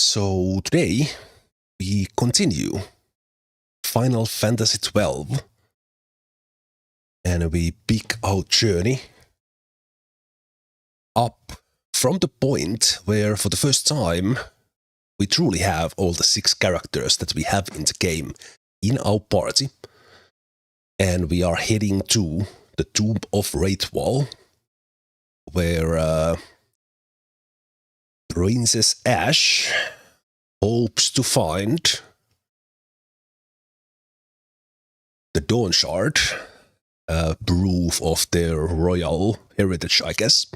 So today we continue Final Fantasy XII and we pick our journey up from the point where for the first time we truly have all the 6 characters that we have in the game in our party, and we are heading to the Tomb of Raithwall, where Princess Ash hopes to find the Dawn Shard, proof of their royal heritage, I guess.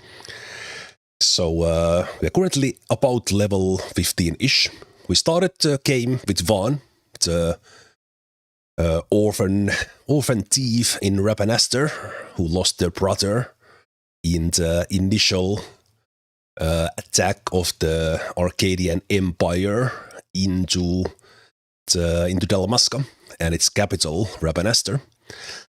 So we're currently about level 15-ish. We started the game with Fran, the orphan thief in Rabanastre, who lost their brother in the initial attack of the Arcadian Empire into Dalmasca and its capital, Rabanastre.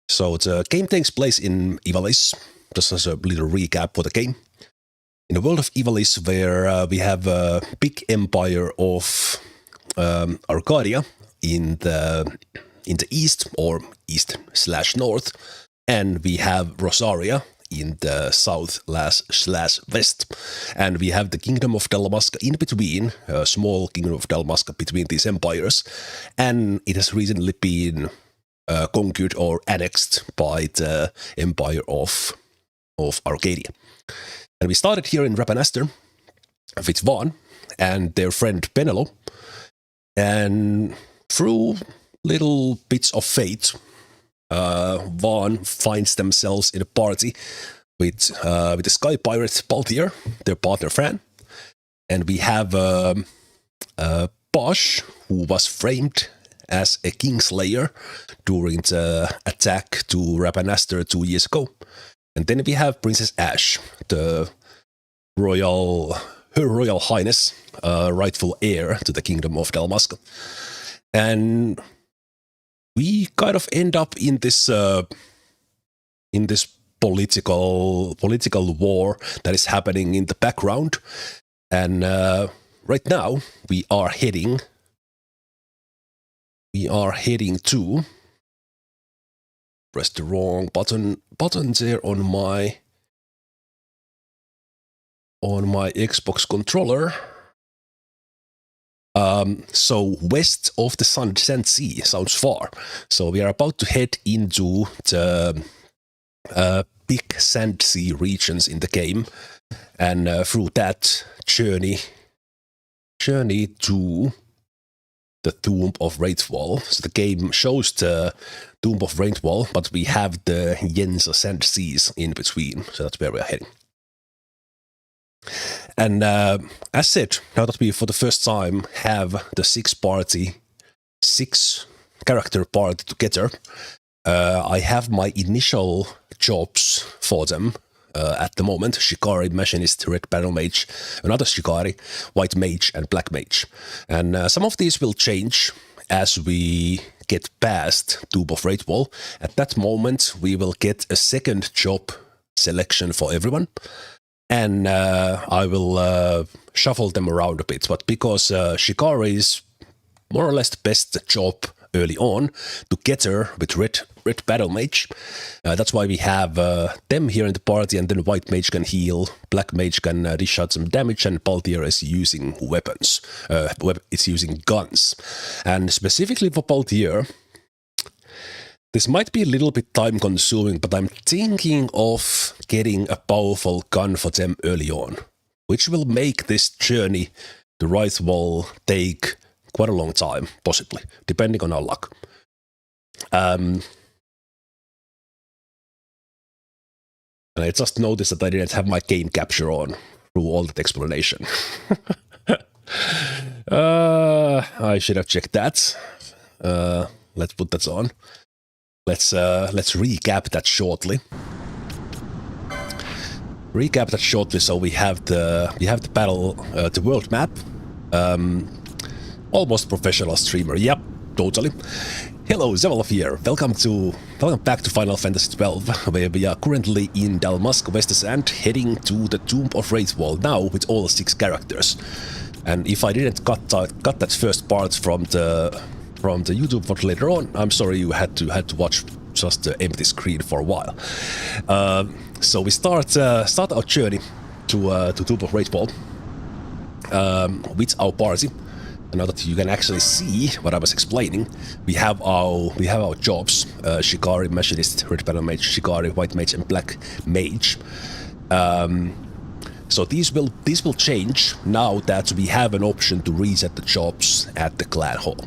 So the game takes place in Ivalice, just as a little recap for the game. In the world of Ivalice, where we have a big empire of Arcadia in the east, or east/north, and we have Rosaria in the south/west, and we have the Kingdom of Dalmasca in between, a small Kingdom of Dalmasca between these empires, and it has recently been conquered or annexed by the Empire of Arcadia. And we started here in Rabanastre with Fran and their friend Penelo, and through little bits of fate, Fran finds themselves in a party with the sky pirate Balthier, their partner Fran, and we have Bosch, who was framed as a kingslayer during the attack to Rabanastre 2 years ago. And then we have Princess Ash, her Royal Highness, rightful heir to the Kingdom of Dalmasca. And we kind of end up in this political war that is happening in the background. And right now we are heading to, press the wrong button there on my Xbox controller. So west of the Sandsea sounds far. So we are about to head into the big Sandsea regions in the game, and through that journey to the Tomb of Raithwall. So the game shows the Tomb of Raithwall, but we have the Yensa Sandsea in between. So that's where we're heading. And as said, now that we for the first time have the 6 character party together, I have my initial jobs for them at the moment: Shikari, Machinist, Red Battle Mage, another Shikari, White Mage, and Black Mage. And some of these will change as we get past Tomb of Raithwall. At that moment, we will get a second job selection for everyone. And I will shuffle them around a bit, but because Shikari is more or less the best job early on, together with Red Battle Mage, that's why we have them here in the party, and then White Mage can heal, Black Mage can dish out some damage, and Balthier is using weapons, it's using guns. And specifically for Balthier, this might be a little bit time consuming, but I'm thinking of getting a powerful gun for them early on, which will make this journey to Raithwall take quite a long time, possibly, depending on our luck. And I just noticed that I didn't have my game capture on through all that explanation. I should have checked that. Let's put that on. Let's recap that shortly. So we have the battle, the world map. Almost professional streamer. Yep, totally. Hello, Zemalf here. Welcome back to Final Fantasy XII, where we are currently in Dalmasca West and heading to the Tomb of Raithwall now with all 6 characters. And if I didn't cut that first part from the YouTube for later on, I'm sorry you had to watch just the empty screen for a while. So we start our journey to Tomb of Raithwall with our party. And now that you can actually see what I was explaining, we have our jobs: Shikari, Machinist, Red Banner Mage, Shikari, White Mage, and Black Mage. So these will change now that we have an option to reset the jobs at the clan hall.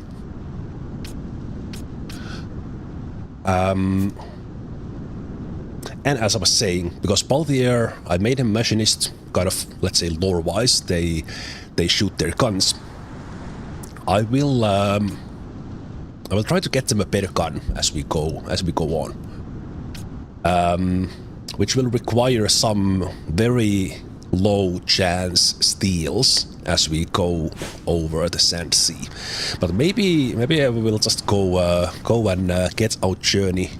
And as I was saying, because Balthier, I made him Machinist, kind of, let's say, lore-wise, they shoot their guns. I will try to get them a better gun as we go on, which will require some very low chance steals as we go over the Sandsea. But maybe I will just go and get our journey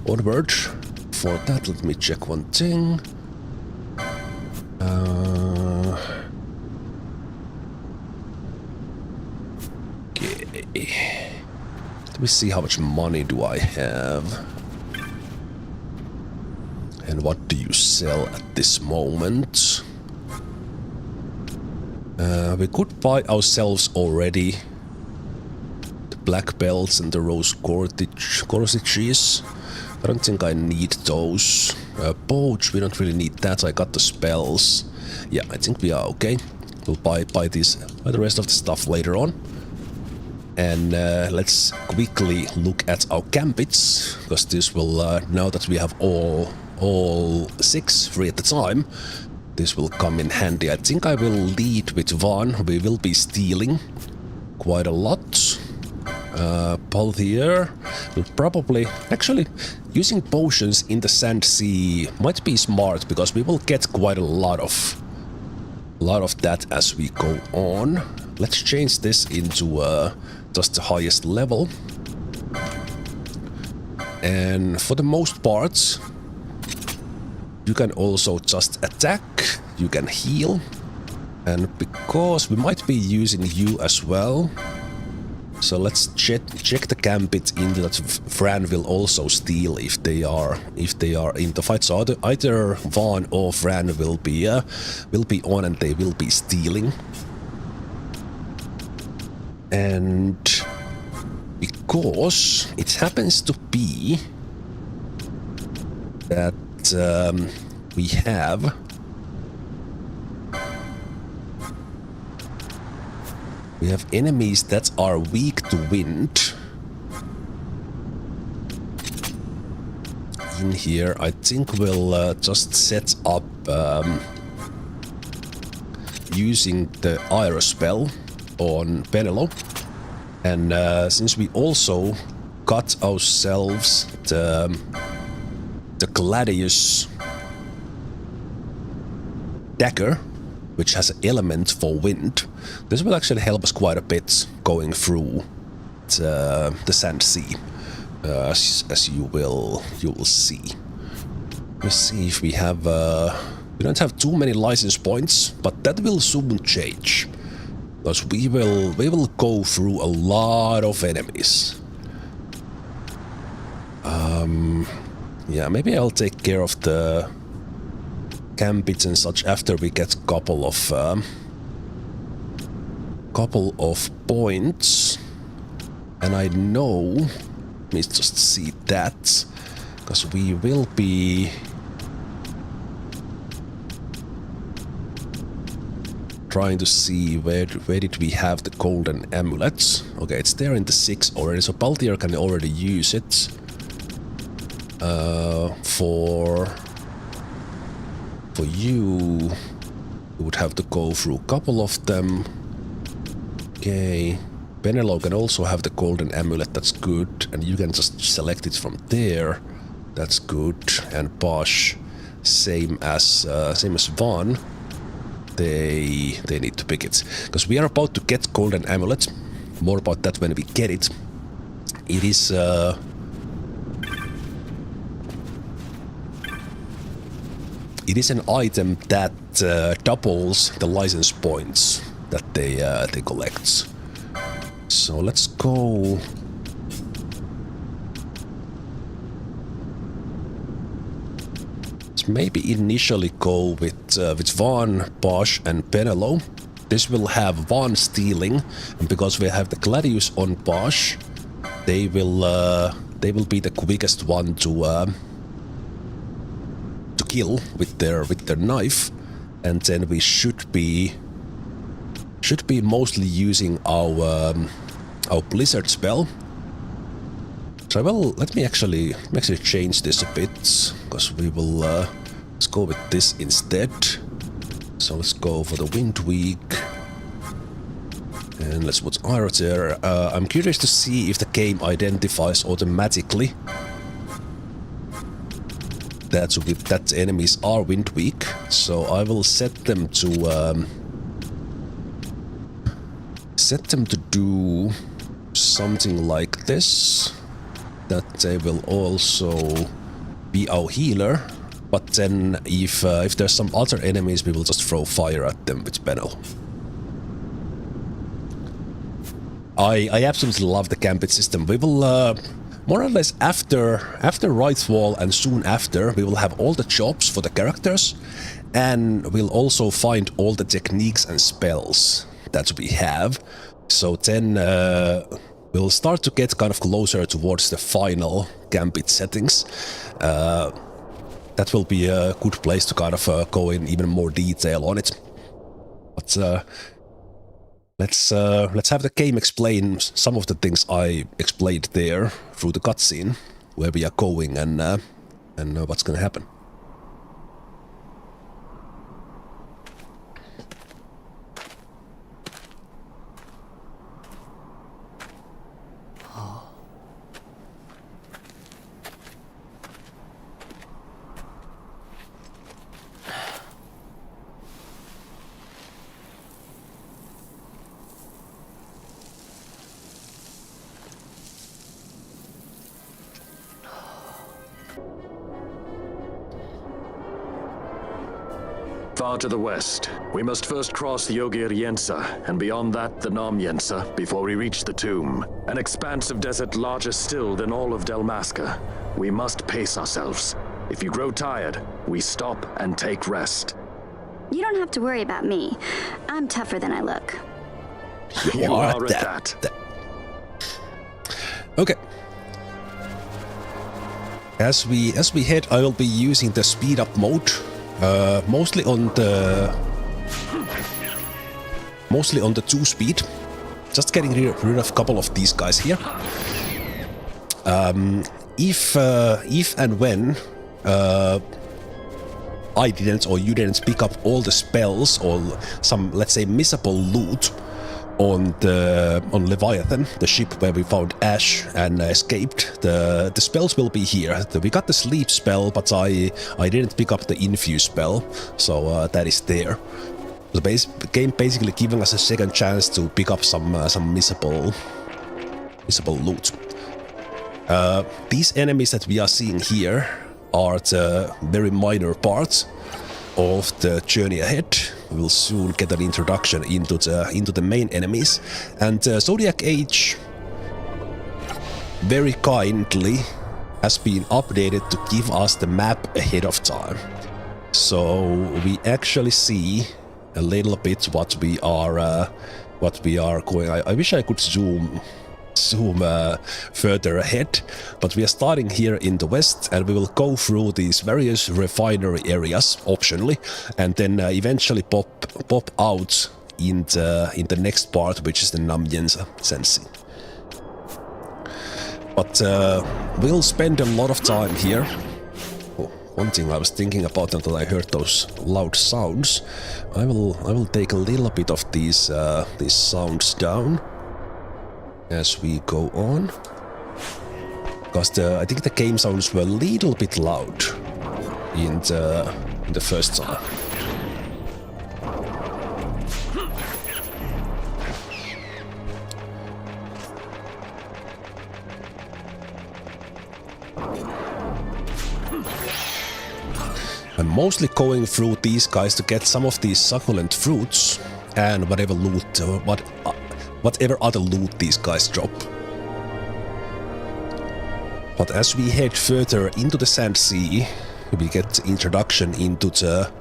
onward. For that, let me check one thing. Let me see how much money do I have. And what do you sell at this moment? We could buy ourselves already the black belts and the rose corsages. I don't think I need those. Poach, we don't really need that. I got the spells. Yeah, I think we are okay. We'll buy the rest of the stuff later on. And let's quickly look at our gambits, because this will, now that we have all 6 free at the time, this will come in handy. I think I will lead with Van. We will be stealing quite a lot. Balthier will probably... Actually, using potions in the Sandsea might be smart, because we will get quite a lot of that as we go on. Let's change this into just the highest level. And for the most part, you can also just attack, you can heal. And because we might be using you as well, so let's check the gambit into that. Fran will also steal if they are in the fight. So either Van or Fran will be on, and they will be stealing. And because it happens to be that we have enemies that are weak to wind in here, I think we'll just set up using the Aero spell on Penelope. And since we also got ourselves the Gladius dagger, which has an element for wind, this will actually help us quite a bit going through the Sandsea, as you will see. Let's see if we have... we don't have too many license points, but that will soon change, because we will go through a lot of enemies. Yeah, maybe I'll take care of the gambits and such after we get couple of points. And I know, let me just see that, because we will be trying to see where did we have the golden amulet. Okay, it's there in the 6 already, so Balthier can already use it. For you, we would have to go through a couple of them. Okay, Penelope can also have the golden amulet, that's good, and you can just select it from there. That's good. And Bosch, same as Van. They need to pick it, because we are about to get golden amulet. More about that when we get it. It is an item that doubles the license points that they collect. So let's go. Let's maybe initially go with Van, Bosch, and Penelo. This will have Van stealing, and because we have the Gladius on Bosch, they will be the quickest one to kill with their knife, and then we should be mostly using our blizzard spell. So let me actually change this a bit, because we will let's go with this instead. So let's go for the wind weak, and let's put Iron there. I'm curious to see if the game identifies automatically that enemies are wind weak. So I will set them to do something like this. That they will also be our healer. But then if there's some other enemies, we will just throw fire at them with Benel. I absolutely love the gambit system. We will more or less after Raithwall and soon after, we will have all the jobs for the characters, and we'll also find all the techniques and spells that we have. So then we'll start to get kind of closer towards the final gambit settings. That will be a good place to kind of go in even more detail on it. But let's have the game explain some of the things I explained there through the cutscene, where we are going and what's gonna happen. Far to the west. We must first cross the Ogir-Yensa, and beyond that the Yensa, before we reach the tomb. An expanse of desert larger still than all of Dalmasca. We must pace ourselves. If you grow tired, we stop and take rest. You don't have to worry about me. I'm tougher than I look. You are at that. Okay. As we head, I will be using the speed up mode. Mostly on the 2 speed. Just getting rid of a couple of these guys here. If and when I didn't or you didn't pick up all the spells or some, let's say, missable loot on Leviathan, the ship where we found Ash and escaped, the spells will be here. We got the sleep spell, but I didn't pick up the infuse spell, so that is there. The game basically giving us a second chance to pick up some missable loot. These enemies that we are seeing here are the very minor part of the journey ahead. We will soon get an introduction into the main enemies, and Zodiac Age very kindly has been updated to give us the map ahead of time. So we actually see a little bit what we are going. I wish I could zoom further ahead, but we are starting here in the west, and we will go through these various refinery areas optionally, and then eventually pop out in the next part, which is the Ogir-Yensa Sandsea. But we'll spend a lot of time here. Oh, one thing I was thinking about until I heard those loud sounds, I will take a little bit of these sounds down as we go on, because I think the game sounds were a little bit loud in the first time. I'm mostly going through these guys to get some of these succulent fruits, and whatever loot, whatever other loot these guys drop. But as we head further into the Sandsea, we get introduction into the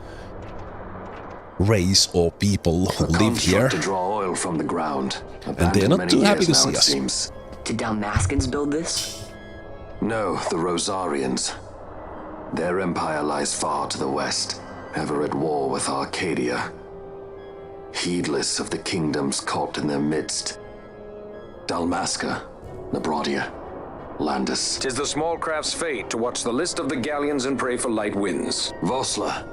race or people who live here. To draw oil from the ground. And they're not too happy to see us. Seems. Did Dalmascans build this? No, the Rosarians. Their empire lies far to the west, ever at war with Arcadia. Heedless of the kingdoms caught in their midst. Dalmasca, Nabrodia, Landis. 'Tis the small craft's fate to watch the list of the galleons and pray for light winds. Vosla,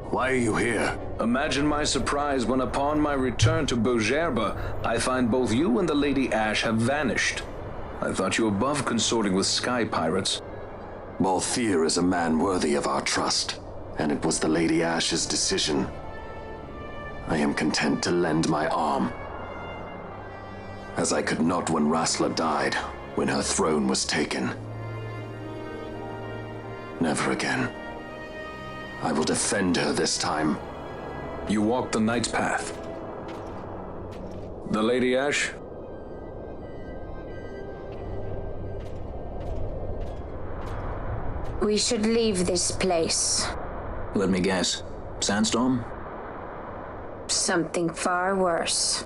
why are you here? Imagine my surprise when upon my return to Bogerba, I find both you and the Lady Ash have vanished. I thought you above consorting with sky pirates. Balthier is a man worthy of our trust, and it was the Lady Ash's decision. I am content to lend my arm, as I could not when Rasla died, when her throne was taken. Never again. I will defend her this time. You walk the Knight's path. The Lady Ash? We should leave this place. Let me guess. Sandstorm? Something far worse.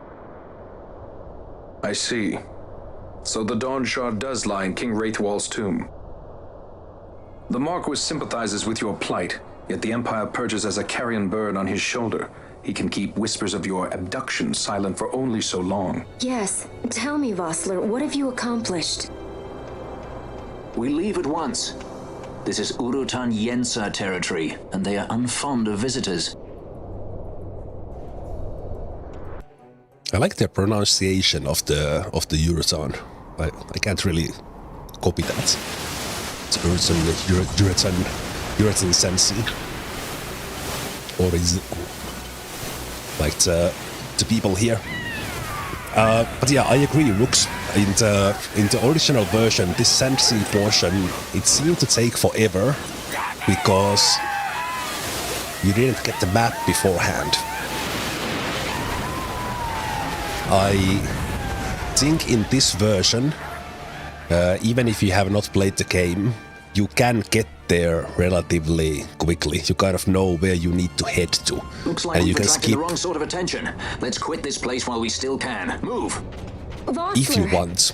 I see. So the Dawn Shard does lie in King Raithwall's tomb. The Marquis sympathizes with your plight, yet the Empire perches as a carrion bird on his shoulder. He can keep whispers of your abduction silent for only so long. Yes. Tell me, Vossler, what have you accomplished? We leave at once. This is Ogir-Yensa territory, and they are unfond of visitors. I like the pronunciation of the Euroton. I can't really copy that. It's Ogir-Yensa Sandsea. Or is it like the people here? But yeah, I agree, Rooks. In the original version, this Sandsea portion, it seemed to take forever because you didn't get the map beforehand. I think in this version, even if you have not played the game, you can get there relatively quickly. You kind of know where you need to head to. Looks like and you we've can attracted skip the wrong sort of attention. Let's quit this place while we still can. Move! Vossler, if you want.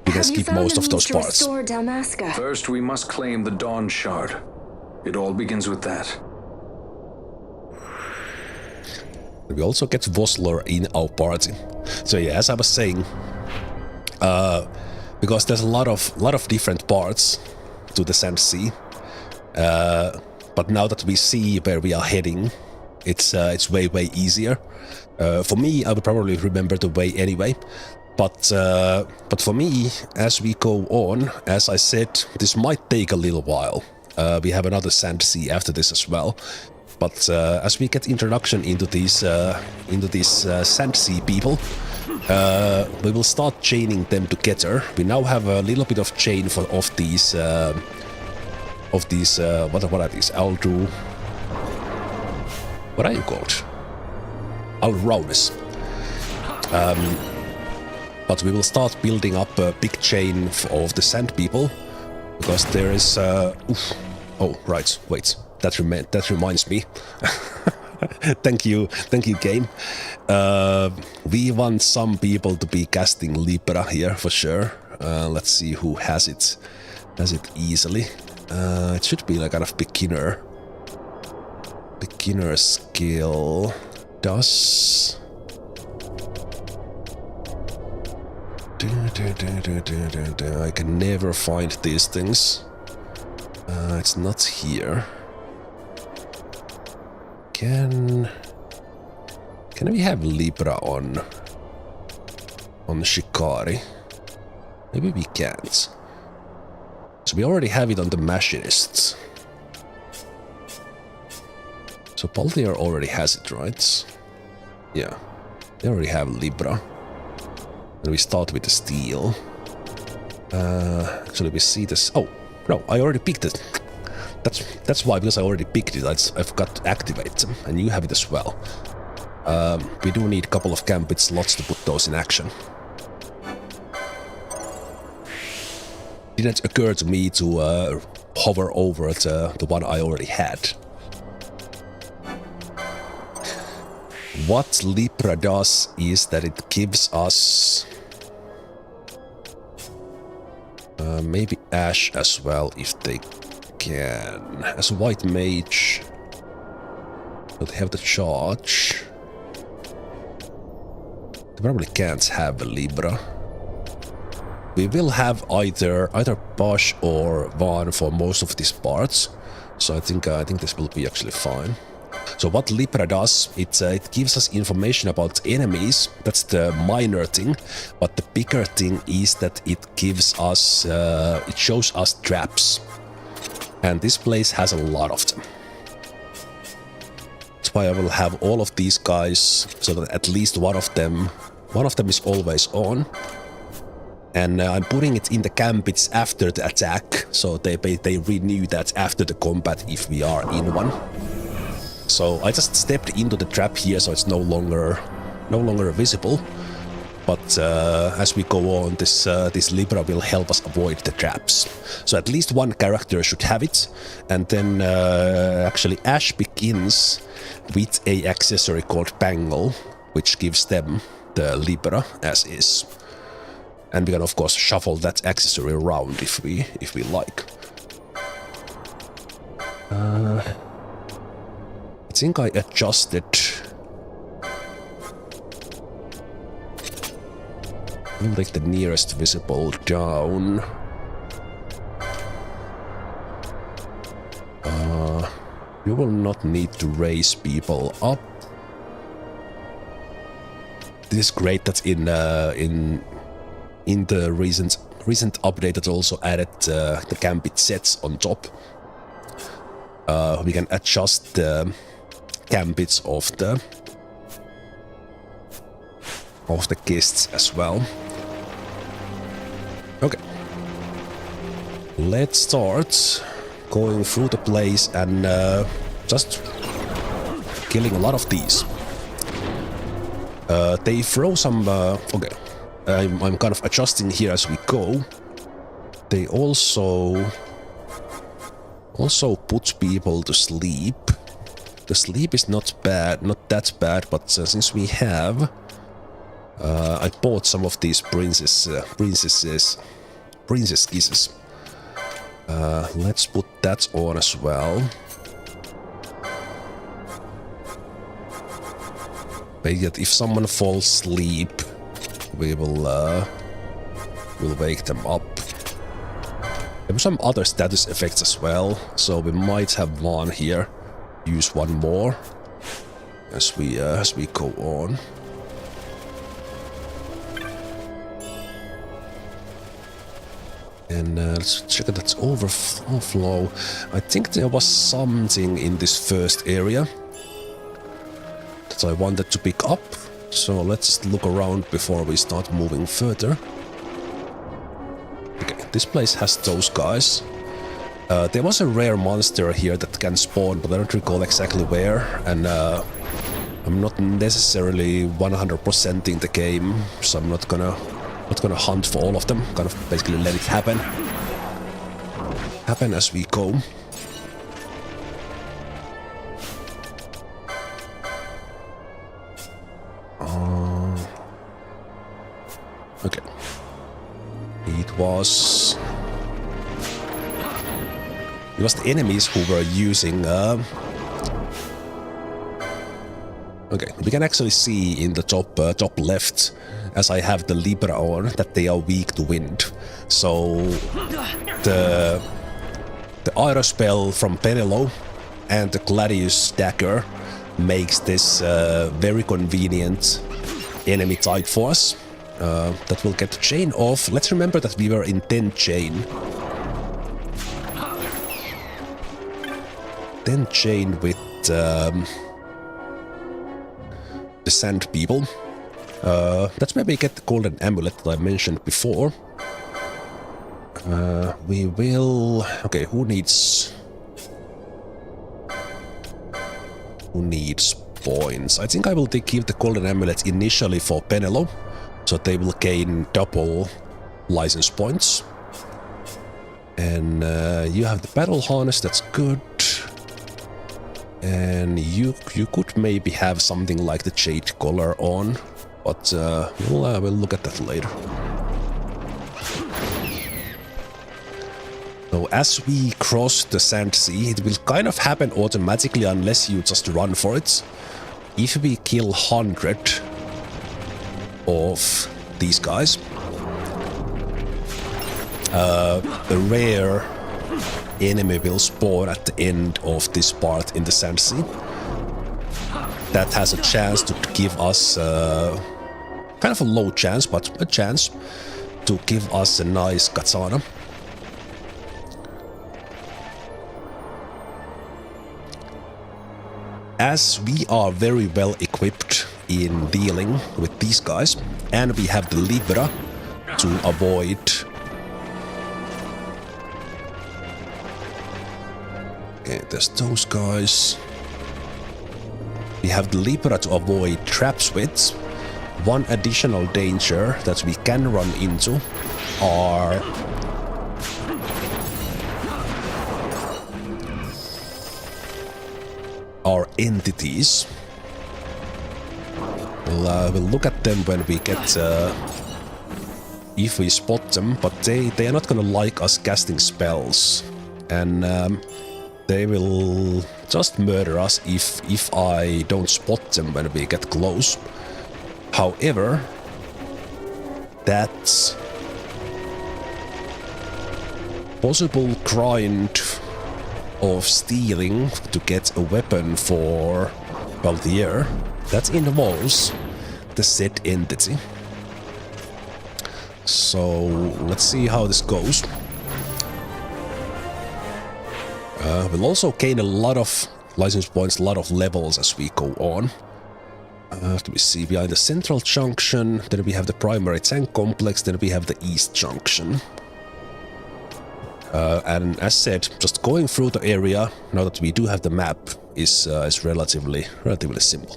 You can skip most of those parts. Restore Dalmasca? First, we must claim the Dawn Shard. It all begins with that. We also get Vossler in our party. So yeah, as I was saying, because there's a lot of different parts to the Sandsea, but now that we see where we are heading, it's way easier. For me, I would probably remember the way anyway. But for me, as we go on, as I said, this might take a little while. We have another Sandsea after this as well. But as we get introduction into these Sandsea people, we will start chaining them together. We now have a little bit of chain of these what are these? Aldru. What are you called? Alraunes. But we will start building up a big chain of the Sand people, because there is. Oh right, wait. That reminds me. Thank you, game. We want some people to be casting Libra here for sure. Let's see who has it easily. It should be like kind of beginner skill. Does I can never find these things. It's not here. Can we have Libra on Shikari? Maybe we can't. So we already have it on the Machinists. So Balthier already has it, right? Yeah, they already have Libra. And we start with the Steel. Actually, we see this. Oh no, I already picked it. That's why, because I already picked it. I forgot to activate them, and you have it as well. We do need a couple of gambit slots to put those in action. Didn't occur to me to hover over the one I already had. What Libra does is that it gives us maybe Ash as well if they can. As a white mage, do they have the charge? They probably can't have a Libra. We will have either Bosch or Van for most of these parts, so I think this will be actually fine. So what Libra does, it gives us information about enemies. That's the minor thing, but the bigger thing is that it gives us, it shows us traps, and this place has a lot of them. That's why I will have all of these guys, so that at least one of them is always on. And I'm putting it in the gambits after the attack, so they renew that after the combat if we are in one. So I just stepped into the trap here, so it's no longer visible. But as we go on, this Libra will help us avoid the traps. So at least one character should have it, and then actually Ash begins with a accessory called Bangle, which gives them the Libra as is. And we can of course shuffle that accessory around if we like. I think I adjusted. We'll take the nearest visible down. You will not need to raise people up. This is great that in the recent update that also added the gambit sets on top. We can adjust the gambits of the guests as well. Okay, let's start going through the place and just killing a lot of these. They throw some. Okay, I'm kind of adjusting here as we go. They also put people to sleep. The sleep is not bad, not that bad, but since we have, I bought some of these princess kisses. Let's put that on as well. But yet, if someone falls asleep, we will we'll wake them up. There were some other status effects as well, so we might have one here. Use one more as we go on. And let's check that overflow. I think there was something in this first area that I wanted to pick up. So let's look around before we start moving further. Okay, this place has those guys. There was a rare monster here that can spawn, but I don't recall exactly where, and I'm not necessarily 100%ing the game, so I'm not gonna hunt for all of them. Kind of basically let it happen as we go. Okay. It was the enemies who were using. Okay, we can actually see in the top left, as I have the Libra on, that they are weak to wind. So the Aerospell from Penelo and the Gladius dagger makes this very convenient enemy type for us. That will get the chain off. Let's remember that we were in 10 chain. 10 chain with the sand people. Let's maybe get the golden amulet that I mentioned before. We will... Okay, who needs points. I think I will keep the golden amulets initially for Penelo, so they will gain double license points. And you have the battle harness, that's good. And you could maybe have something like the jade collar on, but we'll look at that later. So as we cross the Sandsea, it will kind of happen automatically unless you just run for it. If we kill 100 of these guys, a rare enemy will spawn at the end of this part in the Sandsea. That has a chance to give us, kind of a low chance, but a chance to give us a nice katana. As we are very well equipped in dealing with these guys, and we have the Libra to avoid there's those guys. We have the Libra to avoid traps with. One additional danger that we can run into are entities. We'll look at them when we get if we spot them, but they are not gonna like us casting spells, and they will just murder us if I don't spot them when we get close. However, that possible grind of stealing to get a weapon for Balthier, that involves the said entity. So let's see how this goes. We'll also gain a lot of license points, a lot of levels as we go on. Let me see, we are in the central junction, then we have the primary tank complex, then we have the east junction. And as said, just going through the area, now that we do have the map, is relatively simple.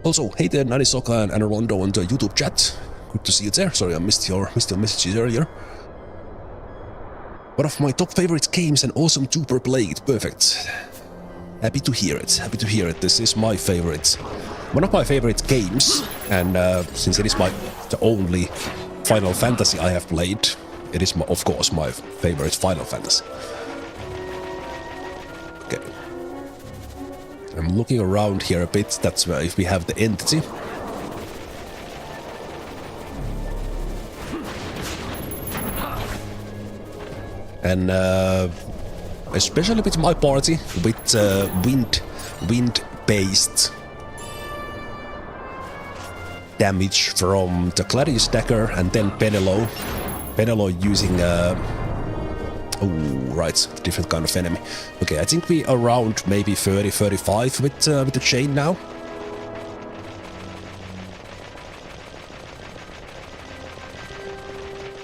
Also, hey there, Nanisoka and Rondo on the YouTube chat. Good to see you there. Sorry, I missed your messages earlier. One of my top favorite games and awesome super played. Perfect. Happy to hear it. Happy to hear it. This is my favorite. One of my favorite games, and since it is the only Final Fantasy I have played, it is, of course, my favorite Final Fantasy. Okay. I'm looking around here a bit. That's where if we have the entity. And especially with my party, with wind-based damage from the Gladius dagger, and then Penelo using oh right, different kind of enemy. Okay, I think we are around maybe 30-35 with the chain now.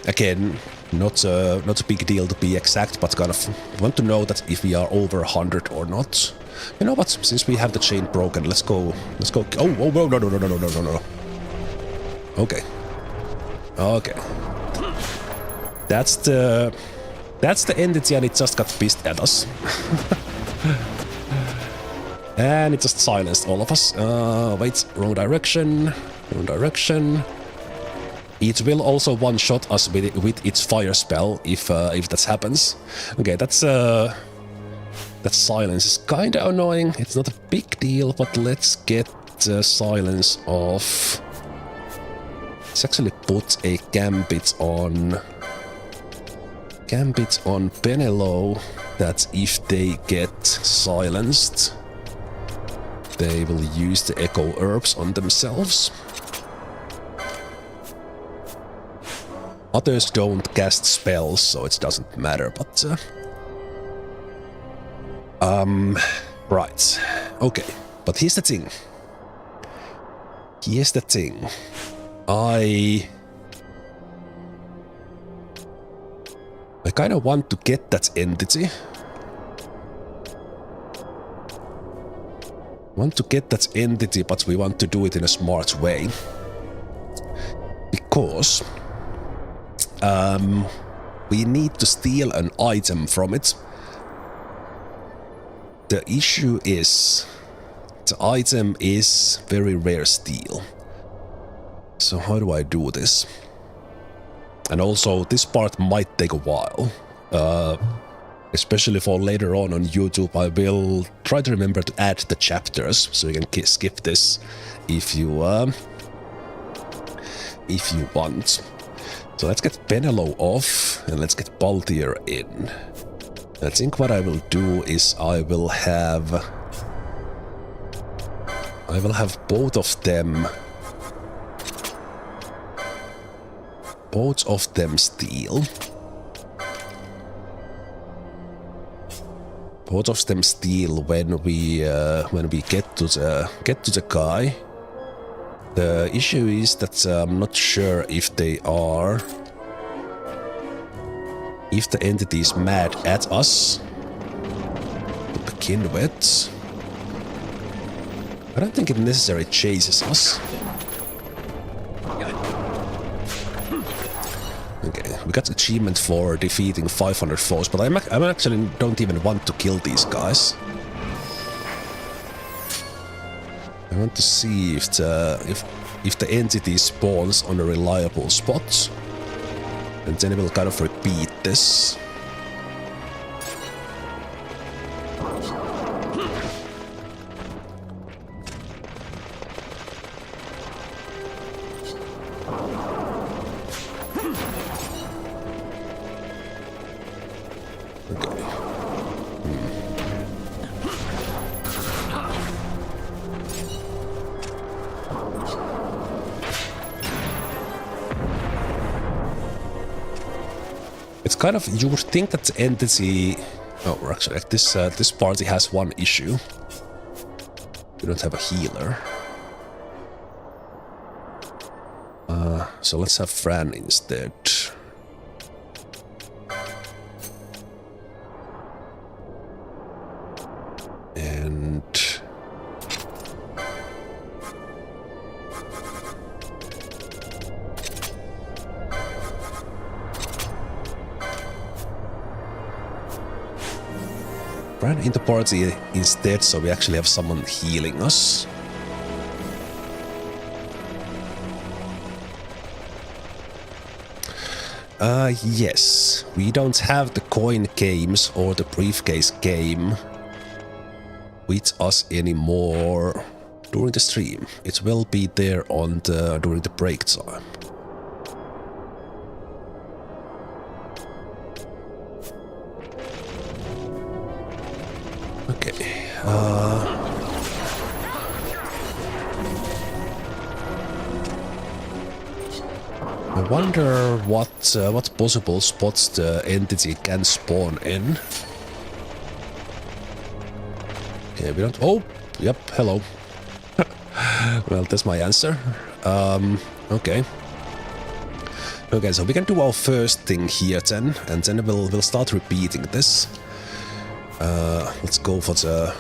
Again, not a big deal to be exact, but kind of want to know that if we are over 100 or not. You know what? Since we have the chain broken, let's go. Oh no. Okay. That's the entity, and it just got pissed at us. And it just silenced all of us. Wait, wrong direction. It will also one-shot us with its fire spell if that happens. Okay, that silence is kinda annoying. It's not a big deal, but let's get the silence off. Let's actually put a gambit on Penelo, that if they get silenced, they will use the echo herbs on themselves. Others don't cast spells, so it doesn't matter, but right. Okay, but here's the thing. I kind of want to get that entity. Want to get that entity, but we want to do it in a smart way. Because we need to steal an item from it. The issue is the item is very rare steel. So how do I do this? And also this part might take a while. Especially for later on YouTube, I will try to remember to add the chapters so you can skip this if you want. So let's get Penelo off and let's get Baltier in. I think what I will do is I will have both of them steal. Both of them steal when we get to the guy. The issue is that I'm not sure if the entity is mad at us to begin with. I don't think it necessarily chases us. Okay, we got achievement for defeating 500 foes, but I actually don't even want to kill these guys. I want to see if the entity spawns on a reliable spot, and then we'll kind of repeat this. Kind of, you would think that the entity... Oh, actually, this party has one issue. We don't have a healer. So let's have Fran instead. And... Fran in the party instead, so we actually have someone healing us. Yes, we don't have the coin games or the briefcase game with us anymore during the stream. It will be there during the break time. Okay. I wonder what possible spots the entity can spawn in. Okay, we don't. Oh, yep. Hello. Well, that's my answer. Okay. Okay, so we can do our first thing here then, and then we'll start repeating this. Let's go for the...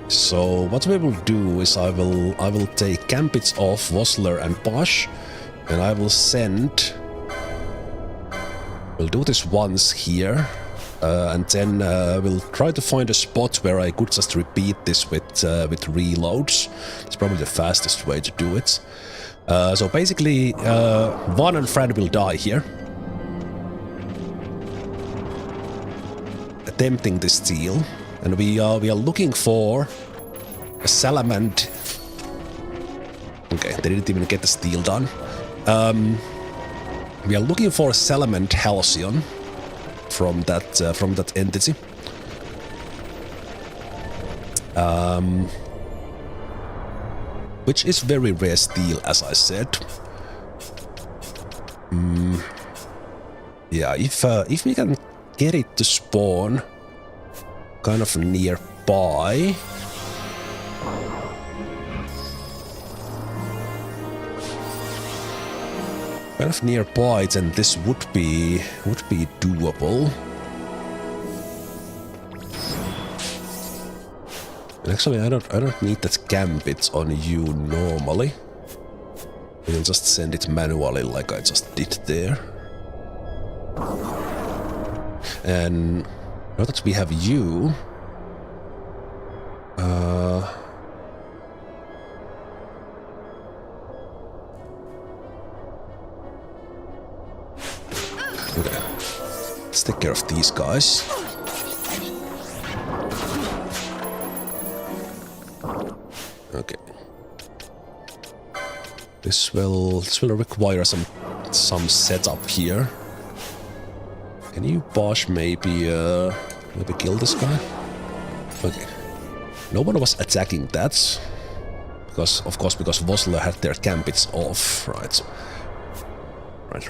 So what we will do is I will take Gambits off Vossler and Bosch, and I will send... We'll do this once here, and then we'll try to find a spot where I could just repeat this with reloads. It's probably the fastest way to do it. So basically, Van and Fran will die here, attempting the steal, and we are looking for a Salamand. Okay, they didn't even get the steal done. We are looking for a Salamand Halcyon from that entity. Which is very rare steel, as I said. Yeah, if we can get it to spawn kind of nearby. Kind of nearby, then this would be doable. And actually, I don't need that gambit on you normally. We'll just send it manually like I just did there. And now that we have you... Okay. Let's take care of these guys. Okay. This will require some setup here. Can you Bosch maybe kill this guy? Okay. No one was attacking that. Because Vossler had their gambits off, right? Right.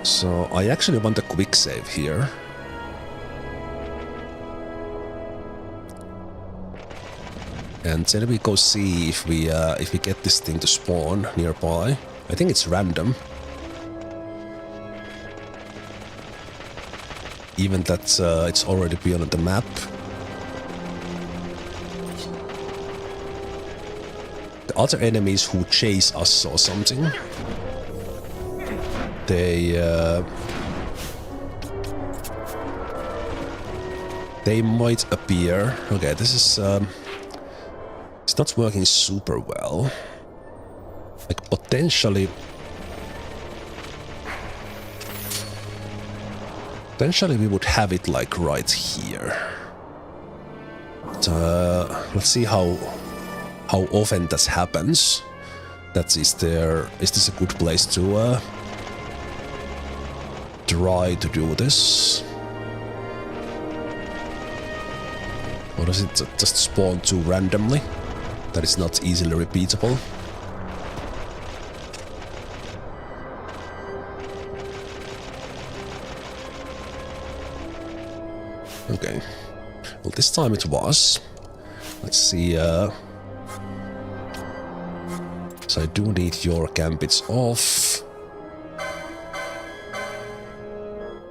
So I actually want a quick save here. And then we go see if we get this thing to spawn nearby. I think it's random. Even that it's already beyond the map. The other enemies who chase us or something, they might appear. Okay, this is it's not working super well. Like potentially we would have it like right here. But, let's see how often that happens. Is this a good place to try to do this? Or does it just spawn too randomly? That is not easily repeatable. Okay. Well, this time it was. Let's see. So I do need your gambits off.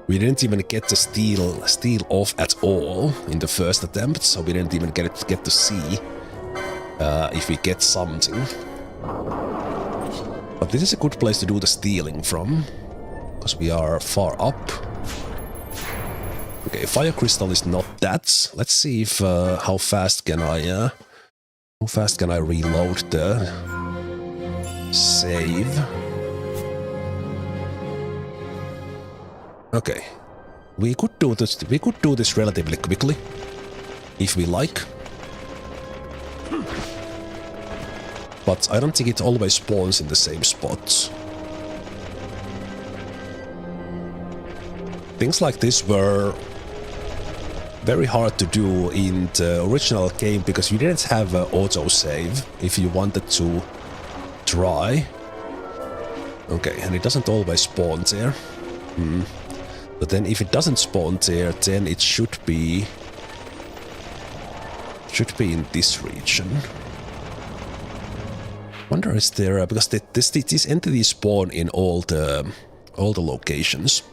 We didn't even get the steal off at all in the first attempt, so we didn't even get to see if we get something. But this is a good place to do the stealing from, because we are far up. Okay, fire crystal is not that. Let's see if how fast can I reload the save. Okay, we could do this. We could do this relatively quickly, if we like. But I don't think it always spawns in the same spots. Things like this were very hard to do in the original game because you didn't have an autosave if you wanted to try. Okay, and it doesn't always spawn there. But then if it doesn't spawn there, then it should be in this region. Wonder is there because these entities spawn in all the locations.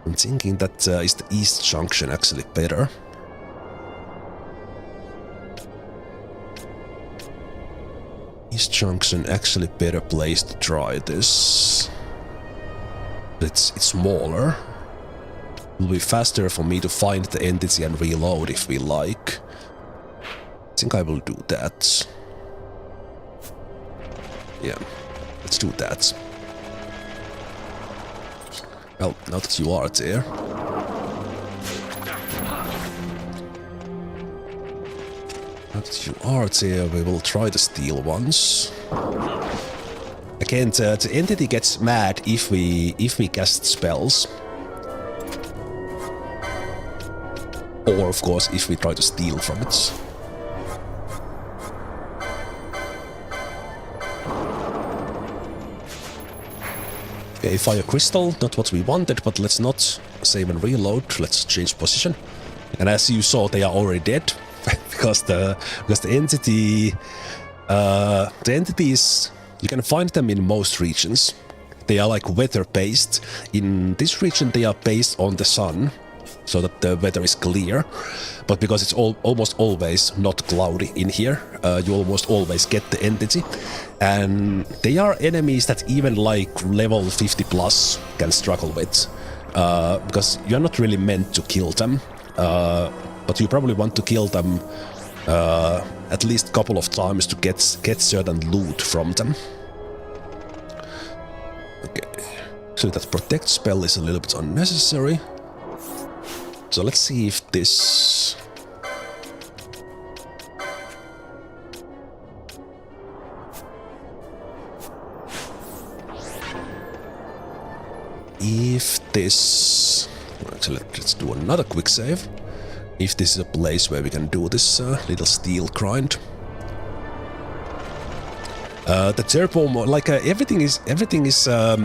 I'm thinking that is the East Junction actually better. East Junction actually better place to try this. It's smaller. It will be faster for me to find the entity and reload if we like. I think I will do that. Yeah, let's do that. Well, now that you are there. Now that you are there, we will try to steal once. Again, the entity gets mad if we cast spells. Or, of course, if we try to steal from it. Okay, fire crystal, not what we wanted, but let's not save and reload. Let's change position. And as you saw, they are already dead because the entities you can find them in most regions. They are like weather based. In this region, they are based on the sun. so that the weather is clear. But because it's almost always not cloudy in here, you almost always get the entity. And they are enemies that even like level 50 plus can struggle with. Because you're not really meant to kill them. But you probably want to kill them at least a couple of times to get certain loot from them. Okay, so that protect spell is a little bit unnecessary. So let's see if this... Actually, let's do another quick save. If this is a place where we can do this little steel grind. The turbo, like everything is a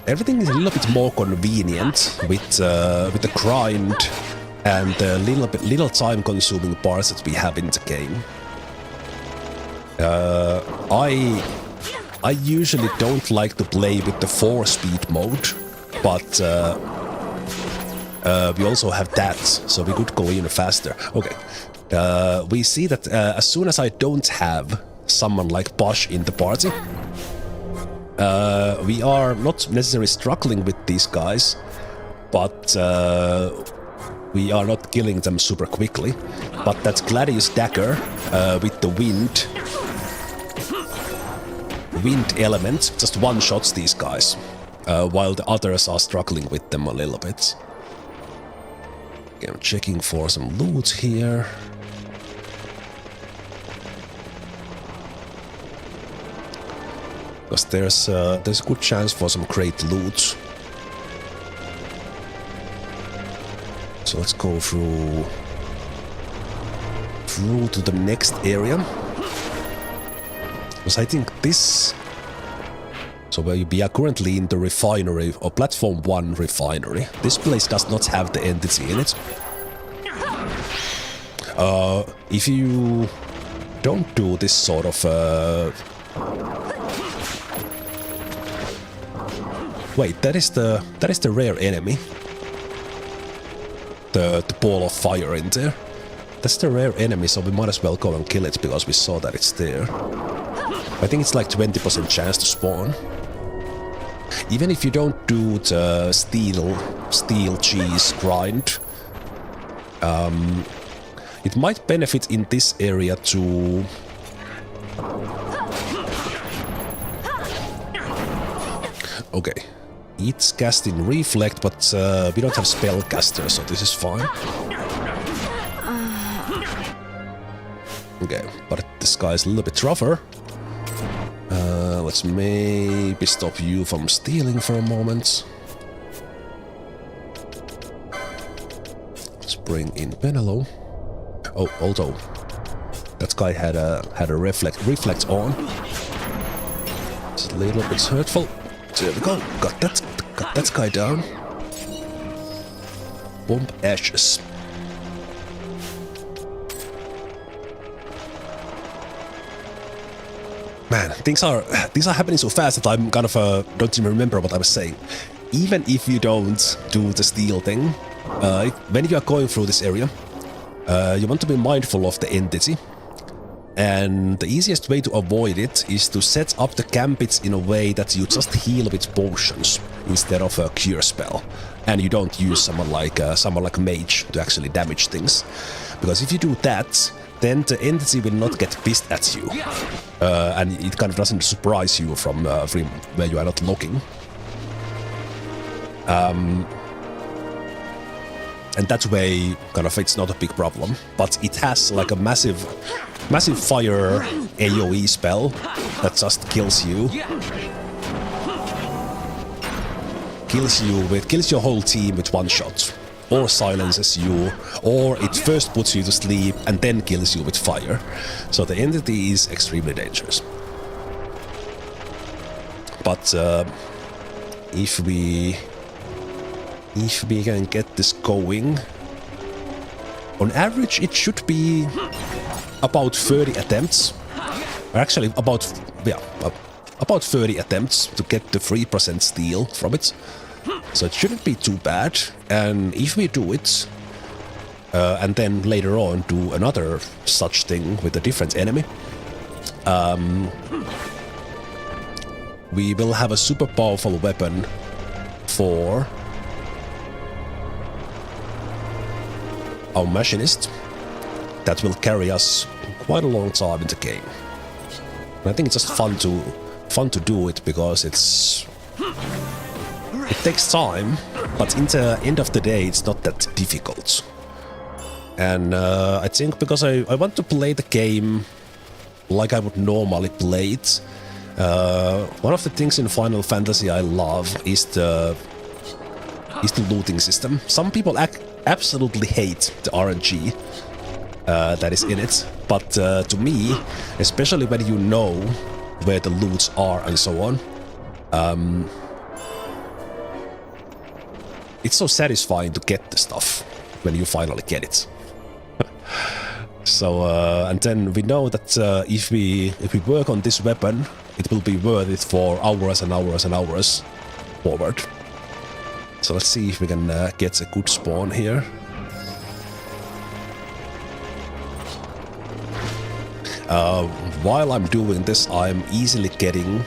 little bit more convenient with the grind and the little time-consuming parts that we have in the game. I usually don't like to play with the 4-speed mode, but we also have that, so we could go even faster. Okay, we see that as soon as I don't have someone like Bosch in the party, we are not necessarily struggling with these guys, but we are not killing them super quickly. But that Gladius dagger with the wind element just one-shots these guys, while the others are struggling with them a little bit. Okay, I'm checking for some loot here. Because there's a good chance for some great loot. So let's go through to the next area. Because I think this... So we are currently in the refinery, or platform 1 refinery. This place does not have the entity in it. If you don't do this sort of... Wait, that is the rare enemy. The ball of fire in there. That's the rare enemy, so we might as well go and kill it because we saw that it's there. I think it's like 20% chance to spawn. Even if you don't do the steel cheese grind, it might benefit in this area to... Okay. It's casting Reflect, but we don't have Spellcaster, so this is fine. Okay, but this guy is a little bit rougher. Let's maybe stop you from stealing for a moment. Let's bring in Penelo. Oh, although that guy had a reflect on. It's a little bit hurtful. There we go. Got that guy down. Bomb ashes. Man, things are happening so fast that I'm kind of don't even remember what I was saying. Even if you don't do the steal thing, when you are going through this area, you want to be mindful of the entity. And the easiest way to avoid it is to set up the gambits in a way that you just heal with potions instead of a cure spell, and you don't use someone like Mage to actually damage things. Because if you do that, then the entity will not get pissed at you, and it kind of doesn't surprise you from where you are not looking. And that way, kind of, it's not a big problem. But it has like a massive fire AoE spell that just kills you. Kills your whole team with one shot. Or silences you, or it first puts you to sleep and then kills you with fire. So the entity is extremely dangerous. But if we can get this going, on average it should be about 30 attempts. Or actually about 30 attempts to get the 3% steal from it. So it shouldn't be too bad, and if we do it, and then later on do another such thing with a different enemy, we will have a super powerful weapon for our machinist that will carry us quite a long time in the game. And I think it's just fun to do it because it takes time, but in the end of the day it's not that difficult. And I think because I want to play the game like I would normally play it. One of the things in Final Fantasy I love is the looting system. Some people absolutely hate the RNG that is in it, but to me, especially when you know where the loots are and so on, it's so satisfying to get the stuff when you finally get it. So and then we know that if we work on this weapon, it will be worth it for hours and hours and hours forward. So let's see if we can get a good spawn here. While I'm doing this, I'm easily getting...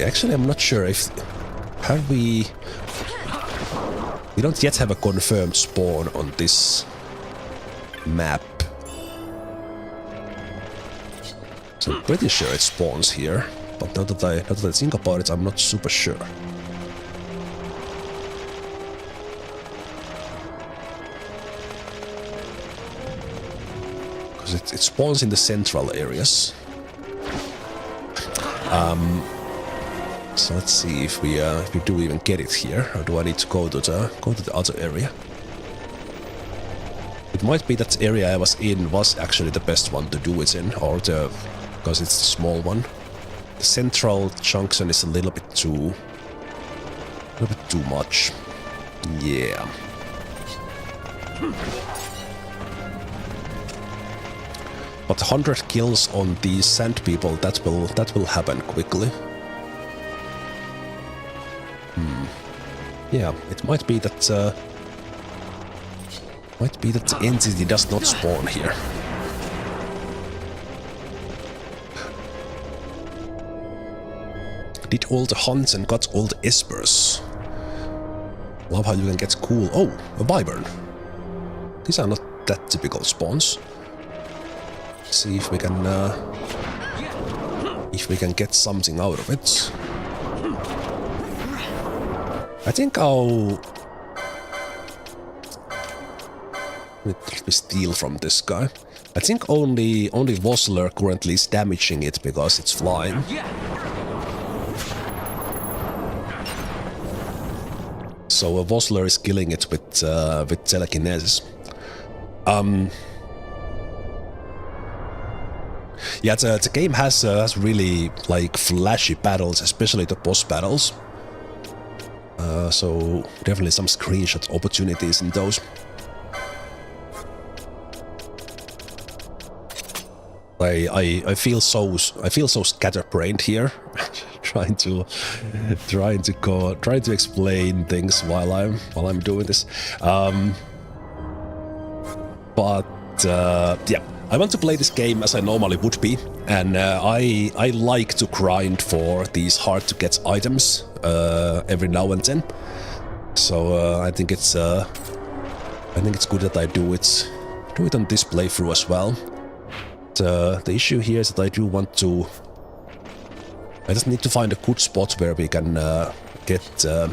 Actually, I'm not sure if... Have we... We don't yet have a confirmed spawn on this map. So I'm pretty sure it spawns here, but now that I think about it, I'm not super sure. Because it spawns in the central areas. So let's see if we do even get it here, or do I need to go to the other area? It might be that the area I was in was actually the best one to do it in, or because it's the small one. The central junction is a little bit too much. Yeah. But 100 kills on these sand people, that will happen quickly. Yeah, it might be that the entity does not spawn here. Did all the hunts and got all the espers. Love how you can get cool... Oh, a Wyvern. These are not that typical spawns. Let's see if we can get something out of it. I think I'll... Let me steal from this guy. I think only Vossler currently is damaging it because it's flying. So Vossler is killing it with telekinesis. Yeah, the game has really like flashy battles, especially the boss battles. So definitely some screenshot opportunities in those. I feel so scatterbrained here, trying to explain things while I'm doing this. Yeah, I want to play this game as I normally would be, and I like to grind for these hard to get items every now and then. So I think it's good that I do it on this playthrough as well. The issue here is that I do want to... I just need to find a good spot where we can get the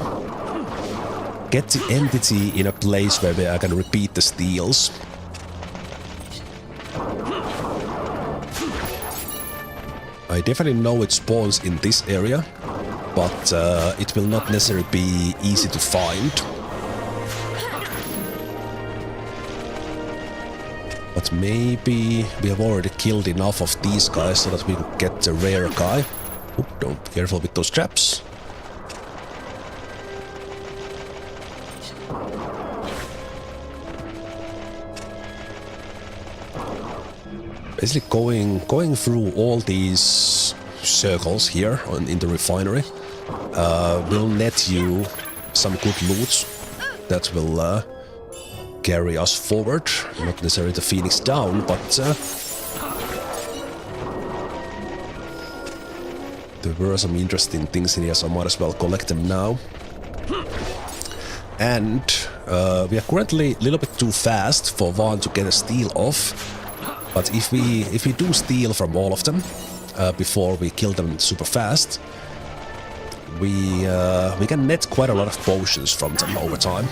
entity in a place where I can repeat the steals. I definitely know it spawns in this area, but it will not necessarily be easy to find. But maybe we have already killed enough of these guys so that we could get the rare guy. Oh, don't be careful with those traps. Basically going through all these circles here in the refinery will net you some good loot that will carry us forward. Not necessarily the Phoenix down, but there were some interesting things in here, so I might as well collect them now. And we are currently a little bit too fast for one to get a steal off. But if we do steal from all of them before we kill them super fast, we can net quite a lot of potions from them over time.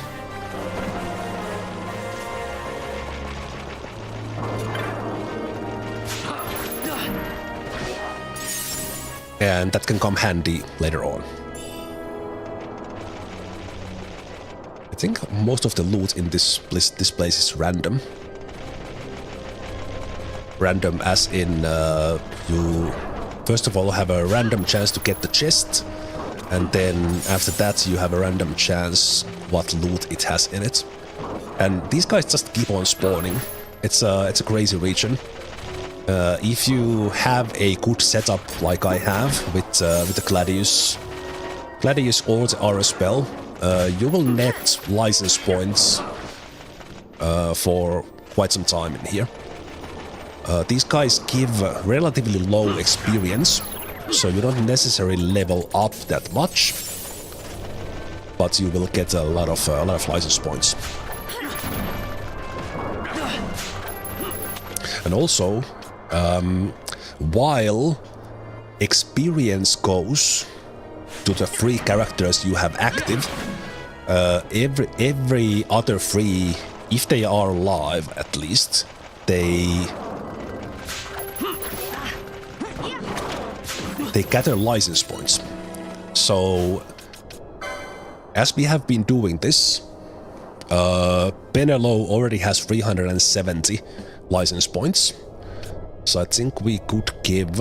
And that can come handy later on. I think most of the loot in this place is random. Random as in you first of all have a random chance to get the chest, and then after that you have a random chance what loot it has in it. And these guys just keep on spawning. It's a crazy region. If you have a good setup like I have with the Gladius or the Aura spell, you will net license points for quite some time in here. These guys give relatively low experience, so you don't necessarily level up that much, but you will get a lot of license points. And also, while experience goes to the 3 characters you have active, every other 3, if they are alive at least, they gather license points. So, as we have been doing this, Penelo already has 370 license points. So I think we could give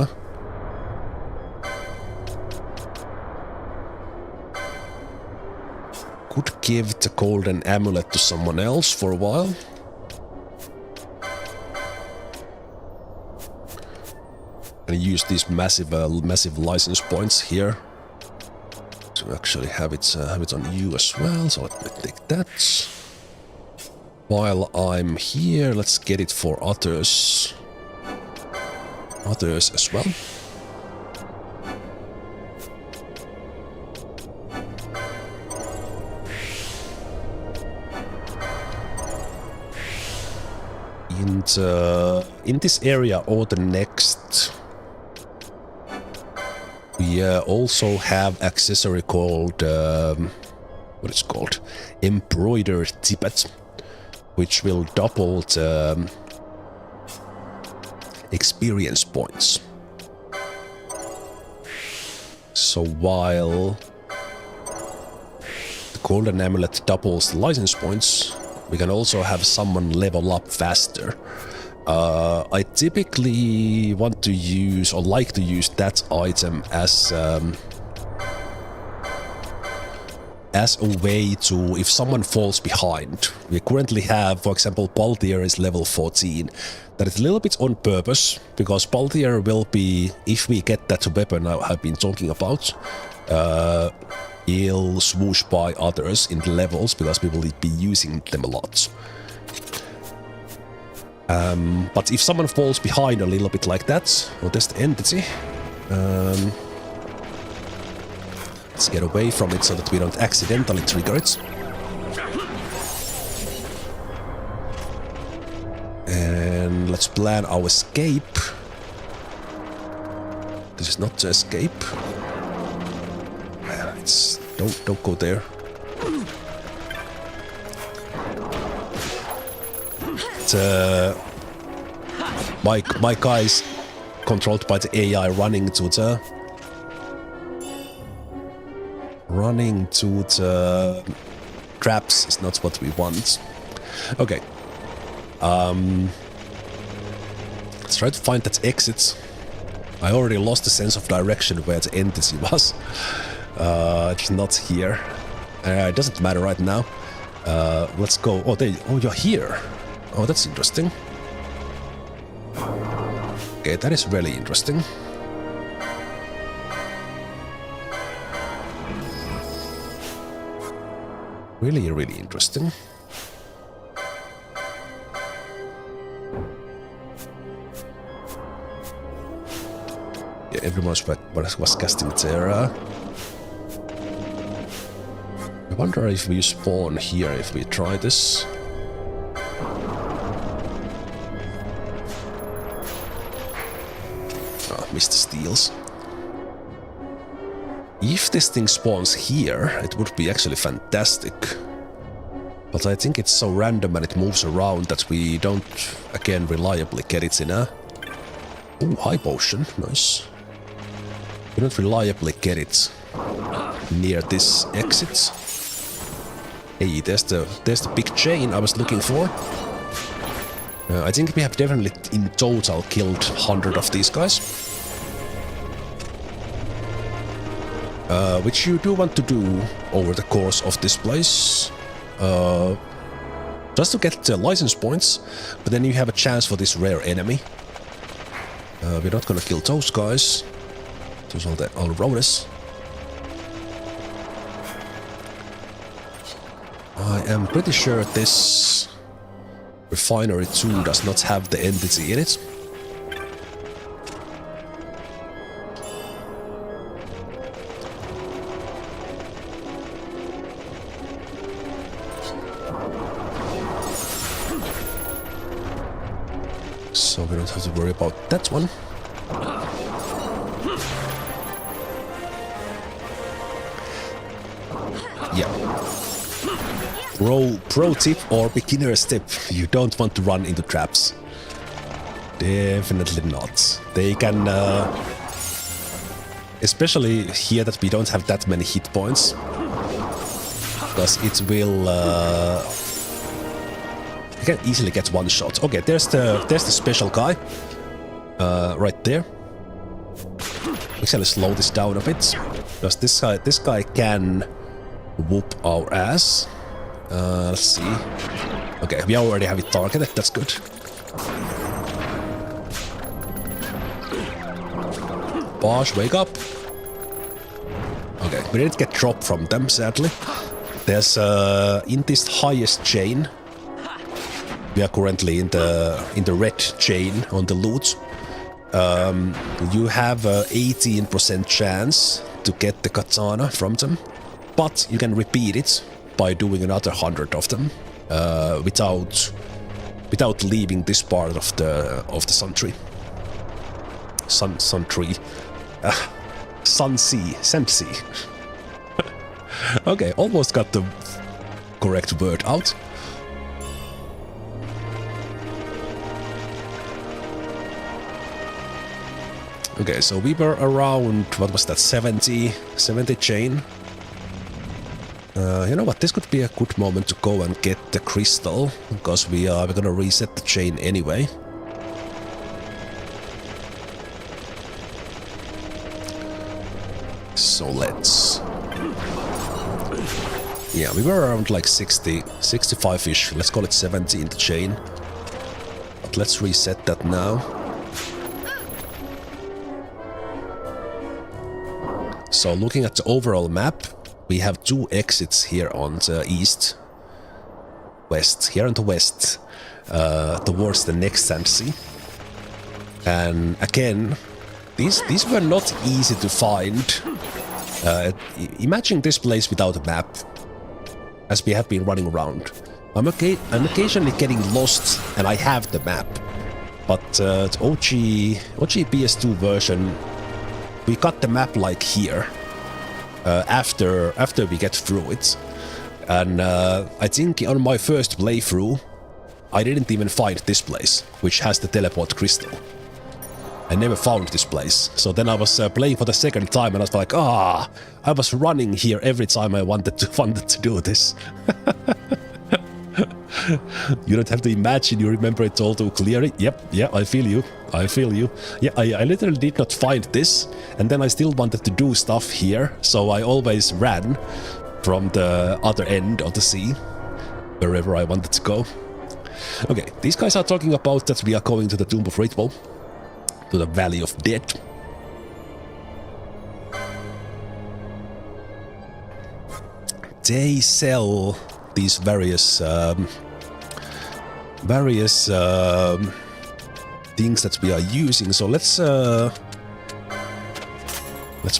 the golden amulet to someone else for a while. And use these massive license points here to actually have it on you as well. So let me take that. While I'm here, let's get it for others as well. And in this area or the next, we also have accessory called what it's called, embroidered tippet, which will double the experience points. So while the golden amulet doubles the license points, we can also have someone level up faster. I typically want to use or like to use that item as a way to, if someone falls behind. We currently have, for example, Balthier is level 14. That is a little bit on purpose, because Balthier will be, if we get that weapon I have been talking about, he'll swoosh by others in the levels, because we will be using them a lot. But if someone falls behind a little bit like that, well, there's the entity. Let's get away from it so that we don't accidentally trigger it. And let's plan our escape. This is not to escape. It's don't go there. My guy's controlled by the AI running to the traps is not what we want. Okay. Let's try to find that exit. I already lost the sense of direction where the entity was. It's not here. It doesn't matter right now. Let's go. Oh, you're here. Oh, that's interesting. Okay, that is really interesting. Really, really interesting. Yeah, everyone was casting Terra. I wonder if we spawn here if we try this. Ah, missed the steals. If this thing spawns here, it would be actually fantastic. But I think it's so random and it moves around that we don't, again, reliably get it in a... Ooh, high potion, nice. We don't reliably get it near this exit. Hey, there's the big chain I was looking for. I think we have definitely in total killed 100 of these guys. Which you do want to do over the course of this place. Just to get license points, but then you have a chance for this rare enemy. We're not gonna kill those guys. Those are the Alrones. I am pretty sure this refinery 2 does not have the entity in it. So we don't have to worry about that one. Yeah. Pro tip or beginner's tip, you don't want to run into traps. Definitely not. They can... especially here that we don't have that many hit points. Because it will... you can easily get one shot. Okay, there's the special guy. Right there. Actually slow this down a bit. Because this guy can whoop our ass. Let's see. Okay, we already have it targeted, that's good. Bosh, wake up. Okay, we didn't get dropped from them, sadly. There's in this highest chain. We are currently in the red chain on the loot. You have a 18% chance to get the katana from them, but you can repeat it by doing another 100 of them without leaving this part of the sun tree. Sandsea. Okay, almost got the correct word out. Okay, so we were around, what was that, 70 chain. You know what, this could be a good moment to go and get the crystal, because we're gonna reset the chain anyway. So let's... Yeah, we were around like 60, 65-ish, let's call it 70 in the chain. But let's reset that now. So looking at the overall map, we have 2 exits here on the west, here on the west, towards the next Sandsea. And again, these were not easy to find. Imagine this place without a map, as we have been running around. I'm occasionally getting lost, and I have the map. But the OG PS2 version, we got the map like here. After we get through it. And I think on my first playthrough, I didn't even find this place, which has the teleport crystal. I never found this place. So then I was playing for the second time and I was like, I was running here every time I wanted to do this. You don't have to imagine you remember it all too clearly. Yep, yeah, I feel you. Yeah, I literally did not find this, and then I still wanted to do stuff here, so I always ran from the other end of the sea, wherever I wanted to go. Okay, these guys are talking about that we are going to the Tomb of Raithwall, to the Valley of Dead. they sell these various things that we are using. So let's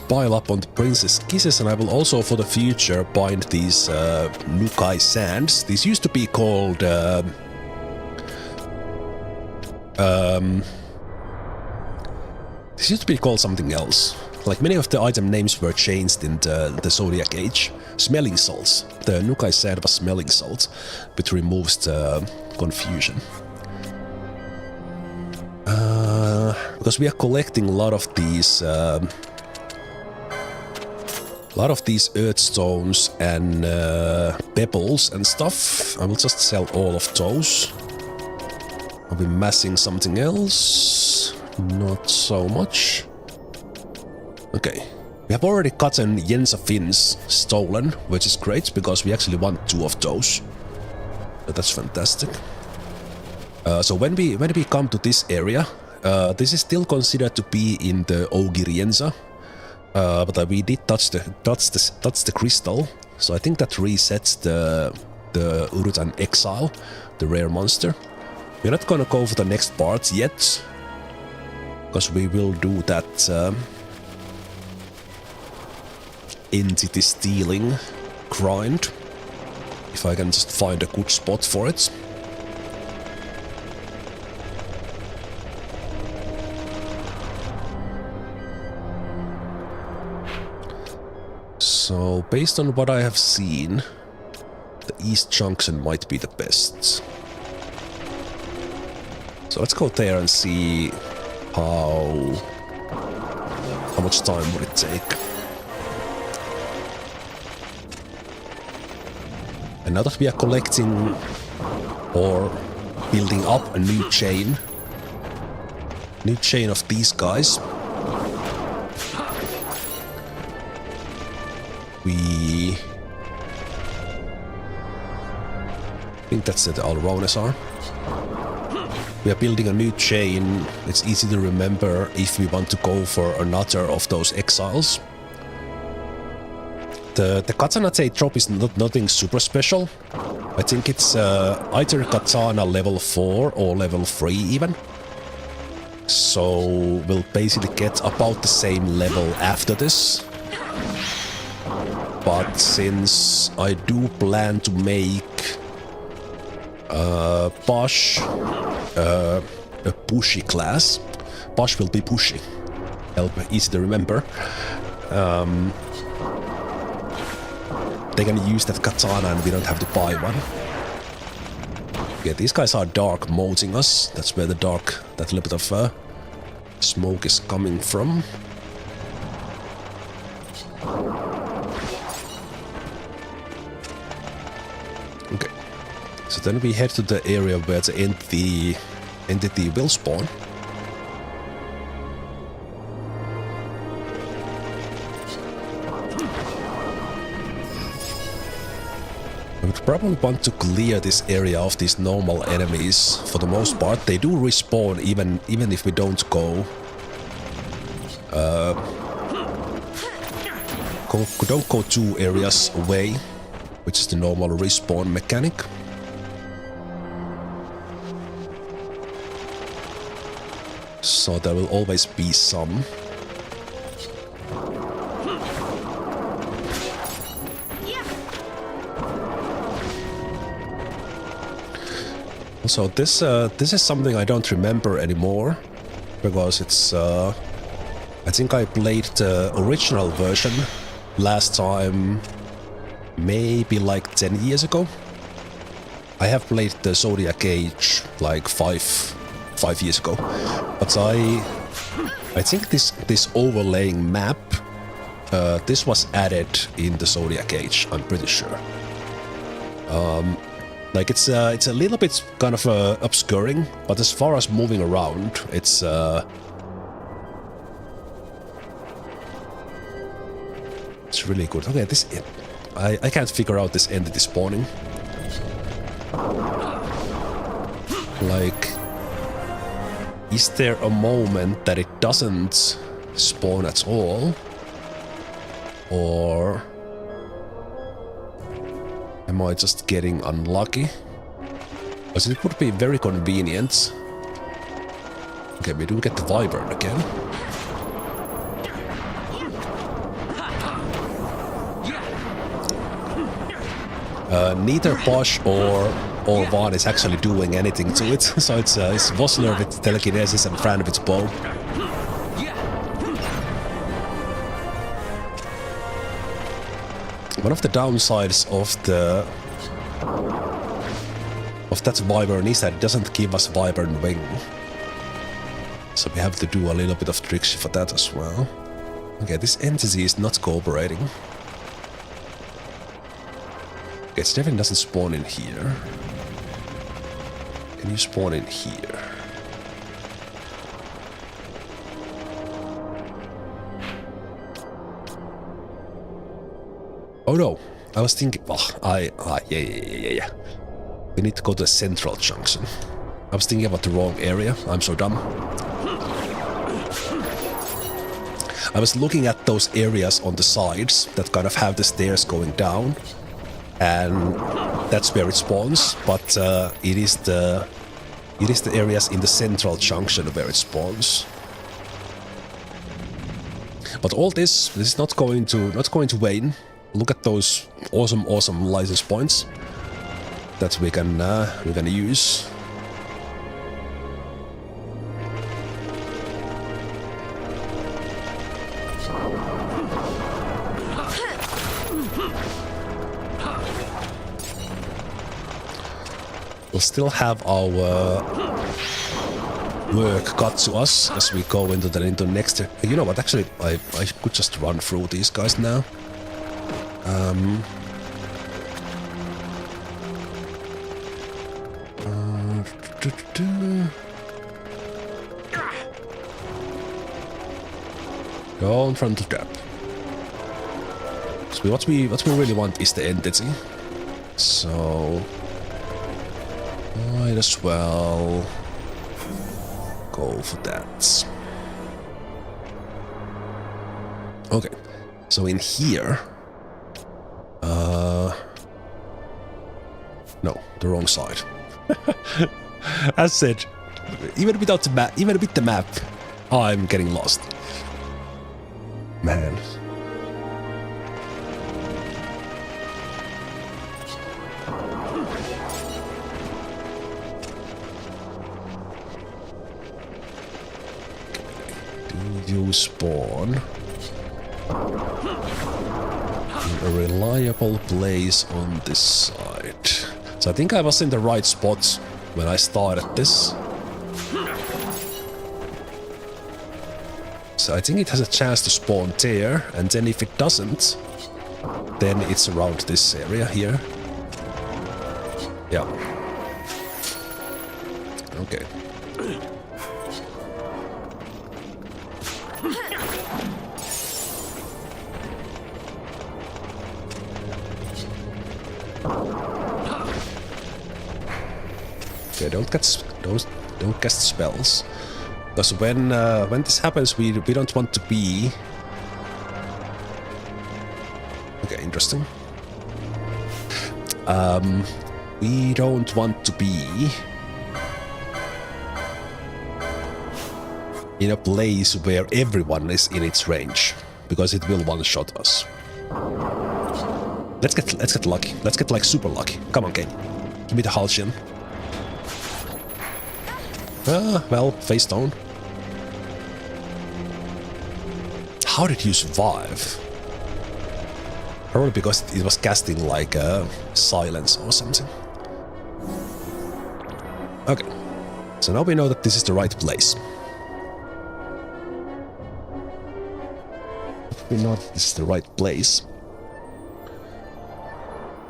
pile up on the Princess Kisses, and I will also for the future bind these Nukai Sands. These used to be called something else. Like many of the item names were changed in the Zodiac Age. Smelling salts. The Nukai Sand was smelling salt, which removes the confusion. Because we are collecting a lot of these earth stones and pebbles and stuff. I will just sell all of those. Are we massing something else? Not so much. Okay. We have already gotten Yensa fins stolen, which is great because we actually want 2 of those. That's fantastic. So when we come to this area, this is still considered to be in the Ogir-Yensa. But we did touch the crystal, so I think that resets the Urutan Exile, the rare monster. We're not gonna go for the next part yet, because we will do that entity stealing grind, if I can just find a good spot for it. So, based on what I have seen, the East Junction might be the best. So let's go there and see how much time would it take. And now that we are collecting or building up a new chain of these guys, I think that's the Alrones are. We are building a new chain. It's easy to remember if we want to go for another of those exiles. The Katana Tate drop is nothing super special. I think it's either Katana level 4 or level 3 even. So we'll basically get about the same level after this. But since I do plan to make Bosch a pushy class, Bosch will be pushy. Easy to remember. They can use that katana and we don't have to buy one. Yeah, these guys are dark molding us. That's where that little bit of smoke is coming from. Okay, so then we head to the area where the entity will spawn. I would probably want to clear this area of these normal enemies. For the most part, they do respawn even if we don't go don't go 2 areas away, which is the normal respawn mechanic. So there will always be some. So this is something I don't remember anymore, because it's I think I played the original version last time maybe like 10 years ago. I have played the Zodiac Age like 5 years ago, but I think this overlaying map this was added in the Zodiac Age, I'm pretty sure. Like it's a little bit kind of obscuring, but as far as moving around, it's really good. Okay, I can't figure out this entity spawning. Like, is there a moment that it doesn't spawn at all, or Am I just getting unlucky? Because it would be very convenient. Okay, we do get the Wyvern again. Neither Bosch or Van is actually doing anything to it, so it's Vossler with telekinesis and Fran with bow. One of the downsides of that Wyvern is that it doesn't give us Wyvern wing. So we have to do a little bit of tricks for that as well. Okay, this entity is not cooperating. Okay, it definitely doesn't spawn in here. Can you spawn in here? Oh no, I was thinking, yeah. We need to go to the central junction. I was thinking about the wrong area, I'm so dumb. I was looking at those areas on the sides that kind of have the stairs going down. And that's where it spawns, but it is the areas in the central junction where it spawns. But all this is not going to wane. Look at those awesome license points that we can use. We'll still have our work cut to us as we go into the next. You know what? Actually, I could just run through these guys now. Go in front of that. So what we really want is the entity. So might as well go for that. Okay, so in here, no, the wrong side. As said, even without the map, even with the map, I'm getting lost. Man. You spawn in a reliable place on this side. So I think I was in the right spot when I started this. So I think it has a chance to spawn there, and then if it doesn't, then it's around this area here. Yeah. Okay. Okay, don't cast spells, because when this happens, we don't want to be. Okay, interesting. We don't want to be in a place where everyone is in its range, because it will one-shot us. Let's get lucky. Let's get like super lucky. Come on, game. Give me the Halcyon. Well, face down. How did you survive? Probably because it was casting like silence or something. Okay. So now we know that this is the right place. We know that this is the right place.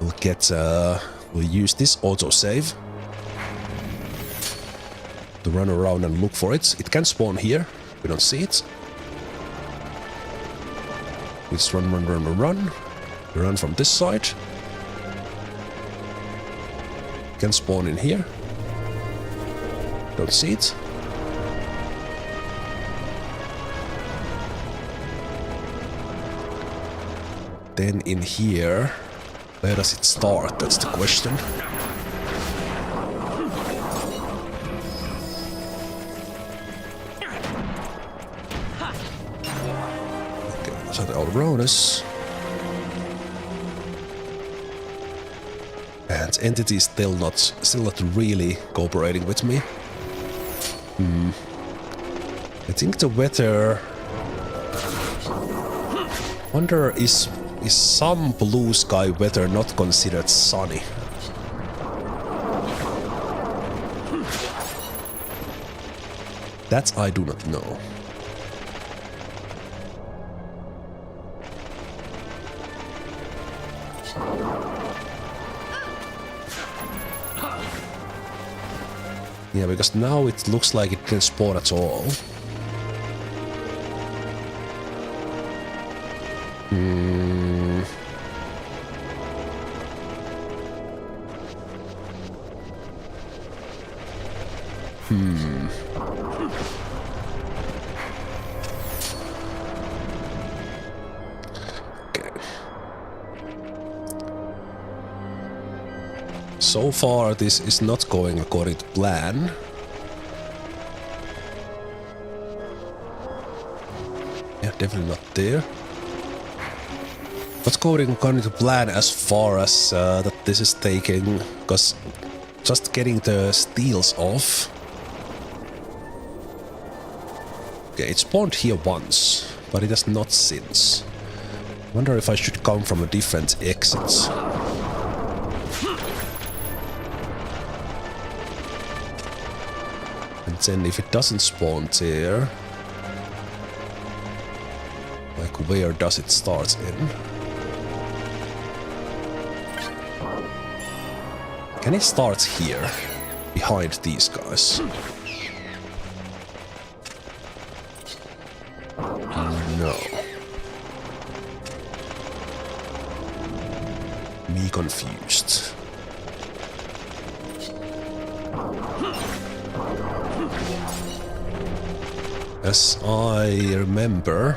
We'll use this autosave to run around and look for it. It can spawn here. We don't see it. We just run. We run from this side. It can spawn in here. Don't see it. Then in here, Where does it start? That's the question. Okay, so the Auroras. And entity is still not really cooperating with me. I think the weather. Wonder is some blue sky weather not considered sunny? That I do not know. Yeah, because now it looks like it didn't spawn at all. Okay. So far, this is not going according to plan. Yeah, definitely not there. What's going according to plan as far as that this is taking? Because just getting the steels off. Okay, it spawned here once, but it has not since. Wonder if I should come from a different exit. And then if it doesn't spawn there, like where does it start in? Can it start here, behind these guys? No. Me confused. As I remember,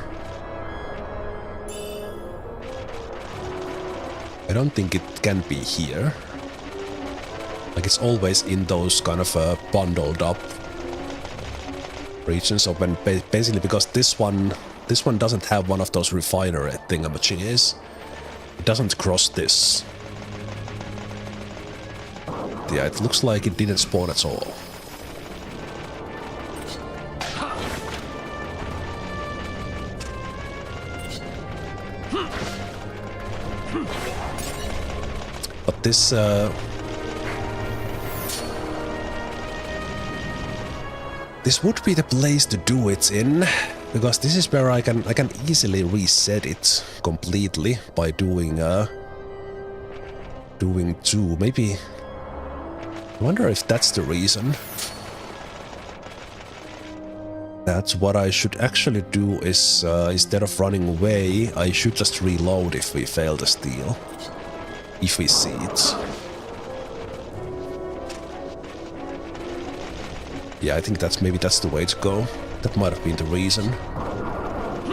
I don't think it can be here. Like it's always in those kind of bundled up regions. So when basically because this one doesn't have one of those refinery thingamajiggies. It doesn't cross this. Yeah, it looks like it didn't spawn at all. But this this would be the place to do it in, because this is where I can easily reset it completely by doing two. Maybe I wonder if that's the reason. That's what I should actually do is instead of running away, I should just reload if we fail to steal. If we see it. Yeah, I think maybe that's the way to go. That might have been the reason.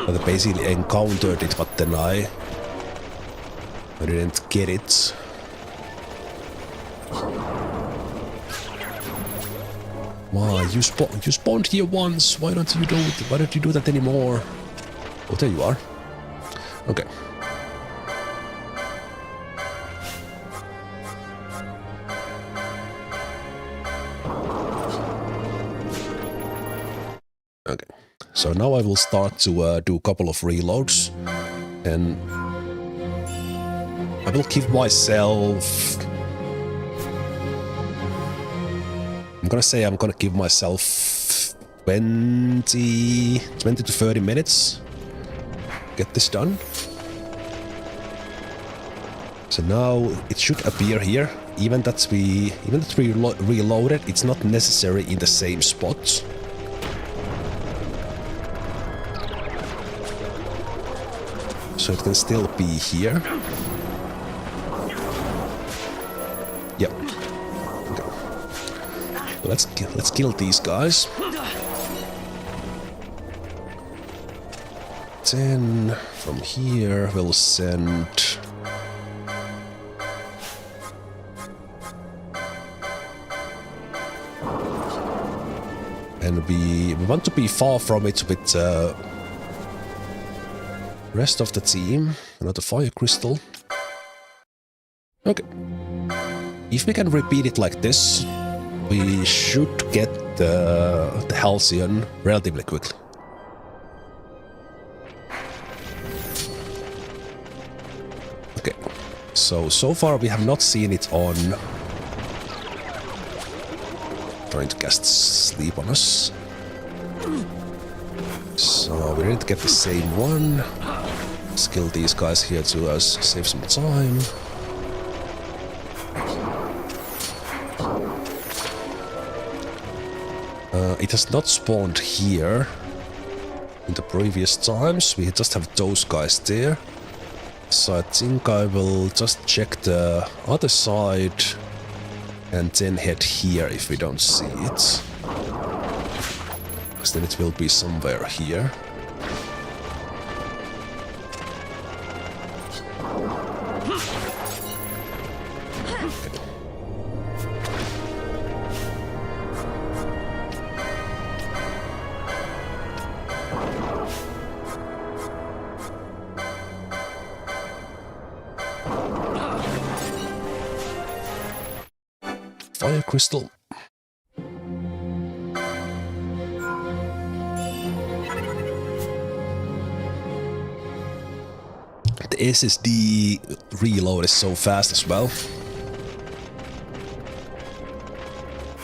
But I basically encountered it, but then I didn't get it. Why you spawned here once? Why don't you do that anymore? Oh, there you are. Okay. Okay, so now I will start to do a couple of reloads, and I will give myself... I'm gonna give myself 20 to 30 minutes. Get this done. So now it should appear here, even that we reloaded, it's not necessary in the same spot. So it can still be here. Yep. Okay. Let's kill these guys. Then from here we'll send and we want to be far from it with rest of the team. Another fire crystal. Okay. If we can repeat it like this, we should get the Halcyon relatively quickly. Okay. So far we have not seen it on... Trying to cast sleep on us. So we need to get the same one. Skill these guys here to us, save some time. It has not spawned here in the previous times. We just have those guys there. So I think I will just check the other side and then head here if we don't see it. Because then it will be somewhere here. Fire crystal. The SSD reload is so fast as well.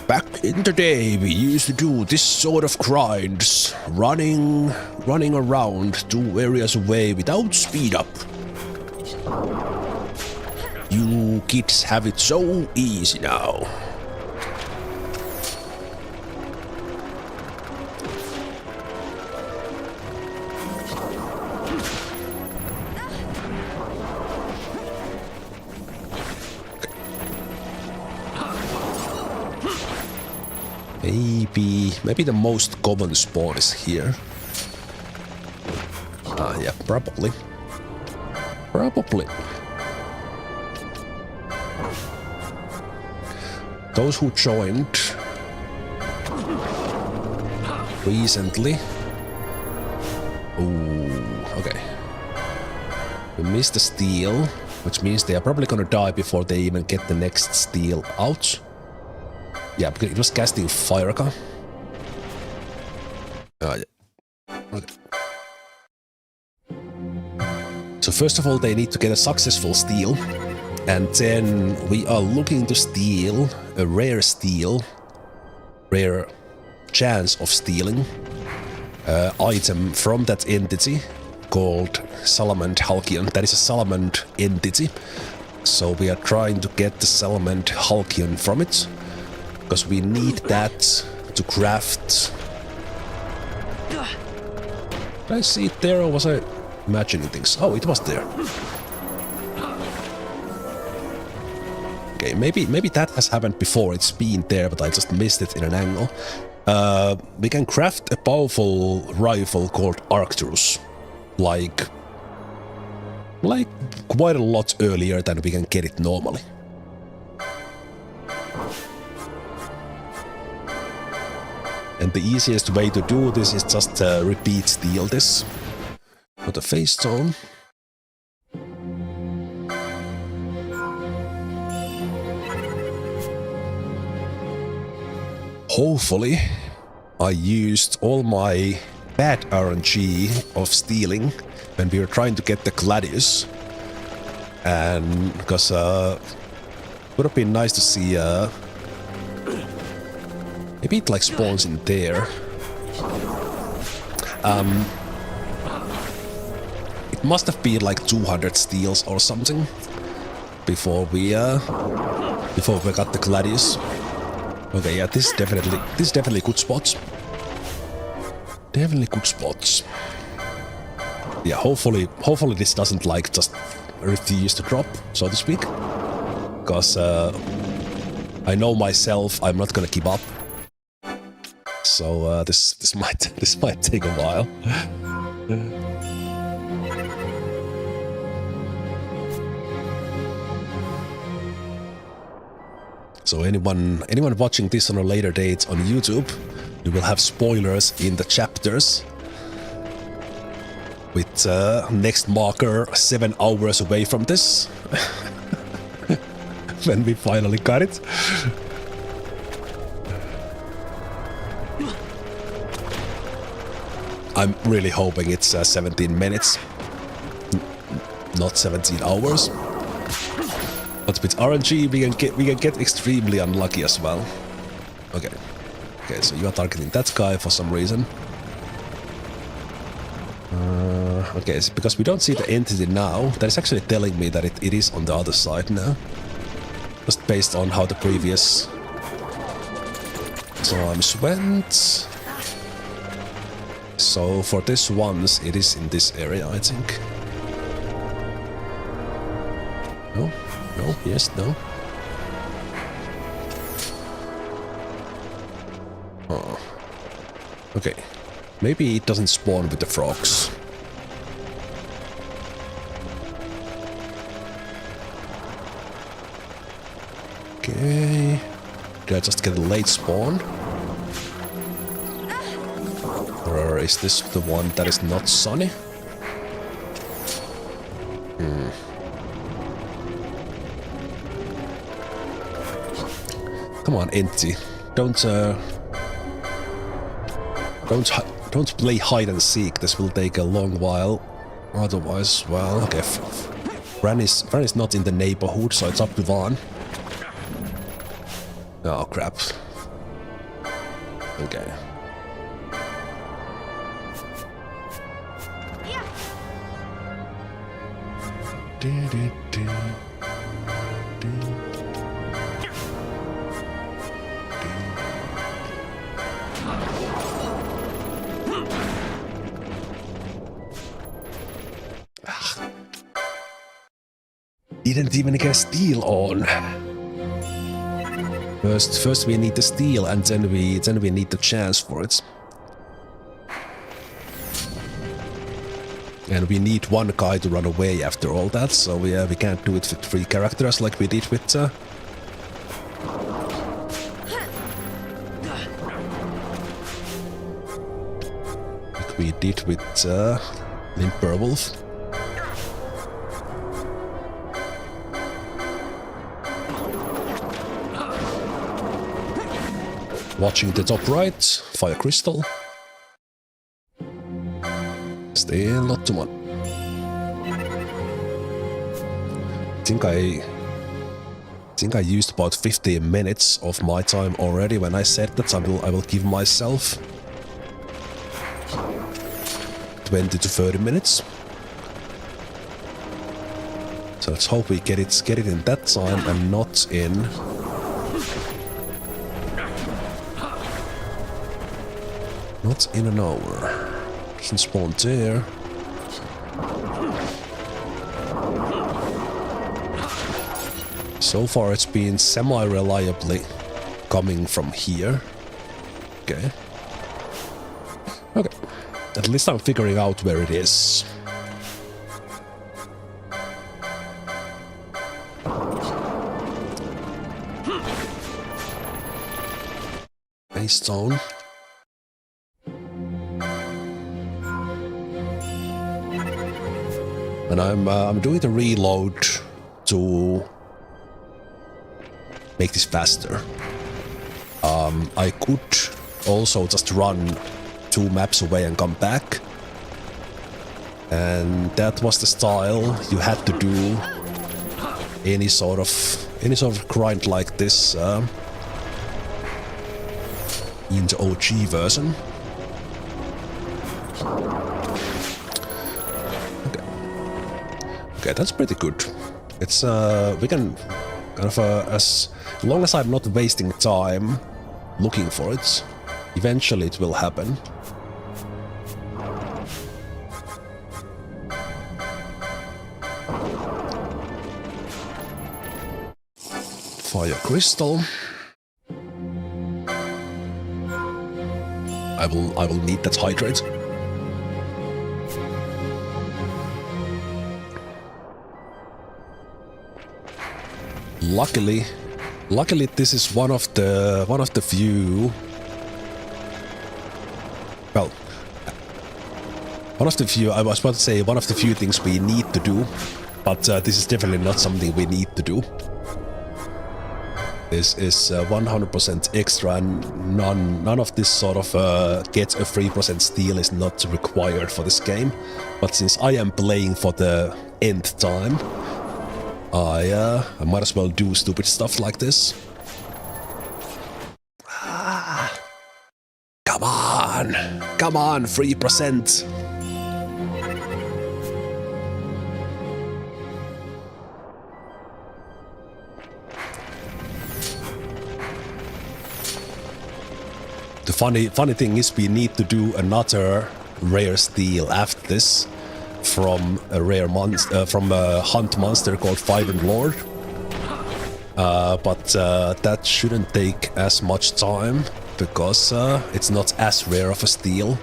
Back in the day, we used to do this sort of grinds, running around 2 areas away without speed up. You kids have it so easy now. Maybe the most common spawn is here. Yeah, probably. Those who joined recently. Ooh, okay. We missed the steal, which means they are probably gonna die before they even get the next steal out. Yeah, because it was casting Fireka. Yeah. Okay. So first of all, they need to get a successful steal. And then we are looking to steal a rare chance of stealing item from that entity called Salamand Halcyon. That is a Salamand entity. So we are trying to get the Salamand Halcyon from it, because we need that to craft... Did I see it there, or was I imagining things? Oh, it was there. Okay, maybe that has happened before. It's been there, but I just missed it in an angle. We can craft a powerful rifle called Arcturus, like quite a lot earlier than we can get it normally. And the easiest way to do this is just repeat steal this. Put a face stone. Hopefully, I used all my bad RNG of stealing when we were trying to get the Gladius. And because it would have been nice to see maybe it like spawns in there. It must have been like 200 steals or something before we got the Gladius. Okay, yeah, this is definitely good spots. Definitely good spots. Yeah, hopefully this doesn't like just refuse to drop, so to speak. Because I know myself, I'm not gonna keep up. So this might take a while. So anyone watching this on a later date on YouTube, We will have spoilers in the chapters. With next marker 7 hours away from this. When we finally got it. I'm really hoping it's 17 minutes. Not 17 hours. But with RNG we can get extremely unlucky as well. Okay. Okay, so you are targeting that guy for some reason. Okay, it's because we don't see the entity now. That is actually telling me that it is on the other side now. Just based on how the previous times went. So for this once, it is in this area, I think. No? No? Yes? No? Oh. Okay. Maybe it doesn't spawn with the frogs. Okay. Did I just get a late spawn? Or is this the one that is not sunny? Come on, Enti. Don't play hide and seek. This will take a long while. Otherwise, well, okay. Fran is not in the neighborhood, so it's up to Van. Oh crap. Okay. Didn't even get a steal on. First we need the steal, and then we need the chance for it. And we need one guy to run away after all that, so we can't do it with 3 characters like we did with Limperwolf. Watching the top right, fire crystal. Still not too much. I think I used about 15 minutes of my time already when I said that I will give myself 20 to 30 minutes. So let's hope we get it in that time and not in an hour. Doesn't spawn there. So far it's been semi-reliably coming from here. Okay. Okay. At least I'm figuring out where it is. A stone. And I'm doing the reload to make this faster. I could also just run 2 maps away and come back. And that was the style you had to do any sort of grind like this in the OG version. Okay, that's pretty good. It's we can kind of as long as I'm not wasting time looking for it, eventually it will happen. Fire crystal. I will need that hydrate. Luckily this is one of the few One of the few, I was about to say, one of the few things we need to do, but this is definitely not something we need to do. This is 100% extra, and none of this sort of get a 3% steal is not required for this game. But since I am playing for the nth time, I might as well do stupid stuff like this. Come on! Come on, 3%! The funny thing is we need to do another rare steal after this from a rare monster, from a hunt monster called Wyvern Lord. But that shouldn't take as much time because it's not as rare of a steal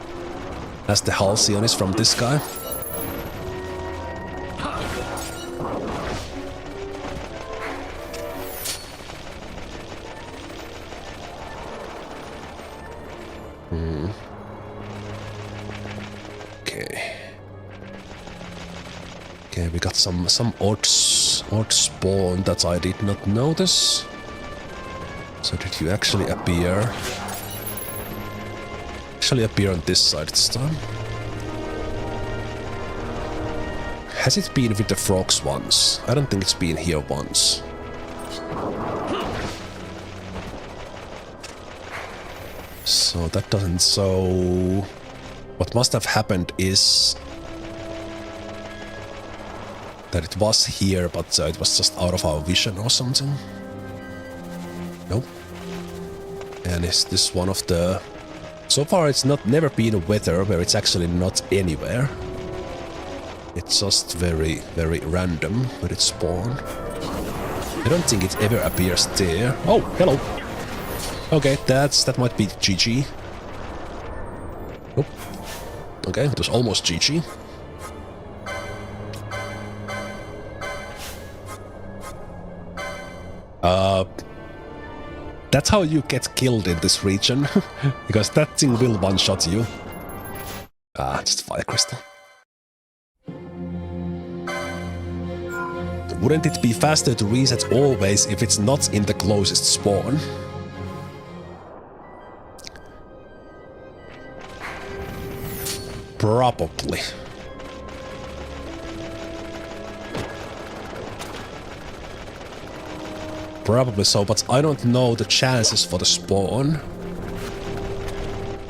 as the Halcyon is from this guy. Okay, we got some odd spawn that I did not notice. So did you actually appear? Actually appear on this side this time. Has it been with the frogs once? I don't think it's been here once. So that doesn't... So... What must have happened is... that it was here, but it was just out of our vision or something. Nope. And is this one of the... So far it's never been a weather where it's actually not anywhere. It's just very, very random where it spawned. I don't think it ever appears there. Oh, hello! Okay, that might be GG. Nope. Okay, it was almost GG. That's how you get killed in this region, because that thing will one-shot you. Ah, just fire crystal. Wouldn't it be faster to reset always if it's not in the closest spawn? Probably. Probably so, but I don't know the chances for the spawn.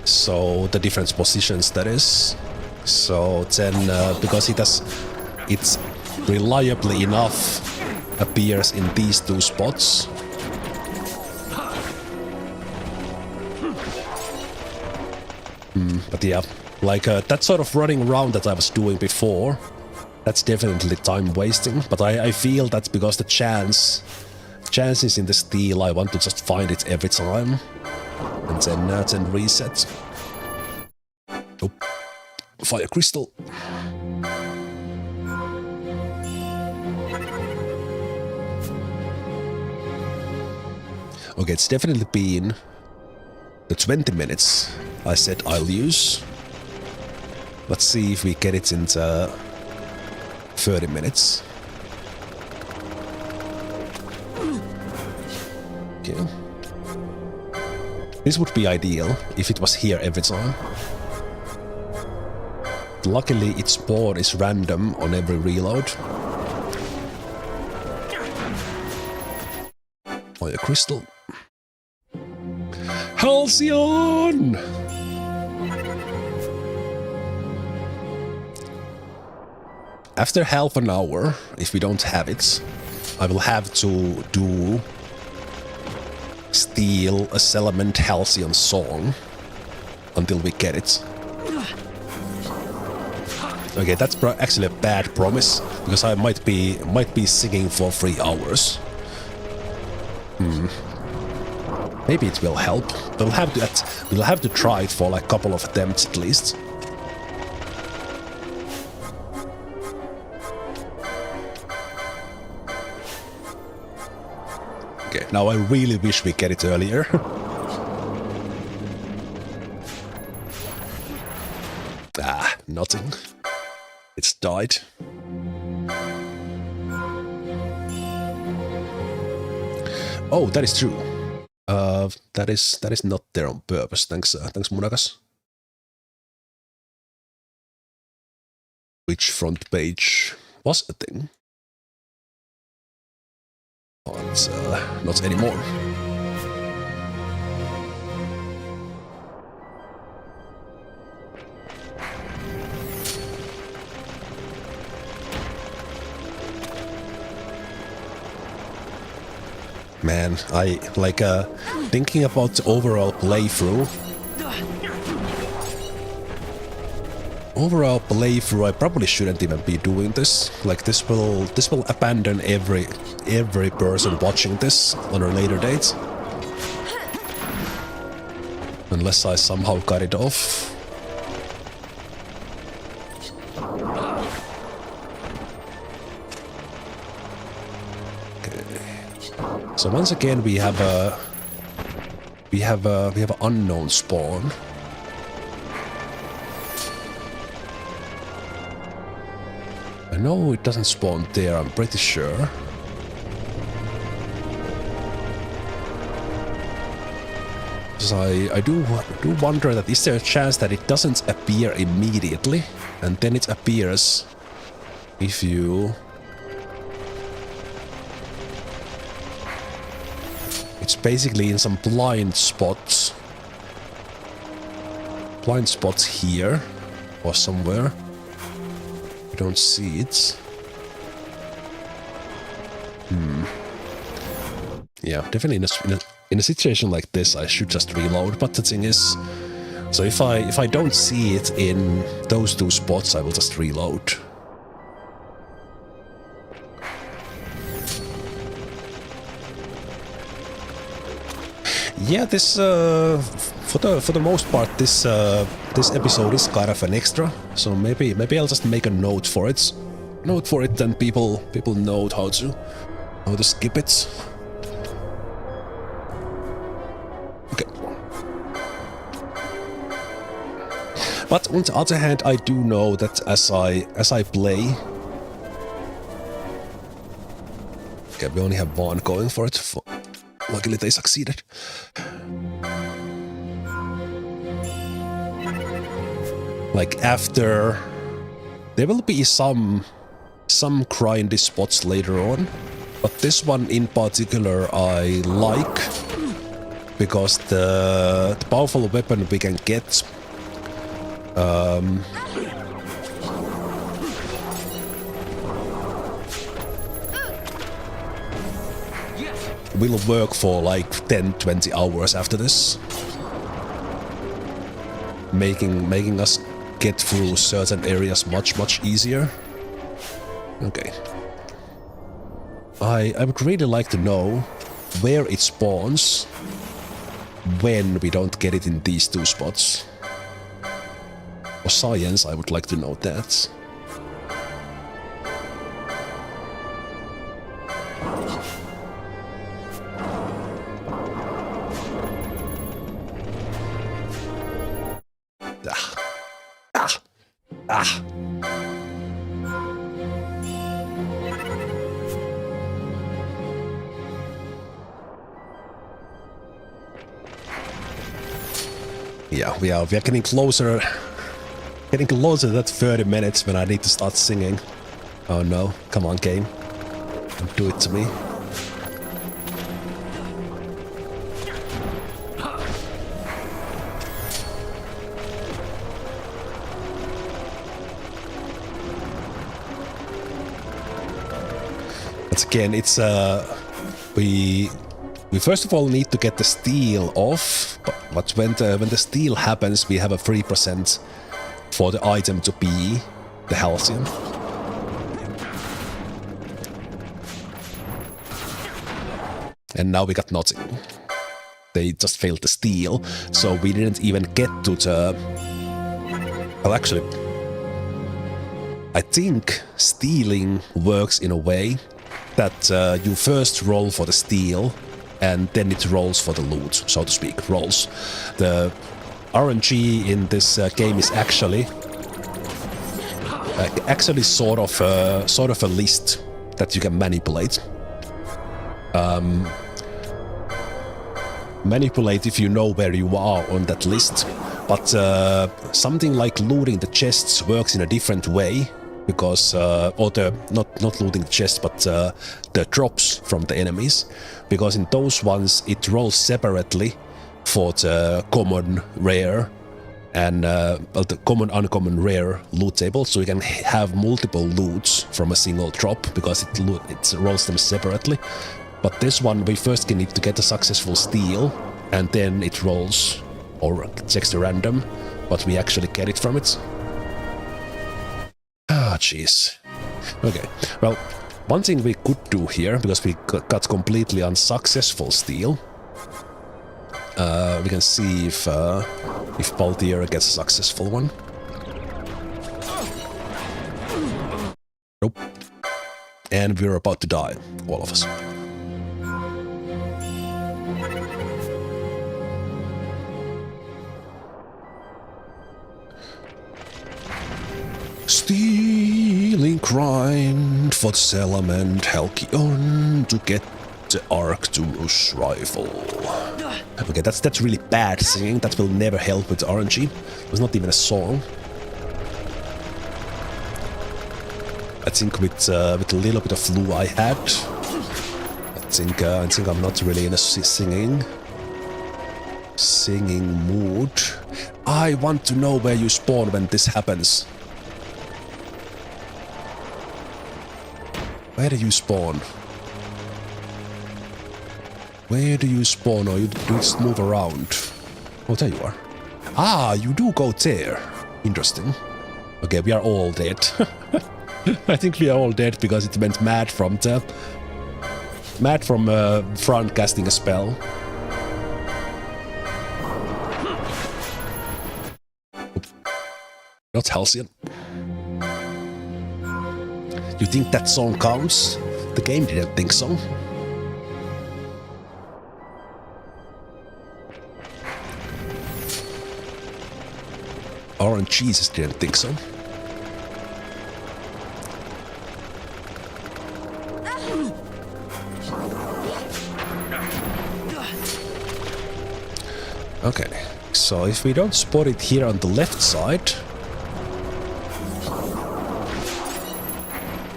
So, the different positions that is. So then, because it's reliably enough appears in these two spots. But yeah, like that sort of running around that I was doing before, that's definitely time wasting. But I feel that's because the chances in the steal, I want to just find it every time and then reset. Oh, fire crystal. Okay, it's definitely been the 20 minutes I said I'll use. Let's see if we get it into 30 minutes. Okay. This would be ideal if it was here every time. Luckily, its spawn is random on every reload. Fire crystal. Halcyon! After half an hour, if we don't have it, I will have to steal a Salamand Halcyon song until we get it. Okay, that's actually a bad promise, because I might be singing for 3 hours. Maybe it will help. We'll have to try it for like a couple of attempts at least. Okay, now I really wish we get it earlier. nothing. It's died. Oh, that is true. That is not there on purpose. Thanks, Munakas. Which front page was a thing? But not anymore. Man, I like thinking about the overall playthrough. I probably shouldn't even be doing this. Like this will abandon every person watching this on a later date. Unless I somehow cut it off. So once again we have an unknown spawn. I know it doesn't spawn there, I'm pretty sure. So I do wonder that is there a chance that it doesn't appear immediately and then it appears if you... It's basically in some blind spots. Blind spots here or somewhere. I don't see it. Yeah, definitely in a situation like this I should just reload, but the thing is, so if I don't see it in those two spots, I will just reload. Yeah, this for the most part this episode is kind of an extra, so maybe I'll just make a note for it, and people know how to skip it. Okay. But on the other hand, I do know that as I play, okay, we only have one going for it. Luckily they succeeded. Like after, there will be some grindy spots later on, but this one in particular I like because the powerful weapon we can get will work for like 10-20 hours after this, making us get through certain areas much easier. Okay. I would really like to know where it spawns when we don't get it in these two spots. For science, I would like to know that. Yeah, we are getting closer to that 30 minutes when I need to start singing. Oh no, come on game, don't do it to me. But again, it's we first of all need to get the steel off, but when the steel happens, we have a 3% for the item to be the Halcyon. And now we got nothing. They just failed the steal, so we didn't even get to the... Well, actually, I think stealing works in a way that you first roll for the steal, and then it rolls for the loot, so to speak, rolls. The RNG in this game is actually actually sort of a list that you can manipulate. Manipulate if you know where you are on that list, but something like looting the chests works in a different way, because or the not looting the chests, but the drops from the enemies, because in those ones it rolls separately for the common, rare, and the common, uncommon, rare loot table, so you can have multiple loots from a single drop, because it rolls them separately. But this one, we first need to get a successful steal, and then it rolls, or checks the random, but we actually get it from it. Ah, jeez. Okay, well, one thing we could do here, because we got completely unsuccessful steal, we can see if Baltier gets a successful one. Nope. And we're about to die, all of us. Stealing grind for the Salamand Halcyon to get the Arcturus rifle. Okay, that's really bad singing. That will never help with RNG. It was not even a song. I think with a little bit of flu I had, I think I'm not really in a singing mood. I want to know where you spawn when this happens. Where do you spawn? Where do you spawn, or you just move around? Oh, there you are. Ah, you do go there. Interesting. Okay, we are all dead. I think we are all dead because it went mad from Fran casting a spell. Not Halcyon. You think that song counts? The game didn't think so. RNGesus didn't think so. Okay, so if we don't spot it here on the left side,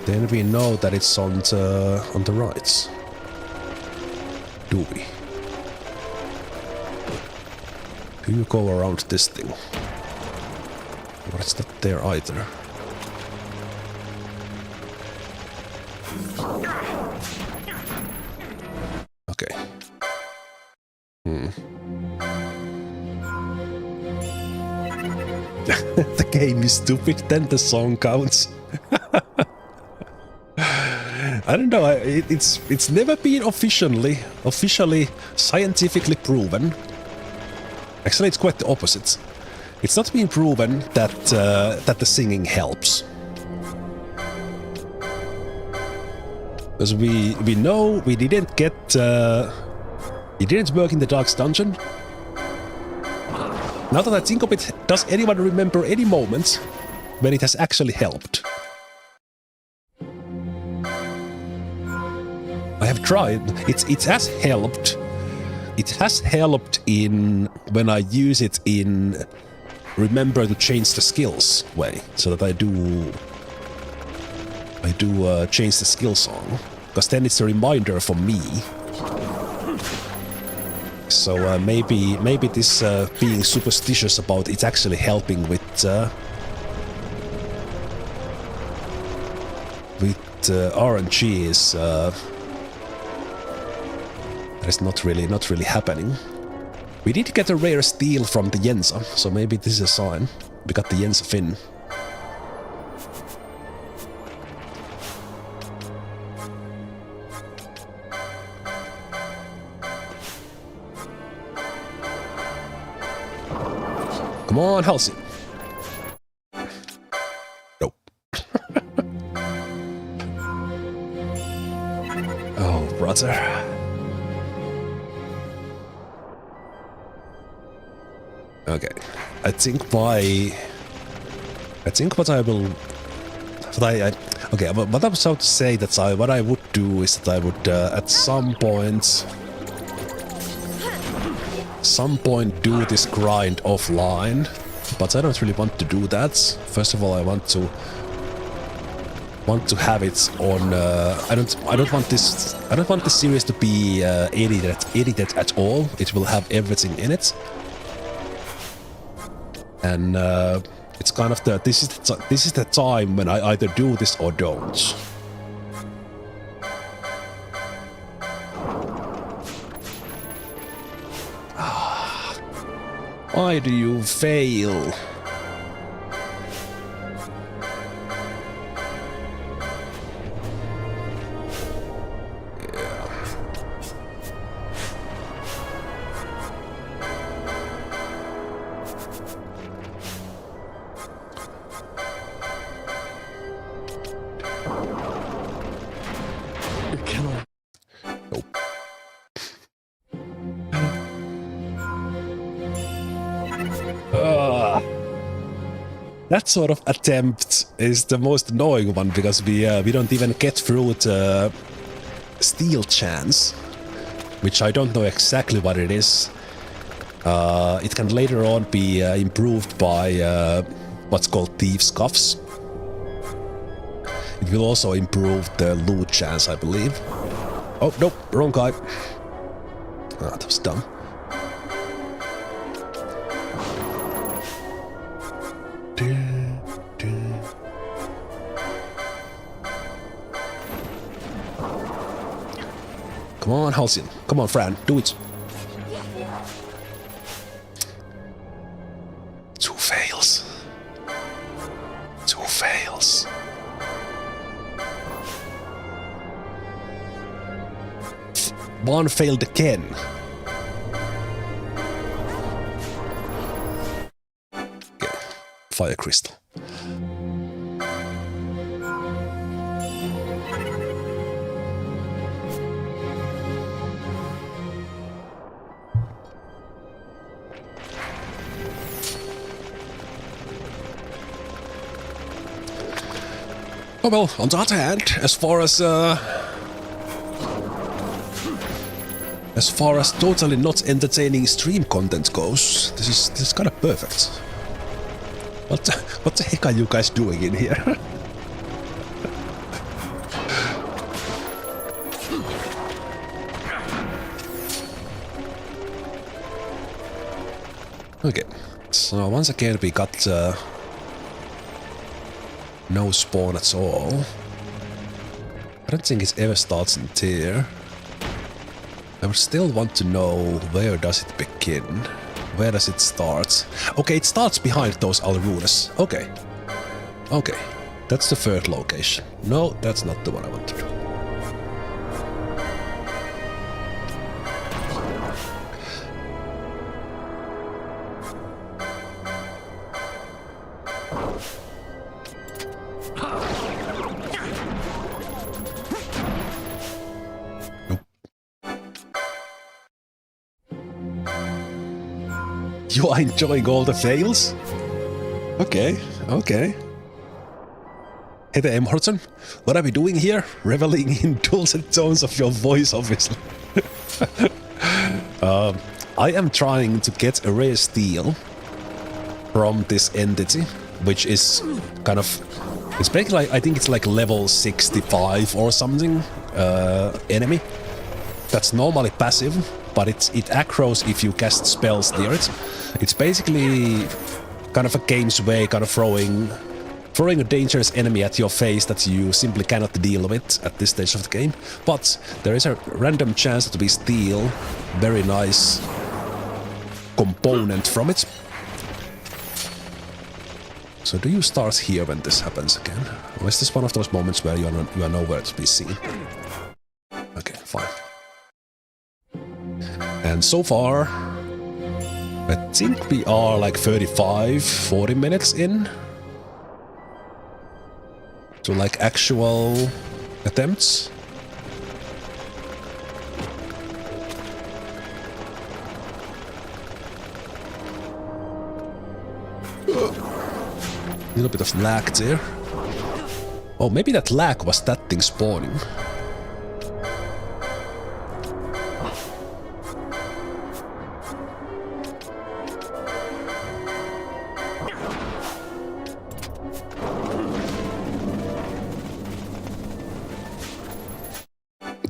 then we know that it's on the right. Do we? Do you go around this thing? Or it's not there either. Okay. The game is stupid, then the song counts. I don't know, it's never been officially scientifically proven. Actually, it's quite the opposite. It's not been proven that the singing helps. Because we know we didn't get it didn't work in the Dark Dungeon. Now that I think of it, does anyone remember any moments when it has actually helped? I have tried. It has helped. It has helped in when I use it in remember to change the skills way, so that I do change the skill song, because then it's a reminder for me. So maybe this being superstitious about it's actually helping with RNG is that is not really happening. We did get a rare steal from the Yensa, so maybe this is a sign. We got the Yensa fin. Come on, Halcyon. Nope. Oh, brother. Okay. I think what I will But okay, what I was about to say that what I would do is that I would at some point do this grind offline, but I don't really want to do that. First of all, I want to have it on. I don't want this series to be edited at all. It will have everything in it, and it's kind of this is the time when I either do this or don't. Why do you fail? That sort of attempt is the most annoying one because we don't even get through the steal chance, which I don't know exactly what it is. It can later on be improved by what's called Thieves' Cuffs. It will also improve the loot chance, I believe. Oh, nope, wrong guy. Ah, that was dumb. Come on, Halcyon. Come on, Fran. Do it. 2 fails. 2 fails. One failed again. Okay. Fire crystal. Oh well, on the other hand, as far as totally not entertaining stream content goes, this is kind of perfect. What the heck are you guys doing in here? Okay, so once again we got no spawn at all. I don't think it ever starts in tier. I would still want to know where does it begin? Where does it start? Okay, it starts behind those Alrunas. Okay. Okay. That's the third location. No, that's not the one I want to do. You are enjoying all the fails? Okay, okay. Hey there, M. Horton. What are we doing here? Reveling in dulcet tones of your voice, obviously. I am trying to get a rare steel from this entity, which is kind of... It's basically like, I think it's like level 65 or something enemy. That's normally passive, but it aggros if you cast spells near it. It's basically kind of a game's way, kind of throwing a dangerous enemy at your face that you simply cannot deal with at this stage of the game. But there is a random chance to be steal very nice component from it. So do you start here when this happens again? Or is this one of those moments where you are nowhere to be seen? Okay, fine. And so far, I think we are like 35-40 minutes in to like actual attempts. A little bit of lag there. Oh, maybe that lag was that thing spawning.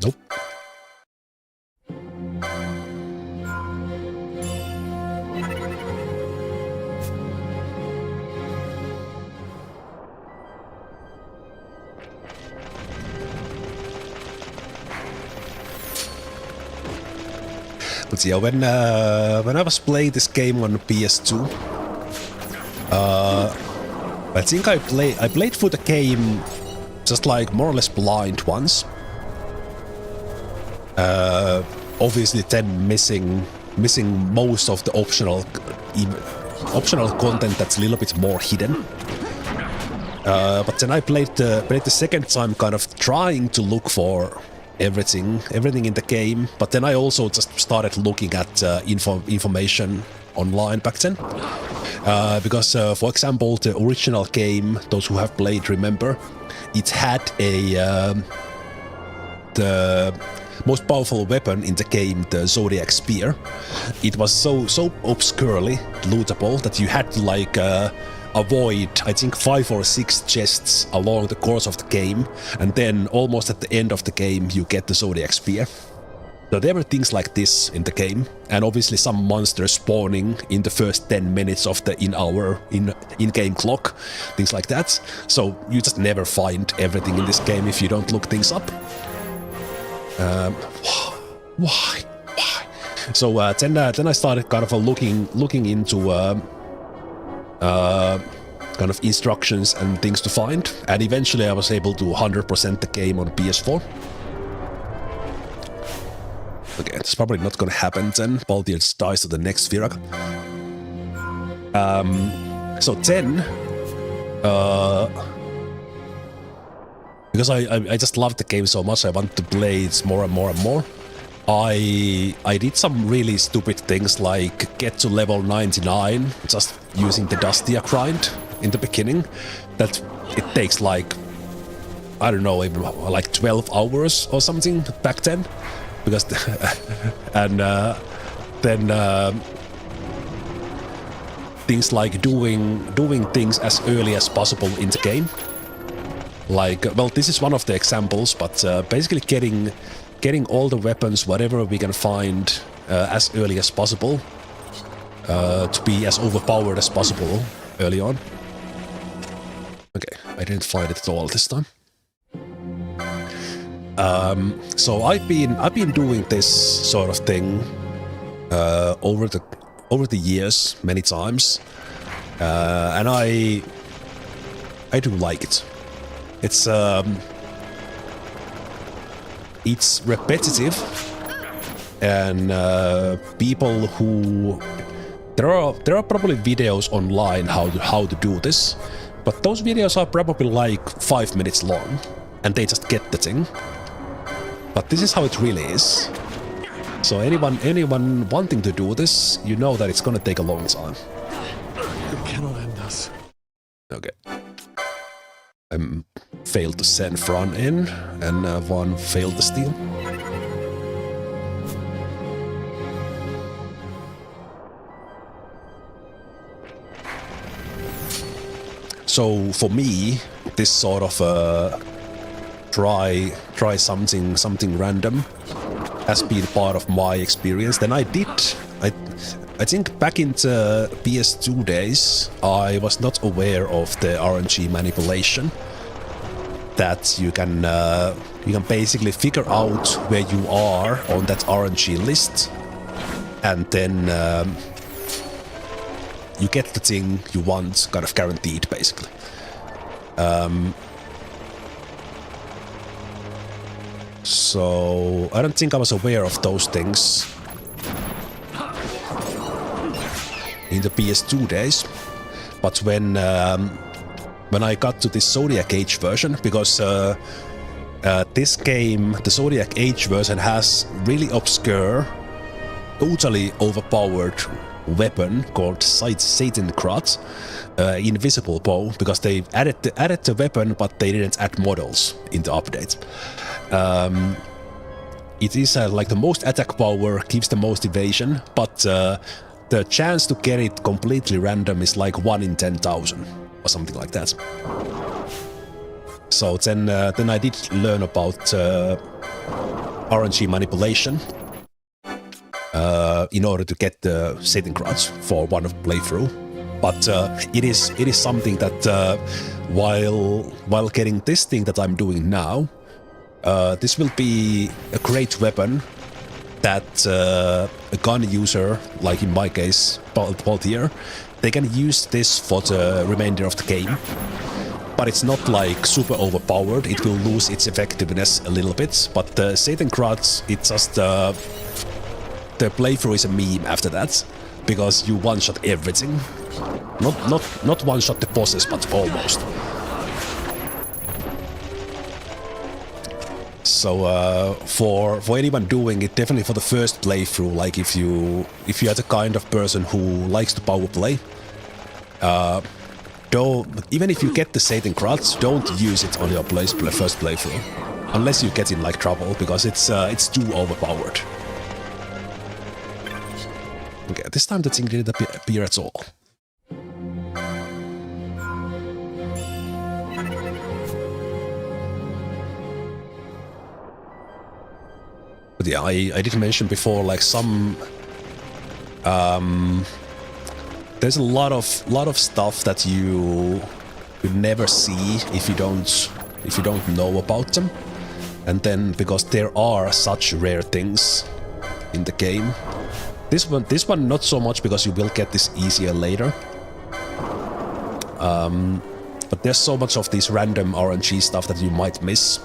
Nope. But yeah, when I was playing this game on PS2, I think I played through the game just like more or less blind once. Obviously, then missing most of the optional content that's a little bit more hidden. But then I played the second time, kind of trying to look for everything in the game. But then I also just started looking at information online back then. Because, for example, the original game, those who have played remember, it had the most powerful weapon in the game, the Zodiac Spear. It was so obscurely lootable that you had to like avoid, I think, 5 or 6 chests along the course of the game, and then almost at the end of the game you get the Zodiac Spear. So there were things like this in the game, and obviously some monsters spawning in the first 10 minutes of the in-game clock, things like that. So you just never find everything in this game if you don't look things up. Why? So then I started kind of looking into kind of instructions and things to find, and eventually I was able to 100% the game on PS4. Okay, it's probably not gonna happen then. Baltier just dies to the next Virak. So then, because I just love the game so much, I want to play it more and more and more. I did some really stupid things like get to level 99 just using the Dustia grind in the beginning. That it takes like, I don't know, like 12 hours or something back then. Because and then things like doing things as early as possible in the game. Like, well, this is one of the examples, but basically getting all the weapons, whatever we can find, as early as possible, to be as overpowered as possible early on. Okay, I didn't find it at all this time. So I've been doing this sort of thing over the years many times, and I do like it. It's repetitive, and people who there are probably videos online how to do this, but those videos are probably like 5 minutes long, and they just get the thing. But this is how it really is. So anyone wanting to do this, you know that it's gonna take a long time. You cannot end us. Okay. I failed to send Fran in, and one failed to steal. So for me, this sort of try something random has been part of my experience. Then I think back in the PS2 days, I was not aware of the RNG manipulation. That you can basically figure out where you are on that RNG list, and then you get the thing you want, kind of guaranteed, basically. So I don't think I was aware of those things in the PS2 days, but when I got to this Zodiac Age version, because this game, the Zodiac Age version, has really obscure, totally overpowered weapon called Satan Crot, invisible bow, because they added the weapon, but they didn't add models in the update. It is like the most attack power, gives the most evasion, but the chance to get it completely random is like 1 in 10,000 or something like that. So then I did learn about RNG manipulation in order to get the Satan Crotch for one of playthrough. But it is something that while getting this thing that I'm doing now, this will be a great weapon that a gun user, like in my case, Bolt here, they can use this for the remainder of the game. But it's not like super overpowered, it will lose its effectiveness a little bit, but the Satan Crotch, it's just the playthrough is a meme after that, because you one-shot everything. Not one-shot the bosses, but almost. So for anyone doing it, definitely for the first playthrough, like if you are the kind of person who likes to power play, even if you get the Satan Crotch, don't use it on your first playthrough, unless you get in like trouble, because it's too overpowered. Okay, this time the thing didn't appear at all. But yeah, I did mention before, like some there's a lot of stuff that you never see if you don't know about them, and then because there are such rare things in the game. This one not so much, because you will get this easier later. But there's so much of this random RNG stuff that you might miss.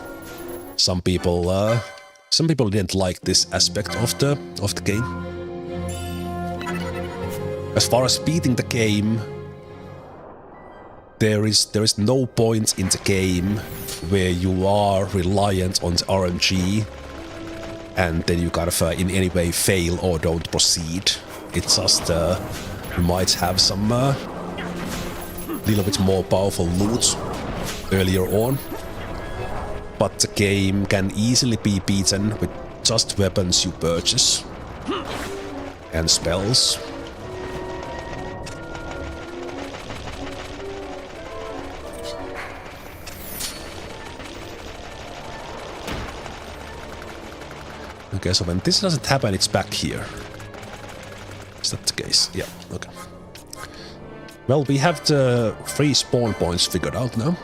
Some people didn't like this aspect of the game. As far as beating the game, there is no point in the game where you are reliant on the RNG and then you kind of in any way fail or don't proceed. It's just you might have some little bit more powerful loot earlier on, but the game can easily be beaten with just weapons you purchase and spells. Okay, so when this doesn't happen, it's back here. Is that the case? Yeah, okay. Well, we have the 3 spawn points figured out now.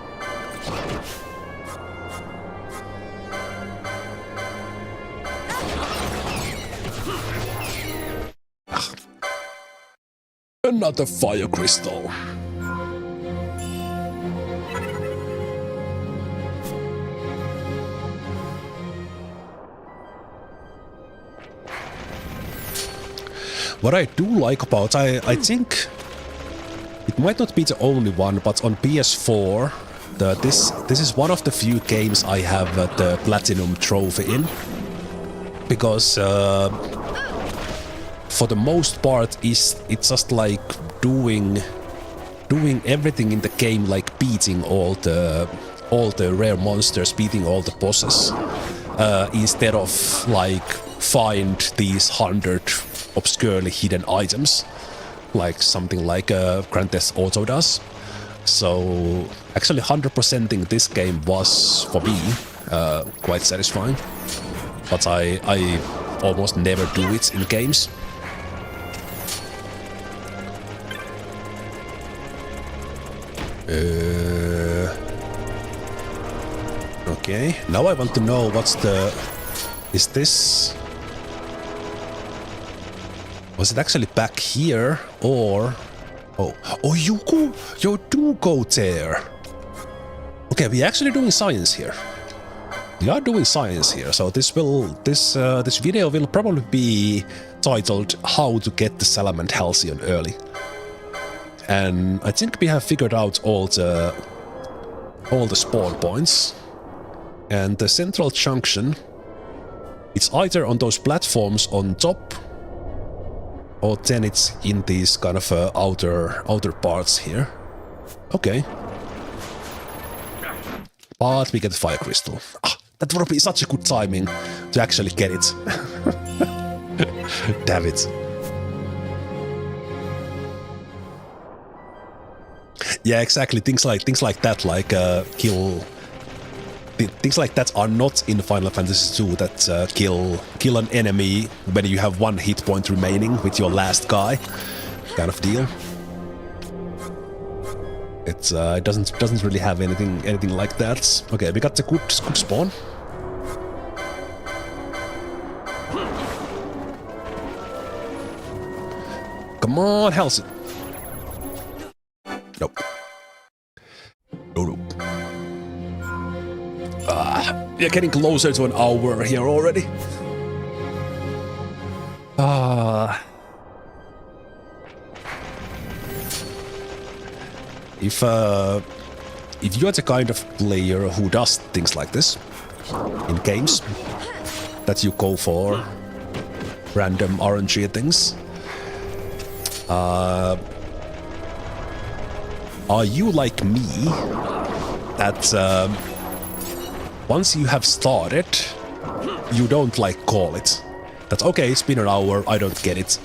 Another fire crystal. What I do like about, I think it might not be the only one, but on PS4, this is one of the few games I have the Platinum trophy in, because for the most part it's just like doing everything in the game, like beating all the rare monsters, beating all the bosses, instead of like find these 100 obscurely hidden items, like something like Grand Theft Auto does. So actually 100%ing this game was, for me, quite satisfying. But I almost never do it in games. Okay, now I want to know what's the... Is this... Was it actually back here, or... Oh, you do go there! Okay, we're actually doing science here. We are doing science here, so this video will probably be titled How to Get the Salamand Halcyon Early. And I think we have figured out all the spawn points. And the central junction, it's either on those platforms on top, or then it's in these kind of outer parts here. Okay. But we get the fire crystal. Ah, that would be such a good timing to actually get it. Damn it. Yeah, exactly. Things like that, like kill. Things like that are not in Final Fantasy II. That kill an enemy when you have 1 hit point remaining with your last guy, kind of deal. It doesn't really have anything like that. Okay, we got the good spawn. Come on, Halcyon. Nope. No. We're getting closer to an hour here already. If you're the kind of player who does things like this in games, that you go for random RNG things, are you like me, that once you have started, you don't like call it? That's okay, it's been an hour, I don't get it.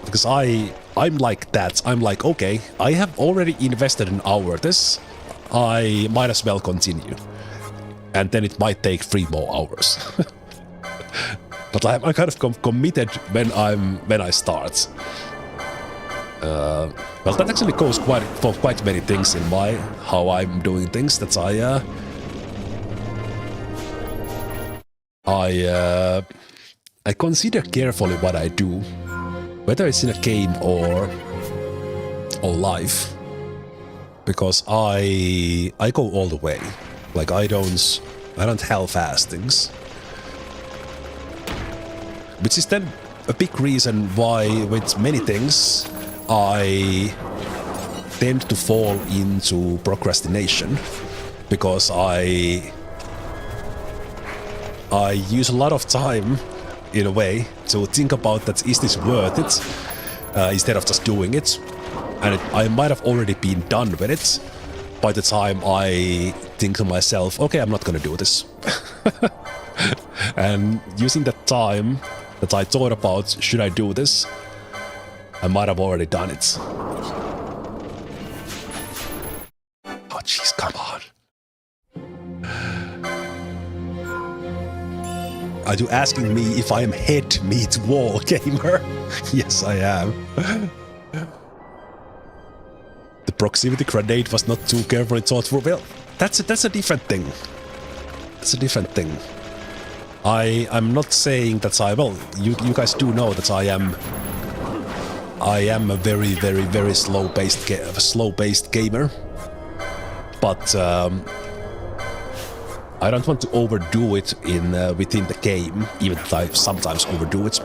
Because I'm like that. I'm like, okay, I have already invested an hour this, I might as well continue. And then it might take 3 more hours. But I'm kind of committed when I start. Well, that actually goes for quite many things in how I'm doing things. That I consider carefully what I do, whether it's in a game or live, because I go all the way. Like I don't half-ass things, which is then a big reason why with many things I tend to fall into procrastination, because I use a lot of time in a way to think about that, is this worth it, instead of just doing it. And I might have already been done with it by the time I think to myself, okay, I'm not gonna do this. And using that time that I thought about, should I do this, I might have already done it. Oh jeez, come on. Are you asking me if I am head meets wall gamer? Yes, I am. The proximity grenade was not too carefully thought through. Well, that's a different thing. That's a different thing. I'm not saying that well, you guys do know that I am a very, very, very slow-paced gamer. But I don't want to overdo it within the game, even if I sometimes overdo it.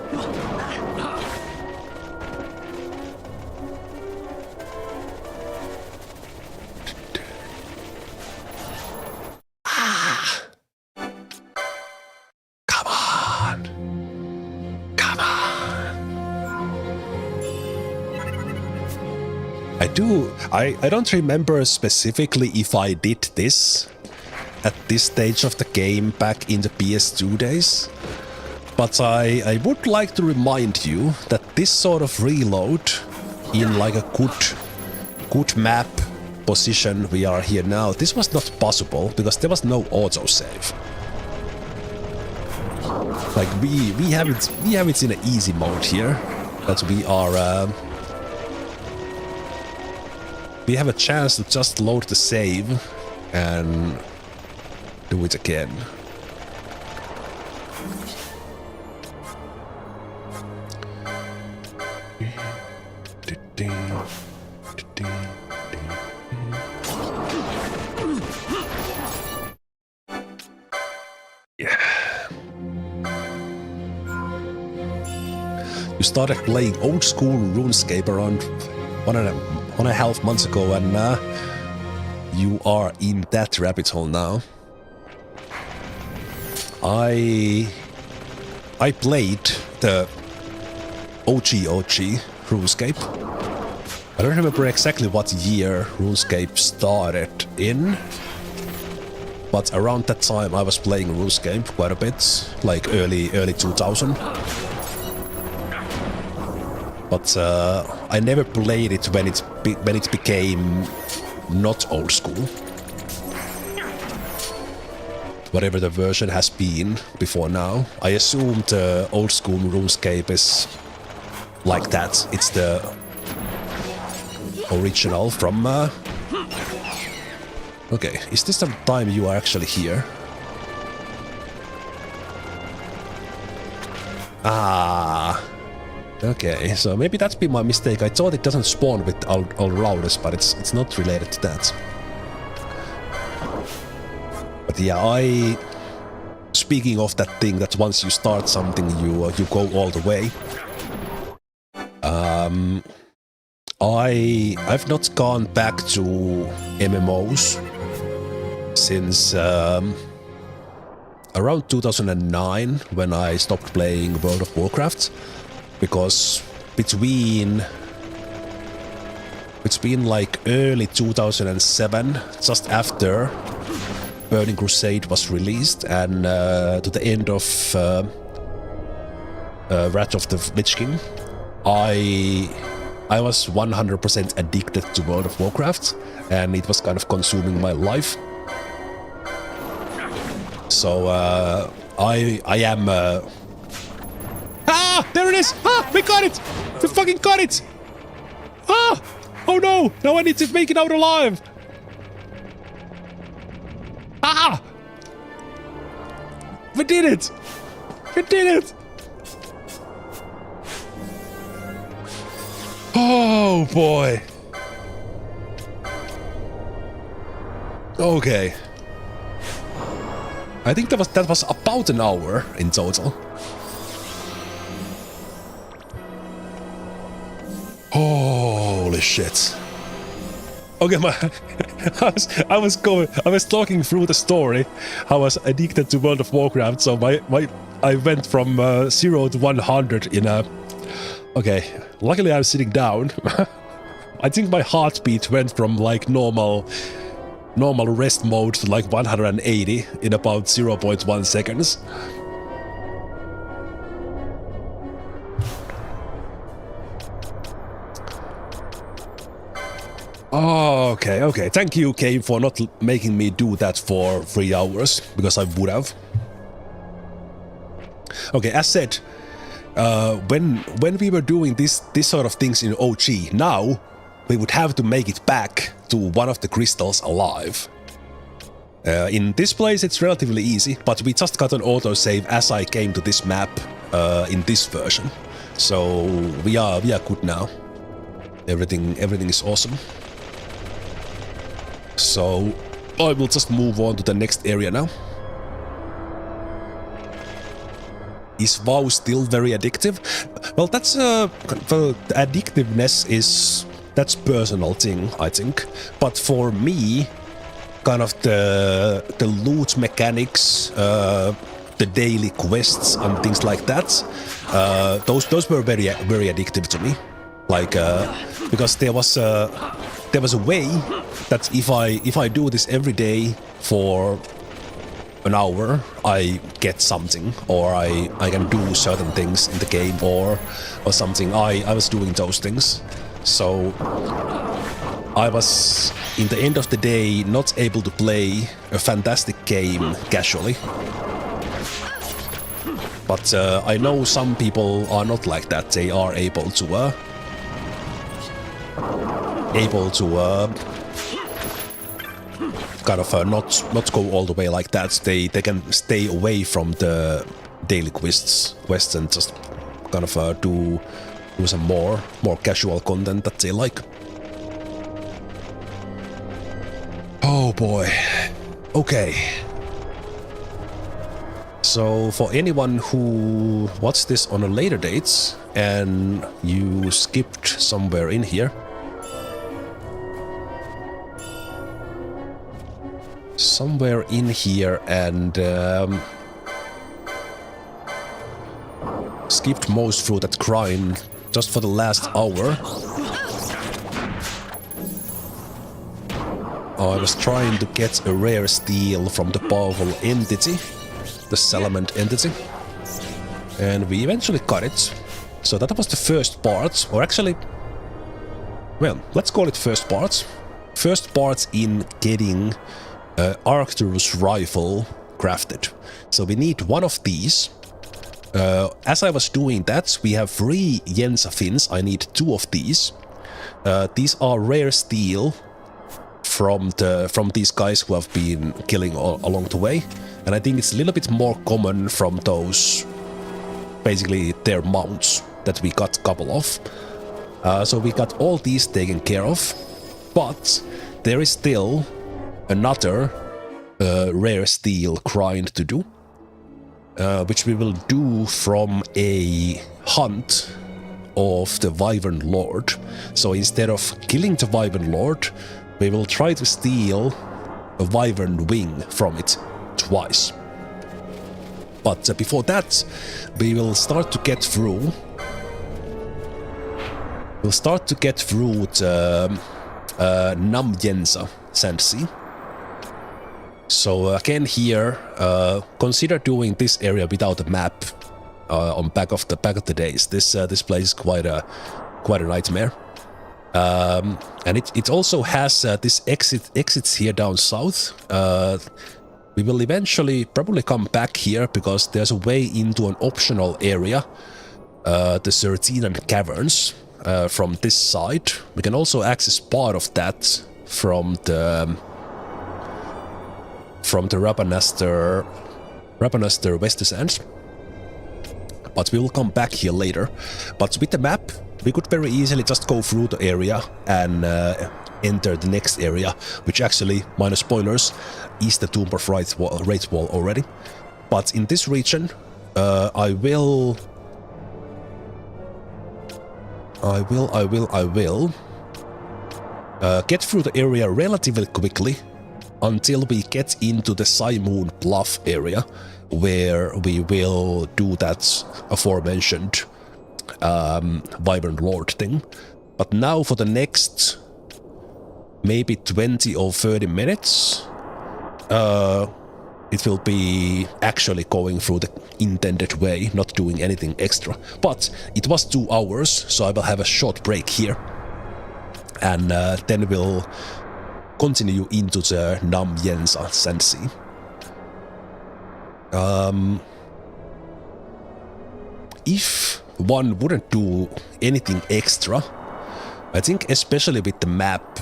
I don't remember specifically if I did this at this stage of the game back in the PS2 days, but I would like to remind you that this sort of reload in like a good map position we are here now, this was not possible because there was no autosave. Like we have it in an easy mode here, that we have a chance to just load the save and do it again. Yeah. You started playing old school RuneScape around 1.5 months ago, and you are in that rabbit hole now. I played the OG RuneScape. I don't remember exactly what year RuneScape started in, but around that time I was playing RuneScape quite a bit, like early 2000. But I never played it when it became not old school. Whatever the version has been before now. I assume the old school RuneScape is like that. It's the original from... Okay, is this the time you are actually here? Ah... Okay, so maybe that's been my mistake. I thought it doesn't spawn with Alraudus, but it's not related to that. But yeah, speaking of that thing that once you start something, you go all the way. I've not gone back to MMOs since around 2009 when I stopped playing World of Warcraft. Because between like early 2007, just after Burning Crusade was released, and to the end of Wrath of the Lich King, I was 100% addicted to World of Warcraft, and it was kind of consuming my life. So I am... Ah! There it is! Ah! We got it! We fucking got it! Ah! Oh no! Now I need to make it out alive! Ah! We did it! We did it! Oh boy! Okay. I think that was about an hour in total. Holy shit. Okay, I was talking through the story. I was addicted to World of Warcraft, so I went from 0 to 100 in a... Okay, luckily I'm sitting down. I think my heartbeat went from like normal rest mode to like 180 in about 0.1 seconds. Oh, okay. Thank you, Kane, for not making me do that for 3 hours, because I would have. Okay, as said, when we were doing this sort of things in OG, now we would have to make it back to one of the crystals alive. In this place it's relatively easy, but we just got an autosave as I came to this map in this version. So we are good now. Everything is awesome. So I will just move on to the next area now. Is WoW still very addictive? Well, that's the addictiveness that's personal thing, I think. But for me, kind of the loot mechanics, the daily quests and things like that, those were very addictive to me. Like because there was a way that if I do this every day for an hour, I get something, or I can do certain things in the game, or something. I was doing those things, so I was in the end of the day not able to play a fantastic game casually. But I know some people are not like that. They are able to kind of not go all the way like that. They can stay away from the daily quests and just kind of do some more casual content that they like. Oh boy. Okay. So for anyone who watched this on a later date and you skipped somewhere in here, and skipped most through that grind just for the last hour, I was trying to get a rare steel from the powerful entity, the Salamand entity, and we eventually got it. So that was the first part, or actually, well, let's call it first part. First part in getting Arcturus rifle crafted. So we need one of these. As I was doing that, we have 3 Yensa fins. I need 2 of these. These are rare steel from these guys who have been killing along the way, and I think it's a little bit more common from those, basically their mounts that we got a couple of. So we got all these taken care of, but there is still another rare steel grind to do, which we will do from a hunt of the Wyvern Lord. So instead of killing the Wyvern Lord, we will try to steal a Wyvern wing from it twice. But before that, we will start to get through. We'll start to get through the Ogir-Yensa Sandsea. So again here, consider doing this area without a map on back of the days. This place is quite a nightmare. And it also has this exits here down south. We will eventually probably come back here because there's a way into an optional area, the 13 Caverns, from this side. We can also access part of that from the Rabanastre West Sands. But we will come back here later. But with the map, we could very easily just go through the area and enter the next area, which actually, minor spoilers, is the Tomb of Raithwall already. But in this region, I will get through the area relatively quickly until we get into the Simoon Bluff area, where we will do that aforementioned Wyvern Lord thing. But now for the next maybe 20 or 30 minutes, it will be actually going through the intended way, not doing anything extra. But it was 2 hours, so I will have a short break here. And then we'll continue into the Ogir-Yensa Sandsea. If one wouldn't do anything extra, I think especially with the map,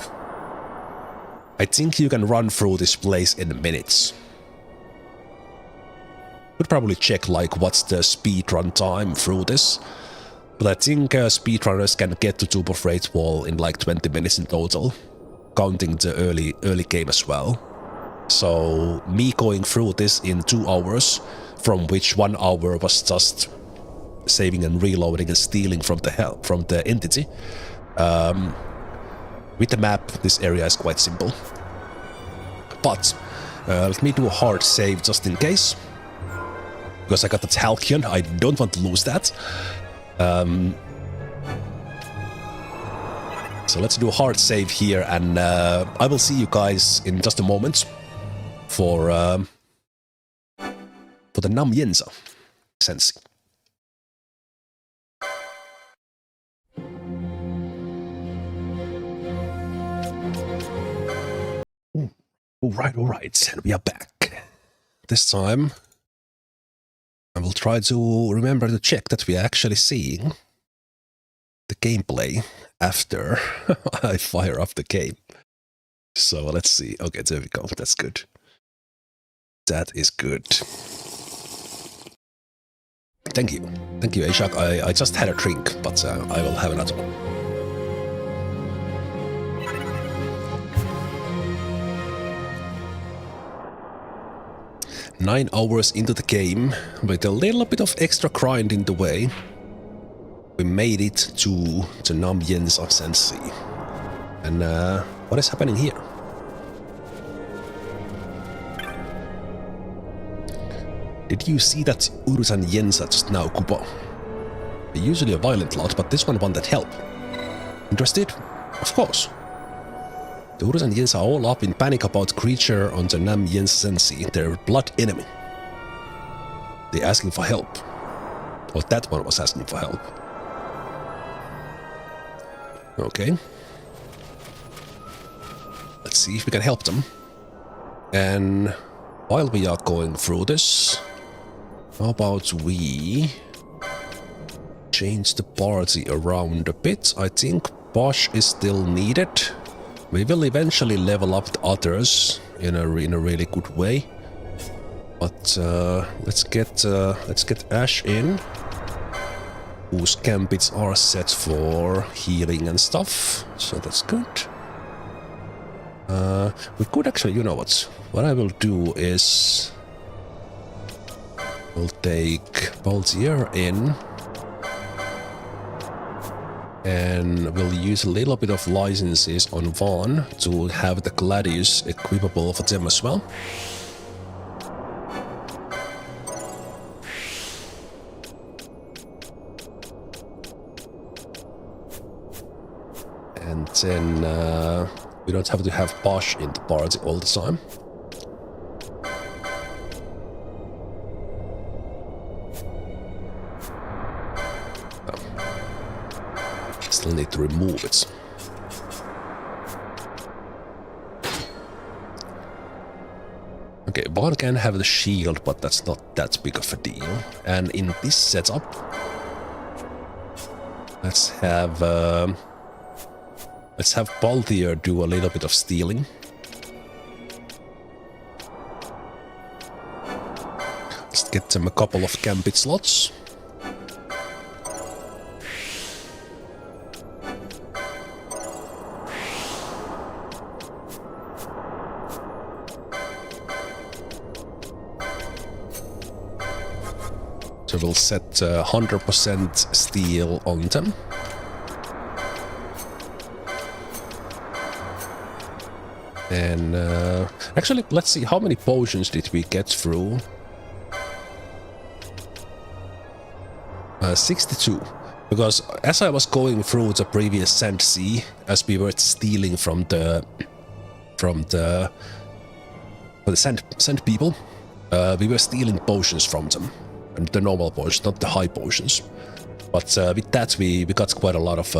I think you can run through this place in minutes. Would probably check like what's the speedrun time through this, but I think speedrunners can get to Tomb of Raithwall in like 20 minutes in total, counting the early game as well. So me going through this in 2 hours, from which 1 hour was just saving and reloading and stealing from the entity. With the map, this area is quite simple. But let me do a hard save just in case, because I got that Halcyon. I don't want to lose that. So let's do a hard save here, and I will see you guys in just a moment for the Ogir-Yensa Sandsea. All right, and we are back. This time, I will try to remember to check that we are actually seeing the gameplay after I fire up the game. So let's see. Okay, there we go. That's good. That is good. Thank you, Ashak. I just had a drink, but I will have another one. Nine hours into the game, with a little bit of extra grind in the way, we made it to the Ogir-Yensa Sandsea. And what is happening here? Did you see that Ogir-Yensa just now, Kupo? Usually a violent lot, but this one wanted help. Interested? Of course. The Ogir-Yensa are all up in panic about creature on the Ogir-Yensa Sandsea, their blood enemy. They're asking for help. Or that one was asking for help. Okay. Let's see if we can help them. And while we are going through this, how about we change the party around a bit? I think Bosch is still needed. We will eventually level up the others in a really good way. But let's get Ash in, whose gambits are set for healing and stuff. So that's good. We could actually, you know what I will do is we'll take Bazaar in. And we'll use a little bit of licenses on Vaughn to have the Gladius equipable for them as well. And then we don't have to have Bosch in the party all the time. Still need to remove it. Okay, Vaughn can have the shield, but that's not that big of a deal. And in this setup, let's have Balthier do a little bit of stealing. Let's get them a couple of gambit slots. So we'll set 100% steal on them. And actually, let's see, how many potions did we get through? 62. Because as I was going through the previous Sandsea, as we were stealing from the sand people, we were stealing potions from them. And the normal potions, not the high potions. But with that, we got quite a lot of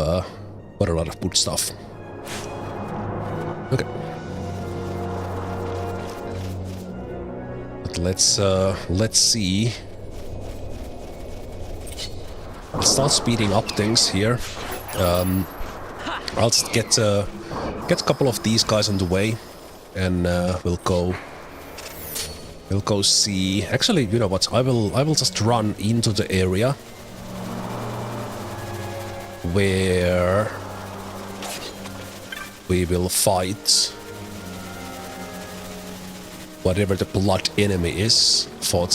good stuff. Okay. But let's see. Let's start speeding up things here. I'll just get a couple of these guys on the way, and we'll go see. Actually, you know what? I will just run into the area where we will fight whatever the blood enemy is for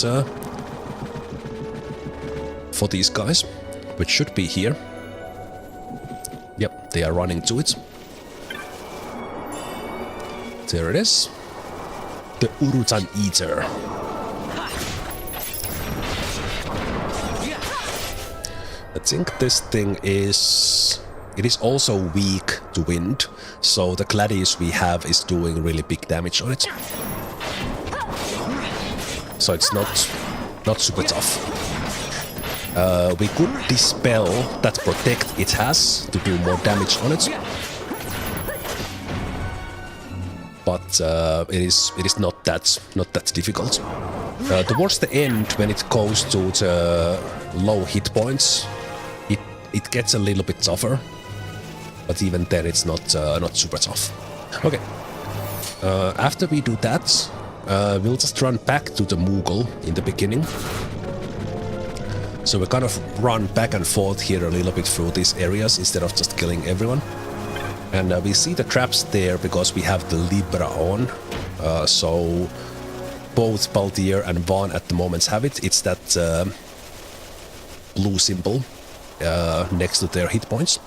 these guys, which should be here. Yep, they are running to it. There it is. The Urutan Eater. I think this thing is... It is also weak to wind, so the Gladius we have is doing really big damage on it. So it's not super tough. We could dispel that protect it has to do more damage on it. But it is not that difficult. Towards the end, when it goes to the low hit points, it gets a little bit tougher. But even then, it's not super tough. Okay. After we do that, we'll just run back to the Moogle in the beginning. So we kind of run back and forth here a little bit through these areas instead of just killing everyone. And we see the traps there because we have the Libra on. So both Balthier and Vaughn at the moment have it. It's that blue symbol next to their hit points.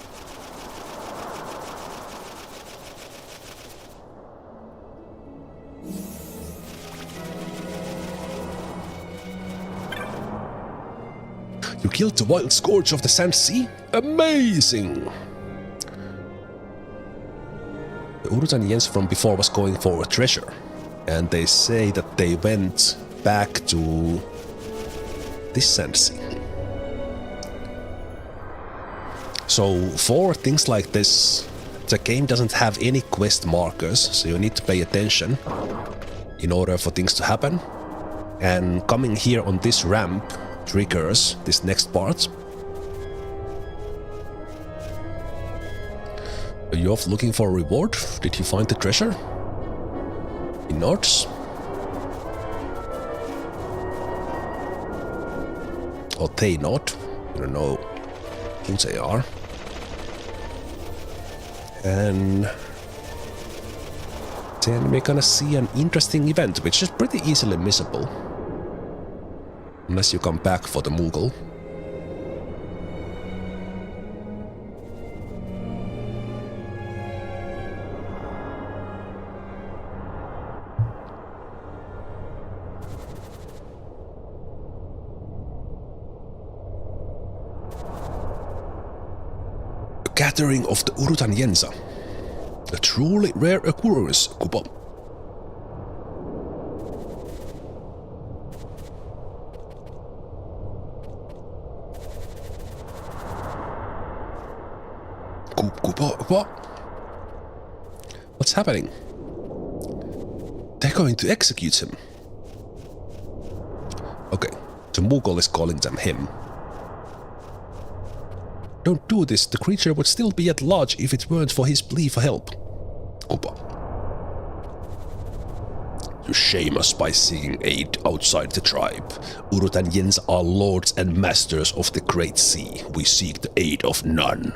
You killed the wild scourge of the Sandsea? Amazing! The Ogir-Yensa from before was going for a treasure, and they say that they went back to this Sandsea. So for things like this, the game doesn't have any quest markers, so you need to pay attention in order for things to happen. And coming here on this ramp triggers this next part. Are you off looking for a reward? Did you find the treasure? In Nords? Or they not? I don't know who they are. And then we're gonna see an interesting event, which is pretty easily missable. Unless you come back for the Moogle. A gathering of the Ogir-Yensa. A truly rare occurrence, Kupo. What? What's happening? They're going to execute him. Okay, the Moogle is calling them him. Don't do this, the creature would still be at large if it weren't for his plea for help. Kupa. You shame us by seeking aid outside the tribe. Ogir-Yensa are lords and masters of the Great Sea. We seek the aid of none.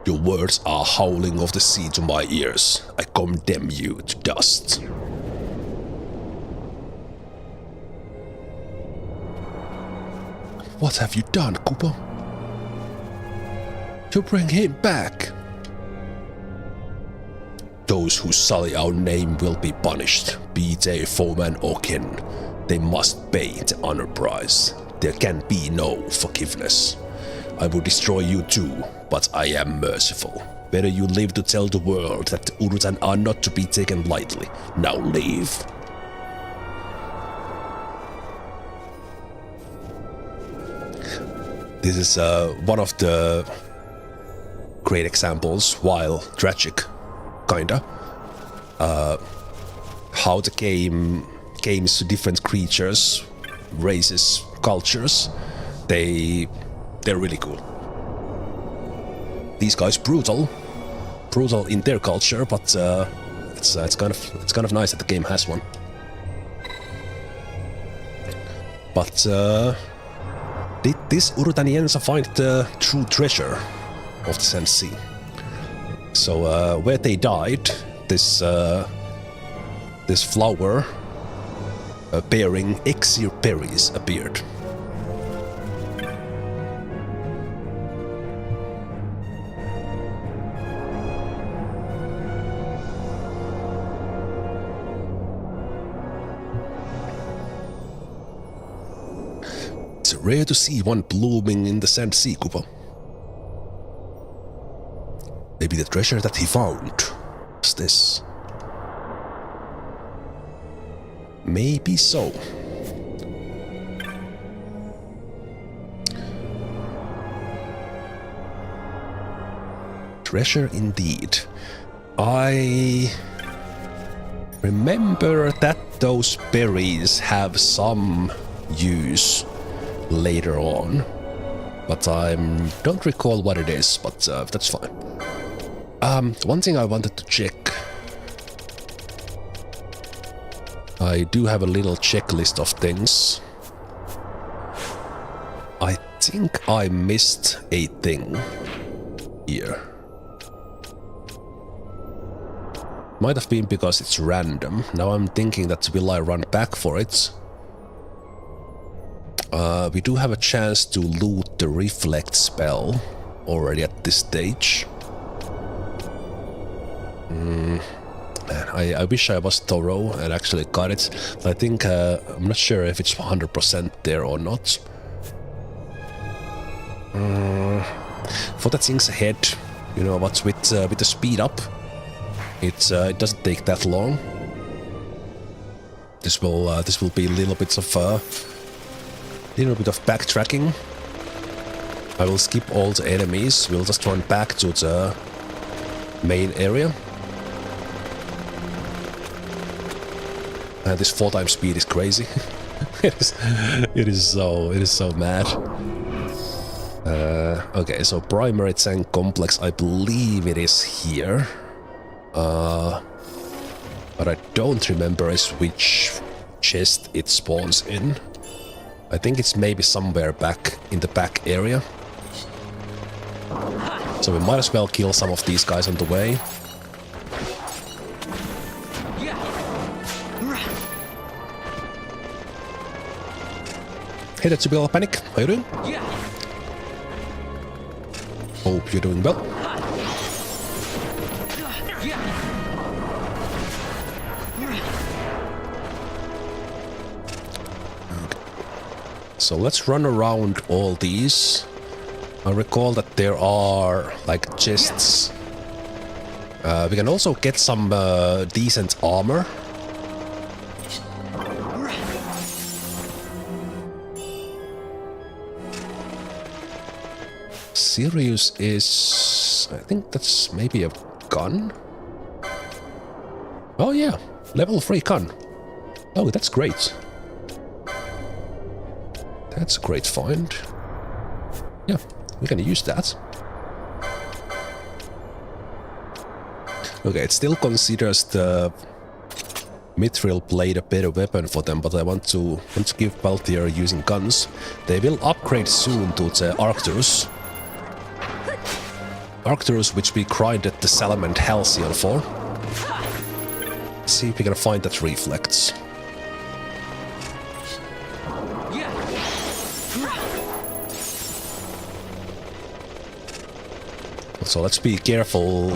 Your words are howling of the sea to my ears. I condemn you to dust. What have you done, Kupo? You bring him back. Those who sully our name will be punished, be they foeman or kin. They must pay the honor price. There can be no forgiveness. I will destroy you too, but I am merciful. Better you live to tell the world that the Ogir are not to be taken lightly. Now leave. This is one of the great examples, while tragic, kinda, how the game games to different creatures, races, cultures. They're really cool. These guys brutal in their culture, but it's kind of nice that the game has one. But did this Ogir-Yensa find the true treasure of the Sandsea? So where they died, this flower bearing elixir berries appeared. It's rare to see one blooming in the Sandsea, Kupo. Maybe the treasure that he found is this. Maybe so. Treasure indeed. I remember that those berries have some use later on, but I don't recall what it is, but that's fine. One thing I wanted to check. I do have a little checklist of things. I think I missed a thing here. Might have been because it's random. Now I'm thinking that will I run back for it? We do have a chance to loot the reflect spell already at this stage. Man, I wish I was thorough and actually got it. But I think I'm not sure if it's 100% there or not. For the things ahead, you know what's with the speed up, it doesn't take that long. This will be a little bit of backtracking. I will skip all the enemies. We'll just run back to the main area. And this 4x speed is crazy. it is so mad. Okay, so primary tank complex, I believe it is here. But I don't remember which chest it spawns in. I think it's maybe somewhere back in the back area. So we might as well kill some of these guys on the way. Hey, that's a bit of panic. How you doing? Hope you're doing well. Okay. So let's run around all these. I recall that there are like chests. We can also get some decent armor. Sirius is... I think that's maybe a gun? Oh yeah, level 3 gun. Oh, that's great. That's a great find. Yeah, we can use that. Okay, it still considers the mithril blade a better weapon for them, but I want to give Balthier using guns. They will upgrade soon to the Arcturus. Arcturus, which we grinded the Salamand Halcyon for. Let's see if we can find that reflex. So let's be careful.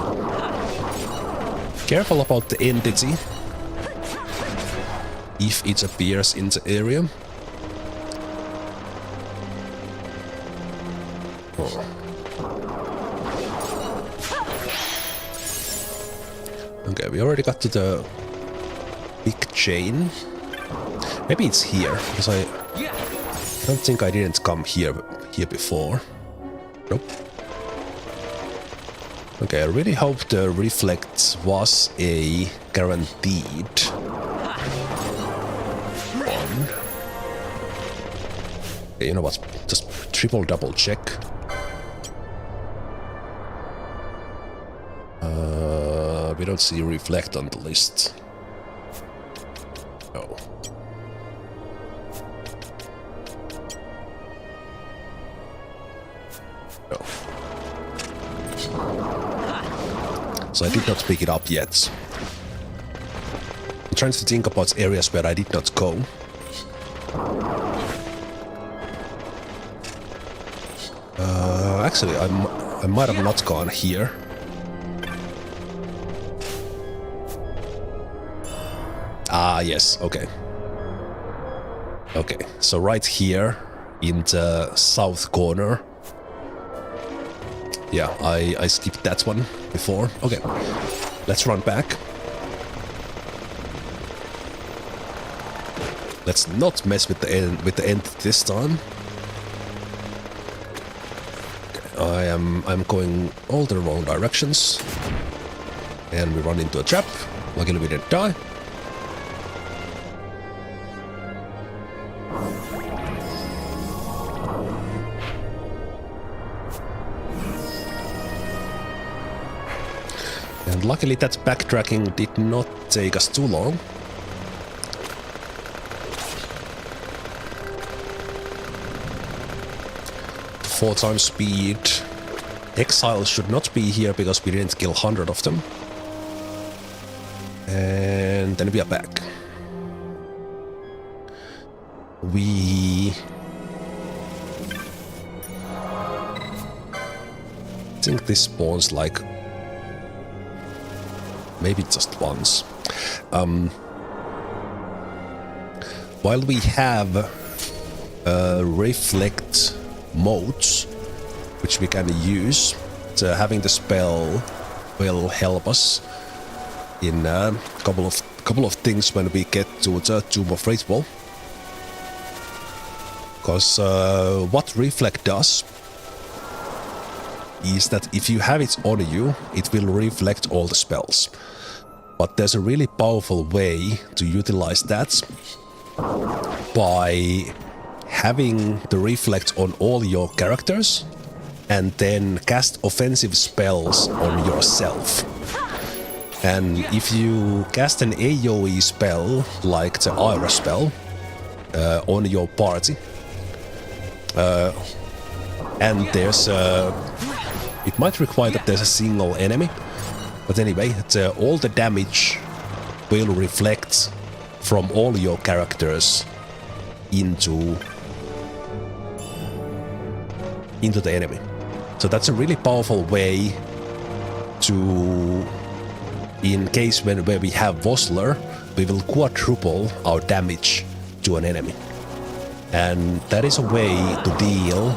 Careful about the entity. If it appears in the area. Oh. Okay, we already got to the big chain. Maybe it's here, because I don't think I didn't come here before. Nope. Okay, I really hope the reflect was a guaranteed one. Okay, you know what? Just double check. We don't see reflect on the list. No. No. So I did not pick it up yet. I'm trying to think about areas where I did not go. Actually, I might have not gone here. Ah, yes, okay. Okay, so right here in the south corner. Yeah, I skipped that one before. Okay, let's run back. Let's not mess with the end this time. Okay, I'm going all the wrong directions, and we run into a trap. Luckily, we didn't die. And luckily that backtracking did not take us too long. Four times speed. Exiles should not be here because we didn't kill 100 of them. And then we are back. I think this spawns like maybe just once. While we have reflect modes, which we can use, having the spell will help us in a couple of things when we get to the Tomb of Raithwall. Because what reflect does is that if you have it on you, it will reflect all the spells. But there's a really powerful way to utilize that by having the reflect on all your characters and then cast offensive spells on yourself. And if you cast an AoE spell, like the Ira spell, on your party, and there's it might require that there's a single enemy, but anyway, all the damage will reflect from all your characters into the enemy. So that's a really powerful way to, in case where we have Vossler, we will quadruple our damage to an enemy. And that is a way to deal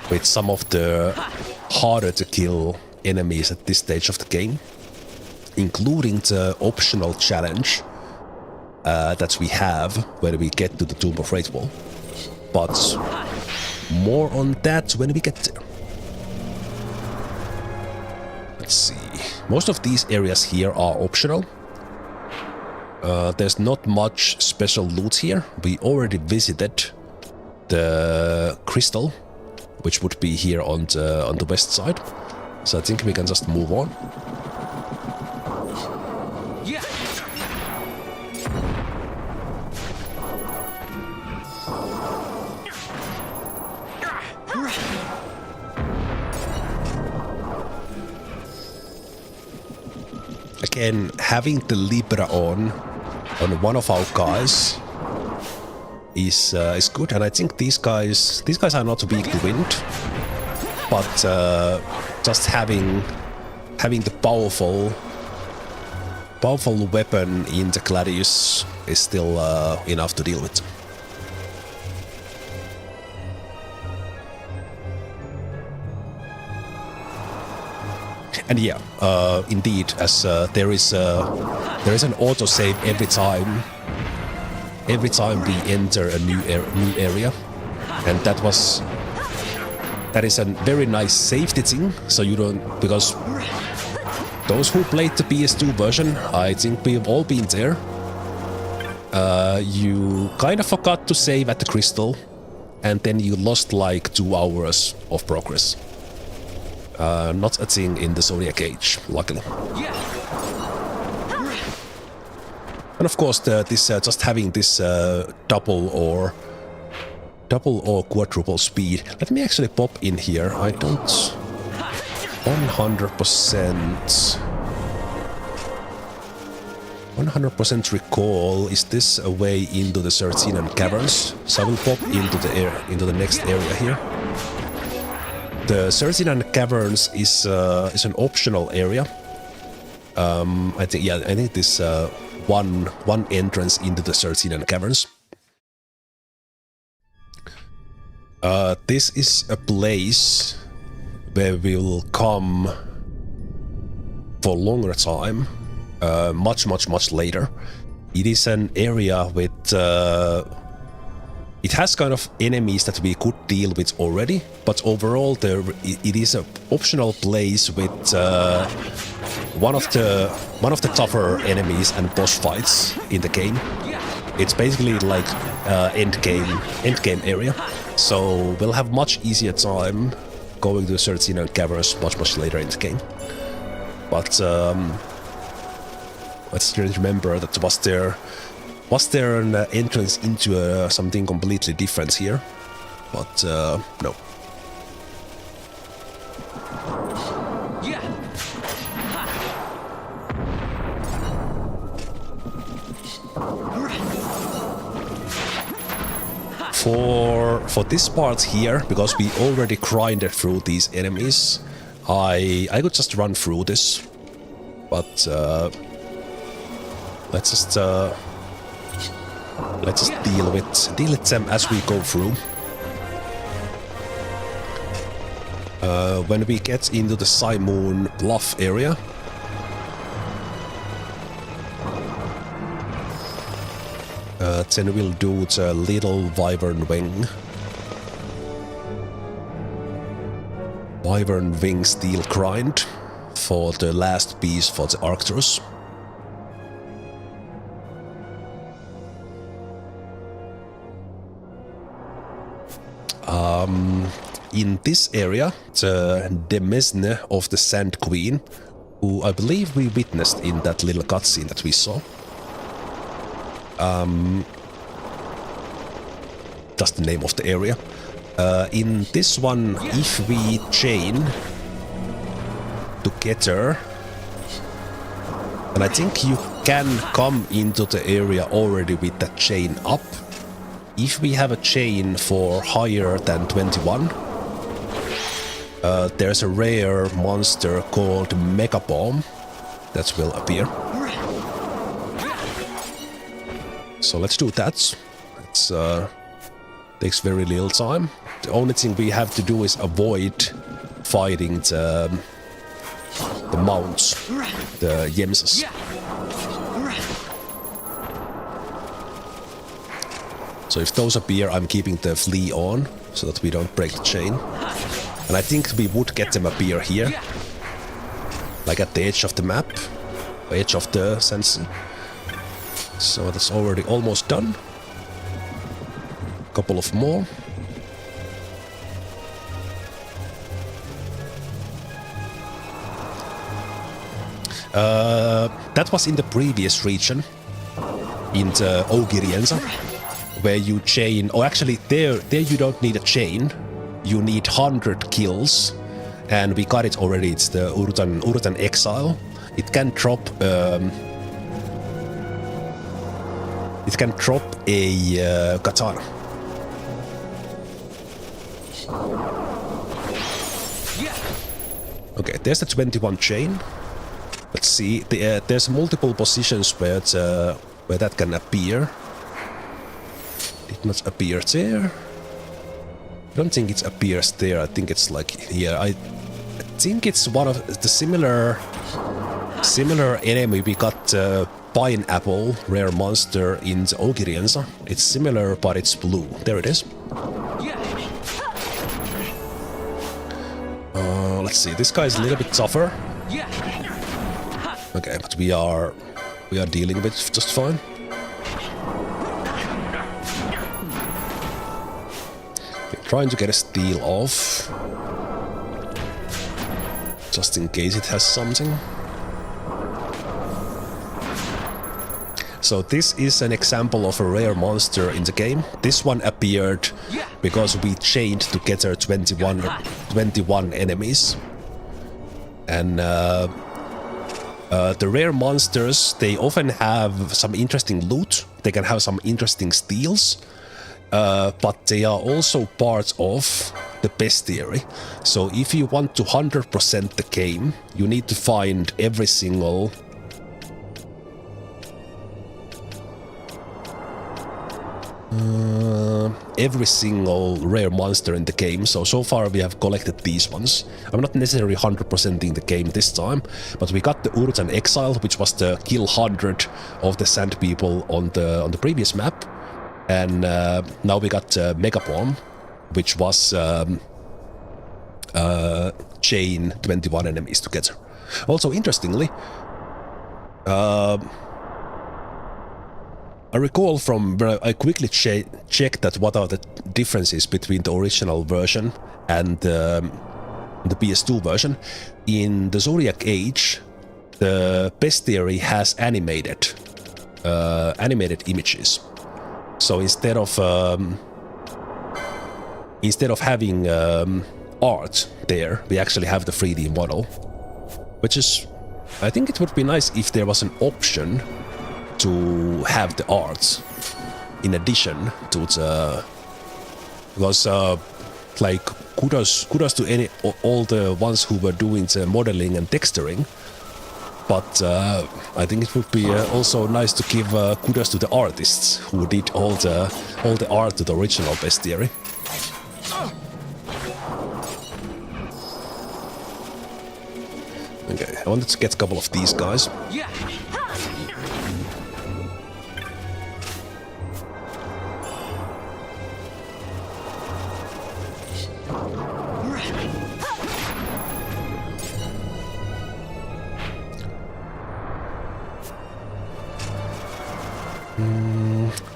with some of the harder to kill enemies at this stage of the game, including the optional challenge that we have when we get to the Tomb of Raithwall. But more on that when we get there. Let's see. Most of these areas here are optional. There's not much special loot here. We already visited the crystal, which would be here on the west side. So I think we can just move on. Again, having the Libra on one of our guys is good, and I think these guys are not weak to wind, but just having the powerful weapon in the Gladius is still enough to deal with. And yeah, indeed, as there is an autosave every time we enter a new area, and that is a very nice safety thing. So you don't, because those who played the PS2 version, I think we've all been there. You kind of forgot to save at the crystal, and then you lost like 2 hours of progress. Not a thing in the Zodiac Age, luckily. And of course, just having this double or quadruple speed. Let me actually pop in here. I don't 100% recall. Is this a way into the 13 and caverns? So I will pop into the next area here. The 13 and caverns is an optional area. I think this one entrance into the 13 and caverns. This is a place where we'll come for longer time, much later. It is an area with it has kind of enemies that we could deal with already, but overall it is an optional place with one of the tougher enemies and boss fights in the game. It's basically like end game area, so we'll have much easier time going to 13 and caverns much later in the game. But let's remember that was there an entrance into something completely different here? But no. For this part here, because we already grinded through these enemies, I could just run through this, but let's just deal with them as we go through. When we get into the Simon Bluff area, then we'll do the little Wyvern Wing. Wyvern Wing Steel Grind for the last piece for the Arcturus. In this area, the Demesne of the Sand Queen, who I believe we witnessed in that little cutscene that we saw. That's the name of the area. In this one, if we chain together, and I think you can come into the area already with that chain up. If we have a chain for higher than 21, there's a rare monster called Mega Bomb that will appear. So let's do that. It takes very little time. The only thing we have to do is avoid fighting the mounts, the Yemsas. So if those appear, I'm keeping the flea on, so that we don't break the chain. And I think we would get them appear here. Like at the edge of the map, edge of the Sandsea. So that's already almost done. Couple of more. That was in the previous region, in the Ogir-Yensa, where you chain, or actually there you don't need a chain, you need 100 kills, and we got it already. It's the Urutan Exile. It can drop a katana. Okay, there's the 21 chain. Let's see. There's multiple positions where that can appear. Did not appear there. I don't think it appears there. I think it's like here. I think it's one of the similar enemy. We got Pineapple, rare monster in the Ogir-Yensa. It's similar, but it's blue. There it is. Let's see. This guy is a little bit tougher. Okay, but we are dealing with it just fine. Okay, trying to get a steal off, just in case it has something. So this is an example of a rare monster in the game. This one appeared because we chained together 21 enemies. And the rare monsters, they often have some interesting loot. They can have some interesting steals. But they are also part of the bestiary. So if you want to 100% the game, you need to find every single rare monster in the game. So far we have collected these ones. I'm not necessarily 100%ing the game this time, but we got the Urutan Exile, which was the kill 100 of the Sand People on the previous map, and now we got Mega Bomb, which was chain 21 enemies together. Also, interestingly, I recall from where I quickly checked that what are the differences between the original version and the PS2 version. In the Zodiac Age, the bestiary has animated images. So instead of having art there, we actually have the 3D model, which is, I think it would be nice if there was an option to have the arts in addition to the, because like kudos to all the ones who were doing the modeling and texturing. But I think it would be also nice to give kudos to the artists who did all the art to the original bestiary. Okay, I wanted to get a couple of these guys.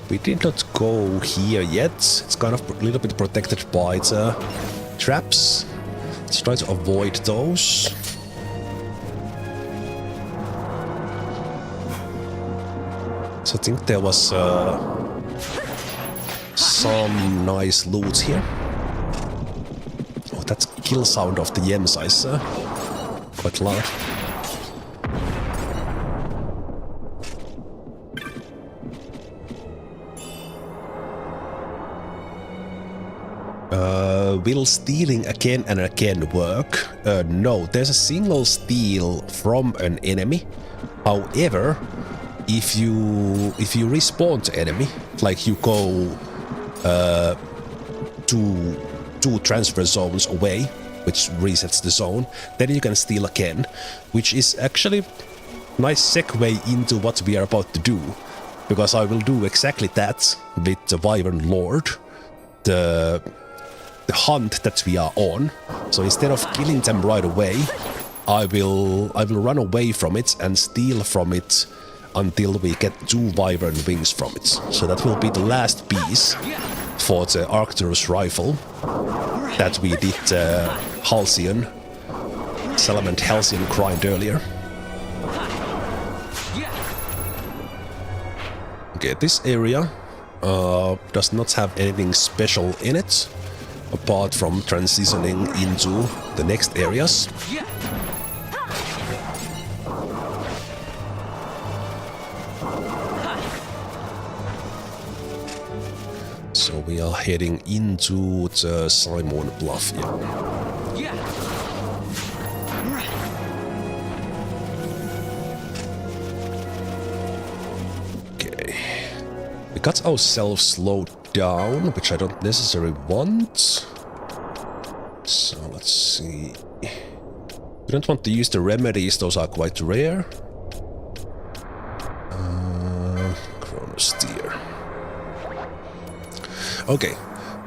We did not go here yet. It's kind of a little bit protected by the traps. Let's try to avoid those. So I think there was some nice loot here. Oh, that kill sound of the Yensa is quite loud. Will stealing again and again work? No, there's a single steal from an enemy. However, if you respawn the enemy, like you go two transfer zones away, which resets the zone, then you can steal again, which is actually a nice segue into what we are about to do, because I will do exactly that with the Wyvern Lord, the hunt that we are on. So instead of killing them right away, I will run away from it and steal from it until we get 2 Wyvern wings from it. So that will be the last piece for the Arcturus rifle that we did Halcyon, Salamand Halcyon grind earlier. Okay, this area does not have anything special in it, apart from transitioning into the next areas. So we are heading into the Simon Bluff here. Okay. We got ourselves slowed down, which I don't necessarily want. So let's see. We don't want to use the remedies, those are quite rare. Chronosteer. Okay,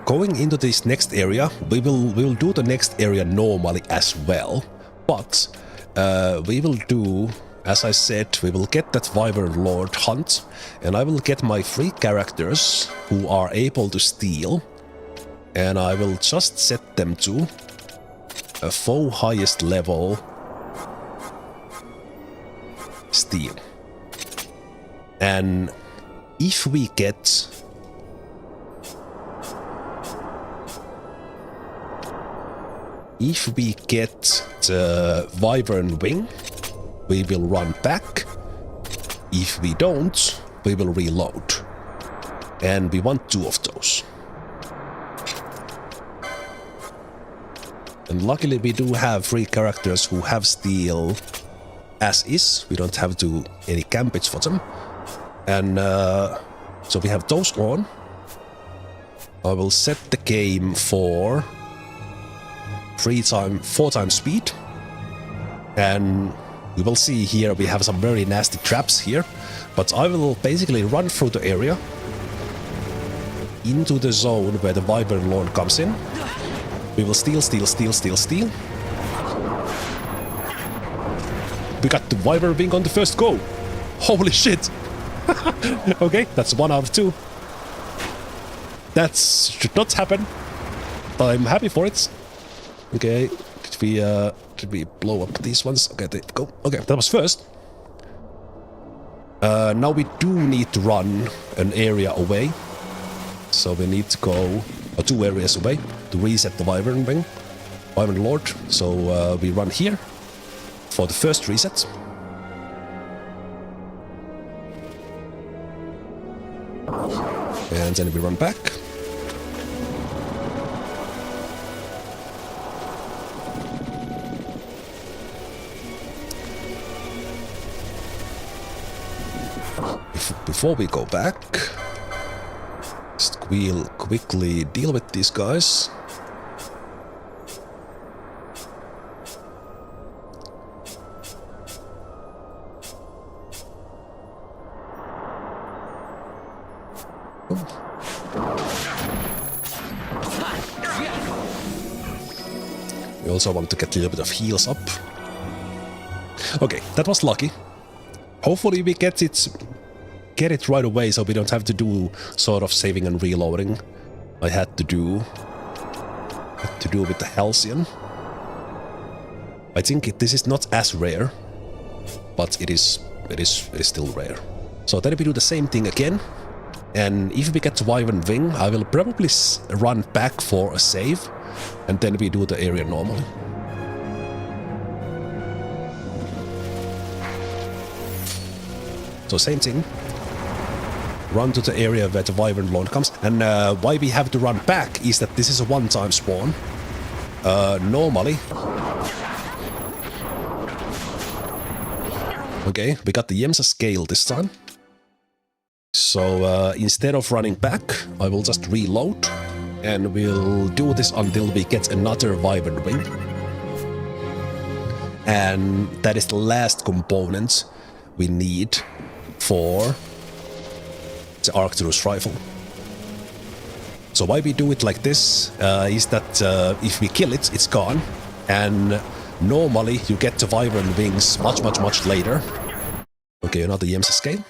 going into this next area, we will do the next area normally as well, but we will do, as I said, we will get that Wyvern Lord hunt, and I will get my 3 characters who are able to steal, and I will just set them to a 4 highest level steal. And if we get the Wyvern wing, we will run back. If we don't, we will reload. And we want 2 of those. And luckily we do have 3 characters who have steal as is. We don't have to do any gambits for them. And so we have those on. I will set the game for 4 times speed. And we will see here we have some very nasty traps here. But I will basically run through the area into the zone where the Wyvern Lord comes in. We will steal. We got the Wyvern wing on the first go. Holy shit. Okay, that's 1 out of 2. That should not happen, but I'm happy for it. Okay, did we blow up these ones? Okay, there we go. Okay, that was first. Now we do need to run an area away. So we need to go 2 areas away to reset the Wyvern wing, Wyvern Lord. So we run here for the first reset. And then we run back. before we go back, just we'll quickly deal with these guys. We also want to get a little bit of heals up. Okay, that was lucky. Hopefully we get it right away, so we don't have to do sort of saving and reloading. I had to do with the Halcyon. I think this is not as rare, but it is still rare. So then we do the same thing again. And if we get to Wyvern Wing, I will probably run back for a save, and then we do the area normally. So same thing. Run to the area where the Wyvern Lord comes. And why we have to run back is that this is a one-time spawn. Normally... Okay, we got the Yensa scale this time. So instead of running back, I will just reload, and we'll do this until we get another Wyvern Wing. And that is the last component we need for the Arcturus rifle. So why we do it like this is that if we kill it, it's gone, and normally you get the Wyvern Wings much later. Okay, another Yensa scale.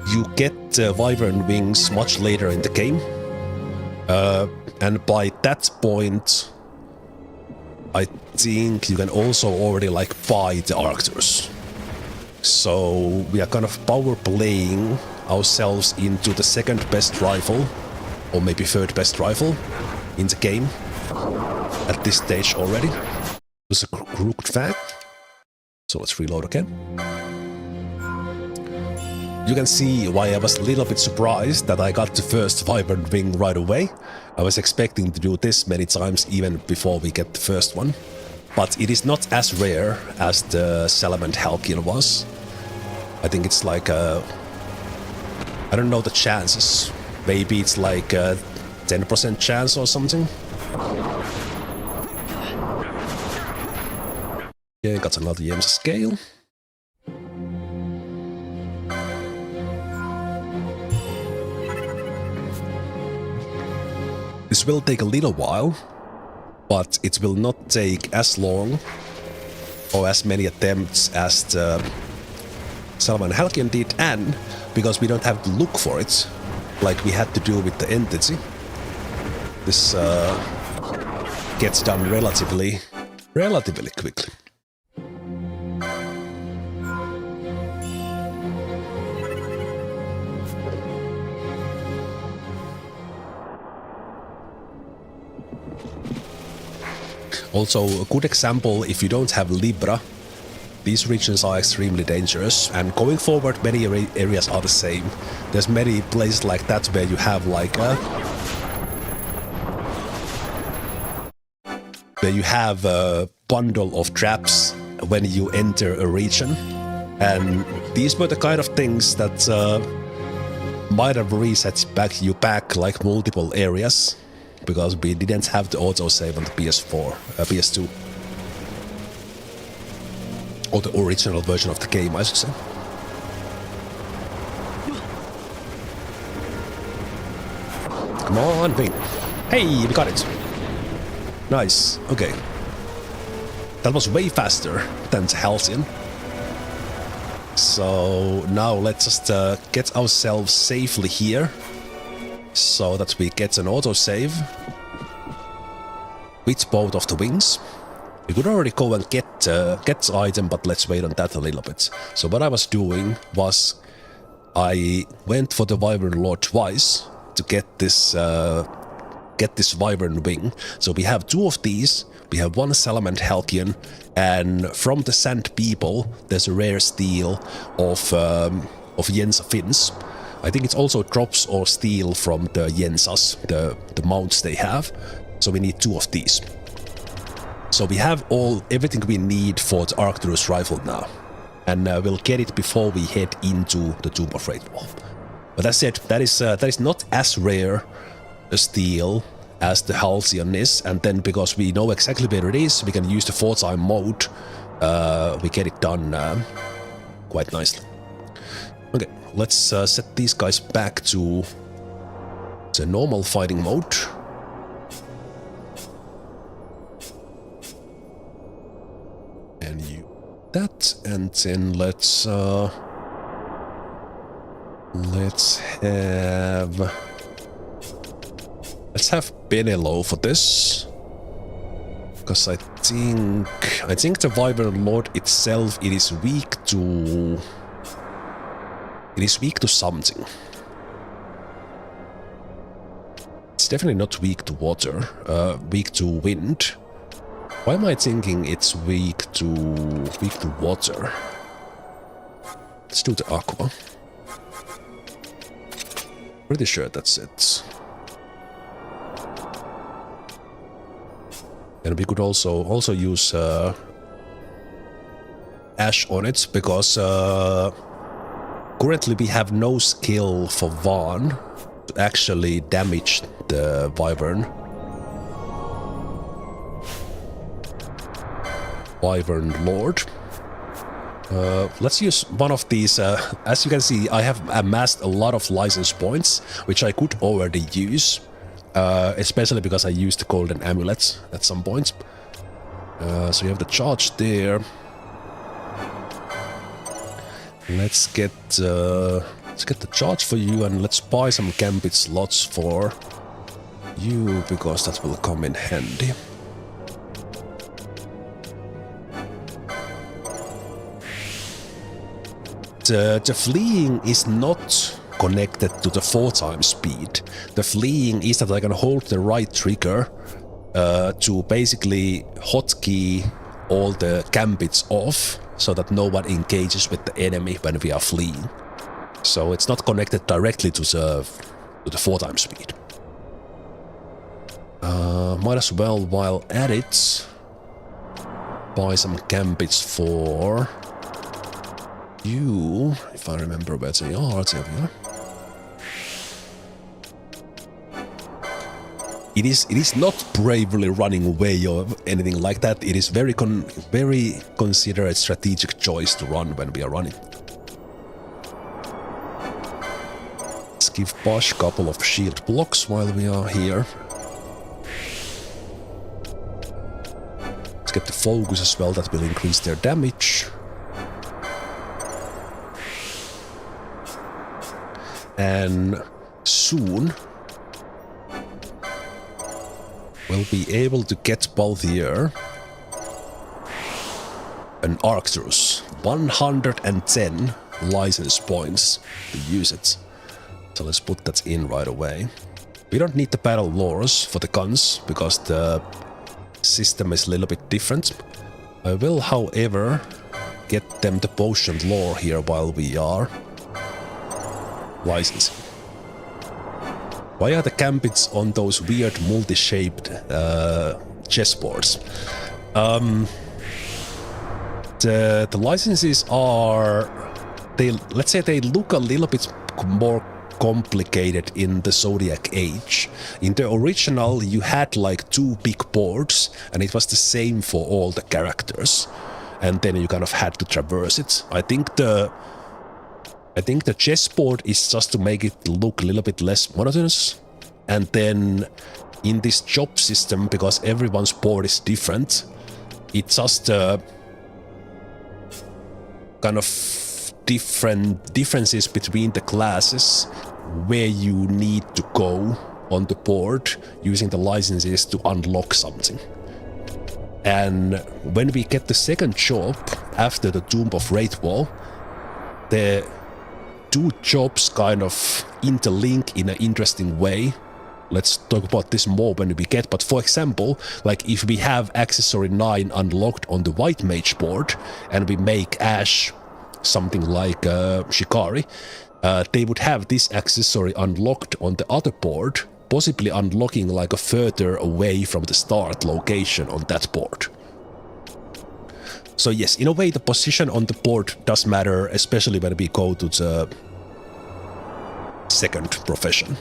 You get Wyvern Wings much later in the game, and by that point, I think you can also already like buy the Arcturus. So we are kind of power playing ourselves into the second best rifle, or maybe third best rifle in the game at this stage already. It was a crooked fact. So let's reload again. You can see why I was a little bit surprised that I got the first Wyvern Wing right away. I was expecting to do this many times even before we get the first one. But it is not as rare as the Salamand Halcyon was. I think it's like I don't know the chances. Maybe it's like a 10% chance or something. Yeah, got another Yensa scale. This will take a little while, but it will not take as long or as many attempts as the Salamand Halcyon did, and because we don't have to look for it like we had to do with the entity, this gets done relatively quickly. Also, a good example, if you don't have Libra, these regions are extremely dangerous, and going forward many areas are the same. There's many places like that where you have like a bundle of traps when you enter a region, and these were the kind of things that might have reset you back like multiple areas, because we didn't have the autosave on the PS2. Or the original version of the game, I should say. Come on, Wing. Hey, we got it. Nice, okay. That was way faster than the Halcyon. So now let's just get ourselves safely here, so that we get an autosave with both of the wings. We could already go and get the item, but let's wait on that a little bit. So what I was doing was I went for the Wyvern Lord twice to get this Wyvern Wing. So we have two of these. We have one Salamand Halcyon, and from the Sand People there's a rare steel of Yensa fins. I think it also drops or steal from the Yensas, the mounts they have. So we need two of these. So we have everything we need for the Arcturus rifle now. and we'll get it before we head into the Tomb of Raithwall. But as I said, that is not as rare a steal as the Halcyon is, and then because we know exactly where it is, we can use the 4-time mode. We get it done quite nicely. Okay, let's set these guys back to the normal fighting mode. And you that, and then let's have Benelo for this, because I think the Wyvern Lord itself, it is weak to something. It's definitely not weak to water, weak to wind. Why am I thinking it's weak to water? Let's do the aqua. Pretty sure that's it. And we could also use Ash on it, because currently we have no skill for Van to actually damage the Wyvern Lord. Let's use one of these. As you can see, I have amassed a lot of license points, which I could already use, especially because I used the golden amulets at some point. So you have the charge there. Let's get the charge for you, and let's buy some gambit slots for you, because that will come in handy. The fleeing is not connected to the 4-time speed. The fleeing is that I can hold the right trigger to basically hotkey all the gambits off, so that no one engages with the enemy when we are fleeing. So it's not connected directly to the 4-time speed. Might as well, while at it, buy some gambits for you, if I remember where they are. It is not bravely running away or anything like that. It is very considerate strategic choice to run when we are running. Let's give Bosch a couple of shield blocks while we are here. Let's get the focus as well, that will increase their damage. And soon we'll be able to get Balthier an Arcturus. 110 license points to use it. So let's put that in right away. We don't need the battle lores for the guns, because the system is a little bit different. I will, however, get them the potion lore here while we are licensing. Why are the gambits on those weird multi-shaped chessboards? The licenses are, let's say they look a little bit more complicated in the Zodiac Age. In the original, you had like 2 big boards, and it was the same for all the characters, and then you kind of had to traverse it. I think the chessboard is just to make it look a little bit less monotonous, and then in this job system, because everyone's board is different, it's just kind of differences between the classes where you need to go on the board using the licenses to unlock something. And when we get the second job after the Tomb of Raithwall, the 2 jobs kind of interlink in an interesting way. Let's talk about this more when we get, but for example, like if we have accessory 9 unlocked on the White Mage board, and we make Ash something like Shikari, they would have this accessory unlocked on the other board, possibly unlocking like a further away from the start location on that board. So yes, in a way the position on the board does matter, especially when we go to the second profession.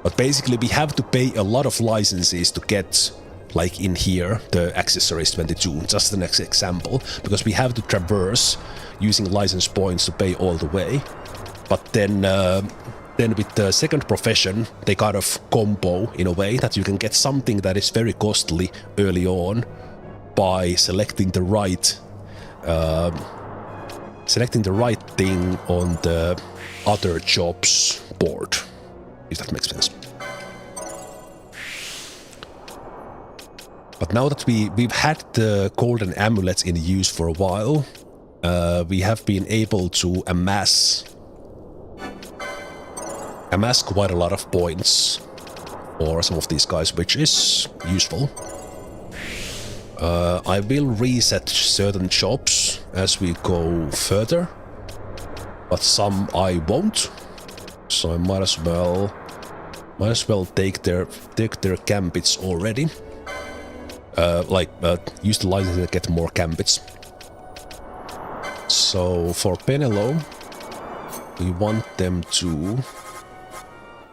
But basically we have to pay a lot of licenses to get, like in here, the accessories 22, just the next example, because we have to traverse using license points to pay all the way. But then with the second profession, they kind of combo in a way that you can get something that is very costly early on by selecting the right thing on the other jobs board, if that makes sense. But now that we've had the golden amulets in use for a while, we have been able to amass quite a lot of points for some of these guys, which is useful. I will reset certain jobs as we go further, but some I won't. So I might as well take their gambits already. Use the license to get more gambits. So for Penelo, we want them to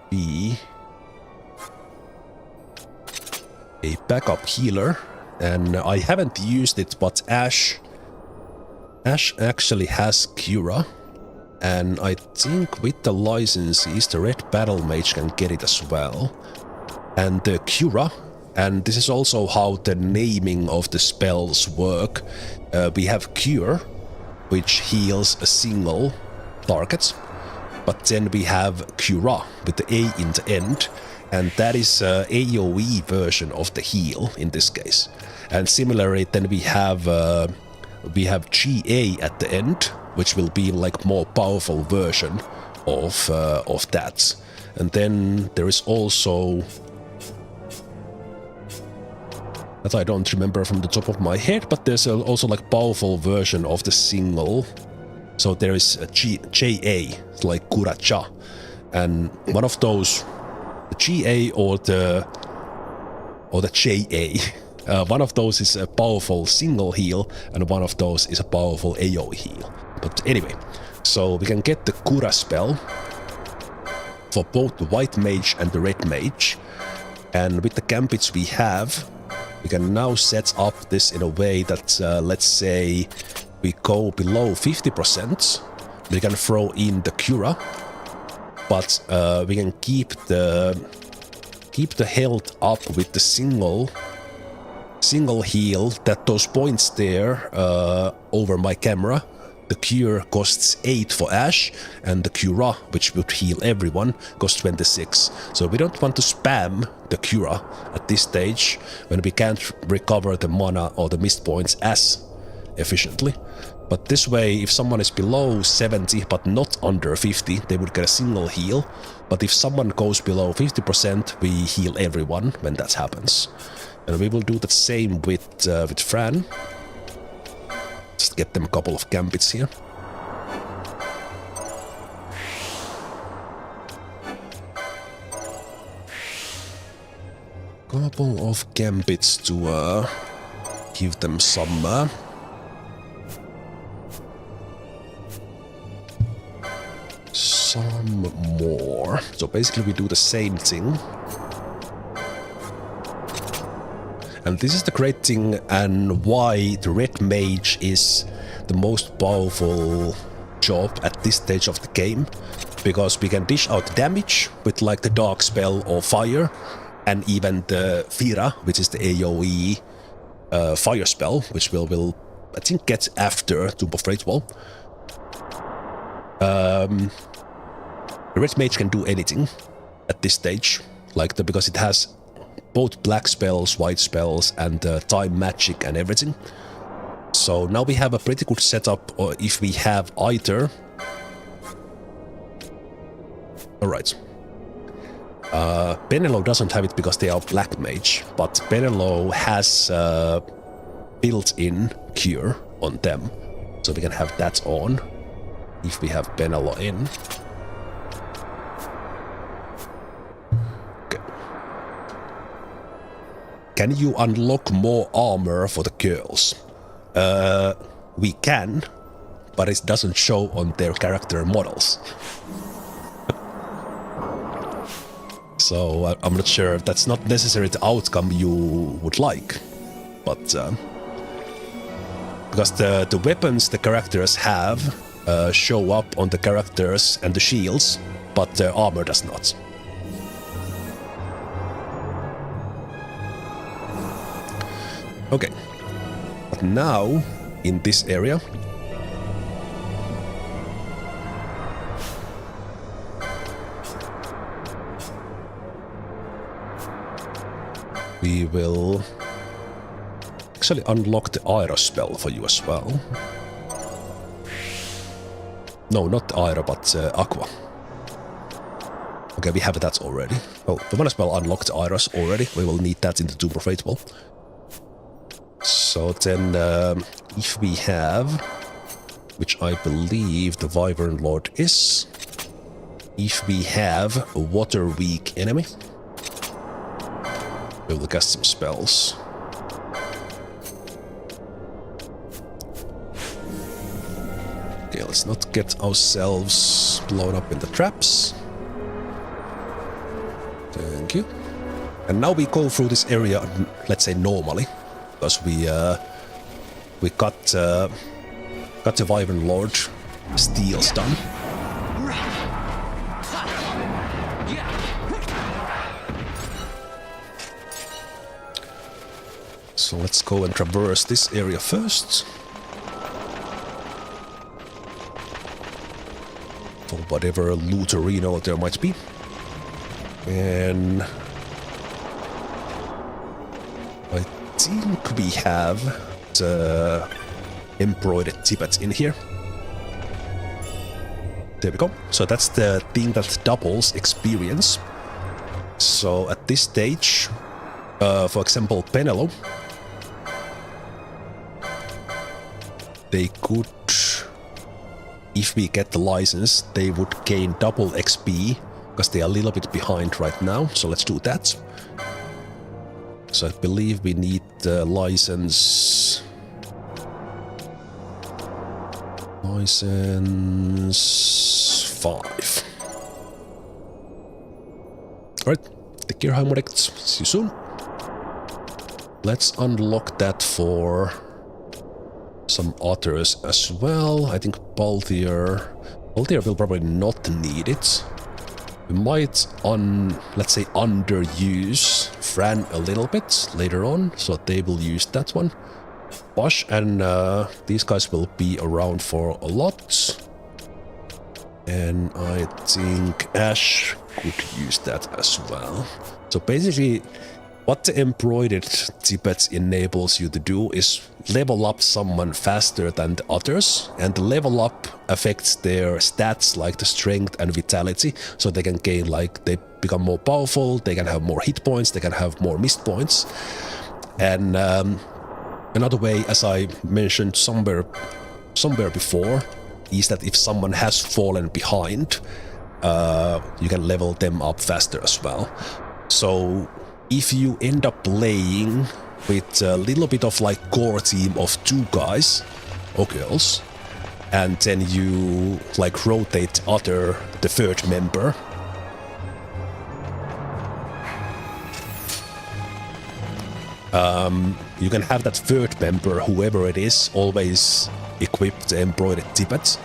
be a backup healer, and I haven't used it, but Ash actually has Cura, and I think with the licenses the Red Battle Mage can get it as well. And the Cura, and this is also how the naming of the spells work. We have Cure, which heals a single target, but then we have Cura with the A in the end, and that is AoE version of the heal in this case. And similarly, then we have GA at the end, which will be like more powerful version of that. And then there is also, that I don't remember from the top of my head, but there's also like powerful version of the single. So there is a JA, like Kuracha, and one of those, the GA or the JA, one of those is a powerful single heal, and one of those is a powerful AoE heal. But anyway, so we can get the Kura spell for both the White Mage and the Red Mage, and with the gambits we have, we can now set up this in a way that, let's say, we go below 50%, we can throw in the Cura, but we can keep the health up with the single heal, that those points there over my camera. The Cure costs 8 for Ash, and the Cura, which would heal everyone, costs 26. So we don't want to spam the Cura at this stage when we can't recover the mana or the missed points as efficiently. But this way, if someone is below 70 but not under 50, they would get a single heal. But if someone goes below 50%, we heal everyone when that happens. And we will do the same with Fran. Just get them a couple of gambits here. Couple of gambits to give them some more. So basically we do the same thing. And this is the great thing, and why the Red Mage is the most powerful job at this stage of the game, because we can dish out damage with like the Dark Spell or Fire, and even the Fira, which is the AoE Fire spell, which we'll I think get after Tomb of Raithwall. The Red Mage can do anything at this stage, because it has both black spells, white spells, and time magic and everything. So now we have a pretty good setup, or if we have either. Alright. Penelo doesn't have it because they are black mage, but Penelo has built-in cure on them. So we can have that on if we have Penelo in. Can you unlock more armor for the girls? we can, but it doesn't show on their character models. So I'm not sure if that's not necessarily the outcome you would like, but because the weapons the characters have show up on the characters and the shields, but their armor does not. Okay, but now in this area we will actually unlock the Aero spell for you as well. No, not Aero, but Aqua. Okay, we have that already. Oh, we might as well unlock the Aeros already. We will need that in the Tomb of Raithwall. So then, if we have, which I believe the Wyvern Lord is, if we have a water-weak enemy, we will cast some spells. Okay, let's not get ourselves blown up in the traps. Thank you. And now we go through this area, let's say normally, because we got the Wyvern Lord steals done. So let's go and traverse this area first. For whatever looterino there might be. And I think we have the embroidered tippets in here. There we go. So that's the thing that doubles experience. So at this stage, for example, Penelo, they could, if we get the license, they would gain double XP, because they are a little bit behind right now, so let's do that. So I believe we need the license... License 5. Alright, take care, Harmonix. See you soon. Let's unlock that for some otters as well. I think Balthier will probably not need it. We might let's say underuse Fran a little bit later on, so they will use that one. Bosch and these guys will be around for a lot. And I think Ash could use that as well. So basically, what the embroidered tippet enables you to do is level up someone faster than the others, and the level up affects their stats like the strength and vitality, so they can gain, like, they become more powerful, they can have more hit points, they can have more missed points. And another way, as I mentioned somewhere before, is that if someone has fallen behind, you can level them up faster as well. So if you end up playing with a little bit of like core team of 2 guys or girls, and then you like rotate the 3rd member, you can have that 3rd member, whoever it is, always equip the embroidered tippet,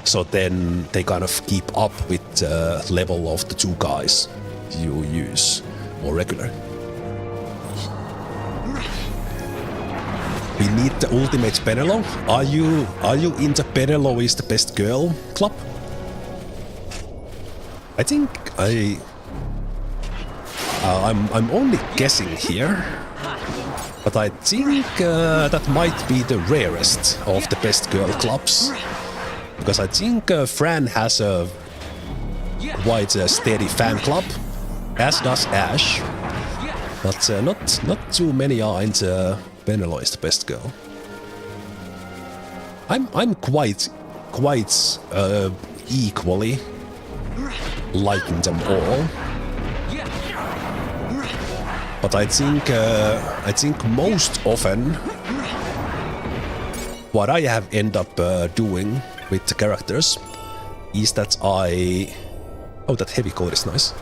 so then they kind of keep up with the level of the 2 guys you use more regularly. We need the ultimate Penelo. Are you in the Penelo is the best girl club? I think I'm only guessing here, but I think that might be the rarest of the best girl clubs, because I think Fran has a quite a steady fan club, as does Ash, but not too many are into Penelo is the best girl. I'm quite equally liking them all, but I think most often what I have ended up doing with the characters is that I... Oh, that heavy coat is nice.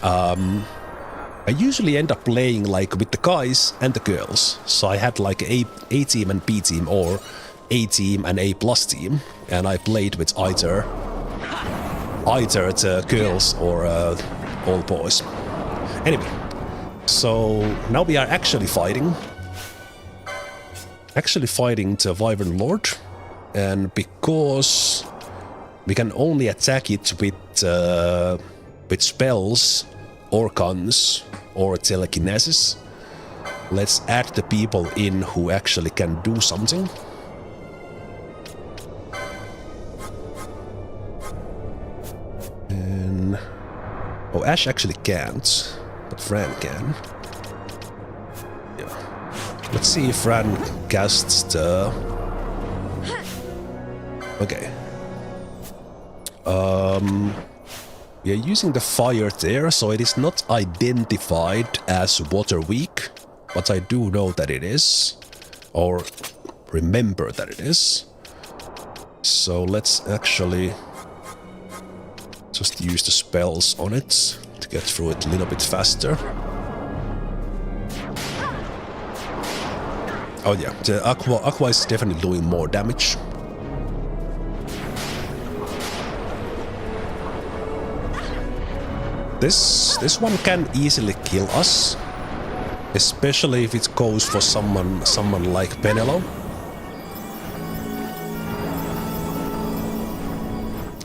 I usually end up playing like with the guys and the girls. So I had like A team and B team, or A team and A plus team, and I played with either the girls or all boys. Anyway, so now we are actually fighting the Wyvern Lord, and because we can only attack it with spells or guns or telekinesis, let's add the people in who actually can do something. And oh, Ash actually can't, but Fran can. Yeah. Let's see if Fran casts the... Okay. We are using the fire there, so it is not identified as water weak, but I do know that it is, or remember that it is. So let's actually just use the spells on it to get through it a little bit faster. Oh yeah, the Aqua is definitely doing more damage. This one can easily kill us, especially if it goes for someone like Penelo.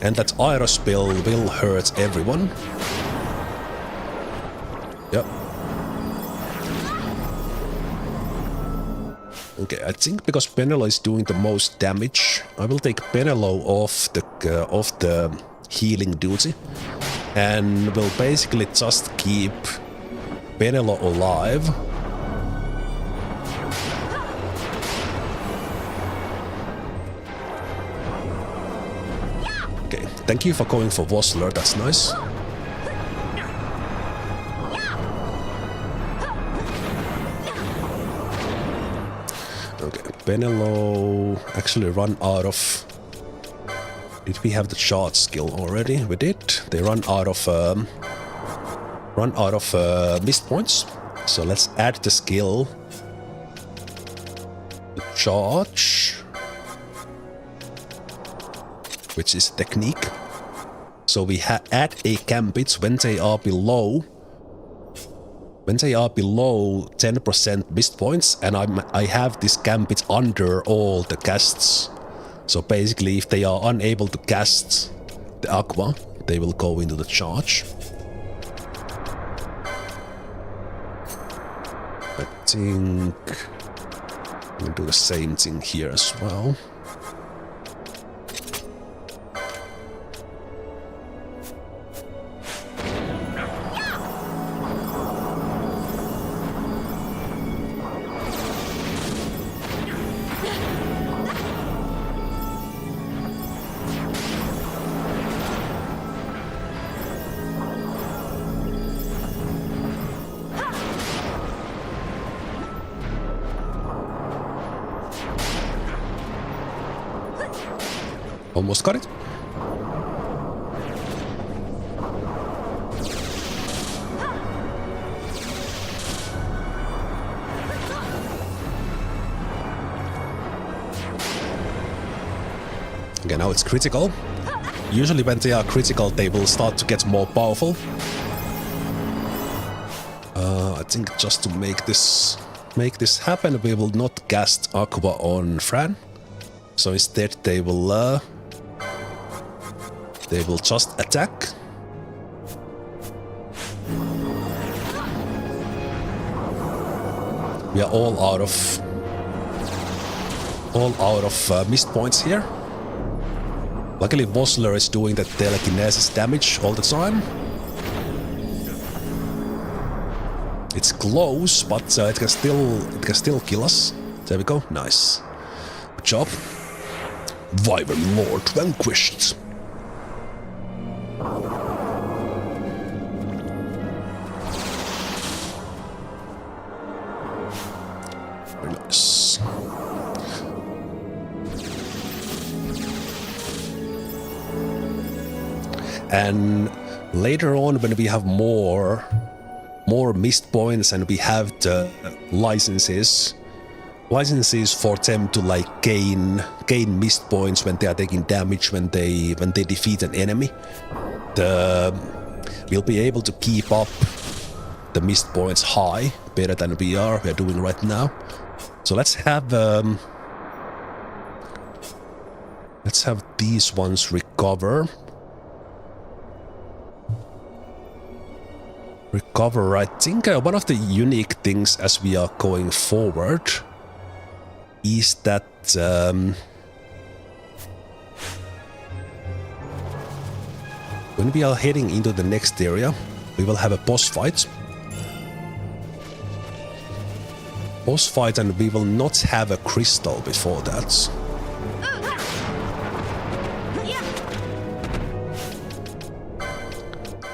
And that Aero spell will hurt everyone. Yep. Okay, I think because Penelo is doing the most damage, I will take Penelo off the healing duty. And we'll basically just keep Penelo alive. Okay, thank you for going for Vossler, that's nice. Okay, Penelo actually run out of... Did we have the charge skill already? We did. They run out of mist points. So let's add the skill. Charge, which is technique. So we add a gambit when they are below 10% mist points, and I have this gambit under all the casts. So basically, if they are unable to cast the Aqua, they will go into the charge. I think we'll do the same thing here as well. Almost got it. Okay, now it's critical. Usually when they are critical, they will start to get more powerful. I think just to make this happen, we will not cast Aqua on Fran. So instead they will just attack. We are all out of mist points here. Luckily Vossler is doing that telekinesis damage all the time. It's close, but it can still kill us. There we go. Nice. Good job. Wyvern Lord vanquished. Very nice. And later on, when we have more mist points and we have the licenses for them to like gain mist points when they are taking damage when they defeat an enemy, we'll be able to keep up the mist points high better than we are doing right now. So let's have these ones recover. I think one of the unique things as we are going forward is that when we are heading into the next area, we will have a boss fight. And we will not have a crystal before that.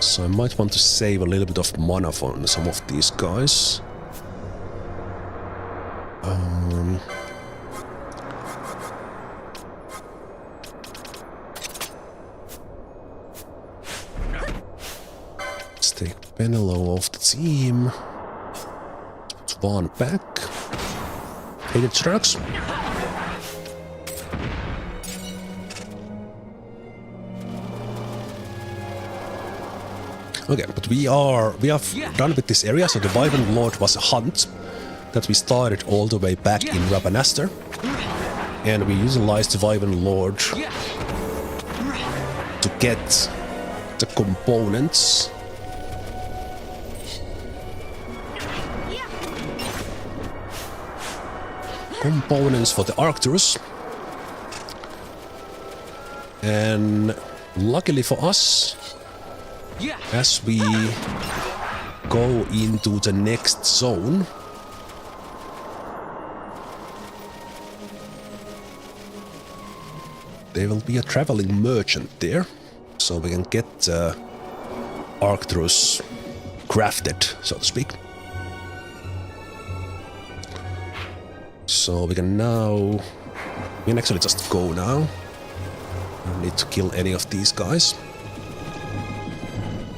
So I might want to save a little bit of mana on some of these guys. Let's take Penelope off the team. Put one back. Hit it, trucks. Okay, but we are done with this area. So the Wyvern Lord was a hunt that we started all the way back in Rabanaster, and we utilized the Wyvern Lord to get the components. Components for the Arcturus, and luckily for us, as we go into the next zone, there will be a traveling merchant there, so we can get Arcturus crafted, so to speak. So we can actually just go now. Don't need to kill any of these guys.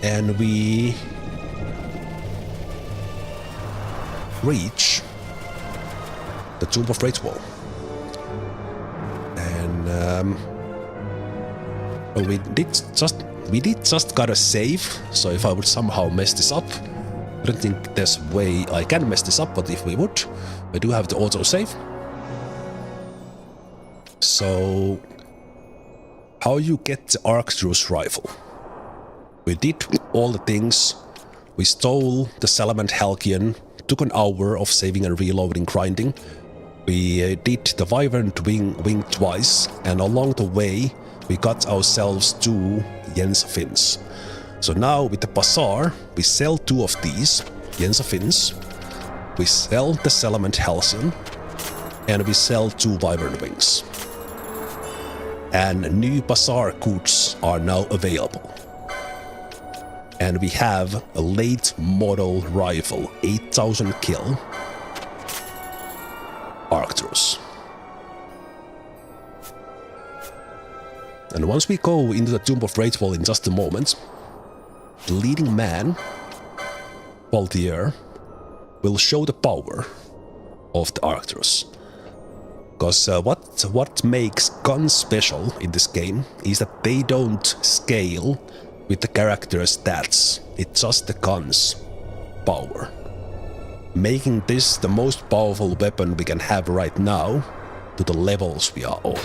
And we reach the Tomb of Raithwall. And well, we did just gotta save. So if I would somehow mess this up, I don't think there's a way I can mess this up, but if we would, I do have the autosave. So, how you get the Arcturus rifle? We did all the things. We stole the Salamand Halcyon, took an hour of saving and reloading grinding. We did the Wyvern wing twice, and along the way, we got ourselves 2 Yensa fins. So now with the Bazaar, we sell 2 of these Yensa fins, we sell the Salamand Halcyon, and we sell 2 Wyvern wings. And new Bazaar goods are now available. And we have a late model rifle, 8000 kill Arcturus. And once we go into the Tomb of Raithwall in just a moment, the leading man, Balthier, will show the power of the Arcturus. Because what makes guns special in this game is that they don't scale with the character's stats. It's just the gun's power, making this the most powerful weapon we can have right now to the levels we are on.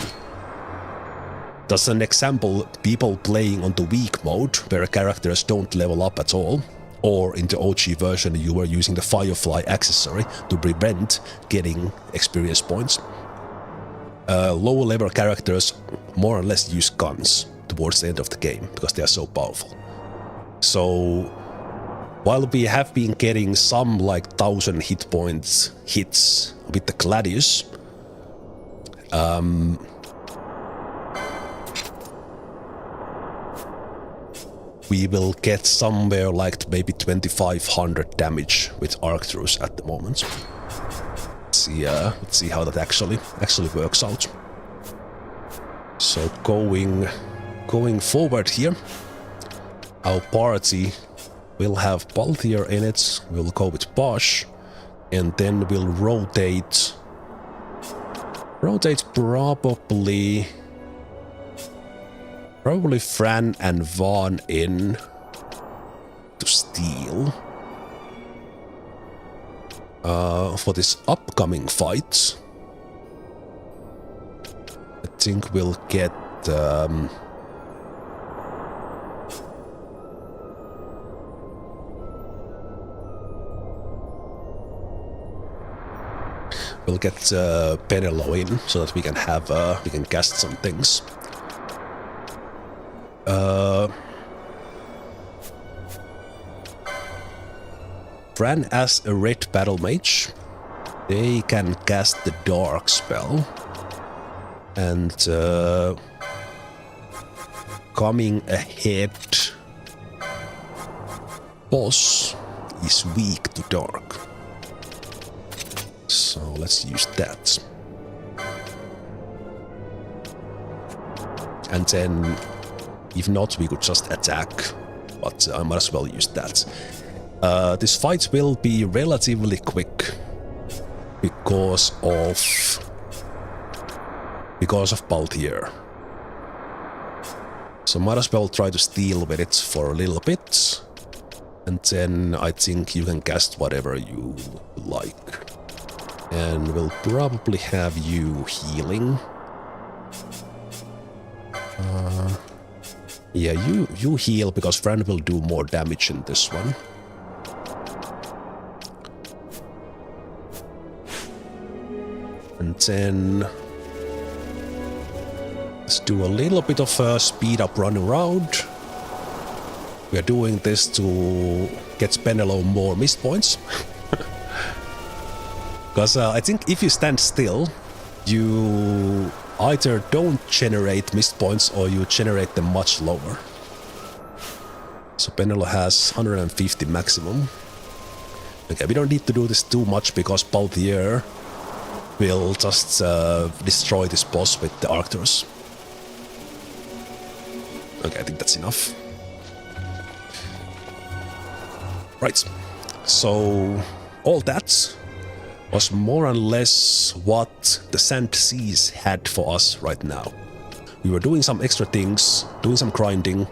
As an example, people playing on the weak mode, where characters don't level up at all, or in the OG version you were using the Firefly accessory to prevent getting experience points. Lower level characters more or less use guns towards the end of the game because they are so powerful. So while we have been getting some like 1000 hit points hits with the Gladius, we will get somewhere like maybe 2500 damage with Arcturus at the moment. Let's see how that actually works out. So going forward here, our party will have Balthier in it, we'll go with Bosch, and then we'll rotate probably Fran and Vaughn in to steal. For this upcoming fight, I think we'll get Penelo in so that we can have we can cast some things. Fran as a red battle mage, they can cast the dark spell, and coming ahead, boss is weak to dark. So let's use that. And then, if not, we could just attack, but I might as well use that. This fight will be relatively quick because of Balthier. So might as well try to steal with it for a little bit, and then I think you can cast whatever you like. And we'll probably have you healing. Yeah, you heal because Fran will do more damage in this one. And then let's do a little bit of a speed up run around. We are doing this to get Penelo more missed points. Because I think if you stand still, you either don't generate missed points or you generate them much lower. So Penelo has 150 maximum. Okay, we don't need to do this too much because Balthier will just destroy this boss with the Arcturus. Okay, I think that's enough. Right, so all that was more or less what the Sandseas had for us right now. We were doing some extra things, doing some grinding.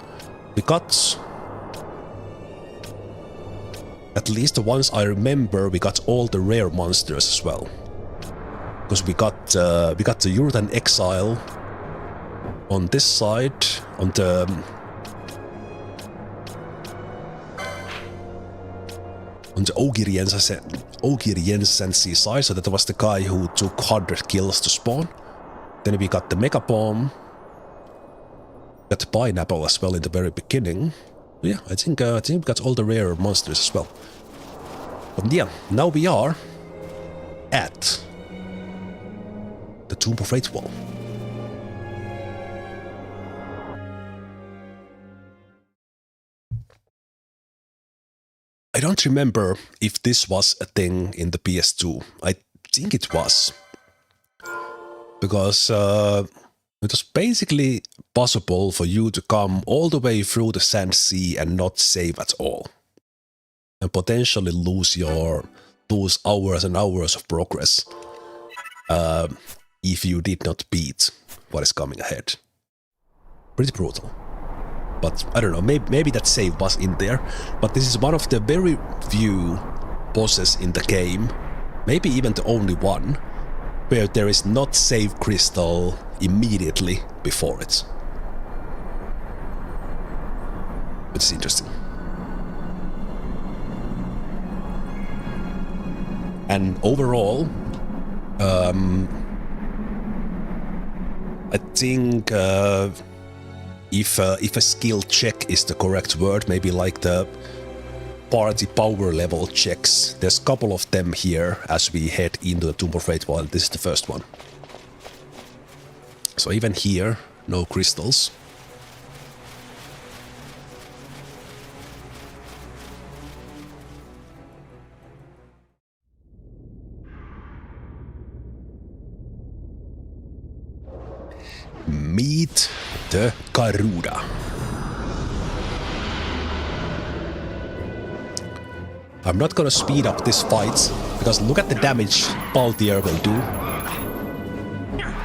We got, at least the ones I remember, we got all the rare monsters as well. Because we got the Uritan Exile on this side, on the Ogir-Yensa Sandsea side, so that was the guy who took 100 kills to spawn. Then we got the Mega Bomb, got the Pineapple as well in the very beginning. Yeah, I think we got all the rare monsters as well. But yeah, now we are at the Tomb of Raithwall. I don't remember if this was a thing in the PS2. I think it was. Because it was basically possible for you to come all the way through the Sandsea and not save at all. And potentially lose hours and hours of progress if you did not beat what is coming ahead. Pretty brutal. But I don't know, maybe that save was in there. But this is one of the very few bosses in the game, maybe even the only one, where there is not save crystal immediately before it. It's interesting. And overall, I think if a skill check is the correct word, maybe like the party power level checks, there's a couple of them here as we head into the Tomb of Raithwall, and this is the first one. So even here, no crystals. Meet the Garuda. I'm not gonna speed up this fight, because look at the damage Baltier will do.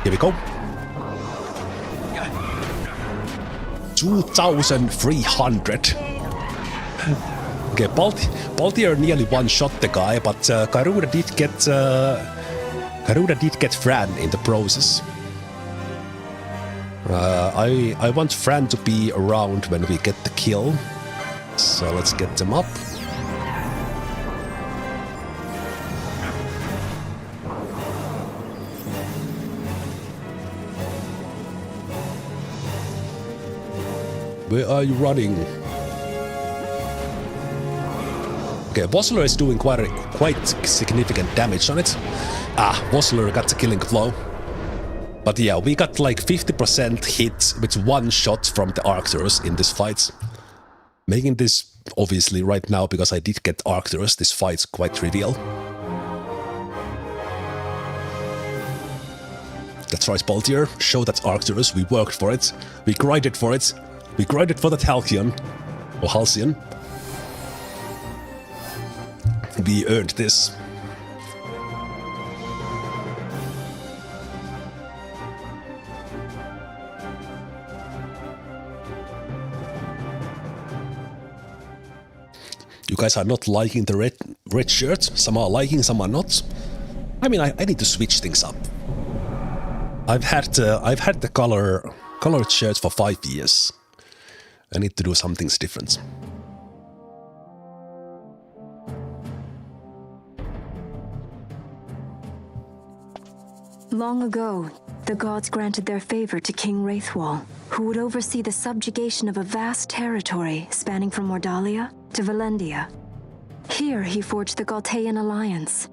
Here we go. 2,300. Okay, Baltier nearly one-shot the guy, but Garuda did get Fran in the process. I want Fran to be around when we get the kill, so let's get them up. Where are you running? Okay, Vossler is doing quite significant damage on it. Vossler got the killing blow. But yeah, we got like 50% hit with one shot from the Arcturus in this fight. Making this, obviously right now, because I did get Arcturus, this fight's quite trivial. That's right, Baltier. Show that Arcturus, we worked for it. We grinded for it. We grinded for that Halcyon. Or Halcyon. We earned this. You guys are not liking the red shirt. Some are liking, some are not. I mean, I need to switch things up. I've had the colored shirts for 5 years. I need to do some things different. Long ago, the gods granted their favor to King Raithwall, who would oversee the subjugation of a vast territory spanning from Mordalia to Valendia. Here he forged the Galtean alliance.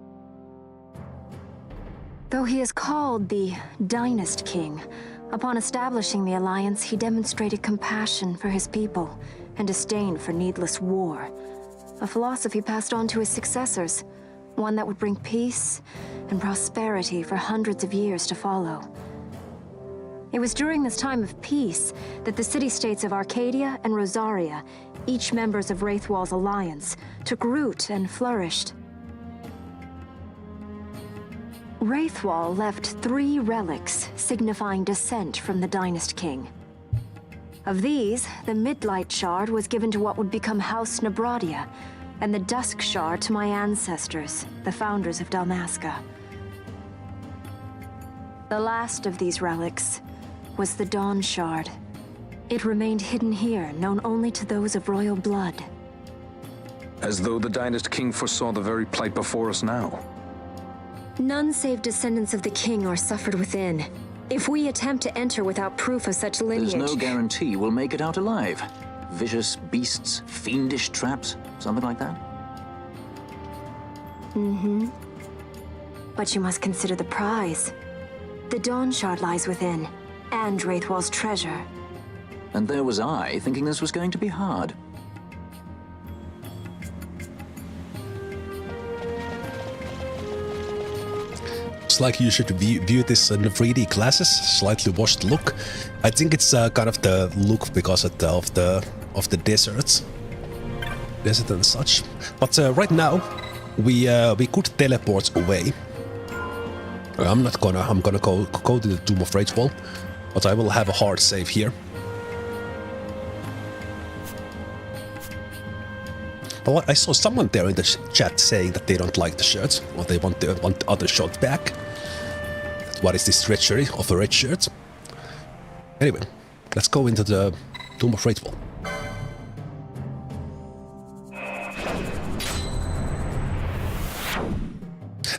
Though he is called the Dynast King, upon establishing the alliance, he demonstrated compassion for his people and disdain for needless war, a philosophy passed on to his successors, one that would bring peace and prosperity for hundreds of years to follow. It was during this time of peace that the city-states of Arcadia and Rosaria, each members of Raithwall's alliance, took root and flourished. Raithwall left 3 relics signifying descent from the Dynast King. Of these, the Midlight Shard was given to what would become House Nabradia, and the Dusk Shard to my ancestors, the founders of Dalmasca. The last of these relics was the Dawn Shard. It remained hidden here, known only to those of royal blood. As though the Dynast King foresaw the very plight before us now. None save descendants of the king are suffered within. If we attempt to enter without proof of such lineage... There's no guarantee we'll make it out alive. Vicious beasts, fiendish traps, something like that? Mm-hmm. But you must consider the prize. The Dawn Shard lies within, and Raithwall's treasure. And there was I, thinking this was going to be hard. Looks like you should view this in 3D glasses, slightly washed look. I think it's kind of the look because of the desert and such. But right now, we could teleport away. I'm gonna go to the Tomb of Raithwall, but I will have a hard save here. But I saw someone there in the chat saying that they don't like the shirt, or they want the other shirt back. What is this treachery of a red shirt? Anyway, let's go into the Tomb of Raithwall.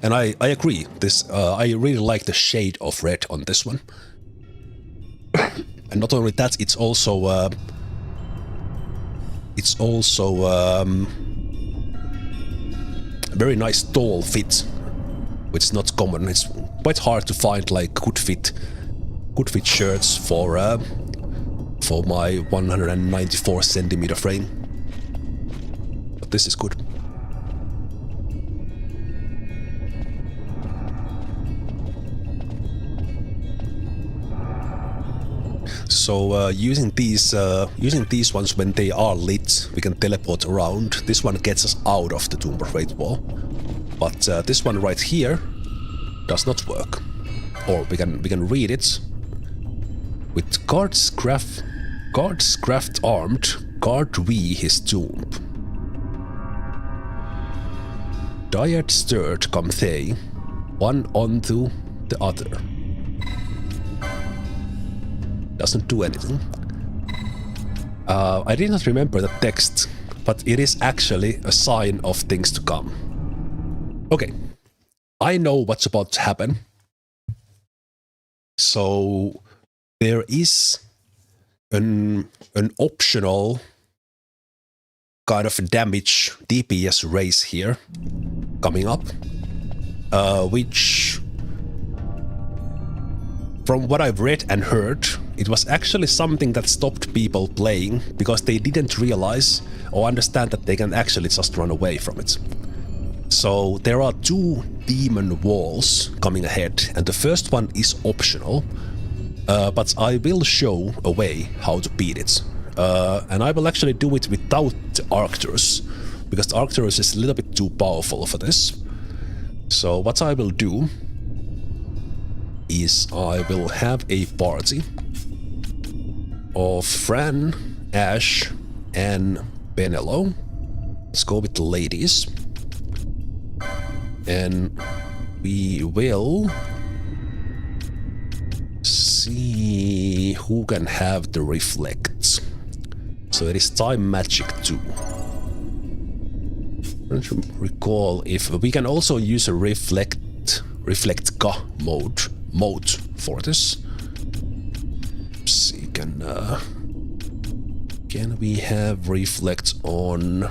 And I agree. This I really like the shade of red on this one. And not only that, it's also a very nice tall fit, which is not common. It's quite hard to find like good fit shirts for my 194 centimeter frame. But this is good. So using these ones when they are lit, we can teleport around. This one gets us out of the Tomb of Raithwall, but this one right here does not work. Or we can read it. With guards craft armed, guard we his tomb. Dyad stirred come they, one onto the other. Doesn't do anything. I did not remember the text, but it is actually a sign of things to come. Okay, I know what's about to happen. So there is an optional kind of damage DPS race here coming up, which, from what I've read and heard, it was actually something that stopped people playing because they didn't realize or understand that they can actually just run away from it. So there are 2 demon walls coming ahead, and the first one is optional, but I will show a way how to beat it. And I will actually do it without the Arcturus, because the Arcturus is a little bit too powerful for this. So what I will do is I will have a party of Fran, Ash, and Benelo. Let's go with the ladies. And we will see who can have the reflect. So it is time magic 2. I don't recall if we can also use a reflect mode for this. Let's see, can we have reflect on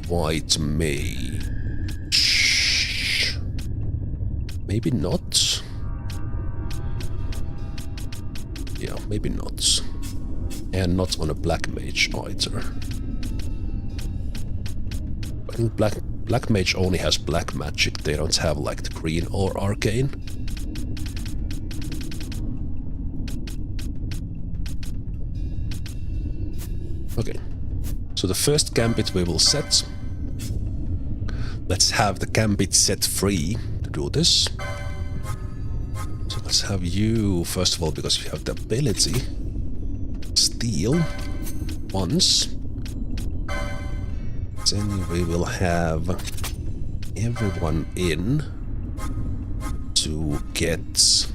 white mage? Maybe not. Yeah, maybe not. And not on a black mage either. I think black mage only has black magic. They don't have like the green or arcane. Okay. So the first gambit we will set. Let's have the gambit set free to do this. So let's have you first of all, because you have the ability. Steal once. Then we will have everyone in to get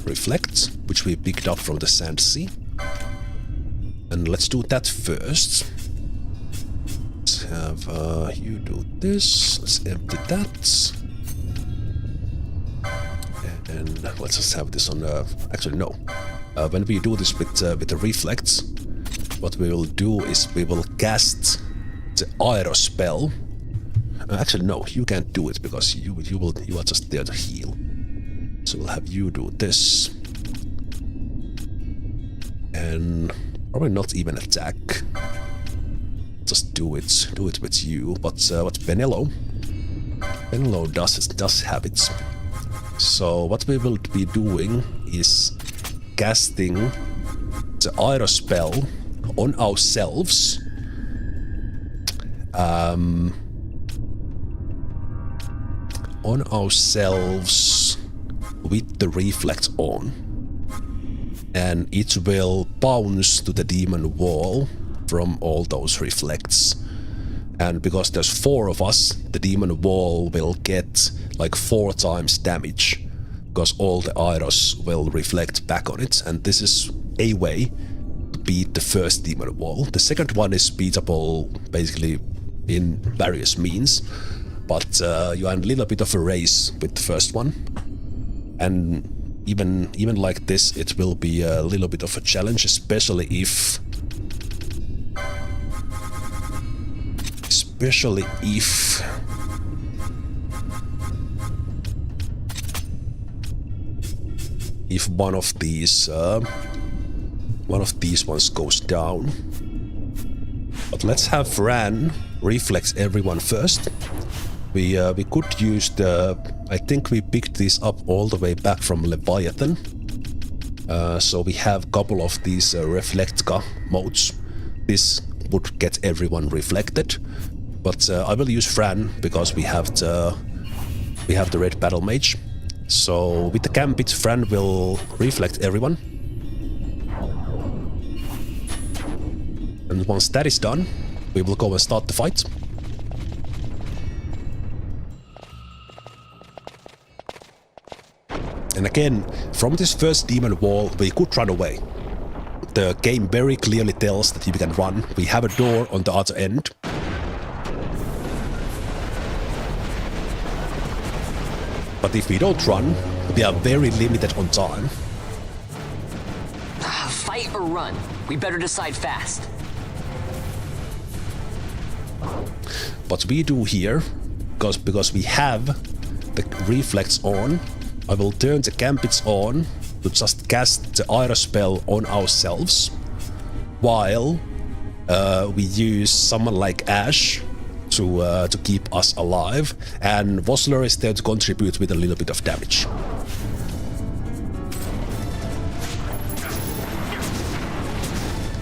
reflect, which we picked up from the Sandsea. And let's do that first. Let's have you do this. Let's empty that. And let's just have this on actually no. When we do this with the reflects, what we will do is we will cast the Aero spell. Actually no, you can't do it because you are just there to heal. So we'll have you do this. And probably not even attack. Just do it with you. But what Benelo does have it. So what we will be doing is casting the Aero spell on ourselves. With the reflect on. And it will bounce to the demon wall from all those reflects. And because there's 4 of us, the demon wall will get like 4 times damage, because all the arrows will reflect back on it. And this is a way to beat the first demon wall. The second one is beatable basically in various means, but you are in a little bit of a race with the first one. And even like this, it will be a little bit of a challenge, especially if one of these ones goes down. But let's have Fran reflex everyone first. We could use the I think we picked these up all the way back from Leviathan. So we have a couple of these Reflectka modes. This would get everyone reflected. But I will use Fran because we have the red battle mage. So with the Gambit, Fran will reflect everyone. And once that is done, we will go and start the fight. And again, from this first demon wall, we could run away. The game very clearly tells that you can run. We have a door on the other end. But if we don't run, we are very limited on time. Fight or run? We better decide fast. What we do here, because we have the reflex on, I will turn the Gambits on to just cast the Aira spell on ourselves, while we use someone like Ash to keep us alive, and Vossler is there to contribute with a little bit of damage.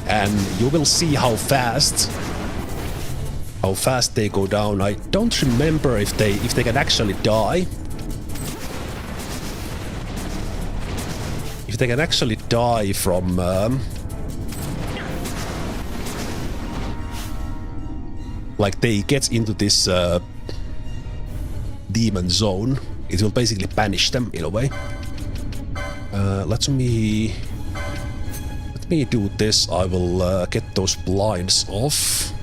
And you will see how fast they go down. I don't remember if they can actually die. If they can actually die from like they get into this demon zone, it will basically banish them in a way. Let me do this. I will get those blinds off.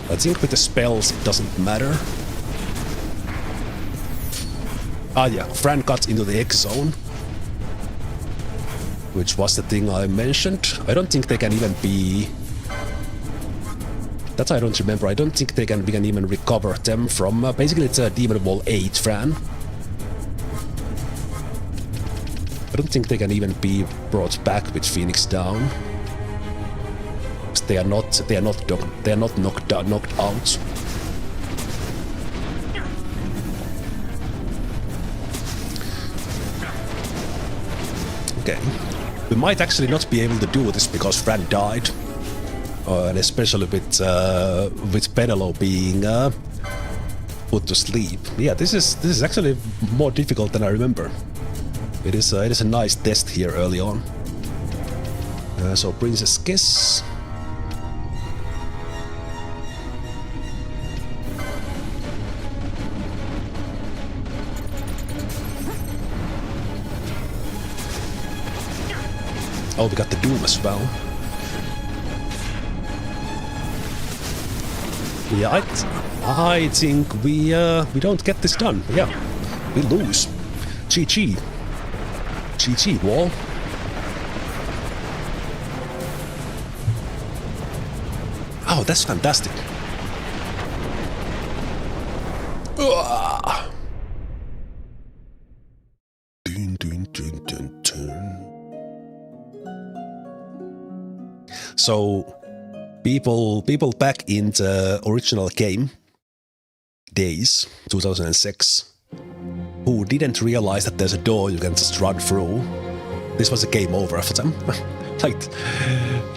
I think with the spells it doesn't matter. Ah yeah, Fran got into the X zone, which was the thing I mentioned. I don't think they can even be... That I don't remember. I don't think we can even recover them from... basically it's a Demon Wall 8, Fran. I don't think they can even be brought back with Phoenix down. They are not knocked out. Okay. We might actually not be able to do this because Fran died. And especially with Penelope being put to sleep. Yeah, this is actually more difficult than I remember. It is a nice test here early on. So Princess Kiss. Oh, we got the Doom as well. Yeah, I think we don't get this done. Yeah, we lose. GG. GG, Wall. Oh, that's fantastic. Dun, dun, dun, dun, dun. So, people back in the original game days, 2006, who didn't realize that there's a door you can just run through, this was a game over for them.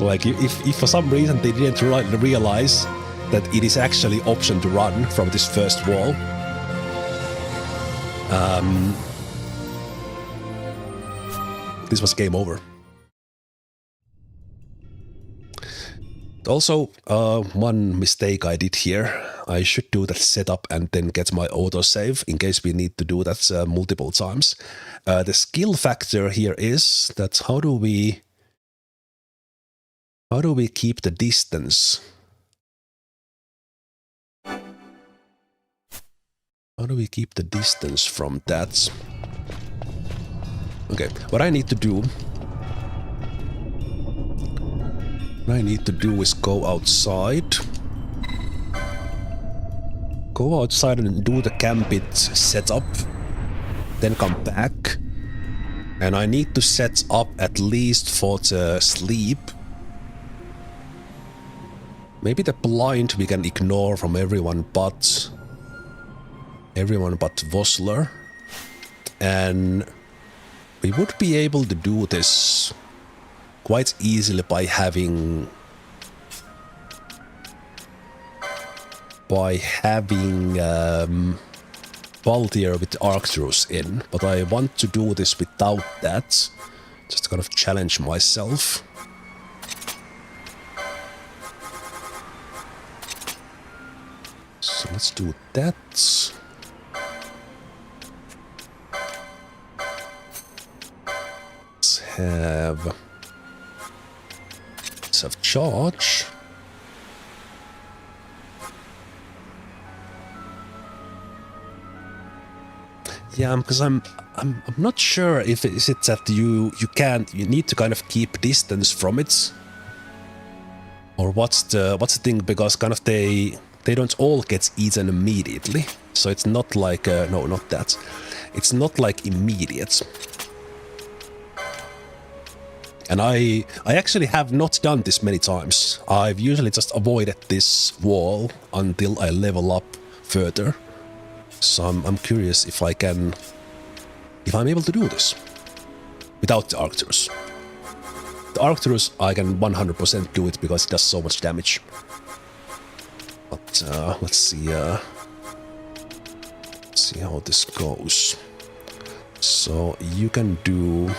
like if for some reason they didn't realize that it is actually option to run from this first wall, this was game over. Also, one mistake I did here. I should do that setup and then get my autosave in case we need to do that multiple times. The skill factor here is that how do we keep the distance? How do we keep the distance from that? Okay, what I need to do is go outside. Go outside and do the Gambit setup. Then come back. And I need to set up at least for the sleep. Maybe the blind we can ignore from everyone, but everyone but Vossler. And we would be able to do this quite easily by having Baltier with Arcturus in, but I want to do this without that, just to kind of challenge myself. So let's do that. Let's have charge. Yeah, because I'm not sure if is it that you need to kind of keep distance from it, or what's the thing, because kind of they don't all get eaten immediately, so it's not like no, not that, it's not like immediate. And I actually have not done this many times. I've usually just avoided this wall until I level up further. So I'm curious if I'm able to do this without the Arcturus. The Arcturus, I can 100% do it because it does so much damage. But let's see how this goes. So you can do.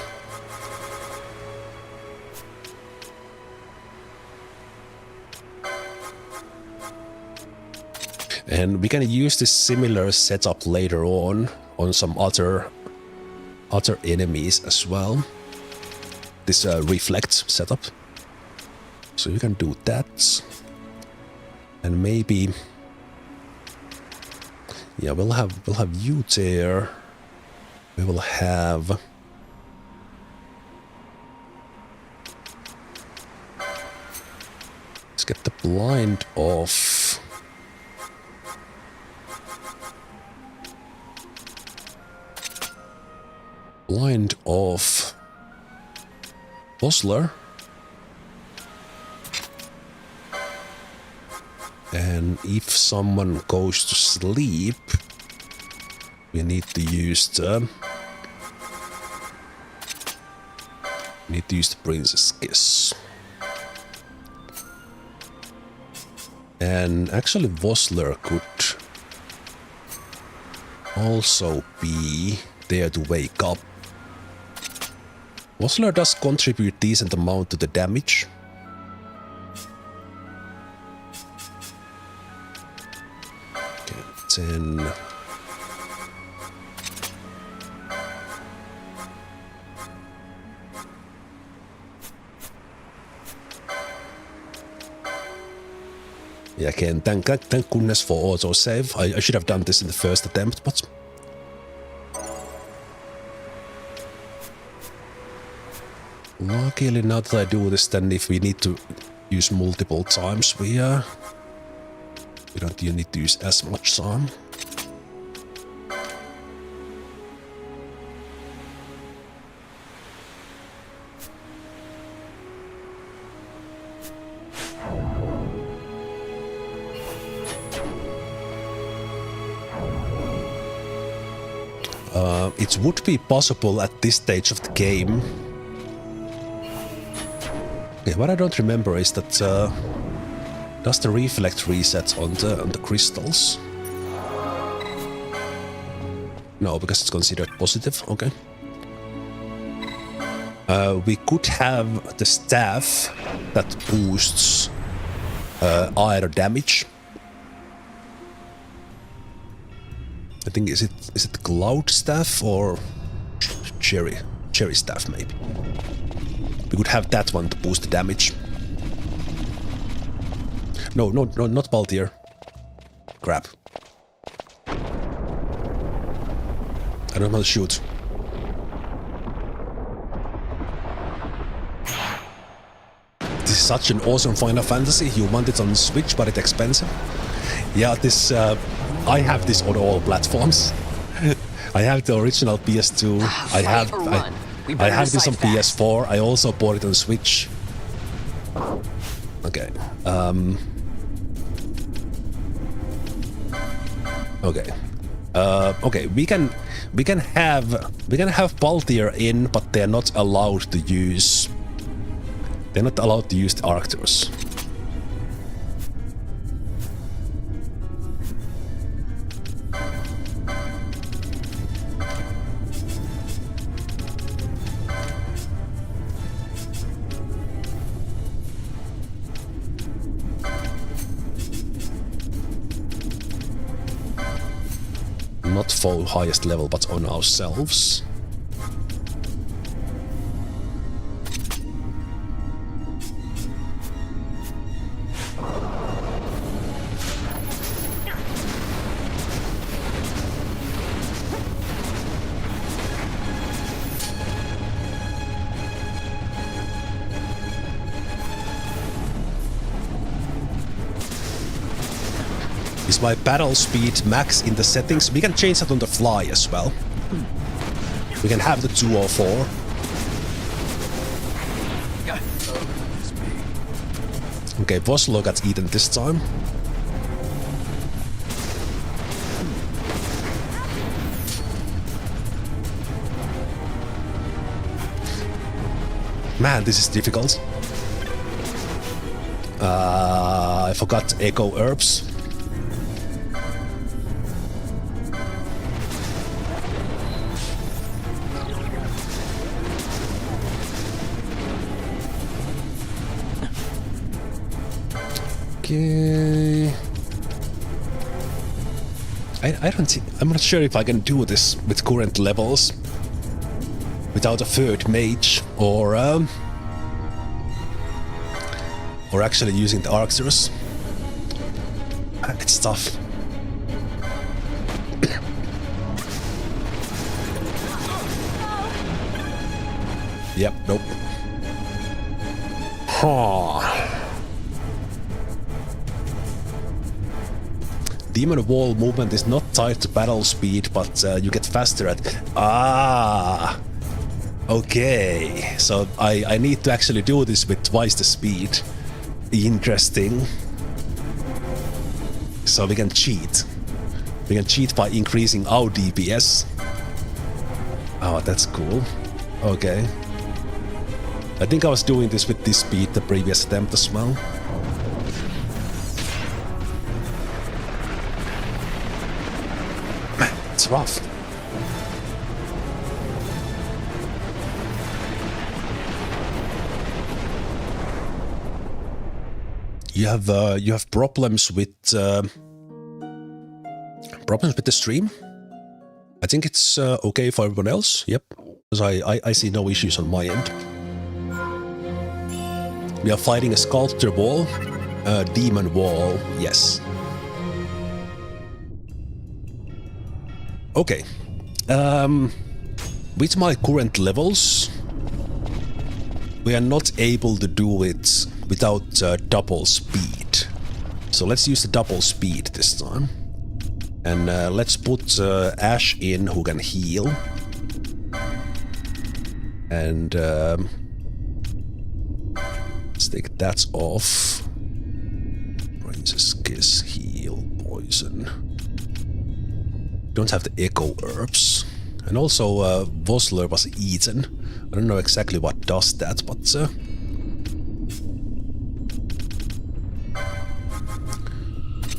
And we can use this similar setup later on some other enemies as well. This reflect setup. So you can do that. And maybe, yeah, we'll have you there. We will have. Let's get the blind off. Blind of Vossler. And if someone goes to sleep, we need to use the Princess Kiss. And actually Vossler could also be there to wake up. Vossler does contribute decent amount to the damage. Okay, then yeah, again, thank goodness for autosave. I should have done this in the first attempt, but luckily, now that I do this, then if we need to use multiple times, we don't need to use as much time. It would be possible at this stage of the game. Okay, what I don't remember is that does the reflect reset on the crystals? No, because it's considered positive. Okay. We could have the staff that boosts air damage. I think is it cloud staff or cherry staff maybe. We could have that one to boost the damage. No, not Baltier. Crap. I don't want to shoot. This is such an awesome Final Fantasy. You want it on Switch, but it's expensive. Yeah, this I have this on all platforms. I have the original PS2. I have this on PS4. I also bought it on Switch. Okay. Okay. Okay, we can have Balthier in, but they're not allowed to use. They're not allowed to use the Arcturus. Not for highest level, but on ourselves. Is my battle speed max in the settings? We can change that on the fly as well. We can have the 204. Okay, Voslo got eaten this time. Man, this is difficult. I forgot Echo Herbs. Okay. I don't see. I'm not sure if I can do this with current levels without a third mage or actually using the Arcturus. It's tough. Yep. Nope. Huh. Demon Wall movement is not tied to battle speed, but you get faster at... Ah! Okay, so I need to actually do this with twice the speed. Interesting. So we can cheat. We can cheat by increasing our DPS. Oh, that's cool. Okay. I think I was doing this with this speed the previous attempt as well. It's rough. You have problems with the stream. I think it's okay for everyone else. Yep, because I see no issues on my end. We are fighting a sculpture wall, a demon wall. Yes. Okay, with my current levels, we are not able to do it without double speed. So let's use the double speed this time. And let's put Ash in, who can heal. And let's take that off. Princess Kiss, heal, poison. Don't have the Echo Herbs. And also Vosler was eaten. I don't know exactly what does that, but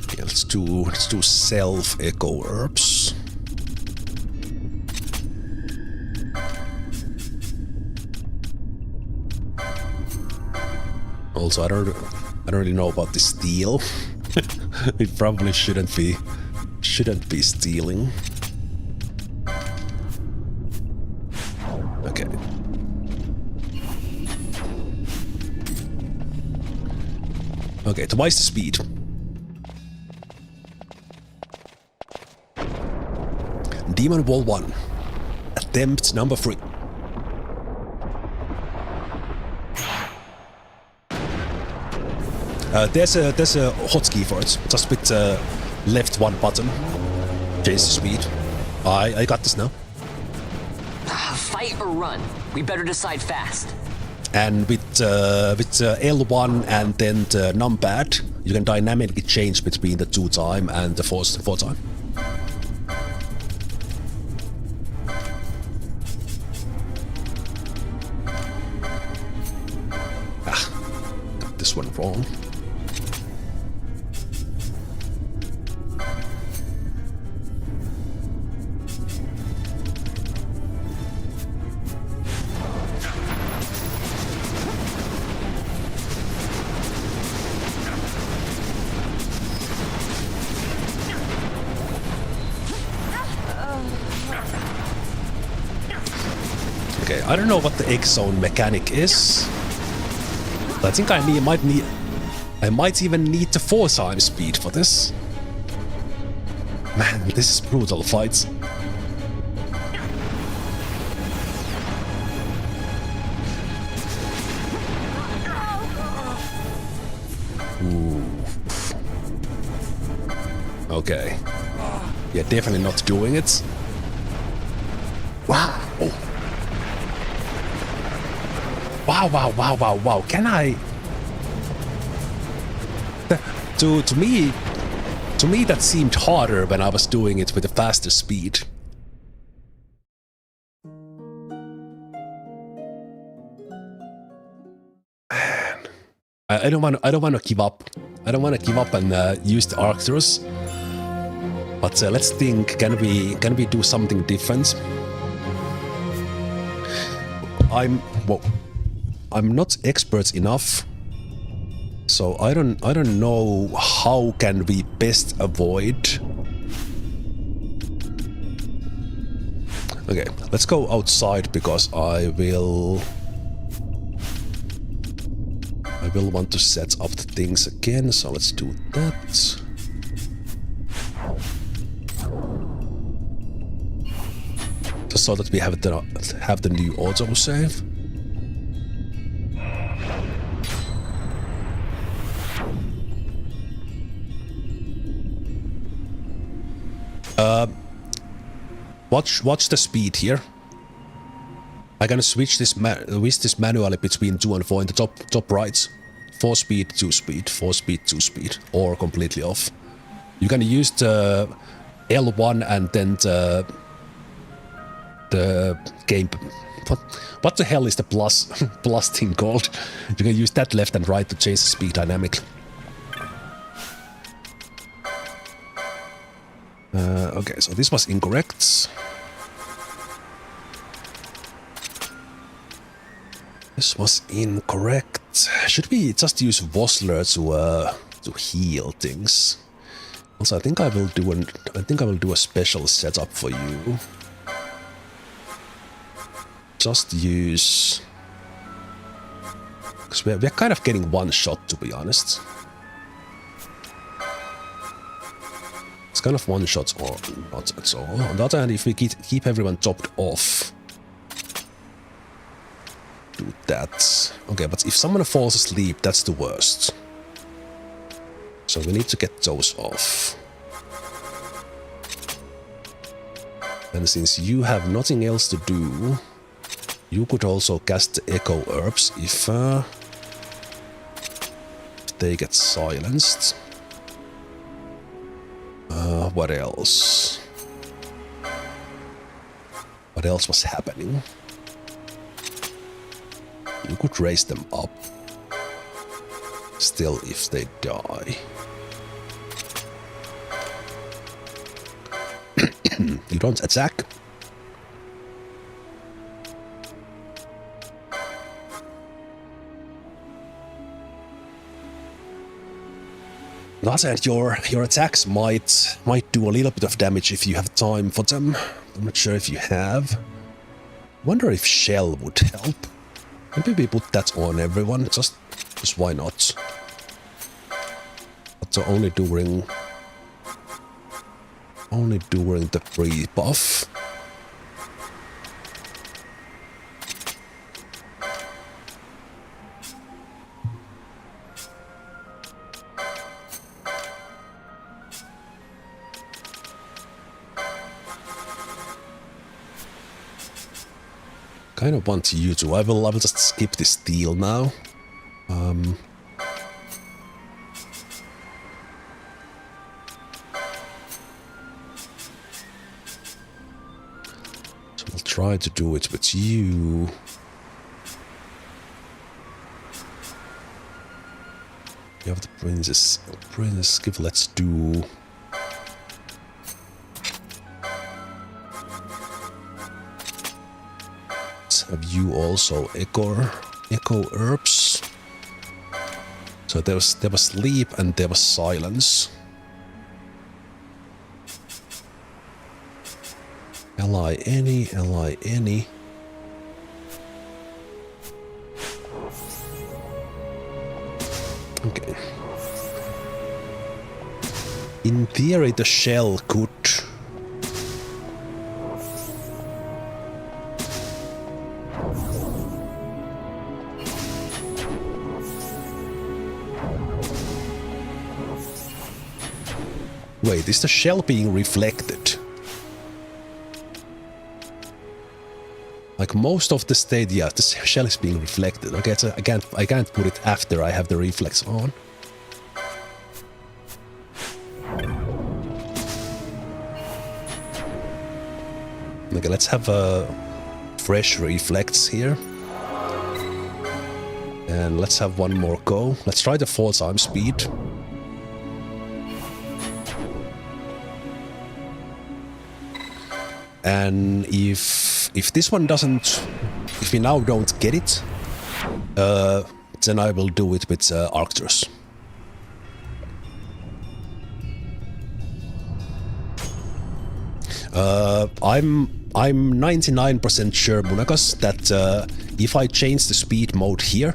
okay, let's do self Echo Herbs. Also, I don't really know about the steal. We probably shouldn't be stealing. Okay. Okay, twice the speed. Demon Wall 1. Attempt number 3. There's a hotkey for it. Just with left one button. Change the speed. I got this now. Fight or run? We better decide fast. And with L1 and then the numpad, you can dynamically change between the 2 time and the 4 time. one wrong. Okay, I don't know what the X-Zone mechanic is. But I think I might even need the 4x speed for this. Man, this is brutal fights. Ooh. Okay. Yeah, definitely not doing it. Wow. Oh. Wow. Can I... To me that seemed harder when I was doing it with a faster speed. Man. I don't want to give up. I don't want to give up and use the Arcturus. But let's think, can we do something different? I'm not expert enough, so I don't know how can we best avoid. Okay, let's go outside because I will want to set up the things again, so let's do that. Just so that we have the new autosave. Watch the speed here. I'm gonna switch this manually between 2 and 4 in the top right. 4 speed, 2 speed, 4 speed, 2 speed, or completely off. You can use the L1 and then the game. What the hell is the plus thing called? You can use that left and right to change the speed dynamically. Okay, so this was incorrect. This was incorrect. Should we just use Vossler to heal things? Also, I think I will do a special setup for you. Just use, because we're kind of getting one shot, to be honest. It's kind of one shot or not at all. On the other hand, if we keep everyone topped off, do that. Okay, but if someone falls asleep, that's the worst. So we need to get those off. And since you have nothing else to do, you could also cast the Echo Herbs if they get silenced. What else? What else was happening? You could raise them up. Still, if they die. You don't attack. And your attacks might do a little bit of damage if you have time for them. I'm not sure if you have. Wonder if Shell would help. Maybe we put that on everyone. Just why not? But only during the free buff. Kind of want you to. I will just skip this deal now. So we'll try to do it with you. You have the princess. Princess gift. Let's do. Let's have you also echo herbs. So there was sleep and there was silence. Ally any. Okay. In theory, the shell could. Wait, is the shell being reflected? Like most of the state, yeah, the shell is being reflected. Okay, so I can't put it after I have the reflex on. Okay, let's have a fresh reflex here. And let's have one more go. Let's try the 4 times speed. And if this one doesn't, if we now don't get it, then I will do it with Arcturus. I'm 99% sure, Munakas, that if I change the speed mode here,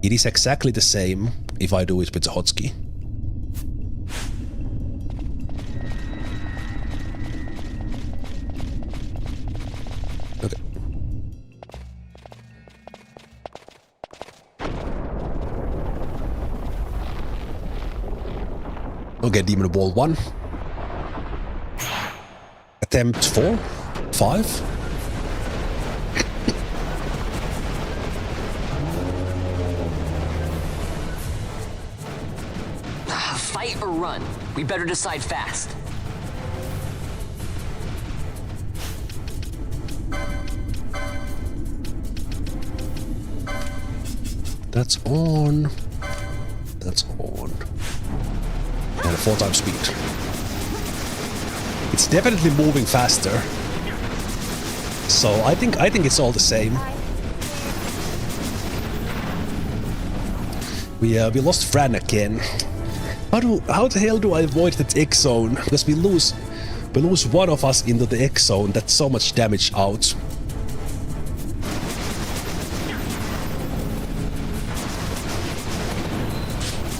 it is exactly the same if I do it with the hotkey. Okay. Okay, Demon Ball 1. Attempt 4, 5. Fight or run? We better decide fast. That's on. That's on. And 4 times speed. It's definitely moving faster. So I think it's all the same. We lost Fran again. How the hell do I avoid that X zone? Because we lose one of us into the X zone. That's so much damage out.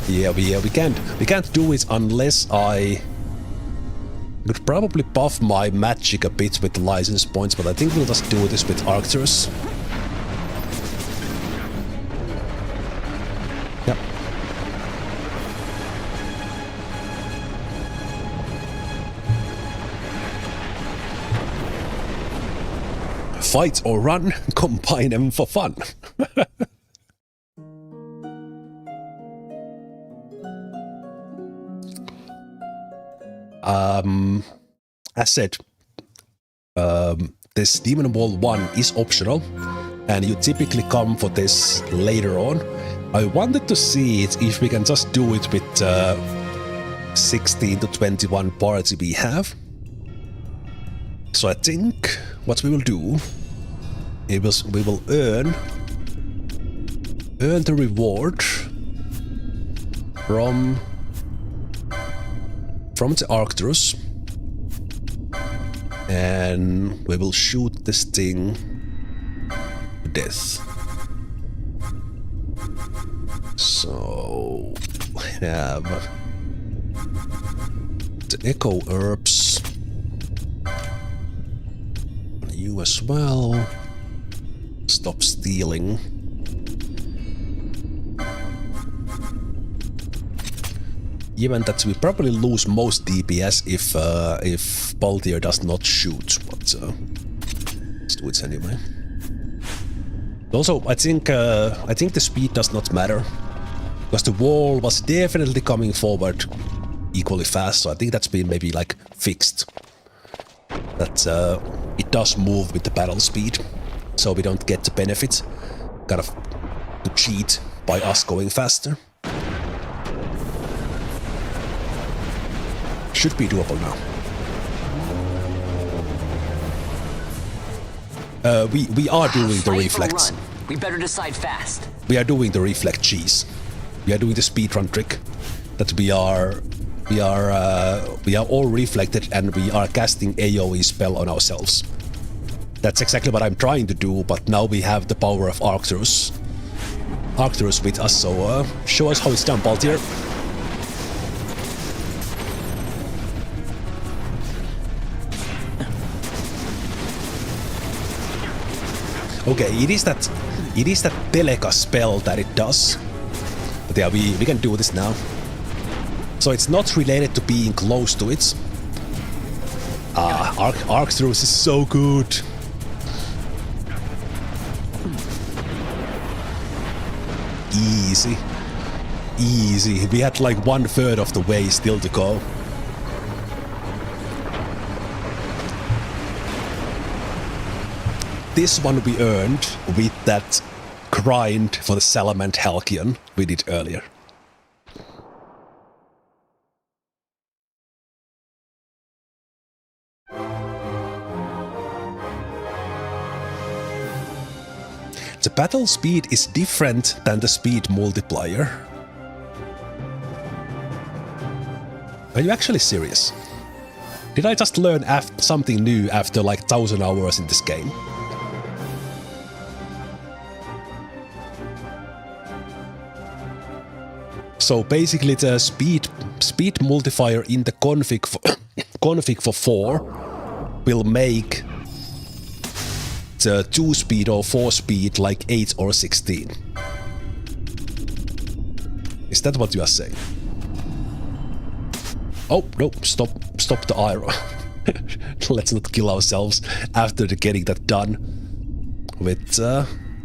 Yeah, we can't do it unless I could probably buff my magic a bit with the license points, but I think we'll just do this with Arcturus. Yep. Fight or run, combine them for fun. As said, this Demon Ball 1 is optional, and you typically come for this later on. I wanted to see it if we can just do it with 16 to 21 party we have. So I think what we will do is we will earn the reward from the Arcturus, and we will shoot this thing to death. So we have the Echo Herbs, you as well. Stop stealing. Even that we probably lose most DPS if Baltier does not shoot, but let's do it anyway. Also, I think the speed does not matter, because the wall was definitely coming forward equally fast, so I think that's been maybe like fixed. That it does move with the battle speed, so we don't get the benefit, kind of, to cheat by us going faster. Should be doable now. We are doing the reflex. We better decide fast. We are doing the reflect cheese. We are doing the speedrun trick. That we are all reflected and we are casting AoE spell on ourselves. That's exactly what I'm trying to do, but now we have the power of Arcturus with us, so show us how it's done, Baltier. Okay, it is that Teleca spell that it does. But yeah, we can do this now. So it's not related to being close to it. Arcturus is so good. Easy. Easy. We had like 1/3 of the way still to go. This one we earned with that grind for the Salamand Halcyon we did earlier. The battle speed is different than the speed multiplier. Are you actually serious? Did I just learn something new after like 1,000 hours in this game? So basically the speed multiplier in the config for 4 will make the 2 speed or 4 speed like 8 or 16. Is that what you are saying? Oh, no, stop the iron. Let's not kill ourselves after getting that done. With,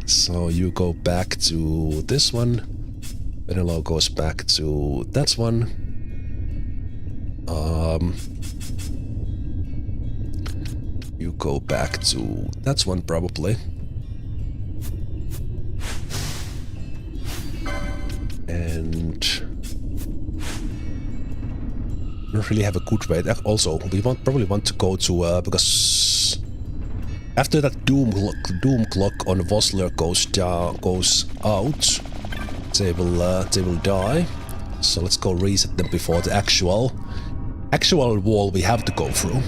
so you go back to this one. Venelo goes back to that one. You go back to that one probably. And I don't really have a good way. Also, we probably want to go to because after that doom clock on Vossler goes out, they will die. So let's go reset them before the actual wall we have to go through.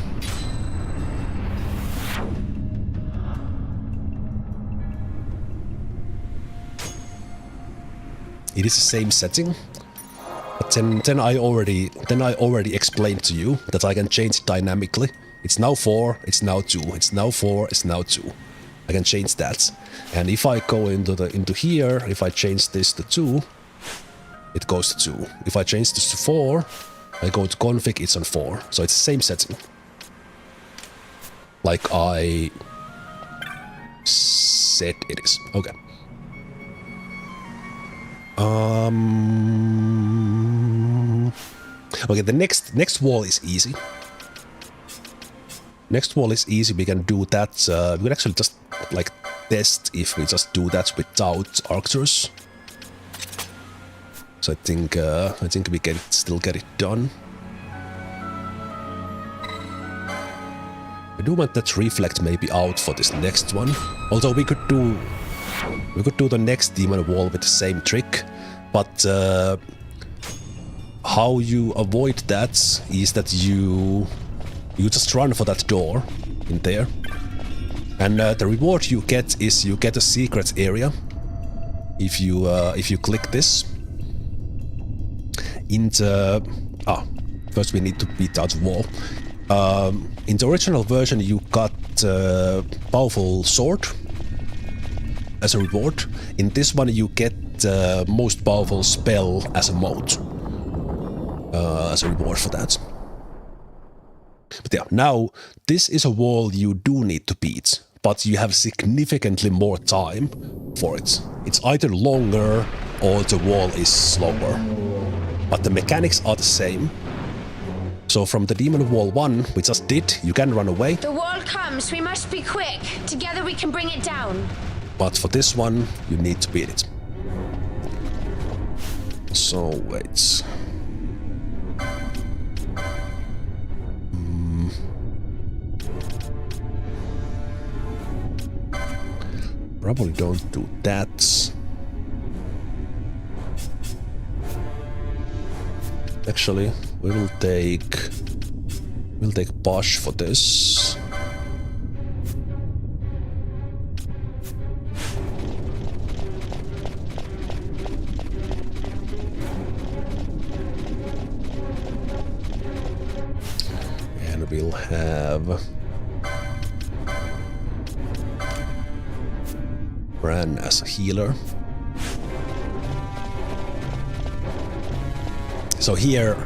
It is the same setting, but then I already explained to you that I can change it dynamically. It's now 4, it's now 2, it's now 4, it's now 2. I can change that, and if I go into here, if I change this to 2, it goes to 2. If I change this to 4, I go to config, it's on 4. So it's the same setting, like I said it is. Okay. Okay, the next wall is easy. Next wall is easy. We can do that. We can actually just like test if we just do that without Arcturus. So I think we can still get it done. I do want that reflect maybe out for this next one. Although we could do the next demon wall with the same trick, but how you avoid that is that you just run for that door in there, and the reward you get is you get a secret area if you click this. First we need to beat out the wall. In the original version you got powerful sword as a reward. In this one you get most powerful spell as a mode, as a reward for that. But yeah, now this is a wall you do need to beat, but you have significantly more time for it. It's either longer or the wall is slower, but the mechanics are the same. So from the Demon Wall 1 we just did, you can run away. The wall comes, we must be quick. Together we can bring it down. But for this one, you need to beat it. So, wait. Probably don't do that. Actually, we'll take Bosch for this. And we'll have Fran as a healer. So here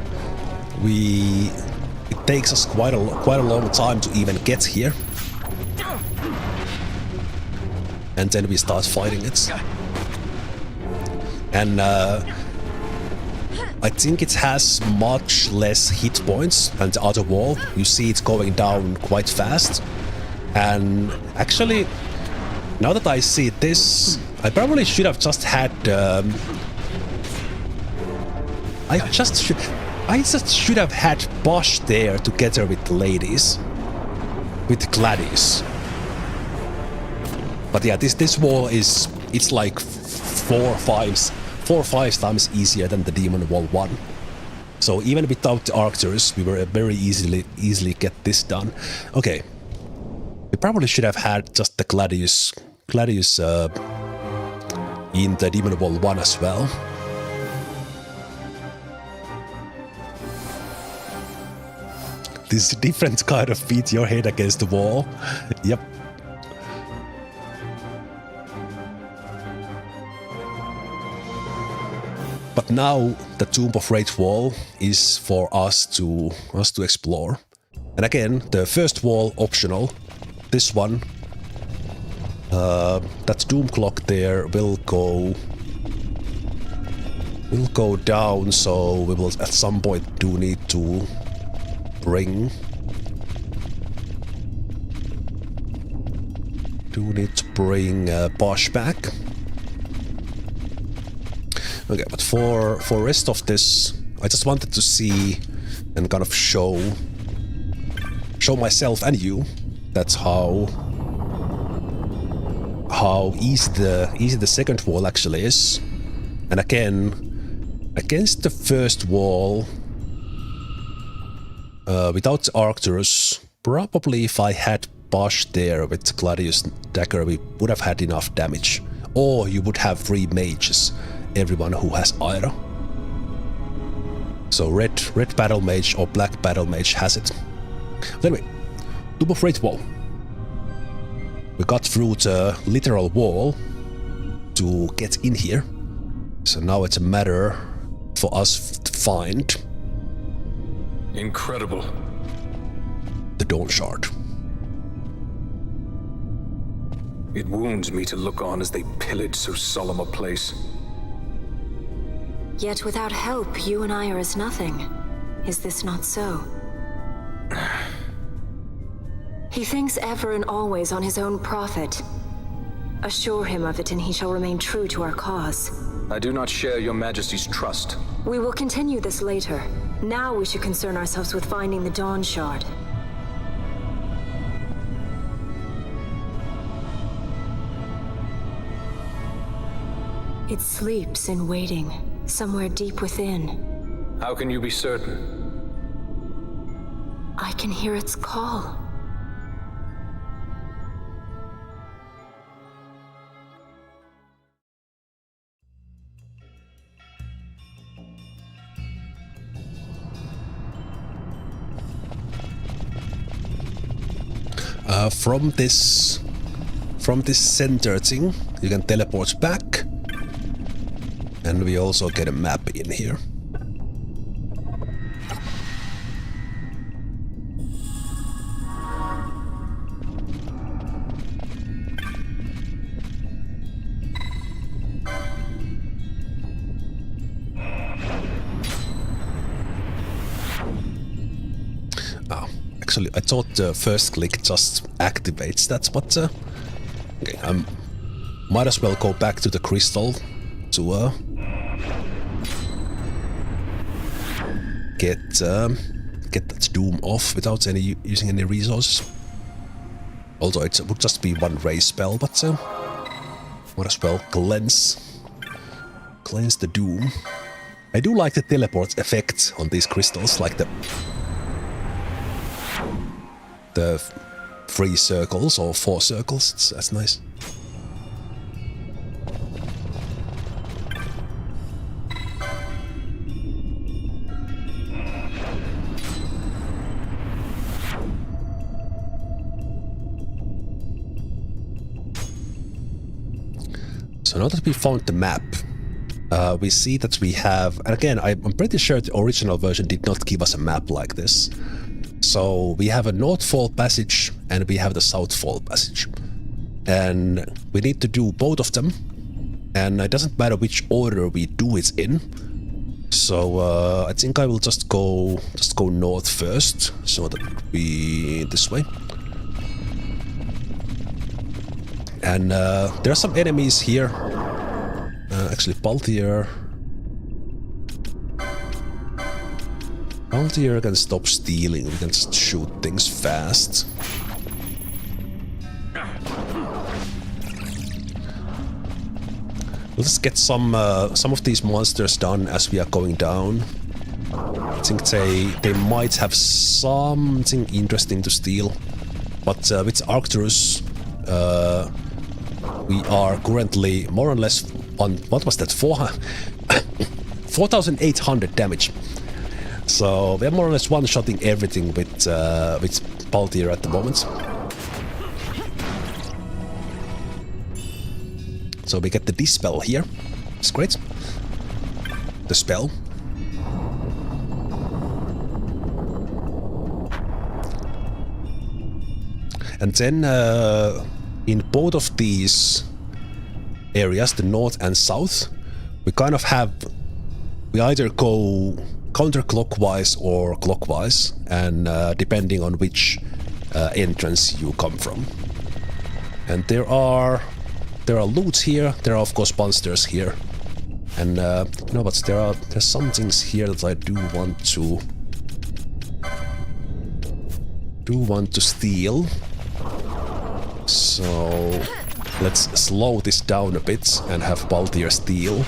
it takes us quite a long time to even get here, and then we start fighting it. And I think it has much less hit points than the other wall. You see it going down quite fast. And actually, now that I see this, I probably should have just had. I just should have had Bosch there together with the ladies, with Gladys. But yeah, this wall it's like 4 or 5 times easier than the Demon Wall 1. So even without the Arcturus, we were very easily get this done. Okay, we probably should have had just the Gladius in the Demon Wall 1 as well. This different kind of beat your head against the wall. Yep. But now the Tomb of Raithwall is for us to explore. And again, the first wall optional. This one, that doom clock there will go down. So we will at some point do need to bring Bosch back. Okay, but for rest of this, I just wanted to see and kind of show myself and you that's how easy the second wall actually is. And again, against the first wall, without Arcturus, probably if I had Bosch there with Gladius dagger, we would have had enough damage. Or you would have 3 mages, everyone who has Ira. So red battle mage or black battle mage has it. But anyway, Tomb of Raithwall. We got through the literal wall to get in here. So now it's a matter for us to find incredible. The Dawn Shard. It wounds me to look on as they pillage so solemn a place. Yet without help, you and I are as nothing. Is this not so? He thinks ever and always on his own profit. Assure him of it and he shall remain true to our cause. I do not share your majesty's trust. We will continue this later. Now we should concern ourselves with finding the Dawn Shard. It sleeps in waiting, somewhere deep within. How can you be certain? I can hear its call. From this center thing, you can teleport back, and we also get a map in here. Actually, I thought the first click just activates that, but okay, I might as well go back to the crystal to get that doom off without using any resources. Although it would just be 1 raise spell, but Might as well cleanse the doom. I do like the teleport effect on these crystals, like the 3 circles or 4 circles. That's nice. So now that we found the map, we see that we have, and again, I'm pretty sure the original version did not give us a map like this. So we have a Northfall passage and we have the Southfall passage. And we need to do both of them. And it doesn't matter which order we do it in. So I think I will just go north first, so that we this way. And there are some enemies here. Actually, Balthier can stop stealing. We can just shoot things fast. We'll just get some of these monsters done as we are going down. I think they might have something interesting to steal, but with Arcturus, we are currently more or less on, what was that, 4,800 damage. So we are more or less one-shotting everything with Balthier at the moment. So we get the Dispel here. It's great. The spell. And then in both of these areas, the north and south, we kind of have, we either go counterclockwise or clockwise, and depending on which entrance you come from. And there are loots here, there are of course monsters here, and you know what, there's some things here that I do want to steal. So let's slow this down a bit and have Balthier steal.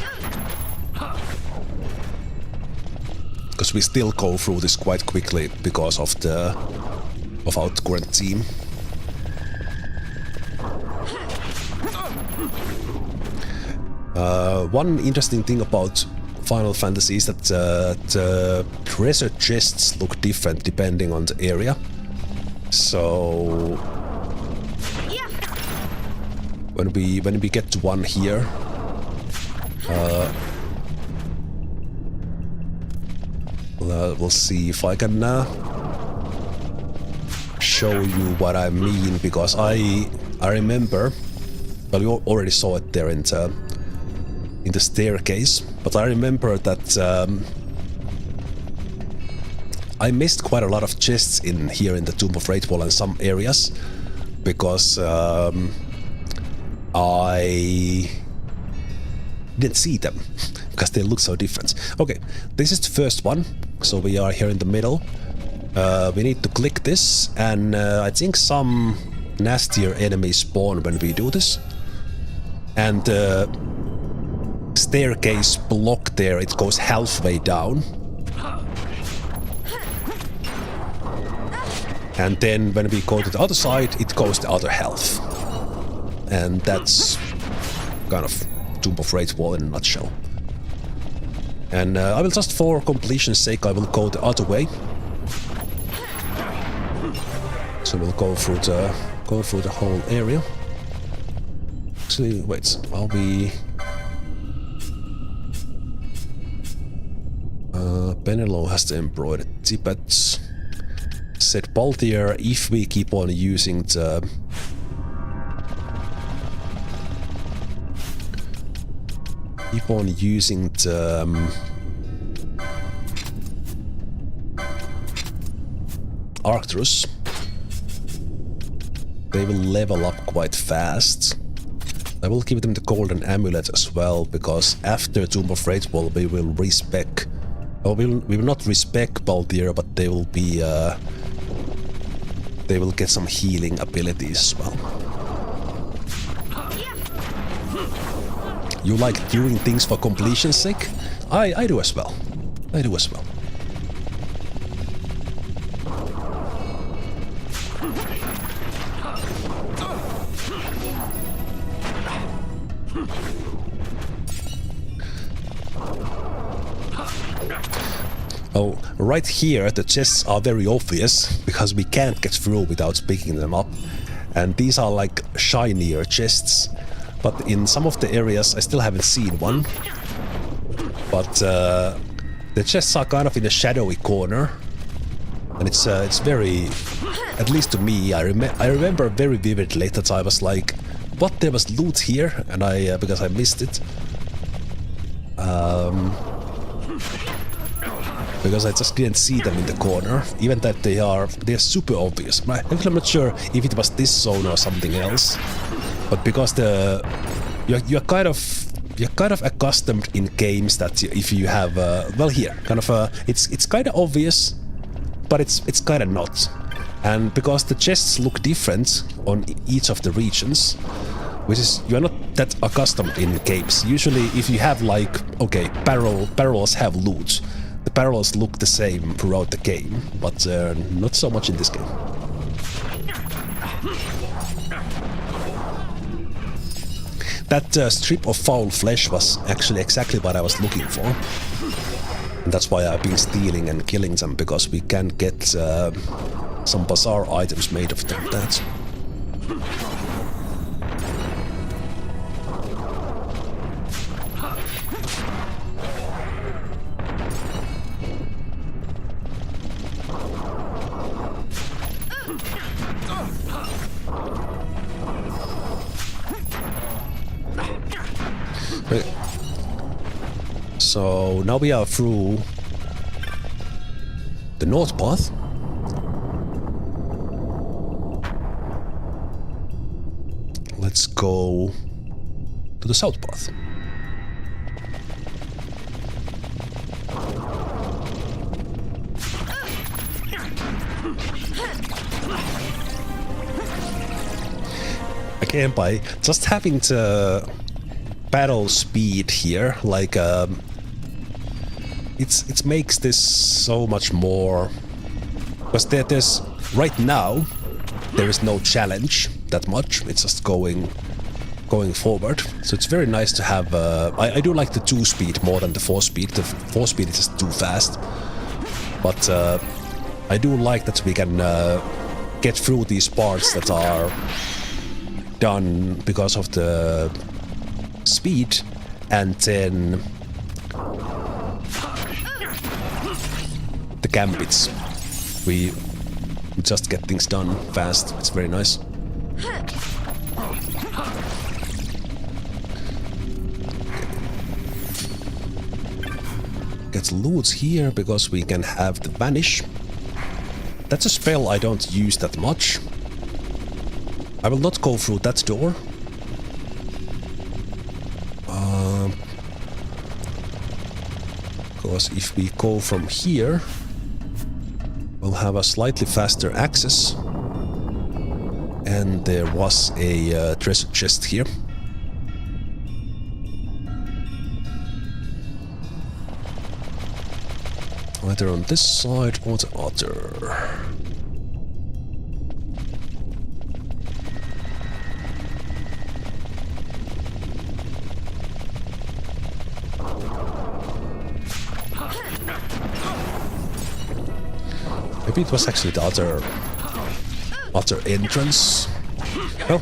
Because we still go through this quite quickly because of our current team. One interesting thing about Final Fantasy is that the treasure chests look different depending on the area. So when we get to one here, we'll see if I can show you what I mean, because I remember, well, you already saw it there in the staircase, but I remember that I missed quite a lot of chests in here in the Tomb of Raithwall and some areas, because I didn't see them because they look so different. Okay, this is the first one, so we are here in the middle. We need to click this, and I think some nastier enemies spawn when we do this. And the staircase block there, it goes halfway down. And then when we go to the other side, it goes the other half. And that's kind of Tomb of Raithwall in a nutshell. And I will just, for completion's sake, I will go the other way. So we'll go through the whole area. Actually, wait, are we? Penelo has the embroidered tippets. Said Balthier, if we keep on using the Arcturus, they will level up quite fast. I will give them the golden amulet as well, because after Tomb of Raithwall we will respec, or we will not respec Balthier, but they will be they will get some healing abilities as well. You like doing things for completion's sake? I do as well. I do as well. Oh, right here the chests are very obvious because we can't get through without picking them up. And these are like shinier chests. But in some of the areas I still haven't seen one. But the chests are kind of in a shadowy corner. And it's very, at least to me, I remember very vividly that I was like, what, there was loot here? And because I missed it. Because I just didn't see them in the corner, even that they're super obvious. I'm not sure if it was this zone or something else, but because you're kind of accustomed in games that if you have well, here kind of it's kind of obvious, but it's kind of not. And because the chests look different on each of the regions, which is you're not that accustomed in games. Usually, if you have like, okay, barrels have loot. The barrels look the same throughout the game, but not so much in this game. That strip of foul flesh was actually exactly what I was looking for. And that's why I've been stealing and killing them, because we can get some Bazaar items made of that. So now we are through the north path. Let's go to the south path. Again, by just having the battle speed here, like it makes this so much more, because there's right now there is no challenge that much. It's just going forward. So it's very nice to have. I do like the 2-speed more than the 4-speed. The 4-speed is just too fast. But I do like that we can get through these parts that are done because of the speed, and then the gambits. We just get things done fast. It's very nice. Get loot here because we can have the vanish. That's a spell I don't use that much. I will not go through that door. Because if we go from here, we'll have a slightly faster access. And there was a treasure chest here. Either on this side or the other. Maybe it was actually the other entrance. Well,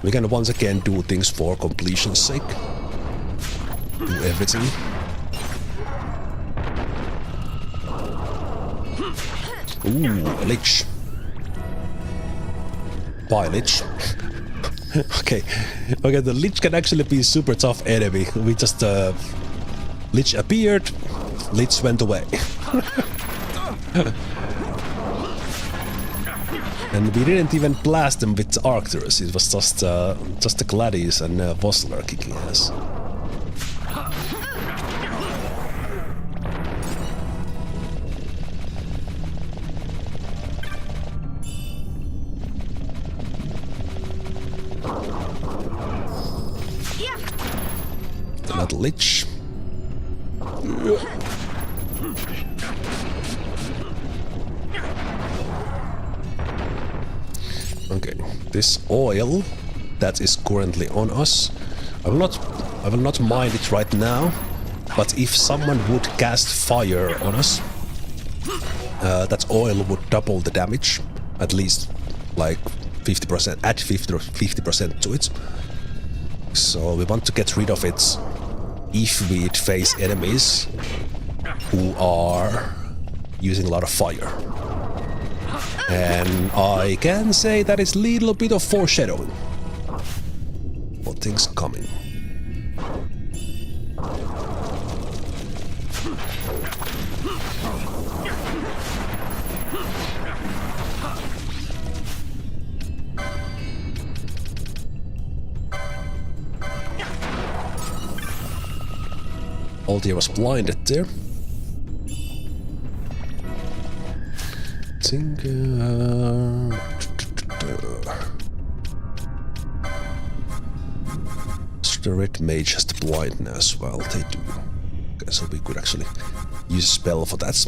we can once again do things for completion's sake. Do everything. Ooh, a lich. Bye, lich. Okay, the lich can actually be a super tough enemy. We just lich appeared, lich went away. And we didn't even blast them with Arcturus. It was just the Gladius and Vossler kicking ass. Lich. Okay, this oil that is currently on us, I will not mind it right now, but if someone would cast fire on us, that oil would double the damage, at least like 50%, add 50% to it. So we want to get rid of it if we face enemies who are using a lot of fire. And I can say that it's a little bit of foreshadowing for things coming. Altair was blinded there. I think the red mage has the blindness as well. They do. Okay, so we could actually use a spell for that.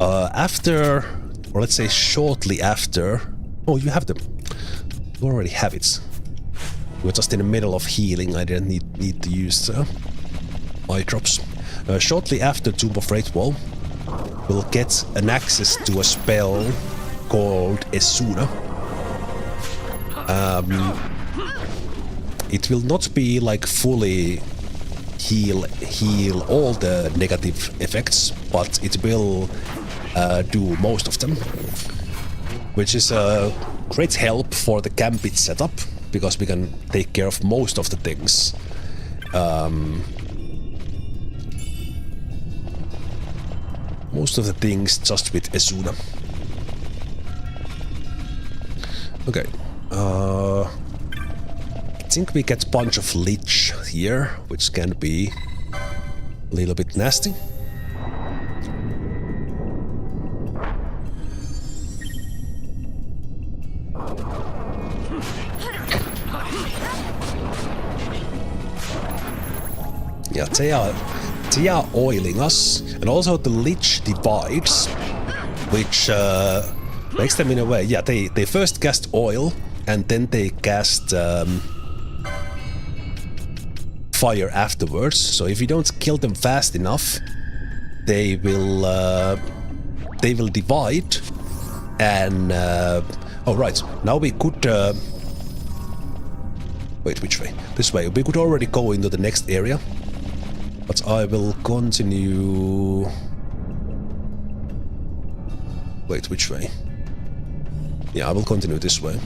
After, or let's say shortly after. Oh, you have them. You already have it. We're just in the middle of healing. I didn't need to use eye drops. Shortly after Tomb of Raithwall, we'll get an access to a spell called Esuna. It will not be like fully heal all the negative effects, but it will do most of them, which is a great help for the Gambit setup, because we can take care of most of the things. Most of the things just with Esuna. Okay. I think we get a bunch of Lich here, which can be a little bit nasty. Yeah, they are oiling us, and also the Lich divides, which makes them in a way, yeah, they first cast oil, and then they cast fire afterwards. So if you don't kill them fast enough, they will divide, and oh right, now we could wait, which way? This way. We could already go into the next area. But I will continue... Wait, which way? Yeah, I will continue this way.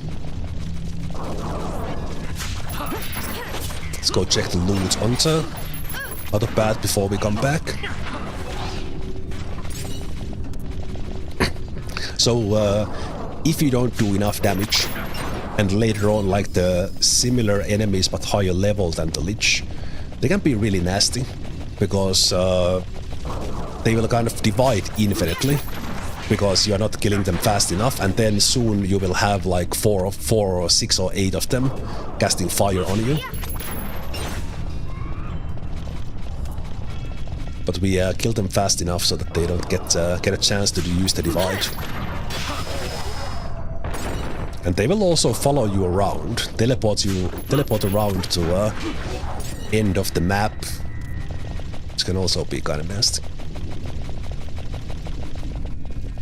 Let's go check the loot on the other path before we come back. So, if you don't do enough damage, and later on like the similar enemies but higher level than the Lich, they can be really nasty. Because they will kind of divide infinitely, because you are not killing them fast enough, and then soon you will have like 4 or 6 or 8 of them casting fire on you. But we kill them fast enough so that they don't get a chance to use the divide. And they will also follow you around, teleport around to end of the map. Which can also be kind of nasty.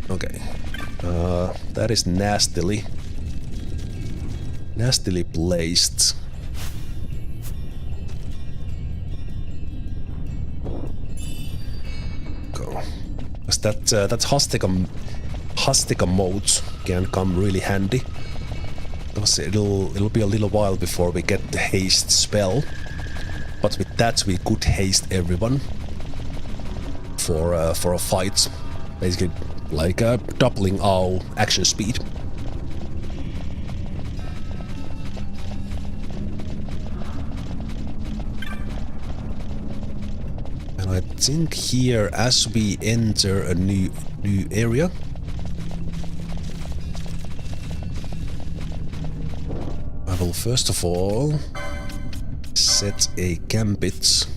Okay. That is nastily placed. Go. Because that Hastika mode can come really handy. Because it'll be a little while before we get the haste spell. But with that we could haste everyone for a fight, basically like doubling our action speed. And I think here, as we enter a new area, I will first of all set a gambit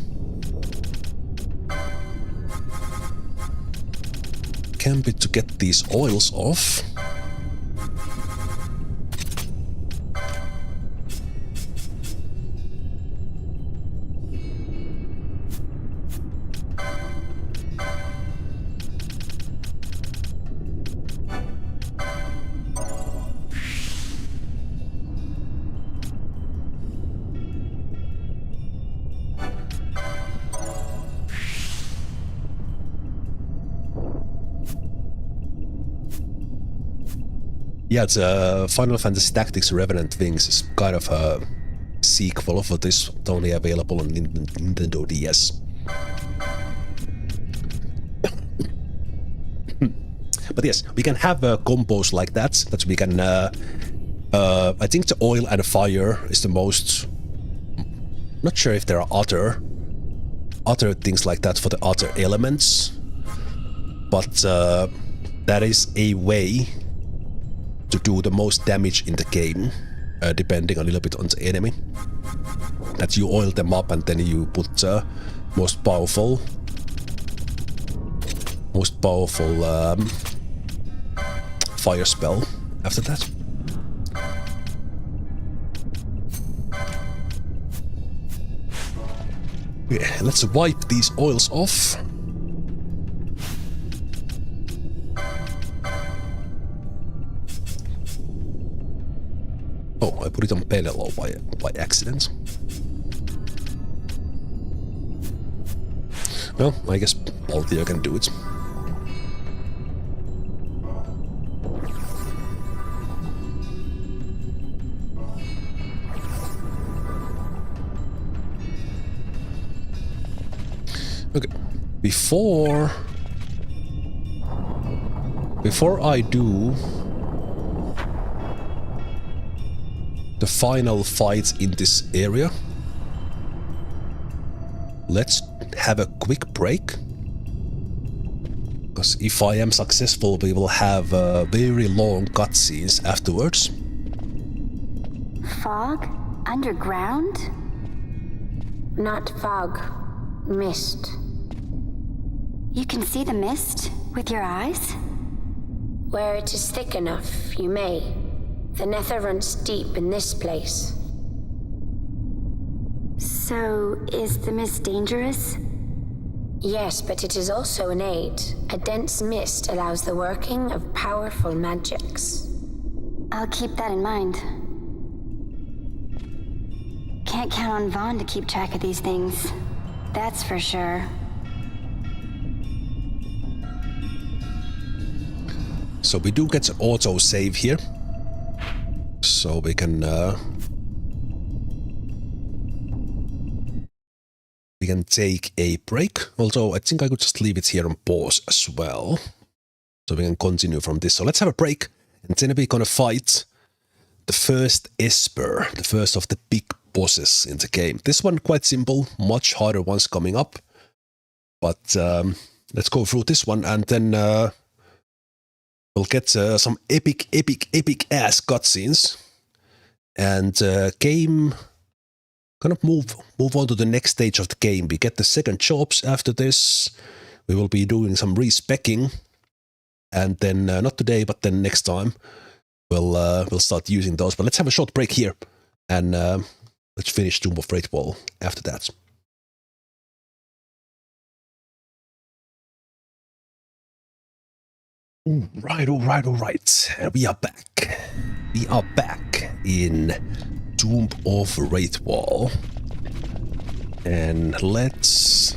can be to get these oils off. Yeah, it's Final Fantasy Tactics Revenant Wings is kind of a sequel for this, only available on Nintendo DS. But yes, we can have combos like that we can... I think the oil and fire is the most... Not sure if there are other things like that for the other elements, but that is a way to do the most damage in the game, depending a little bit on the enemy. That you oil them up and then you put most powerful fire spell after that. Yeah, let's wipe these oils off. Oh, I put it on Penelope by accident. Well, I guess Baltia can do it. Okay, before I do the final fight in this area, let's have a quick break. Because if I am successful, we will have very long cutscenes afterwards. Fog? Underground? Not fog. Mist. You can see the mist with your eyes? Where it is thick enough, you may. The nether runs deep in this place. So, is the mist dangerous? Yes, but it is also an aid. A dense mist allows the working of powerful magics. I'll keep that in mind. Can't count on Vaughn to keep track of these things. That's for sure. So we do get an auto save here. So we can take a break. Although I think I could just leave it here on pause as well. So we can continue from this. So let's have a break. And then we're gonna fight the first Esper, the first of the big bosses in the game. This one quite simple, much harder ones coming up. But let's go through this one and then we'll get some epic ass cutscenes. And game kind of move on to the next stage of the game. We get the second jobs after this. We will be doing some respecking. And then not today, but then next time we'll start using those. But let's have a short break here and let's finish Tomb of Raithwall after that. All right. And we are back. We are back in Tomb of Raithwall. And let's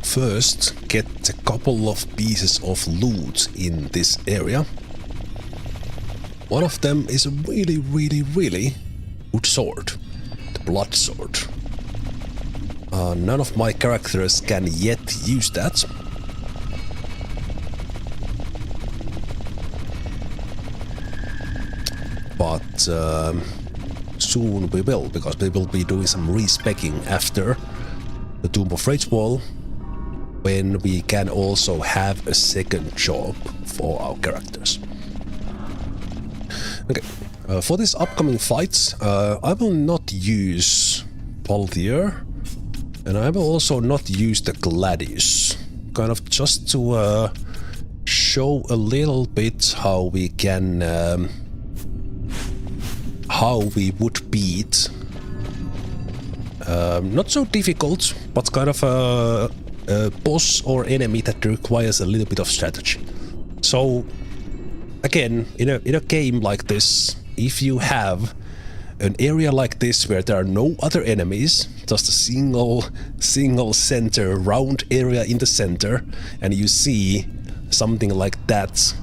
first get a couple of pieces of loot in this area. One of them is a really good sword. The blood sword. None of my characters can yet use that. But soon we will, because we will be doing some respecking after the Tomb of Raithwall, when we can also have a second job for our characters. Okay, for this upcoming fight, I will not use Balthier, and I will also not use the Gladius, kind of just to show a little bit how we can, how we would beat not so difficult, but kind of a boss or enemy that requires a little bit of strategy. So again, in a game like this, if you have an area like this where there are no other enemies, just a single center, round area in the center, and you see something like that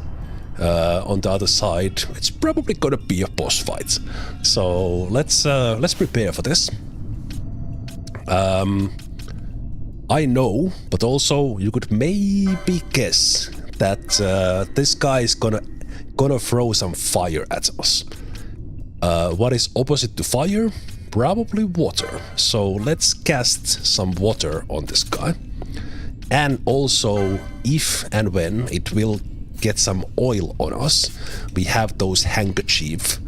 on the other side, it's probably gonna be a boss fight. So let's prepare for this. I know, but also you could maybe guess that this guy is gonna throw some fire at us. What is opposite to fire? Probably water. So let's cast some water on this guy. And also, if and when it will get some oil on us, we have those handkerchief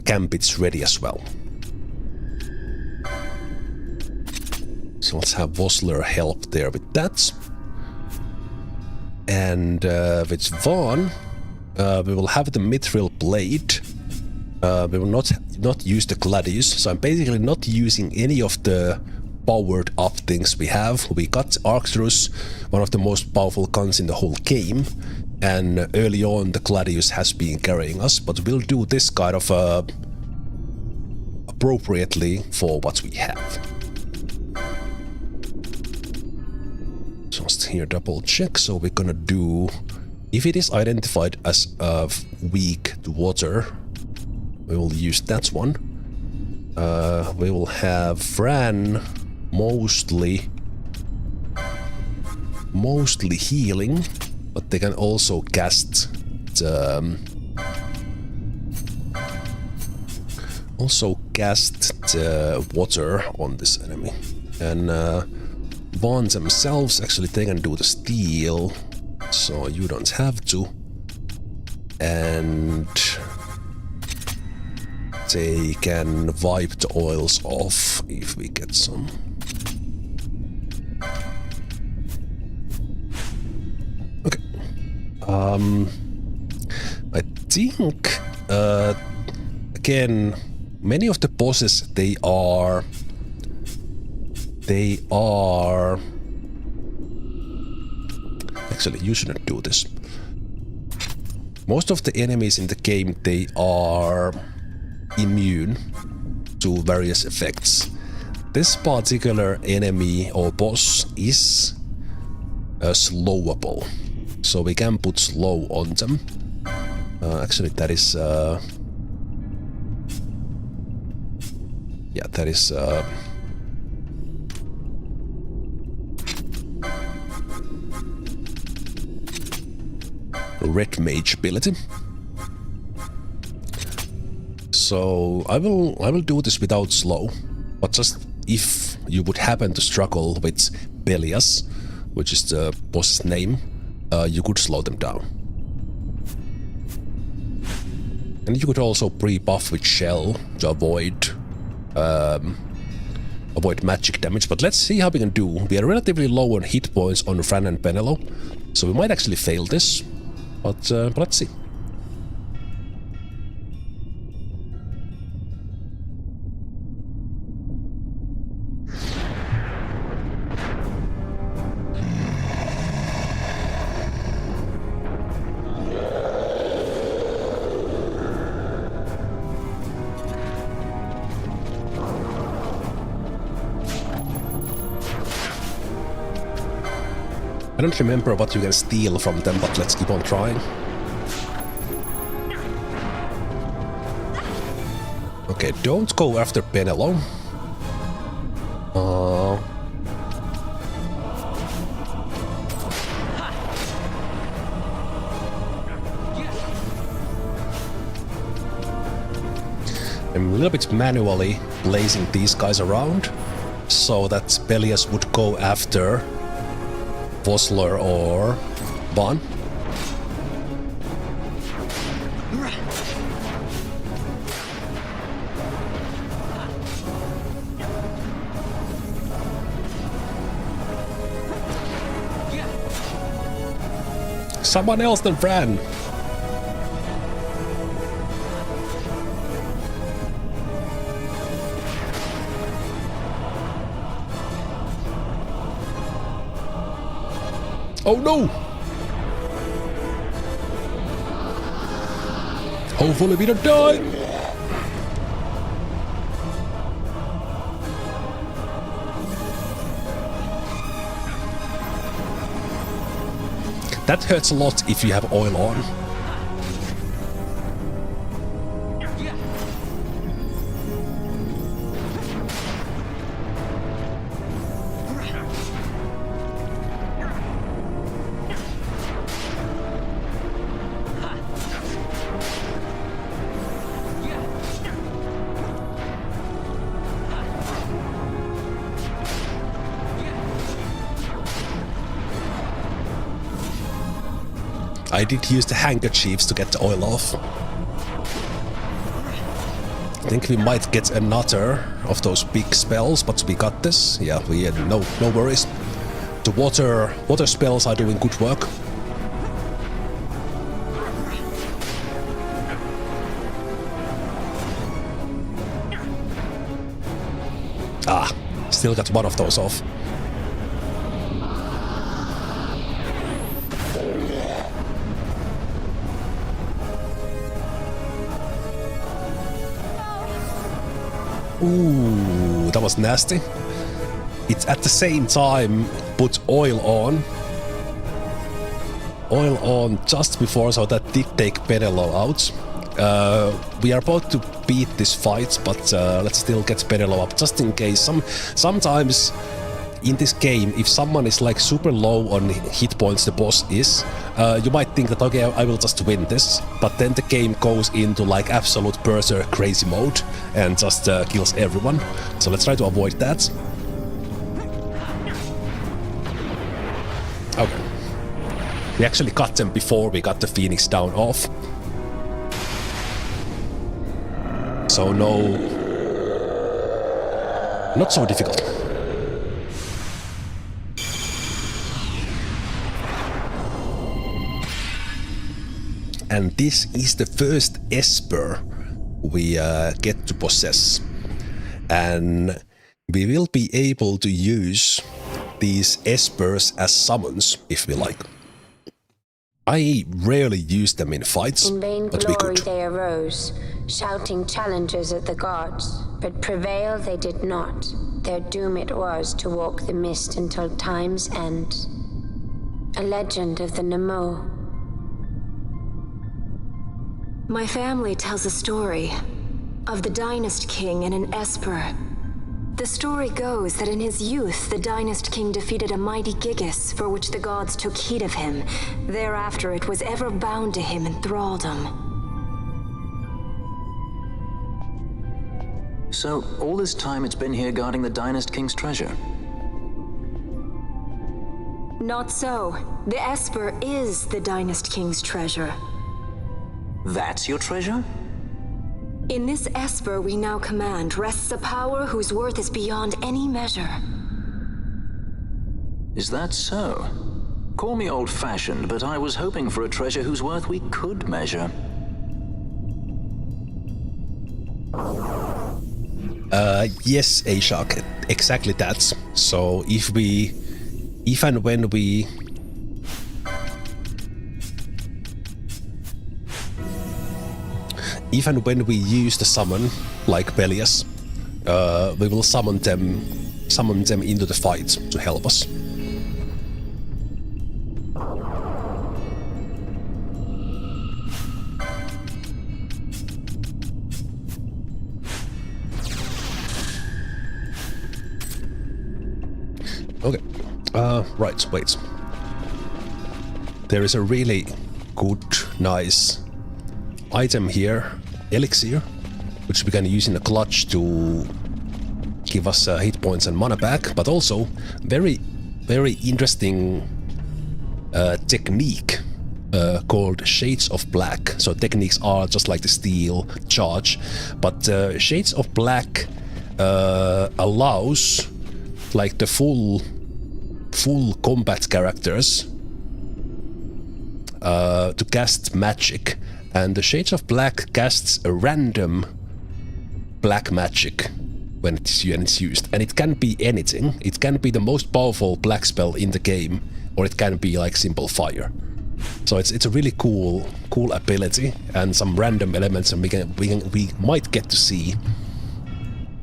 gambits ready as well. So let's have Vosler help there with that. And with Vaughn, we will have the mithril blade. We will not use the gladius, so I'm basically not using any of the powered up things we have. We got Arcturus, one of the most powerful guns in the whole game, and early on the gladius has been carrying us, but we'll do this kind of appropriately for what we have. Just here double check, so we're gonna do, if it is identified as weak to water, we will use that one. We will have Fran mostly healing, but they can also cast the water on this enemy. And Vaughn themselves, actually they can do the steel, so you don't have to. And they can wipe the oils off if we get some. Okay. I think again, many of the bosses, they are actually, you shouldn't do this. Most of the enemies in the game, they are immune to various effects. This particular enemy or boss is slowable, so we can put slow on them. Actually, that is yeah, that is red mage ability. So I will do this without slow, but just if you would happen to struggle with Belias, which is the boss's name, you could slow them down. And you could also pre-buff with Shell to avoid magic damage, but let's see how we can do. We are relatively low on hit points on Fran and Penelo, so we might actually fail this, but let's see. I don't remember what you can steal from them, but let's keep on trying. Okay, don't go after Penelo. I'm a little bit manually placing these guys around so that Belias would go after Vosler or Vaughn. someone else than Fran. Oh no! Hopefully we don't die! That hurts a lot if you have oil on. I did use the handkerchiefs to get the oil off. I think we might get another of those big spells, but we got this. Yeah, we had no worries. The water spells are doing good work. Ah, still got one of those off. Ooh, that was nasty. It's at the same time put oil on just before, so that did take Penelo out. We are about to beat this fight, but let's still get Penelo up just in case. Sometimes in this game, if someone is like super low on hit points, the boss is, you might think that, okay, I will just win this, but then the game goes into like absolute berserk crazy mode and just kills everyone. So let's try to avoid that. Okay. We actually got them before we got the Phoenix down off. So no... not so difficult. And this is the first Esper we get to possess. And we will be able to use these Espers as summons, if we like. I rarely use them in fights, in vain but we glory could. they arose, shouting challenges at the gods, but prevail they did not. Their doom it was to walk the mist until time's end. A legend of the Nemo. My family tells a story of the Dynast King and an Esper. The story goes that in his youth, the Dynast King defeated a mighty Gigas, for which the gods took heed of him. Thereafter, it was ever bound to him in thraldom. So, all this time it's been here guarding the Dynast King's treasure? Not so. The Esper is the Dynast King's treasure. That's your treasure? In this Esper we now command rests a power whose worth is beyond any measure. Is that so? Call me old-fashioned, but I was hoping for a treasure whose worth we could measure. Yes, Ashok, exactly that. So if and when we use the summon, like Belias, we will summon them into the fight to help us. Okay, right, wait. There is a really good, nice item here, elixir, which we can use in the clutch to give us hit points and mana back, but also very, very interesting technique called Shades of Black. So techniques are just like the steel charge, but Shades of Black allows like the full combat characters to cast magic, and the Shades of Black casts a random black magic when it's used, and it can be anything. It can be the most powerful black spell in the game, or it can be like simple fire. So it's a really cool ability, and some random elements, and we might get to see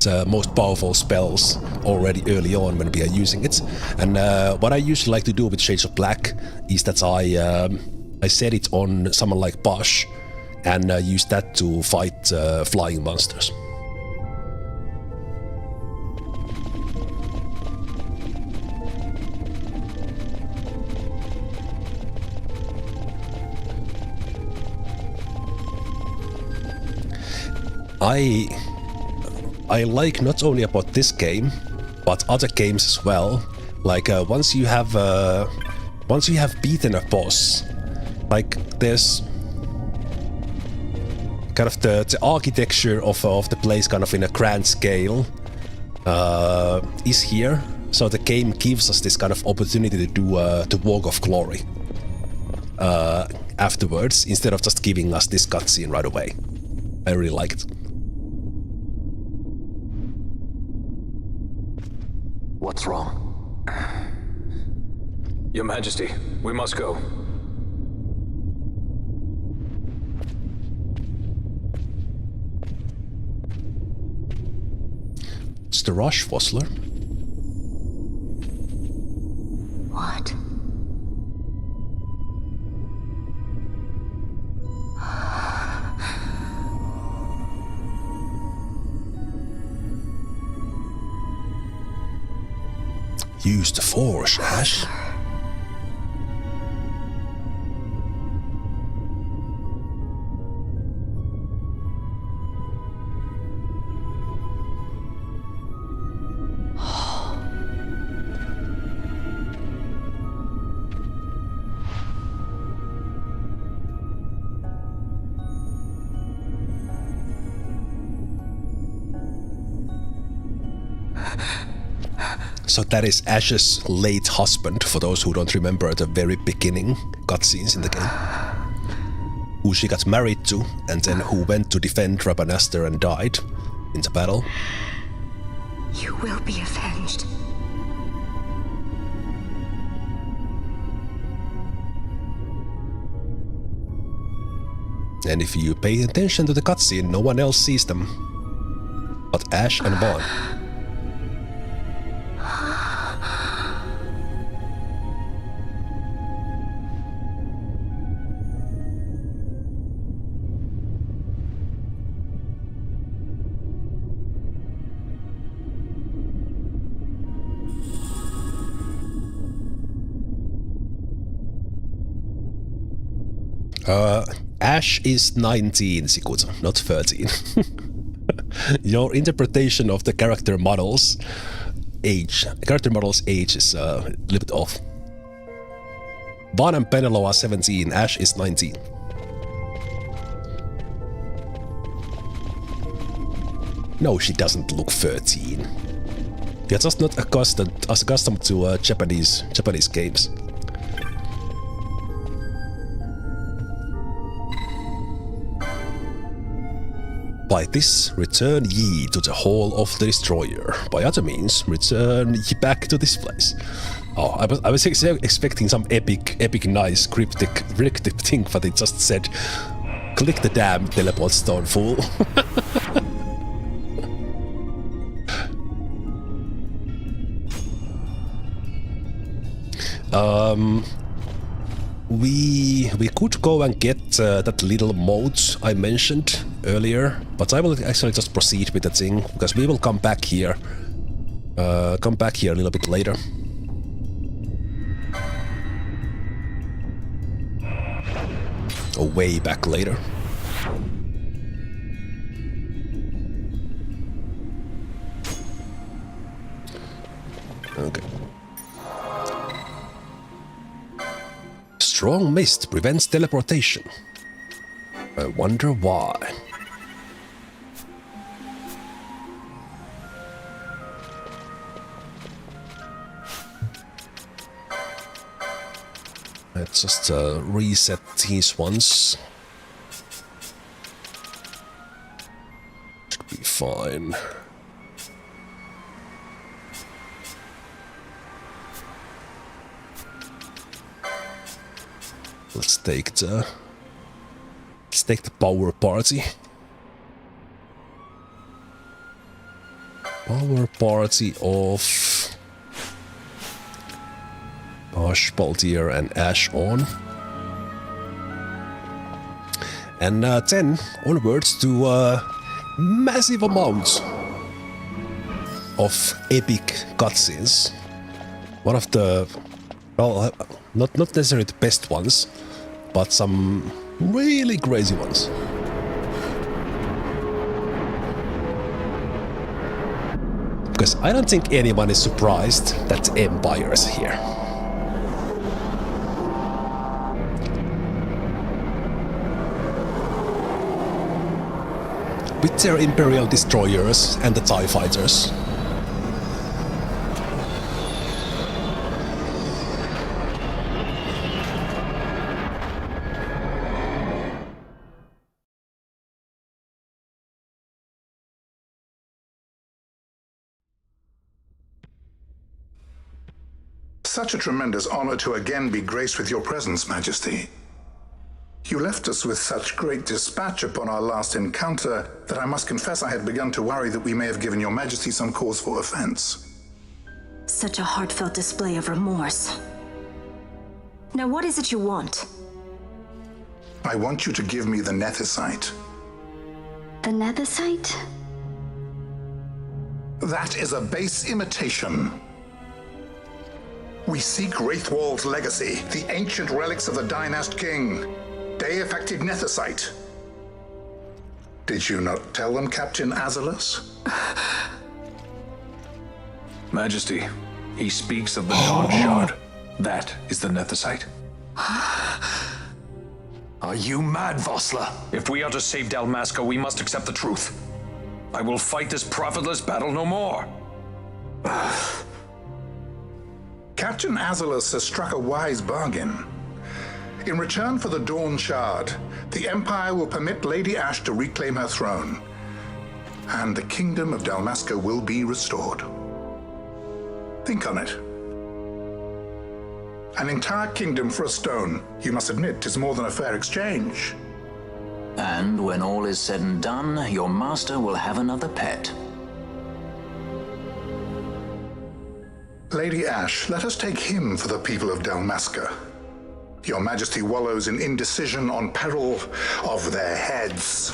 the most powerful spells already early on when we are using it. And what I usually like to do with Shades of Black is that I set it on someone like Bosch and use that to fight flying monsters. I like not only about this game, but other games as well. Like once you have beaten a boss, like there's kind of the architecture of the place, kind of in a grand scale, is here. So the game gives us this kind of opportunity to do the Walk of Glory afterwards, instead of just giving us this cutscene right away. I really like it. What's wrong? Your Majesty, we must go. It's the Rush, Vossler. What? Use the Force, Ash. So that is Ash's late husband, for those who don't remember the very beginning cutscenes in the game. Who she got married to, and then who went to defend Rabanastre and died in the battle. You will be avenged. And if you pay attention to the cutscene, no one else sees them but Ash and Vaughn. Ash is 19, Sikuta, not 13. Your interpretation of the character model's age is a little bit off. Vaughn and Penelo are 17, Ash is 19. No, she doesn't look 13. You're just not accustomed to Japanese games. By this, return ye to the Hall of the Destroyer. By other means, return ye back to this place. Oh, I was expecting some epic, nice, cryptic thing, but it just said, click the damn teleport stone, fool. We could go and get that little moat I mentioned earlier, but I will actually just proceed with the thing, because we will come back here a little bit later. Or way back later. Okay. Strong mist prevents teleportation. I wonder why. Let's just reset these ones. Should be fine. Let's take the power party. Power party of Ash, Baltier and Ash on. And then onwards to massive amounts of epic cutscenes. One of the, well, not necessarily the best ones, but some really crazy ones. Because I don't think anyone is surprised that the Empire is here. With their Imperial destroyers and the TIE fighters. Such a tremendous honor to again be graced with your presence, Majesty. You left us with such great dispatch upon our last encounter that I must confess I had begun to worry that we may have given your Majesty some cause for offense. Such a heartfelt display of remorse. Now what is it you want? I want you to give me the Nethicite. The Nethicite? That is a base imitation. We seek Raithwall's legacy, the ancient relics of the Dynast King. Day-affected Nethicite. Did you not tell them, Captain Azalus? Majesty, he speaks of the Dawn Shard. That is the Nethicite. Are you mad, Vossler? If we are to save Dalmasca, we must accept the truth. I will fight this profitless battle no more. Captain Azalus has struck a wise bargain. In return for the Dawn Shard, the Empire will permit Lady Ash to reclaim her throne, and the Kingdom of Dalmasca will be restored. Think on it. An entire kingdom for a stone, you must admit, is more than a fair exchange. And when all is said and done, your master will have another pet. Lady Ash, let us take him for the people of Dalmasca. Your Majesty wallows in indecision on peril of their heads.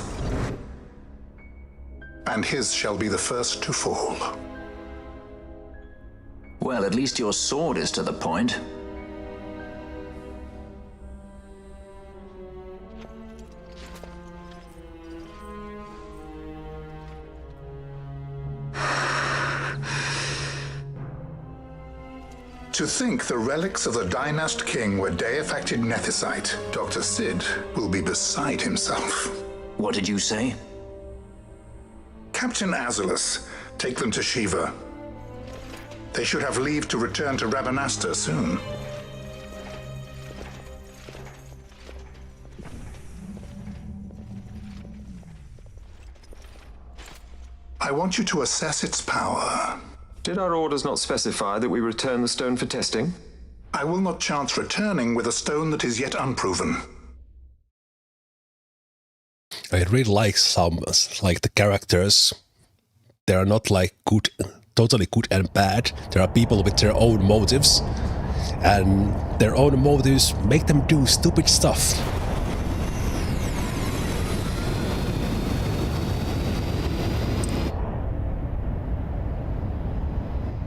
And his shall be the first to fall. Well, at least your sword is to the point. To think the relics of the Dynast King were day-affected Nethicite, Dr. Sid will be beside himself. What did you say? Captain Azalus, take them to Shiva. They should have leave to return to Rabanastre soon. I want you to assess its power. Did our orders not specify that we return the stone for testing? I will not chance returning with a stone that is yet unproven. I really like some, like the characters. They are not like good, totally good and bad. There are people with their own motives, and their own motives make them do stupid stuff.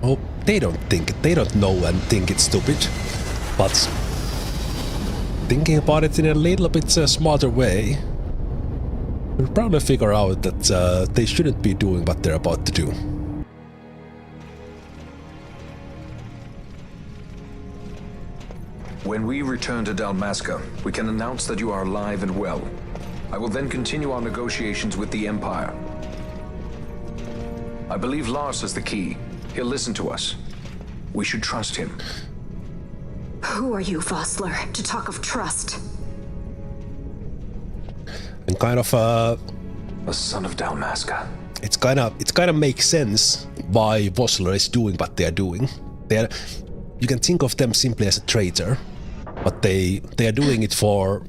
Oh, they don't know and think it's stupid, but thinking about it in a little bit smarter way, we'll probably figure out that they shouldn't be doing what they're about to do. When we return to Dalmasca, we can announce that you are alive and well. I will then continue our negotiations with the Empire. I believe Lars has the key. He'll listen to us. We should trust him. Who are you, Vossler, to talk of trust? And kind of A son of Dalmasca. it's kind of makes sense why Vossler is doing what they are doing. You can think of them simply as a traitor, but they are doing it for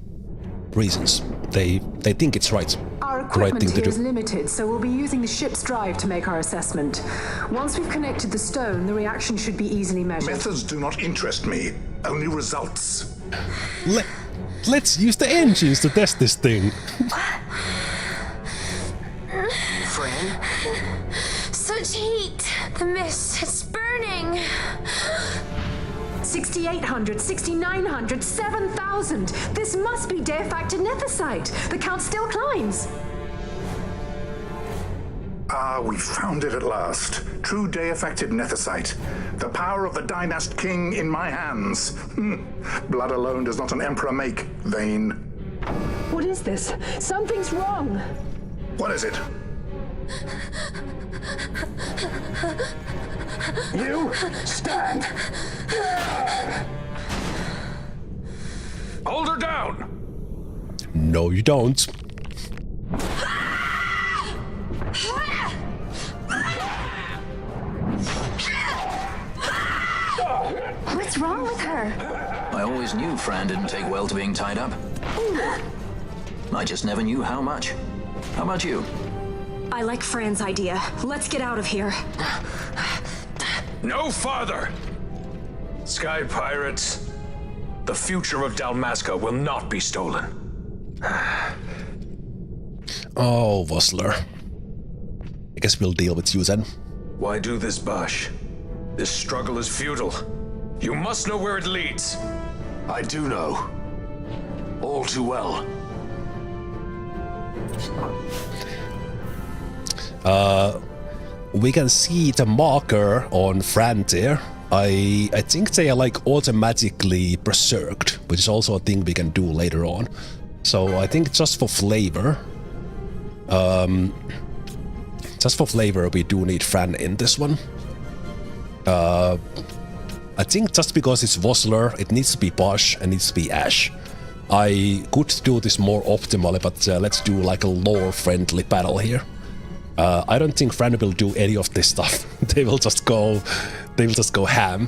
reasons. They think it's right. Our equipment here is limited, so we'll be using the ship's drive to make our assessment. Once we've connected the stone, the reaction should be easily measured. Methods do not interest me, only results. Let's use the engines to test this thing. Fran? Such heat! The mist, it's burning! 6,800, 6,900, 7,000! This must be de-factor nethicite! The count still climbs! Ah, we found it at last. True day-affected nethicite. The power of the Dynast King in my hands. Blood alone does not an emperor make, Vayne. What is this? Something's wrong! What is it? You stand! Hold her down! No, you don't. What's wrong with her? I always knew Fran didn't take well to being tied up. I just never knew how much. How about you? I like Fran's idea. Let's get out of here. No farther! Sky pirates, the future of Dalmasca will not be stolen. Oh, Vossler. I guess we'll deal with you then. Why do this, Bash? This struggle is futile. You must know where it leads. I do know. All too well. We can see the marker on Fran there. I think they are like automatically berserked, which is also a thing we can do later on. So I think just for flavor, we do need Fran in this one. I think just because it's Vossler, it needs to be Bosch and needs to be Ash. I could do this more optimally, but let's do like a lore-friendly battle here. I don't think Fran will do any of this stuff. They will just go ham.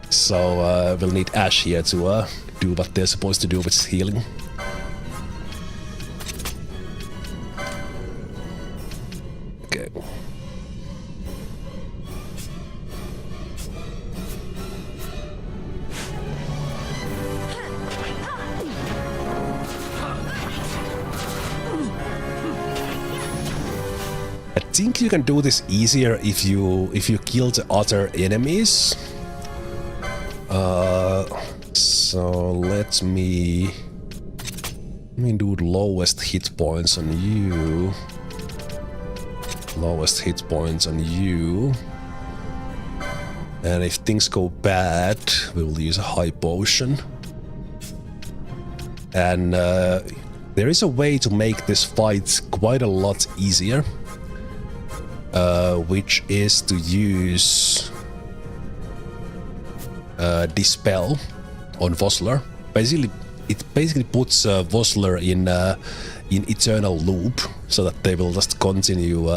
So we'll need Ash here to do what they're supposed to do with healing. Okay. I think you can do this easier if you kill the other enemies. So let me do the lowest hit points on you. Lowest hit points on you. And if things go bad, we will use a high potion. And there is a way to make this fight quite a lot easier. Which is to use Dispel on Vossler. It basically puts Vossler in eternal loop, so that they will just continue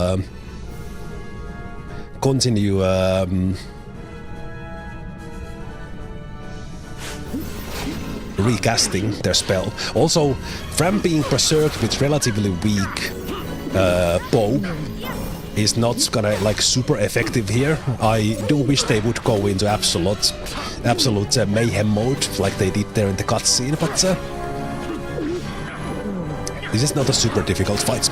recasting their spell. Also, Fran being berserked with relatively weak bow is not gonna like super effective here. I do wish they would go into absolute mayhem mode like they did there in the cutscene, but this is not a super difficult fight.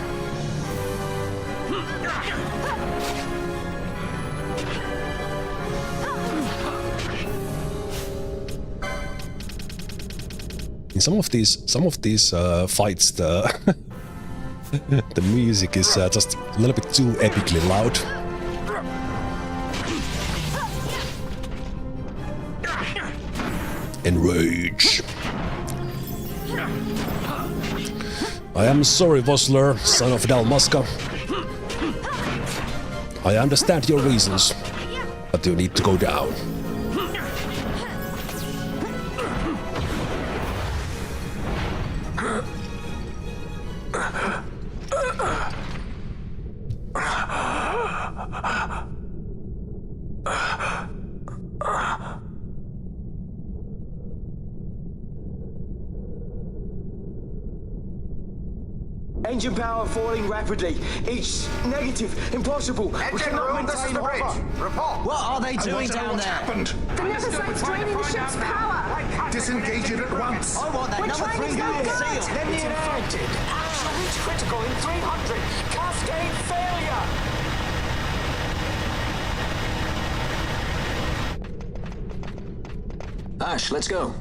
In some of these fights, the music is just a little bit too epically loud. Enrage. I am sorry, Vossler, son of Dalmasca. I understand your reasons, but you need to go down. Engine power falling rapidly. It's negative. Impossible. We cannot maintain the bridge. Report. What are they doing down there? Happened? The Neverflame's draining the ship's power. Disengage it at once. I want that number 3 unit sealed. It's infected. Shall reach critical in 300. Cascade failure. Ash, let's go.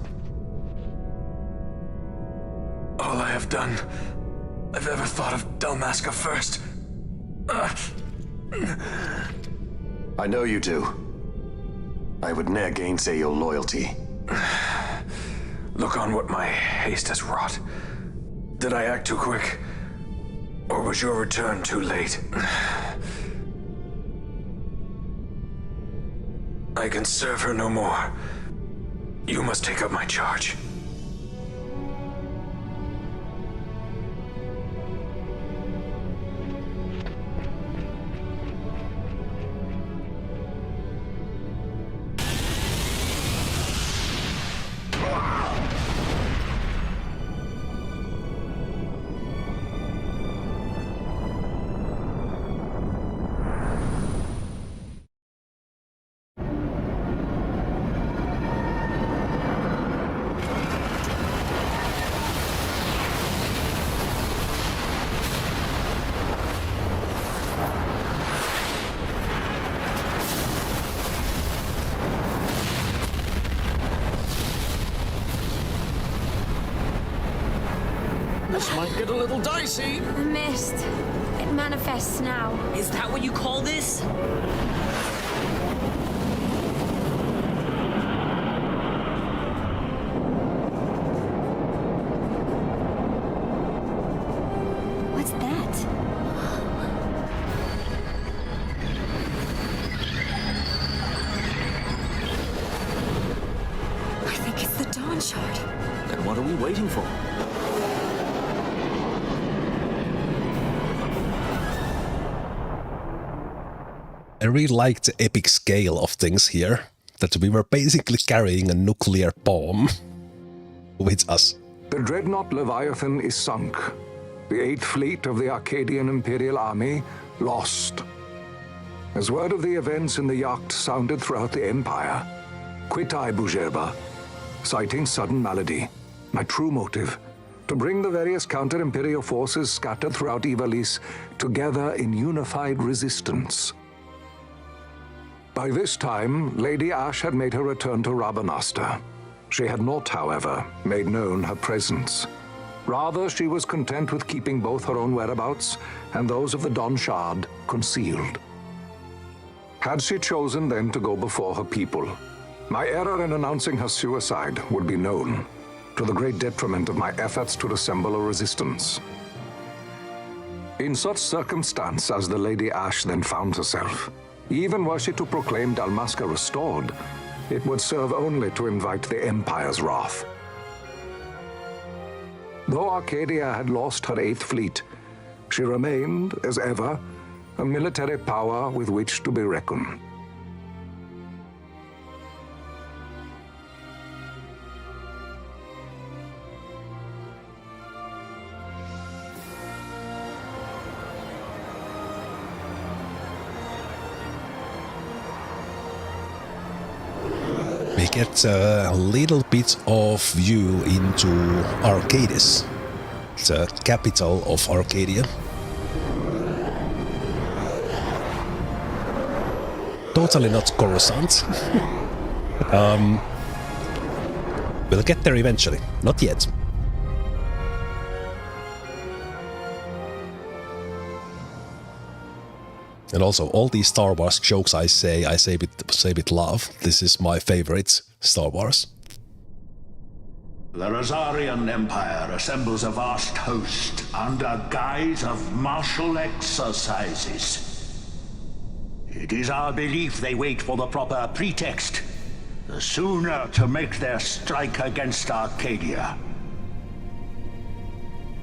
All I have done, I've ever thought of Dalmasca first. I know you do. I would ne'er gainsay your loyalty. Look on what my haste has wrought. Did I act too quick? Or was your return too late? I can serve her no more. You must take up my charge. This might get a little dicey. The mist. It manifests now. Is that what you call this? What's that? I think it's the Dawn Shard. Then what are we waiting for? I really like the epic scale of things here, that we were basically carrying a nuclear bomb with us. The dreadnought Leviathan is sunk. The 8th Fleet of the Arcadian Imperial Army lost. As word of the events in the yacht sounded throughout the Empire, quit I Bujerba, citing sudden malady. My true motive, to bring the various counter-imperial forces scattered throughout Ivalice together in unified resistance. By this time, Lady Ash had made her return to Rabanastre. She had not, however, made known her presence. Rather, she was content with keeping both her own whereabouts and those of the Dawn Shard concealed. Had she chosen then to go before her people, my error in announcing her suicide would be known, to the great detriment of my efforts to assemble a resistance. In such circumstance as the Lady Ash then found herself, even were she to proclaim Dalmasca restored, it would serve only to invite the Empire's wrath. Though Arcadia had lost her 8th Fleet, she remained, as ever, a military power with which to be reckoned. We get a little bit of view into Arcadis, the capital of Arcadia. Totally not Coruscant. We'll get there eventually, not yet. And also, all these Star Wars jokes I say with love. This is my favorite Star Wars. The Rosarian Empire assembles a vast host under guise of martial exercises. It is our belief they wait for the proper pretext, the sooner to make their strike against Arcadia.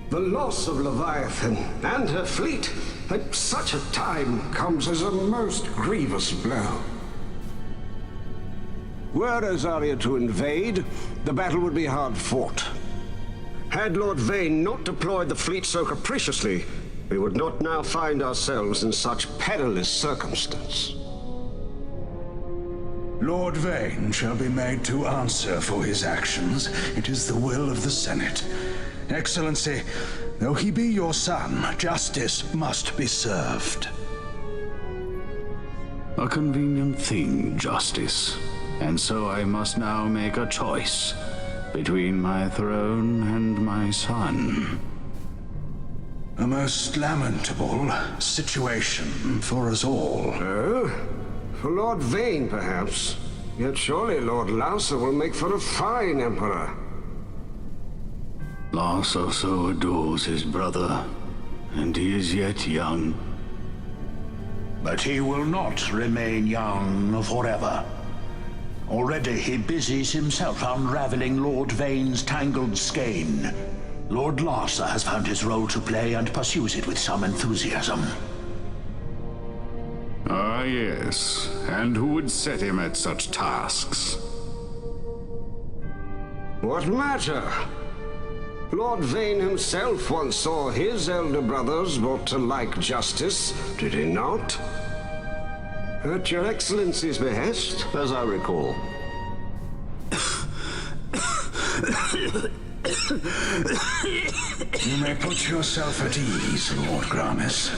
The loss of Leviathan and her fleet at such a time comes as a most grievous blow. Were Rosaria to invade, the battle would be hard fought. Had Lord Vayne not deployed the fleet so capriciously, we would not now find ourselves in such perilous circumstance. Lord Vayne shall be made to answer for his actions. It is the will of the Senate. Excellency, though he be your son, justice must be served. A convenient thing, justice. And so I must now make a choice between my throne and my son. A most lamentable situation for us all. Oh? For Lord Vayne, perhaps. Yet surely Lord Larsa will make for a fine emperor. Larsa so adores his brother, and he is yet young. But he will not remain young forever. Already he busies himself unraveling Lord Vayne's tangled skein. Lord Larsa has found his role to play and pursues it with some enthusiasm. Ah, yes. And who would set him at such tasks? What matter? Lord Vayne himself once saw his elder brothers brought to like justice, did he not? At your Excellency's behest, as I recall. You may put yourself at ease, Lord Gramis.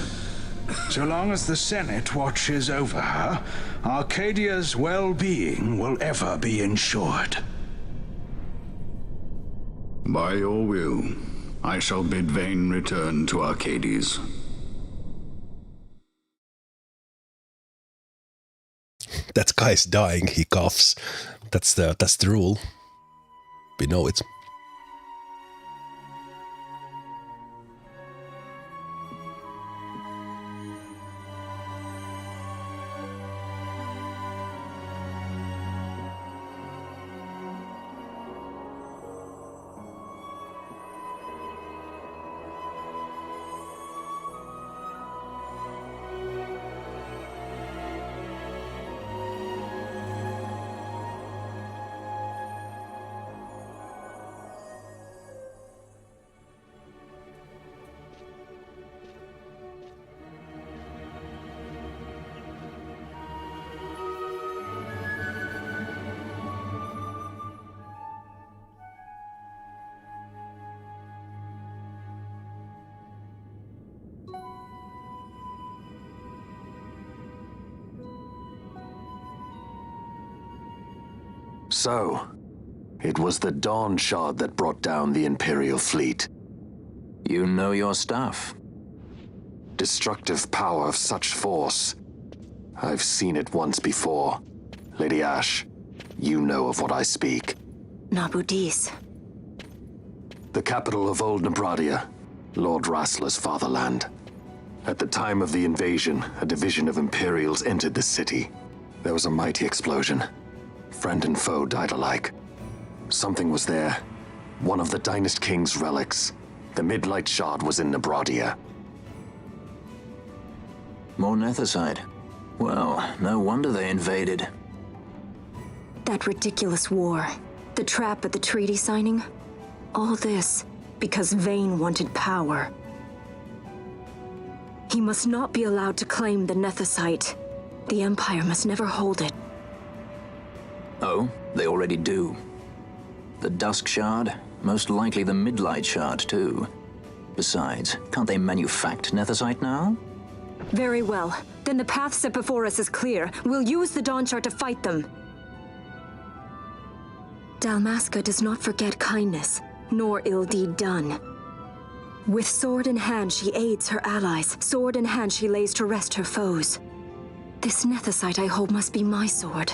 So long as the Senate watches over her, Arcadia's well-being will ever be ensured. By your will, I shall bid Vayne return to Arcades. That guy's dying, he coughs. That's the rule. We know it. So, it was the Dawn Shard that brought down the Imperial fleet. You know your stuff. Destructive power of such force. I've seen it once before. Lady Ash, you know of what I speak. Nabudis. The capital of Old Nebradia, Lord Rassler's fatherland. At the time of the invasion, a division of Imperials entered the city. There was a mighty explosion. Friend and foe died alike. Something was there. One of the Dynast King's relics. The Midlight Shard was in Nebradia. More Nethicite. Well, no wonder they invaded. That ridiculous war. The trap at the treaty signing. All this because Vayne wanted power. He must not be allowed to claim the Nethicite. The Empire must never hold it. Oh, they already do. The Dusk Shard, most likely the Midlight Shard, too. Besides, can't they manufacture Nethicite now? Very well. Then the path set before us is clear. We'll use the Dawn Shard to fight them. Dalmasca does not forget kindness, nor ill deed done. With sword in hand, she aids her allies. Sword in hand, she lays to rest her foes. This Nethicite I hold must be my sword.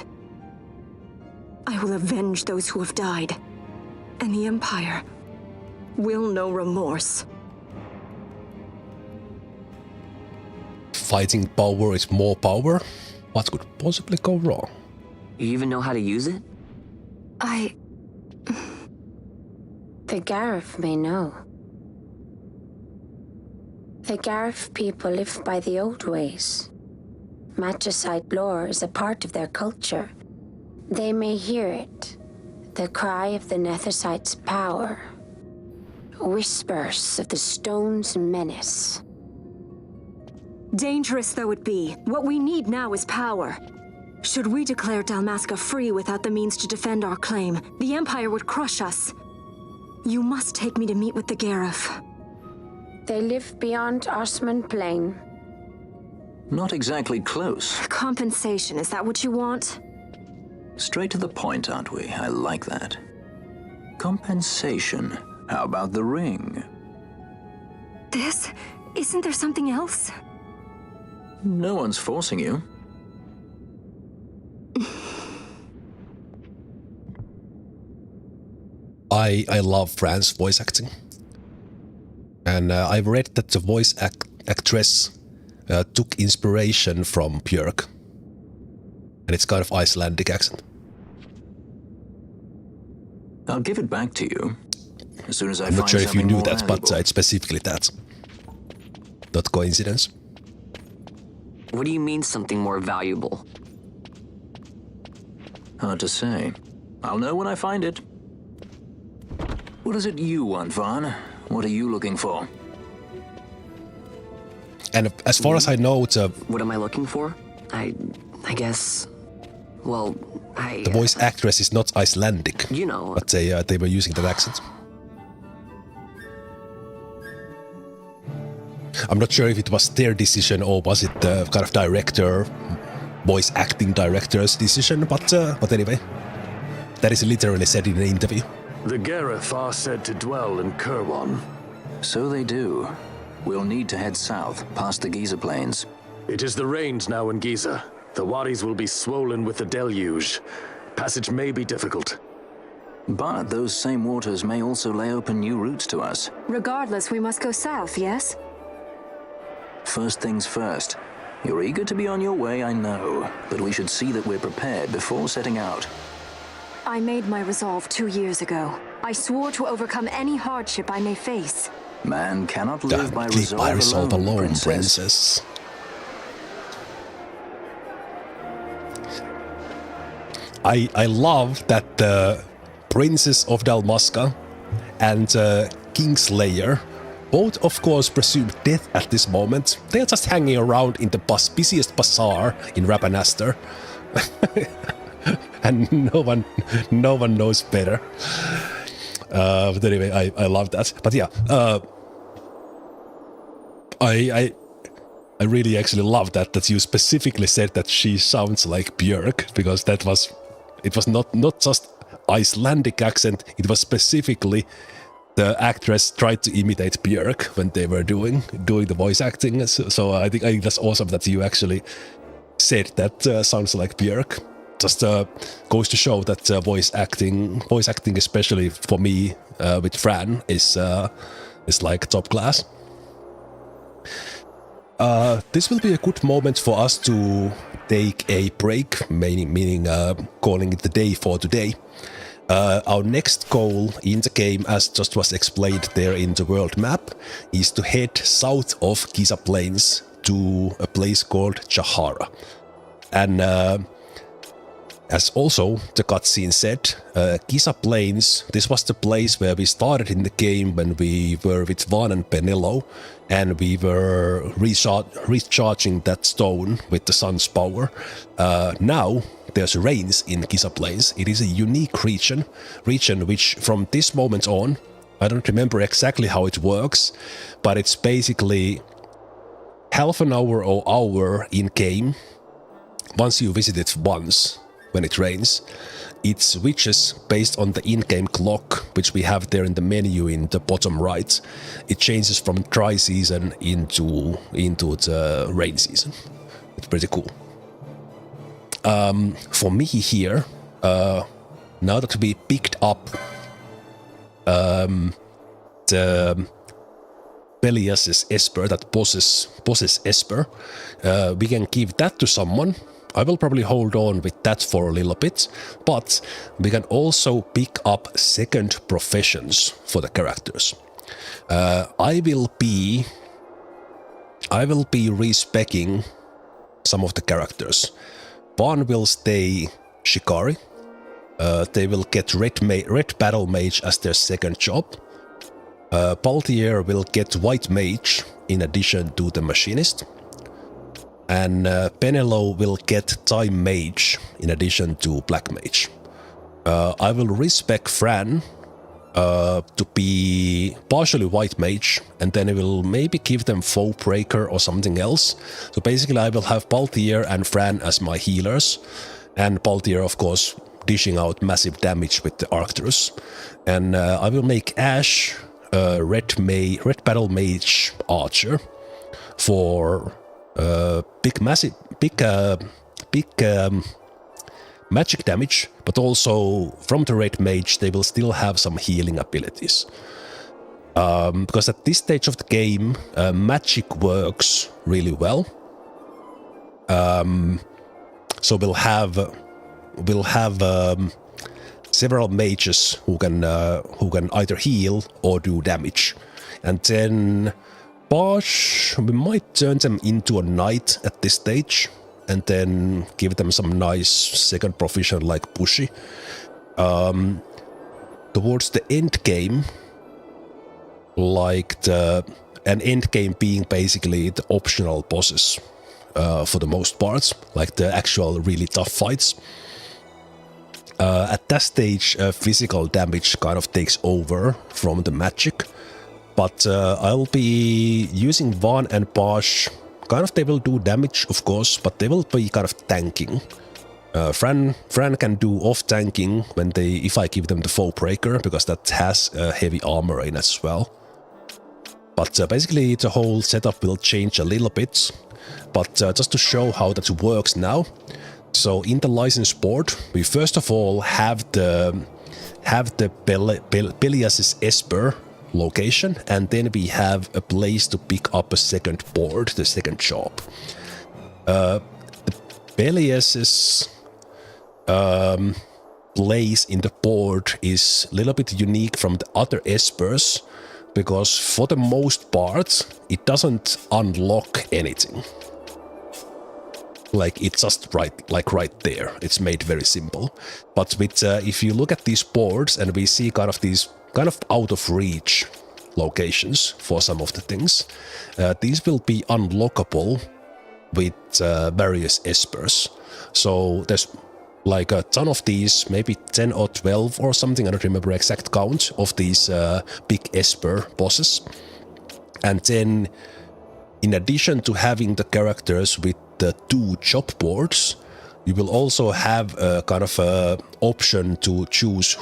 I will avenge those who have died, and the Empire will know remorse. Fighting power is more power? What could possibly go wrong? You even know how to use it? The Garif may know. The Garif people live by the old ways. Magicite lore is a part of their culture. They may hear it, the cry of the Nethersight's power. Whispers of the stone's menace. Dangerous though it be, what we need now is power. Should we declare Dalmasca free without the means to defend our claim, the Empire would crush us. You must take me to meet with the Garif. They live beyond Osman Plain. Not exactly close. Compensation, is that what you want? Straight to the point, aren't we? I like that. Compensation. How about the ring? This? Isn't there something else? No one's forcing you. I love Fran's voice acting. And I've read that the voice actress took inspiration from Björk. And it's kind of Icelandic accent. I'll give it back to you as soon as I I'm find not sure if you something knew more that, but valuable. it's specifically that. Not coincidence. What do you mean something more valuable? Hard to say. I'll know when I find it. What is it you want, Fran? What are you looking for? And as far as I know, What am I looking for? I guess... Well, the voice actress is not Icelandic. You know... But they were using that accent. I'm not sure if it was their decision or was it the kind of director, voice acting director's decision, but anyway. That is literally said in an interview. The Garif are said to dwell in Kirwan. So they do. We'll need to head south, past the Giza Plains. It is the rains now in Giza. The wadis will be swollen with the deluge. Passage may be difficult. But those same waters may also lay open new routes to us. Regardless, we must go south, yes? First things first. You're eager to be on your way, I know. But we should see that we're prepared before setting out. I made my resolve 2 years ago. I swore to overcome any hardship I may face. Man cannot live by resolve alone, princess. I love that the Princess of Dalmasca and Kingslayer both, of course, presume death at this moment. They're just hanging around in the busiest bazaar in Rabanastre. And no one knows better. But anyway, I love that. But yeah, I really actually love that you specifically said that she sounds like Björk, because it was not just Icelandic accent, it was specifically the actress tried to imitate Björk when they were doing the voice acting. So I think that's awesome that you actually said that sounds like Björk. Just goes to show that voice acting, especially for me with Fran, is like top class. This will be a good moment for us to take a break, meaning calling it the day for today. Our next goal in the game, as just was explained there in the world map, is to head south of Giza Plains to a place called Jahara. And as also the cutscene said, Giza Plains, this was the place where we started in the game when we were with Van and Penelo, and we were recharging that stone with the sun's power. Now there's rains in Giza Plains. It is a unique region which from this moment on, I don't remember exactly how it works, but it's basically half an hour or hour in game. Once you visit it once, when it rains, it switches based on the in-game clock, which we have there in the menu in the bottom right. It changes from dry season into the rain season. It's pretty cool. For me here, now that we picked up the Belias' Esper, that boss's Esper, we can give that to someone. I will probably hold on with that for a little bit, but we can also pick up second professions for the characters. I will be I will be respecking some of the characters. Fran will stay Shikari. They will get Red Battle Mage as their second job. Balthier will get White Mage in addition to the Machinist. And Penelo will get Time Mage in addition to Black Mage. I will respec Fran to be partially White Mage, and then I will maybe give them Foe Breaker or something else. So basically I will have Balthier and Fran as my healers, and Balthier of course dishing out massive damage with the Arcturus. And I will make Ash Red Battle Mage Archer for big magic damage, but also from the Red Mage they will still have some healing abilities. Because at this stage of the game, magic works really well. So we'll have several mages who can either heal or do damage, and then Bosch, we might turn them into a knight at this stage, and then give them some nice second provision like Bushy. Towards the end game, like an end game being basically the optional bosses for the most part, like the actual really tough fights. At that stage, physical damage kind of takes over from the magic, but I'll be using Vaughn and Bosch. Kind of they will do damage, of course, but they will be kind of tanking. Fran can do off tanking when if I give them the Foe Breaker, because that has heavy armor in as well. But basically the whole setup will change a little bit. But just to show how that works now. So in the license board, we first of all have the Belias' Esper location, and then we have a place to pick up a second board, the second job. The Belias' place in the board is a little bit unique from the other Espers, because for the most part it doesn't unlock anything. Like it's just right there. It's made very simple. But with if you look at these boards and we see kind of these kind of out of reach locations for some of the things, these will be unlockable with various Espers. So there's like a ton of these, maybe 10 or 12 or something, I don't remember exact count of these big Esper bosses. And then in addition to having the characters with the 2 job boards, you will also have a kind of a option to choose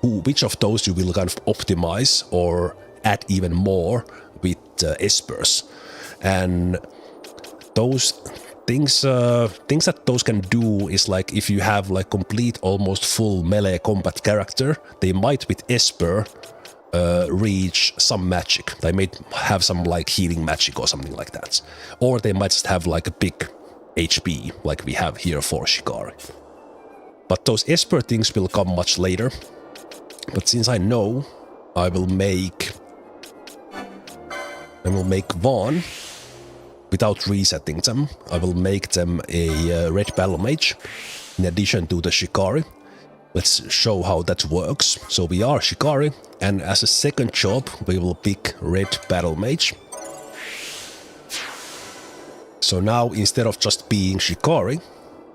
which of those you will kind of optimize or add even more with Espers. And those things that those can do is like if you have like complete almost full melee combat character, they might with Esper reach some magic. They may have some like healing magic or something like that. Or they might just have like a big HP like we have here for Shikari. But those Esper things will come much later. But since I know, I will make Vaughn without resetting them. I will make them a Red Battle Mage in addition to the Shikari. Let's show how that works. So we are Shikari, and as a second job we will pick Red Battle Mage. So now instead of just being Shikari,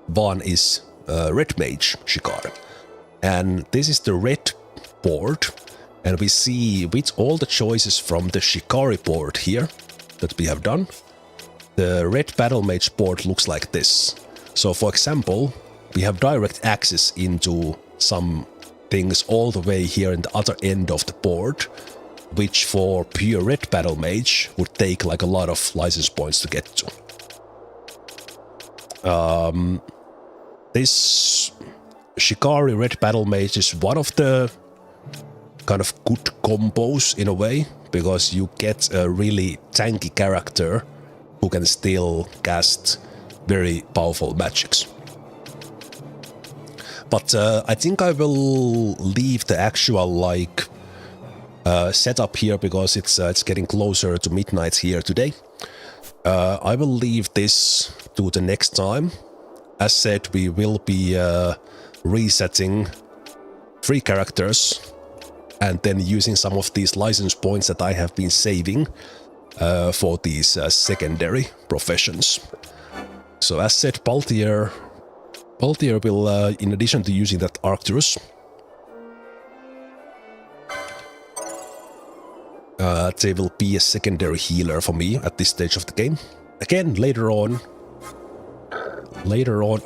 Vaughn is Red Mage Shikari. And this is the red board, and we see with all the choices from the Shikari board here that we have done, the Red Battle Mage board looks like this. So for example, we have direct access into some things all the way here in the other end of the board, which for pure Red Battle Mage would take like a lot of license points to get to. This Shikari Red Battle Mage is one of the kind of good combos in a way, because you get a really tanky character who can still cast very powerful magics. But I think I will leave the actual like setup here because it's getting closer to midnight here today. I will leave this to the next time. As said, we will be resetting 3 characters and then using some of these license points that I have been saving for these secondary professions. So as said, Baltier will, in addition to using that Arcturus, they will be a secondary healer for me at this stage of the game. Again, later on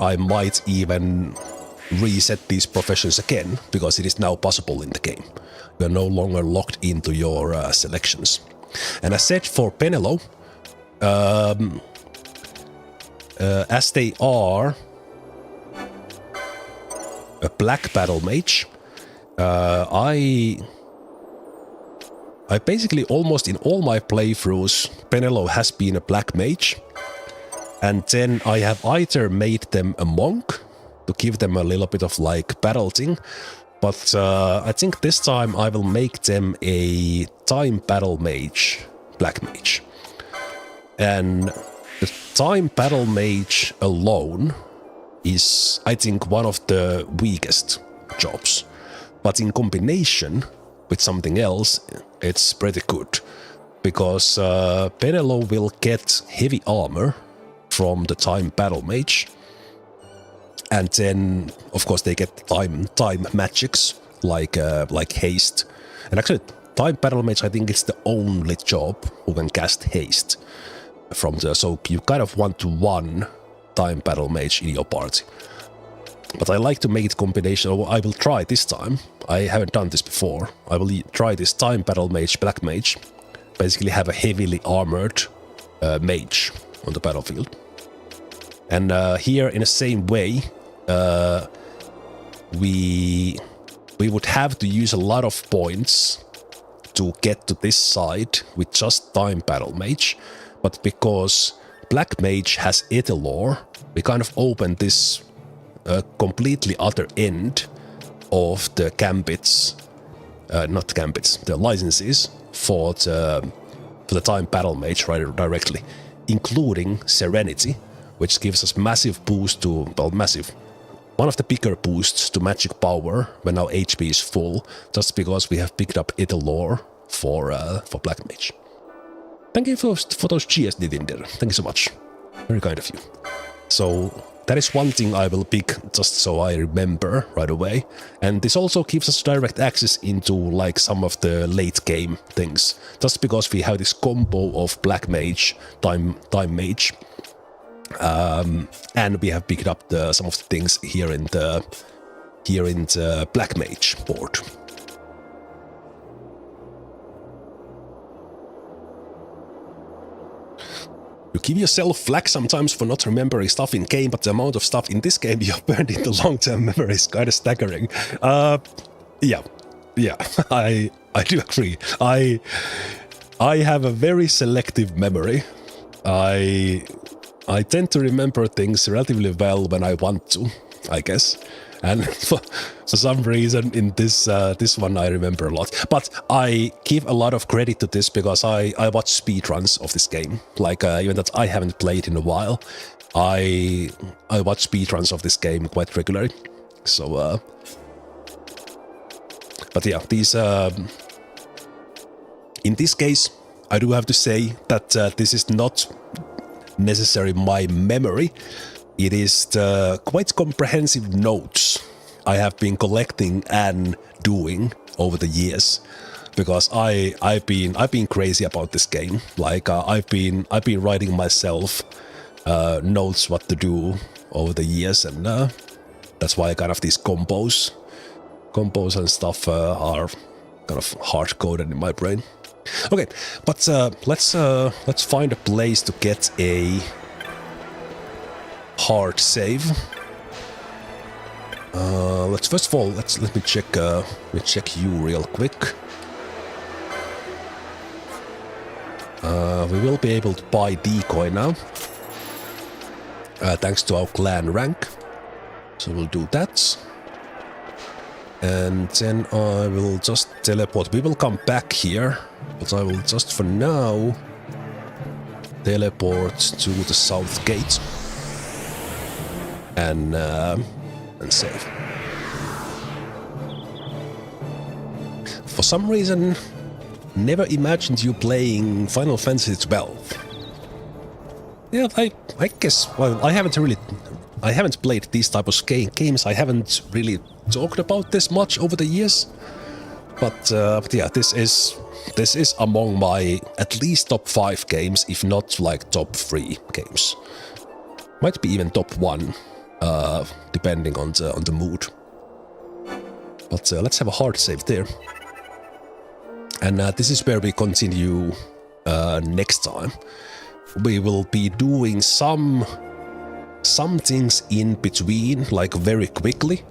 I might even reset these professions again, because it is now possible in the game. You are no longer locked into your selections. And as said, for Penelo, as they are a black battle mage, I basically almost in all my playthroughs, Penelo has been a black mage, and then I have either made them a monk to give them a little bit of like battle thing, but I think this time I will make them a time battle mage, black mage. And the time battle mage alone is, I think, one of the weakest jobs, but in combination with something else, it's pretty good, because Penelo will get heavy armor from the time battle mage, and then of course they get time magics like haste. And actually, time battle mage, I think it's the only job who can cast haste from the. So you kind of want to one time battle mage in your party. But I like to make it combination. I will try this time. I haven't done this before. I will try this time battle mage, black mage. Basically have a heavily armored mage on the battlefield. And here, in the same way, we would have to use a lot of points to get to this side with just time battle mage. But because black mage has Ethelor, we kind of open this completely other end of the gambits, not gambits, the licenses for the time battle mage right directly, including Serenity, which gives us massive boost to, well, massive, one of the bigger boosts to magic power when our HP is full, just because we have picked up Ethelor for black mage. Thank you for those GS, Didinder. Thank you so much. Very kind of you. So that is one thing I will pick just so I remember right away. And this also gives us direct access into like some of the late game things, just because we have this combo of black mage, time mage, and we have picked up some of the things here in the black mage board. You give yourself flack sometimes for not remembering stuff in game, but the amount of stuff in this game you have burned into long-term memory is kind of staggering. Yeah, I do agree. I have a very selective memory. I tend to remember things relatively well when I want to, I guess. And for some reason in this one I remember a lot. But I give a lot of credit to this because I watch speedruns of this game. Like even that I haven't played in a while, I watch speedruns of this game quite regularly. So but yeah, these in this case I do have to say that this is not necessarily my memory. It is the quite comprehensive notes I have been collecting and doing over the years, because I've been crazy about this game. Like I've been writing myself notes what to do over the years, and that's why kind of these combos and stuff are kind of hard coded in my brain. Okay, but let's find a place to get a hard save. Let's first of all let me check you real quick. We will be able to buy decoy now, thanks to our clan rank. So we'll do that. And then I will just teleport. We will come back here, but I will just for now teleport to the south gate and save. For some reason, never imagined you playing Final Fantasy XII. Yeah, I guess, well, I haven't played these type of games. I haven't really talked about this much over the years. But yeah, this is among my at least top 5 games, if not like top 3 games. Might be even top 1, depending on the mood. But let's have a hard save there. And this is where we continue next time. We will be doing some things in between, like very quickly.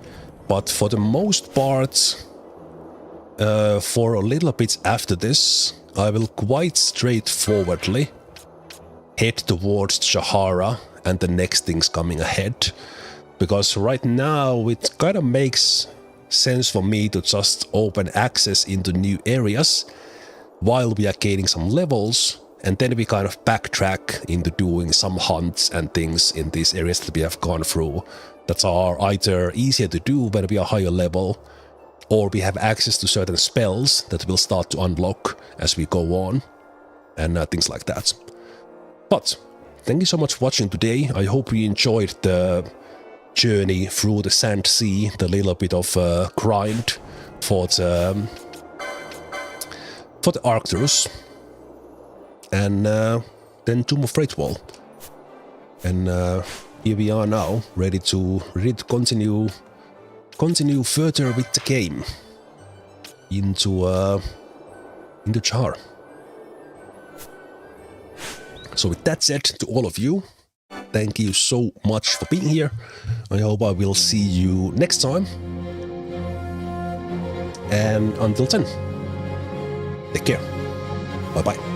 But for the most part, for a little bit after this, I will quite straightforwardly head towards Shahara and the next things coming ahead. Because right now it kind of makes sense for me to just open access into new areas while we are gaining some levels, and then we kind of backtrack into doing some hunts and things in these areas that we have gone through that are either easier to do when we are higher level, or we have access to certain spells that will start to unlock as we go on, and things like that. But thank you so much for watching today. I hope you enjoyed the journey through the Sandsea, the little bit of grind for the Arcturus, and then Tomb of Raithwall. And here we are now, ready to continue further with the game into Char. So with that said, to all of you, thank you so much for being here. I hope I will see you next time. And until then, take care. Bye-bye.